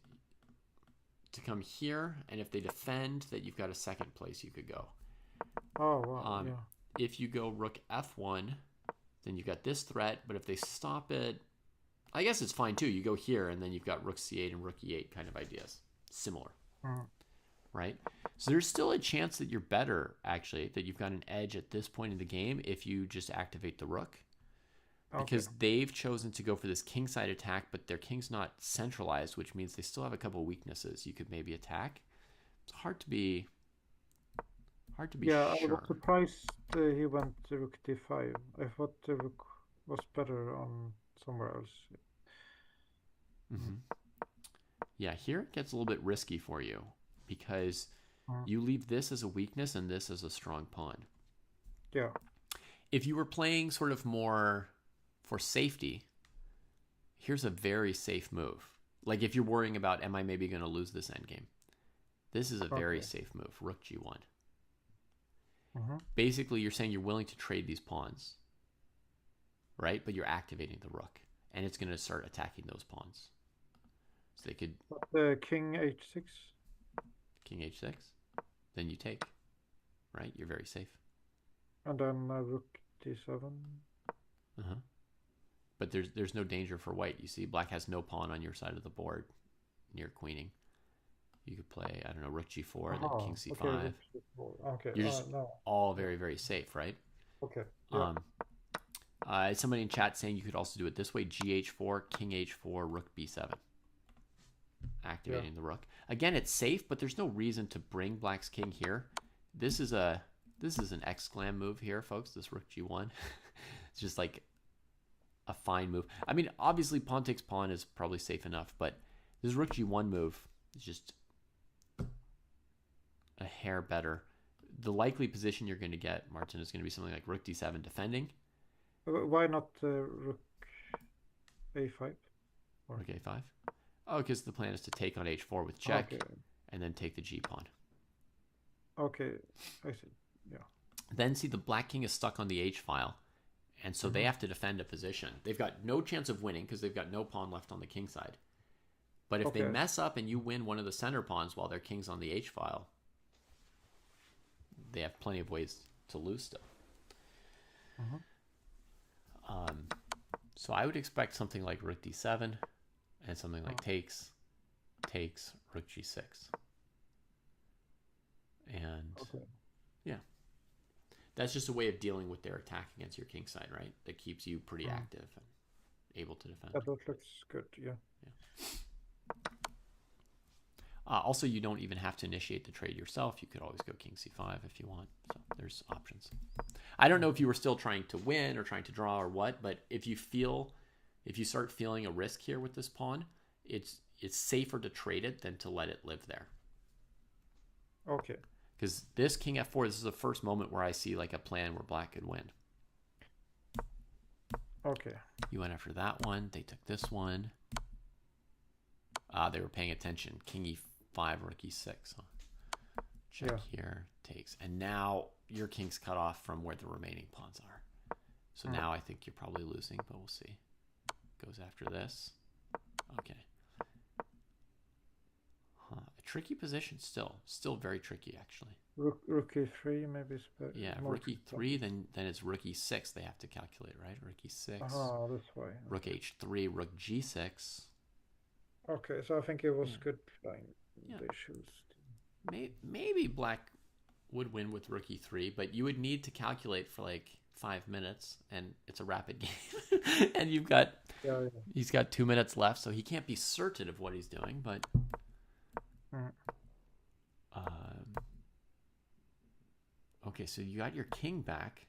A: to come here, and if they defend, that you've got a second place you could go.
G: Oh, wow. Yeah.
A: If you go rook F1, then you've got this threat, but if they stop it, I guess it's fine too. You go here, and then you've got rook C8 and rook E8 kind of ideas. Similar. Right? So there's still a chance that you're better, actually, that you've got an edge at this point in the game if you just activate the rook. Because they've chosen to go for this kingside attack, but their king's not centralized, which means they still have a couple weaknesses you could maybe attack. It's hard to be
G: Yeah, I
A: sure.
G: was surprised he went to rook d5. I thought the rook was better on somewhere else.
A: Yeah, here it gets a little bit risky for you because you leave this as a weakness and this as a strong pawn.
G: Yeah.
A: If you were playing sort of more for safety, here's a very safe move. Like if you're worrying about, am I maybe going to lose this endgame? This is a very safe move, rook g1. Basically, you're saying you're willing to trade these pawns, right? But you're activating the rook, and it's going to start attacking those pawns. So they could...
G: king h6?
A: King h6? Then you take, right? You're very safe.
G: And then rook d7?
A: But there's no danger for white. You see, black has no pawn on your side of the board near queening. You could play, I don't know, rook g4, then king c5.
G: Okay.
A: You're just all very, very safe, right?
G: Okay. Yeah.
A: Somebody in chat saying you could also do it this way: gh4, king h4, rook b7. Activating the rook. Again, it's safe, but there's no reason to bring black's king here. This is an exclam move here, folks. This rook g1. It's just like a fine move. I mean, obviously pawn takes pawn is probably safe enough, but this rook g1 move is just a hair better. The likely position you're going to get, Martin, is going to be something like rook d7 defending.
G: Why not rook a5?
A: Or rook a5? Oh, because the plan is to take on h4 with check, and then take the g pawn.
G: Okay, I see. Yeah.
A: Then see, the black king is stuck on the h file, and so they have to defend a position. They've got no chance of winning because they've got no pawn left on the king side. But if they mess up and you win one of the center pawns while their king's on the h file, they have plenty of ways to lose still. So I would expect something like rook d7 and something like takes, rook g6. And yeah, that's just a way of dealing with their attack against your king side, right? That keeps you pretty active and able to defend.
G: That looks good, yeah.
A: Also, you don't even have to initiate the trade yourself. You could always go king c5 if you want. So there's options. I don't know if you were still trying to win or trying to draw or what, but if you start feeling a risk here with this pawn, it's safer to trade it than to let it live there.
G: Okay.
A: Because this king f4, this is the first moment where I see like a plan where black could win.
G: Okay.
A: You went after that one. They took this one. They were paying attention. King e5, rook e6. Huh? Check here, takes. And now your king's cut off from where the remaining pawns are. So now I think you're probably losing, but we'll see. Goes after this. Okay. A tricky position still. Still very tricky, actually.
G: Rook e3 maybe.
A: Yeah, rook e3, then it's rook e6 they have to calculate, right? Rook e6.
G: This way.
A: Rook h3, rook g6.
G: Okay, so I think it was good playing. They choose.
A: Maybe black would win with rook e3, but you would need to calculate for like 5 minutes, and it's a rapid game. And you've got he's got 2 minutes left, so he can't be certain of what he's doing, but okay, so you got your king back.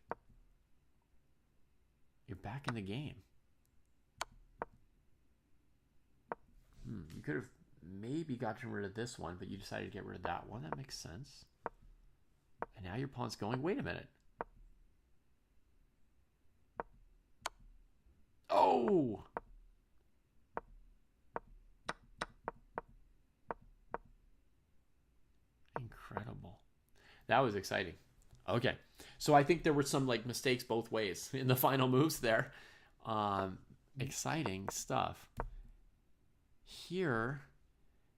A: You're back in the game. You could have maybe gotten rid of this one, but you decided to get rid of that one. That makes sense. And now your pawn's going, wait a minute. Oh! That was exciting. Okay. So I think there were some like mistakes both ways in the final moves there. Exciting stuff. Here,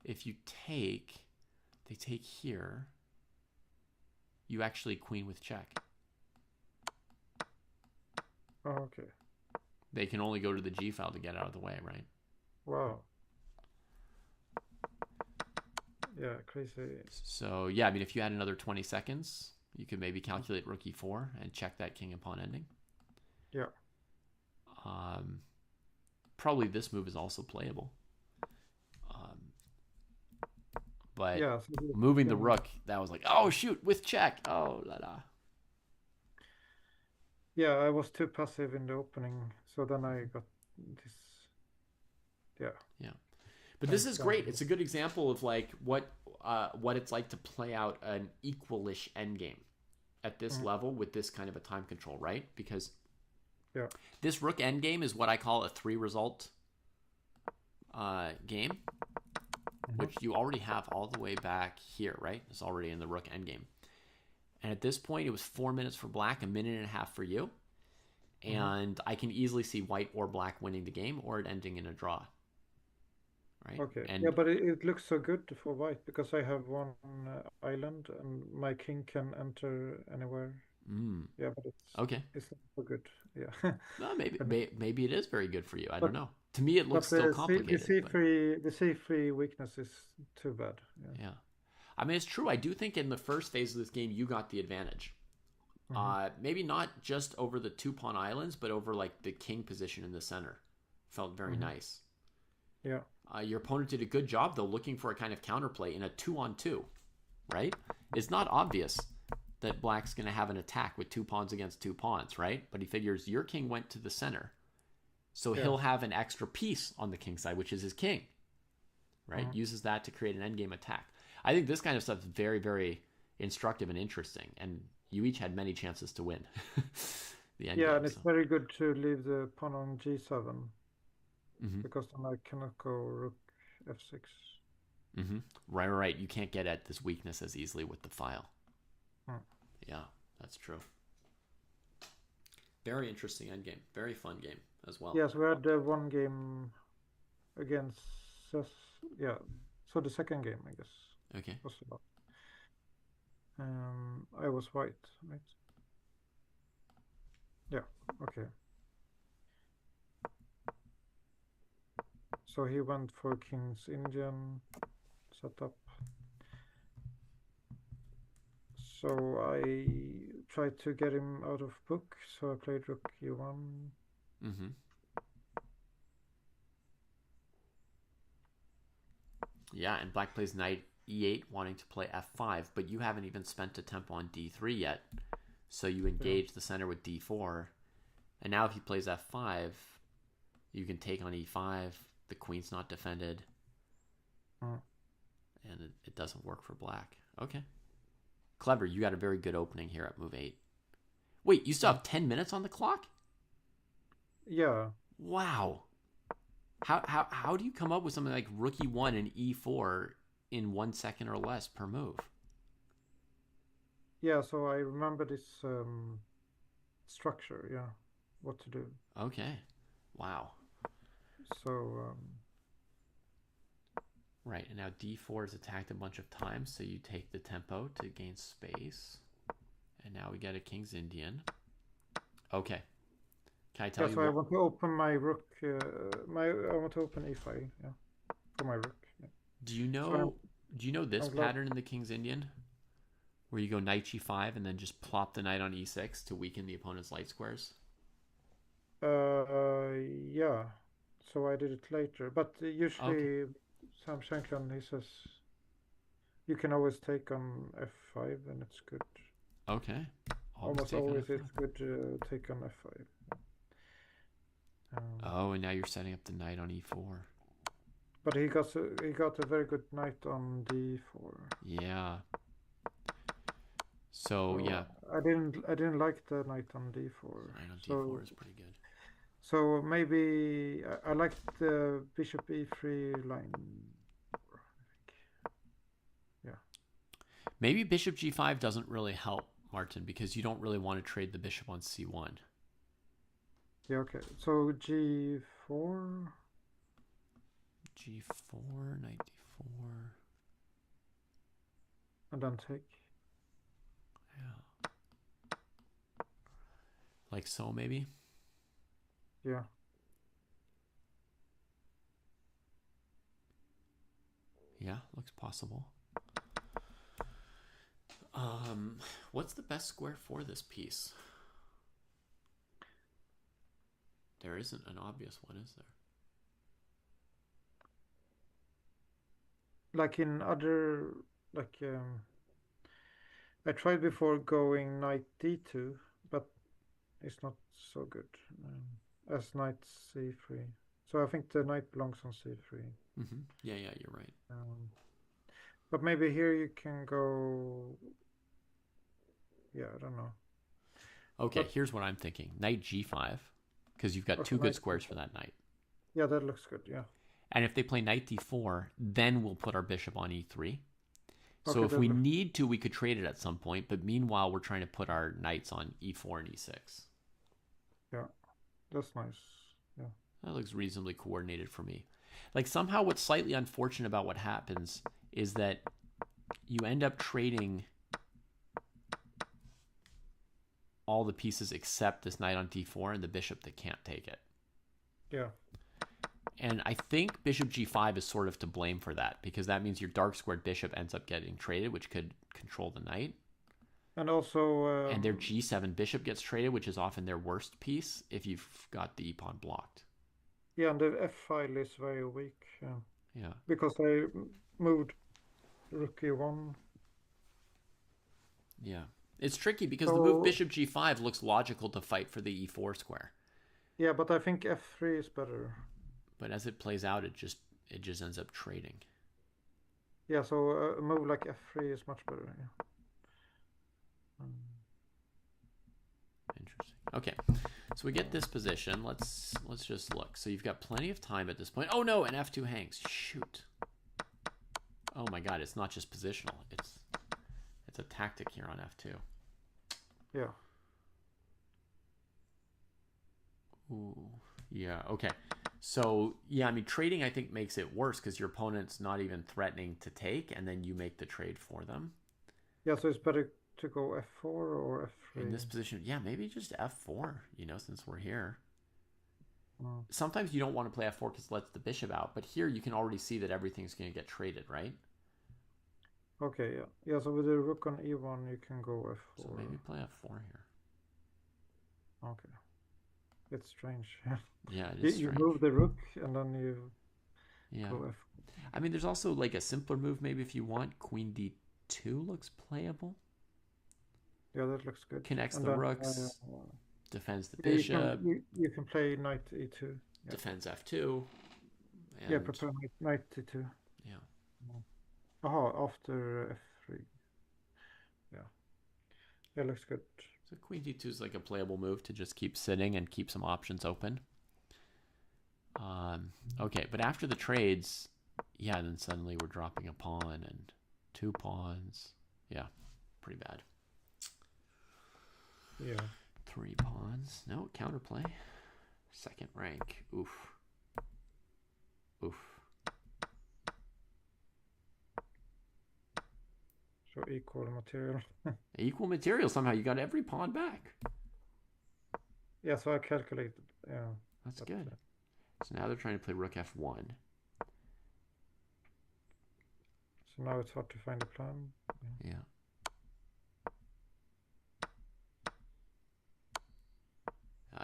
A: if you take, they take here, you actually queen with check.
G: Oh, okay.
A: They can only go to the G file to get out of the way, right?
G: Wow. Yeah, crazy.
A: So, yeah, I mean, if you had another 20 seconds, you could maybe calculate rook e4 and check that king and pawn ending.
G: Yeah.
A: Probably this move is also playable. But
G: Yeah, so
A: moving the rook, that was like, oh, shoot, with check. Oh, la la.
G: yeah, I was too passive in the opening, so then I got this. Yeah.
A: Yeah. But this is great. It's a good example of like what it's like to play out an equalish endgame at this level with this kind of a time control, right? Because this rook endgame is what I call a 3-result game, which you already have all the way back here, right? It's already in the rook endgame. And at this point, it was 4 minutes for black, 1.5 minutes for you. And I can easily see white or black winning the game or it ending in a draw. Right?
G: Okay.
A: And
G: yeah, but it looks so good for white because I have one island and my king can enter anywhere. Yeah, but it's not so good. Yeah.
A: Well, maybe it is very good for you. I don't know. To me, it looks still complicated.
G: The C3 weakness is too bad.
A: Yeah. I mean, it's true. I do think in the first phase of this game, you got the advantage. Maybe not just over the 2-pawn islands, but over like the king position in the center. Felt very nice.
G: Yeah.
A: Your opponent did a good job, though, looking for a kind of counterplay in a 2-on-2, right? It's not obvious that black's going to have an attack with 2 pawns against 2 pawns, right? But he figures your king went to the center, so he'll have an extra piece on the king side, which is his king, right? Uses that to create an endgame attack. I think this kind of stuff is very, very instructive and interesting, and you each had many chances to win the endgame.
G: And it's very good to leave the pawn on G7. Because then I cannot go rook f6.
A: Right. You can't get at this weakness as easily with the file. Yeah, that's true. Very interesting endgame. Very fun game as well.
G: Yes, we had one game against us. Yeah, so the second game, I guess.
A: Okay.
G: Was about. I was white, right? Yeah, okay. So he went for King's Indian setup. So I tried to get him out of book, so I played rook e1.
A: Yeah, and black plays knight e8, wanting to play f5, but you haven't even spent a tempo on d3 yet. So you engage the center with d4. And now if he plays f5, you can take on e5. The queen's not defended. And it doesn't work for black. Okay. Clever. You got a very good opening here at move 8. Wait, you still have 10 minutes on the clock?
G: Yeah.
A: Wow. How do you come up with something like rook e1 and e4 in 1 second or less per move?
G: Yeah, so I remember this structure, what to do.
A: Okay. Wow.
G: So
A: right, and now d4 is attacked a bunch of times, so you take the tempo to gain space. And now we get a King's Indian. Okay. Can I tell you?
G: So I want to open my rook. I want to open e5. Yeah, for my rook. Yeah.
A: Do you know this pattern in the King's Indian, where you go knight g5 and then just plop the knight on e6 to weaken the opponent's light squares?
G: Yeah. So I did it later, but usually Sam Shankland, he says you can always take on f5 and it's good.
A: Okay.
G: Almost always it's good to take on f5.
A: And now you're setting up the knight on e4.
G: But he got a very good knight on d4.
A: Yeah. So yeah.
G: I didn't like the knight on d4.
A: Knight on d4 is pretty good.
G: So maybe I like the bishop e3 line. I think. Yeah.
A: Maybe bishop g5 doesn't really help, Martin, because you don't really want to trade the bishop on c1.
G: Yeah, okay. So g4.
A: g4, knight d4.
G: And then take.
A: Yeah. Like so, maybe?
G: Yeah.
A: Yeah, looks possible. What's the best square for this piece? There isn't an obvious one, is there?
G: Like in other, like, I tried before going knight d2, but it's not so good as knight c3. So I think the knight belongs on c3.
A: Mm-hmm. Yeah, you're right.
G: But maybe here you can go. Yeah, I don't know.
A: Okay,
G: But,
A: here's what I'm thinking. Knight g5, because you've got
G: okay,
A: two good
G: knight
A: squares
G: d4.
A: for that knight.
G: Yeah, that looks good. Yeah.
A: And if they play knight d4, then we'll put our bishop on e3. So
G: Okay,
A: if
G: that
A: we
G: looks.
A: need to, we could trade it at some point. But meanwhile, we're trying to put our knights on e4 and e6.
G: Yeah, that's nice. Yeah.
A: That looks reasonably coordinated for me. Like somehow what's slightly unfortunate about what happens is that you end up trading all the pieces except this knight on d4 and the bishop that can't take it.
G: Yeah.
A: And I think bishop g5 is sort of to blame for that, because that means your dark squared bishop ends up getting traded, which could control the knight.
G: And also.
A: And their g7 bishop gets traded, which is often their worst piece if you've got the e-pawn blocked.
G: Yeah, and the f file is very weak.
A: Yeah.
G: Because I moved rook e1.
A: Yeah. It's tricky because the move bishop g5 looks logical to fight for the e4 square.
G: Yeah, but I think f3 is better.
A: But as it plays out, it just ends up trading.
G: Yeah, so a move like f3 is much better. Yeah.
A: Interesting. Okay, so we get this position. Let's just look. So you've got plenty of time at this point. Oh no, and f2 hangs. Shoot. Oh my god, it's not just positional. It's a tactic here on f2.
G: Yeah.
A: Ooh. Yeah, okay. So, yeah, I mean, trading, I think, makes it worse because your opponent's not even threatening to take, and then you make the trade for them.
G: Yeah, so it's better to go f4 or f3.
A: In this position, yeah, maybe just f4, since we're here. Sometimes you don't want to play f4 because it lets the bishop out, but here you can already see that everything's going to get traded, right?
G: Okay, yeah. Yeah, so with the rook on e1, you can go f4.
A: So maybe play f4 here.
G: Okay. It's strange.
A: Yeah, it is strange.
G: You move the rook and then you go f4.
A: I mean, there's also like a simpler move maybe if you want. Queen d2 looks playable.
G: Yeah, that looks good.
A: Connects
G: and
A: the
G: then,
A: rooks. Defends the bishop.
G: You can play knight e2. Yeah.
A: Defends f2. And...
G: Yeah, prepare knight e2.
A: Yeah.
G: After f3. Yeah. Yeah, looks good.
A: So queen d2 is like a playable move to just keep sitting and keep some options open. Okay, but after the trades, yeah, then suddenly we're dropping a pawn and 2 pawns. Yeah, pretty bad.
G: Yeah.
A: 3 pawns. No, counterplay. Second rank. Oof. Oof.
G: So equal material.
A: Equal material somehow. You got every pawn back.
G: Yeah, so I calculated. Yeah.
A: That's good. So now they're trying to play rook f1.
G: So now it's hard to find a plan.
A: Yeah.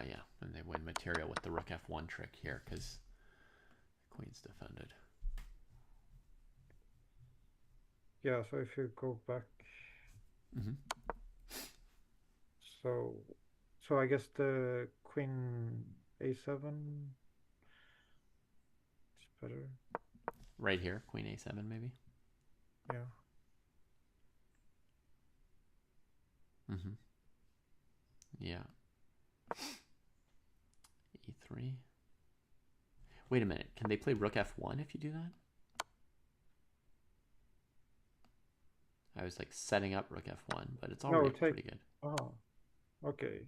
A: Yeah, and they win material with the rook f1 trick here because the queen's defended.
G: Yeah, so if you go back, so I guess the queen a7 is better.
A: Right here, queen a7 maybe.
G: Yeah.
A: Yeah. e3. Wait a minute. Can they play rook f1 if you do that? I was like setting up rook f1, but it's
G: No,
A: already
G: take.
A: pretty good.
G: Oh, okay.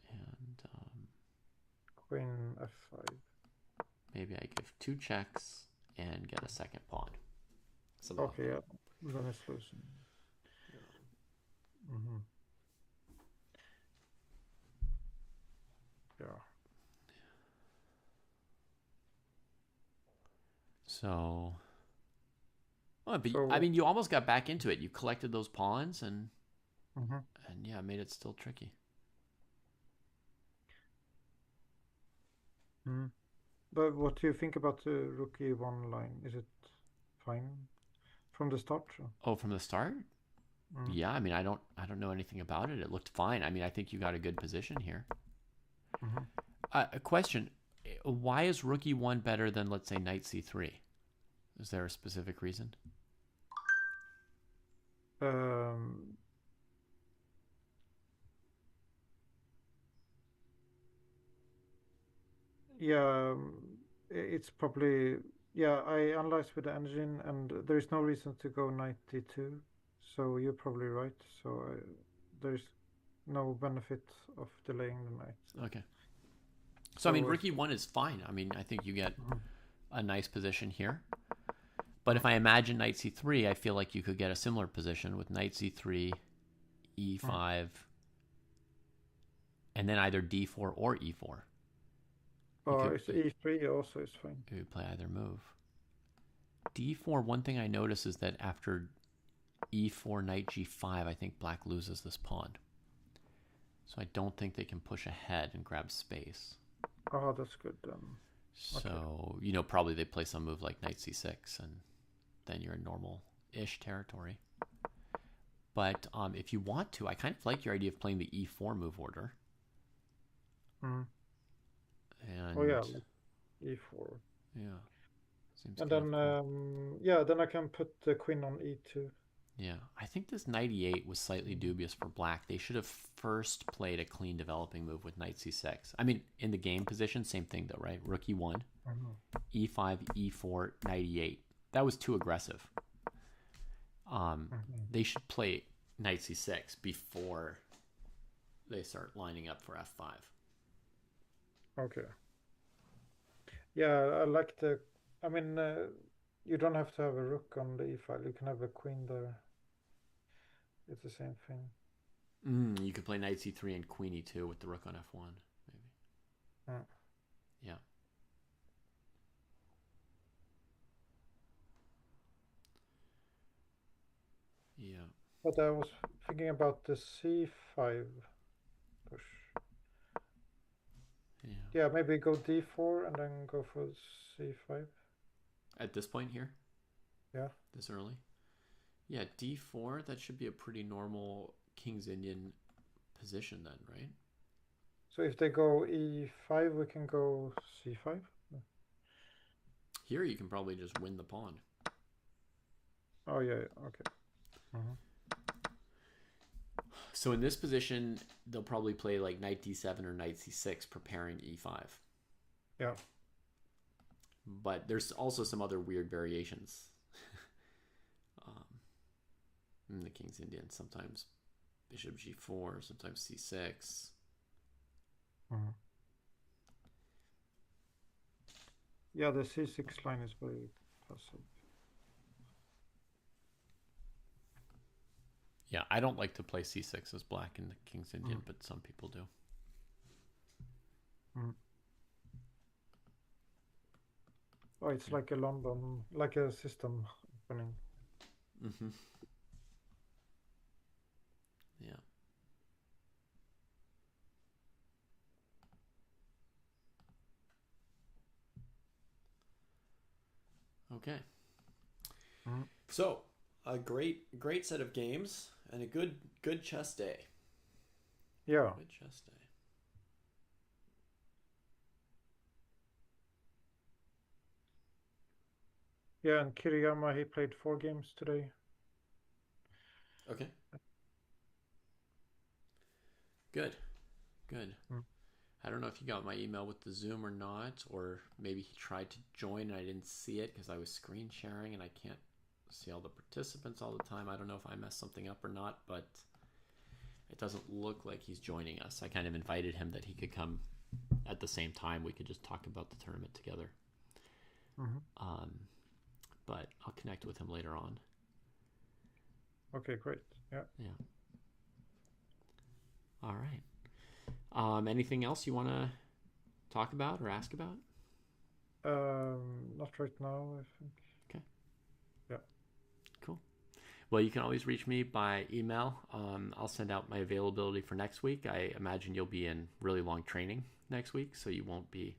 A: And
G: Queen f5.
A: maybe I give 2 checks and get a second pawn.
G: Okay, yeah. Then it's losing. Mm-hmm. Yeah.
A: So, well, but
G: So-
A: I mean, you almost got back into it. You collected those pawns and
G: Mm-hmm.
A: yeah, made it still tricky.
G: Mm. But what do you think about the rook e1 line? Is it fine from the start?
A: Oh, from the start?
G: Mm.
A: Yeah, I mean, I don't know anything about it. It looked fine. I mean, I think you got a good position here.
G: Mm-hmm.
A: A question: why is rook e1 better than, let's say, knight c3? Is there a specific reason?
G: Yeah, it's probably, yeah, I analyzed with the engine and there is no reason to go 92, so you're probably right. So there's no benefit of delaying the knight.
A: Okay. So I mean,
G: So
A: rook e1 is fine. I mean, I think you get
G: Mhm.
A: a nice position here. But if I imagine knight c3, I feel like you could get a similar position with knight c3, e5, and then either d4 or e4.
G: It's e3 also is fine.
A: You could play either move. d4, one thing I notice is that after e4, knight g5, I think black loses this pawn. So I don't think they can push ahead and grab space.
G: Oh, that's good then.
A: So, you know, probably they play some move like knight c6, and then you're in normal-ish territory. But if you want to, I kind of like your idea of playing the e4 move order.
G: Mm.
A: And
G: Oh yeah, like e4.
A: yeah, seems
G: And
A: kind
G: then
A: of cool.
G: yeah, then I can put the queen on e2.
A: Yeah, I think this knight e8 was slightly dubious for black. They should have first played a clean developing move with knight c6. I mean, in the game position, same thing though, right? Rook e1, e5, e4, knight e8. That was too aggressive. They should play knight c6 before they start lining up for f5.
G: Okay. Yeah, I like the. I mean, you don't have to have a rook on the e file. You can have a queen there. It's the same thing.
A: You could play knight c3 and queen e2 with the rook on f1, maybe. Yeah. Yeah.
G: But I was thinking about the c5 push. Yeah, maybe go d4 and then go for c5.
A: At this point here?
G: Yeah.
A: This early? Yeah, d4, that should be a pretty normal King's Indian position then, right?
G: So if they go e5, we can go c5?
A: Here you can probably just win the pawn.
G: Oh, yeah, okay.
A: So in this position, they'll probably play like knight d7 or knight c6, preparing e5.
G: Yeah.
A: But there's also some other weird variations in the King's Indian. Sometimes bishop g4, sometimes c6.
G: Yeah, the c6 line is very passive.
A: Yeah, I don't like to play c6 as black in the King's Indian, but some people do.
G: Oh, it's like a London, like a system opening.
A: Yeah. Okay. So a great set of games and a good chess day.
G: Yeah.
A: Good chess day.
G: Yeah, and Kiriyama, he played 4 games today.
A: Okay. Good. Good.
G: Mm.
A: I don't know if you got my email with the Zoom or not, or maybe he tried to join and I didn't see it because I was screen sharing and I can't see all the participants all the time. I don't know if I messed something up or not, but it doesn't look like he's joining us. I kind of invited him that he could come at the same time. We could just talk about the tournament together.
G: Mm-hmm.
A: But I'll connect with him later on.
G: Okay, great. Yeah.
A: Yeah. All right. Anything else you want to talk about or ask about?
G: Not right now, I think.
A: Okay.
G: Yeah.
A: Cool. Well, you can always reach me by email. I'll send out my availability for next week. I imagine you'll be in really long training next week, so you won't be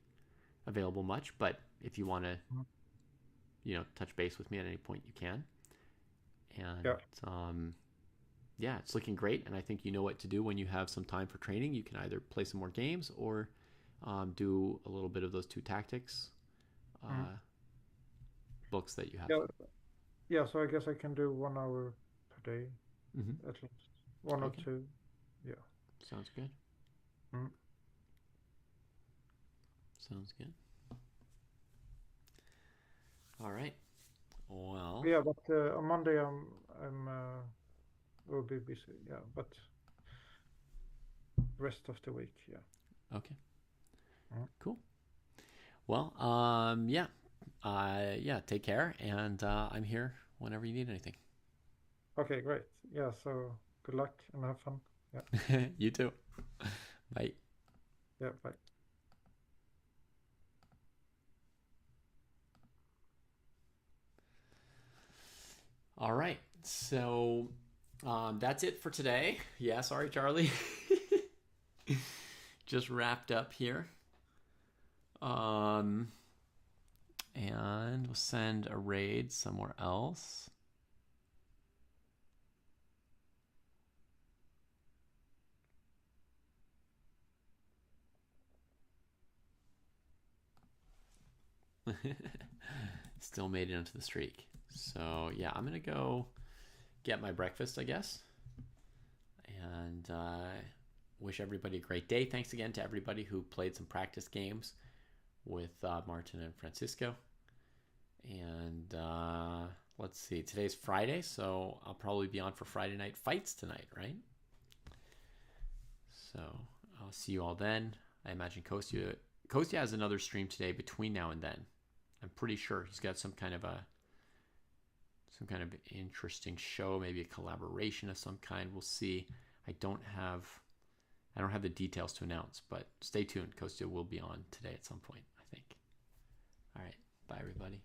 A: available much. But if you want to, touch base with me at any point, you can. And yeah, it's looking great. And I think you know what to do when you have some time for training. You can either play some more games or do a little bit of those 2 tactics books that you have.
G: Yeah, so I guess I can do 1 hour per day,
A: Mm-hmm.
G: at least. 1
A: Okay.
G: or 2. Yeah.
A: Sounds good.
G: Mm.
A: Sounds good. All right. Well.
G: Yeah, but on Monday I'm will be busy. Yeah, but rest of the week, yeah.
A: Okay.
G: Mm.
A: Cool. Well, yeah. Take care, and I'm here whenever you need anything.
G: Okay, great. Yeah, so good luck and have fun. Yeah.
A: You too. Bye.
G: Yeah, bye.
A: All right. So that's it for today. Yeah, sorry, Charlie. Just wrapped up here. And we'll send a raid somewhere else. Still made it onto the streak. So yeah, I'm gonna go get my breakfast, I guess, and wish everybody a great day. Thanks again to everybody who played some practice games with Martin and Francisco. And let's see, today's Friday, so I'll probably be on for Friday night fights tonight, right? So I'll see you all then. I imagine Kostya has another stream today between now and then. I'm pretty sure he's got some kind of interesting show, maybe a collaboration of some kind. We'll see. I don't have the details to announce, but stay tuned. Kostya will be on today at some point, I think. All right. Bye, everybody.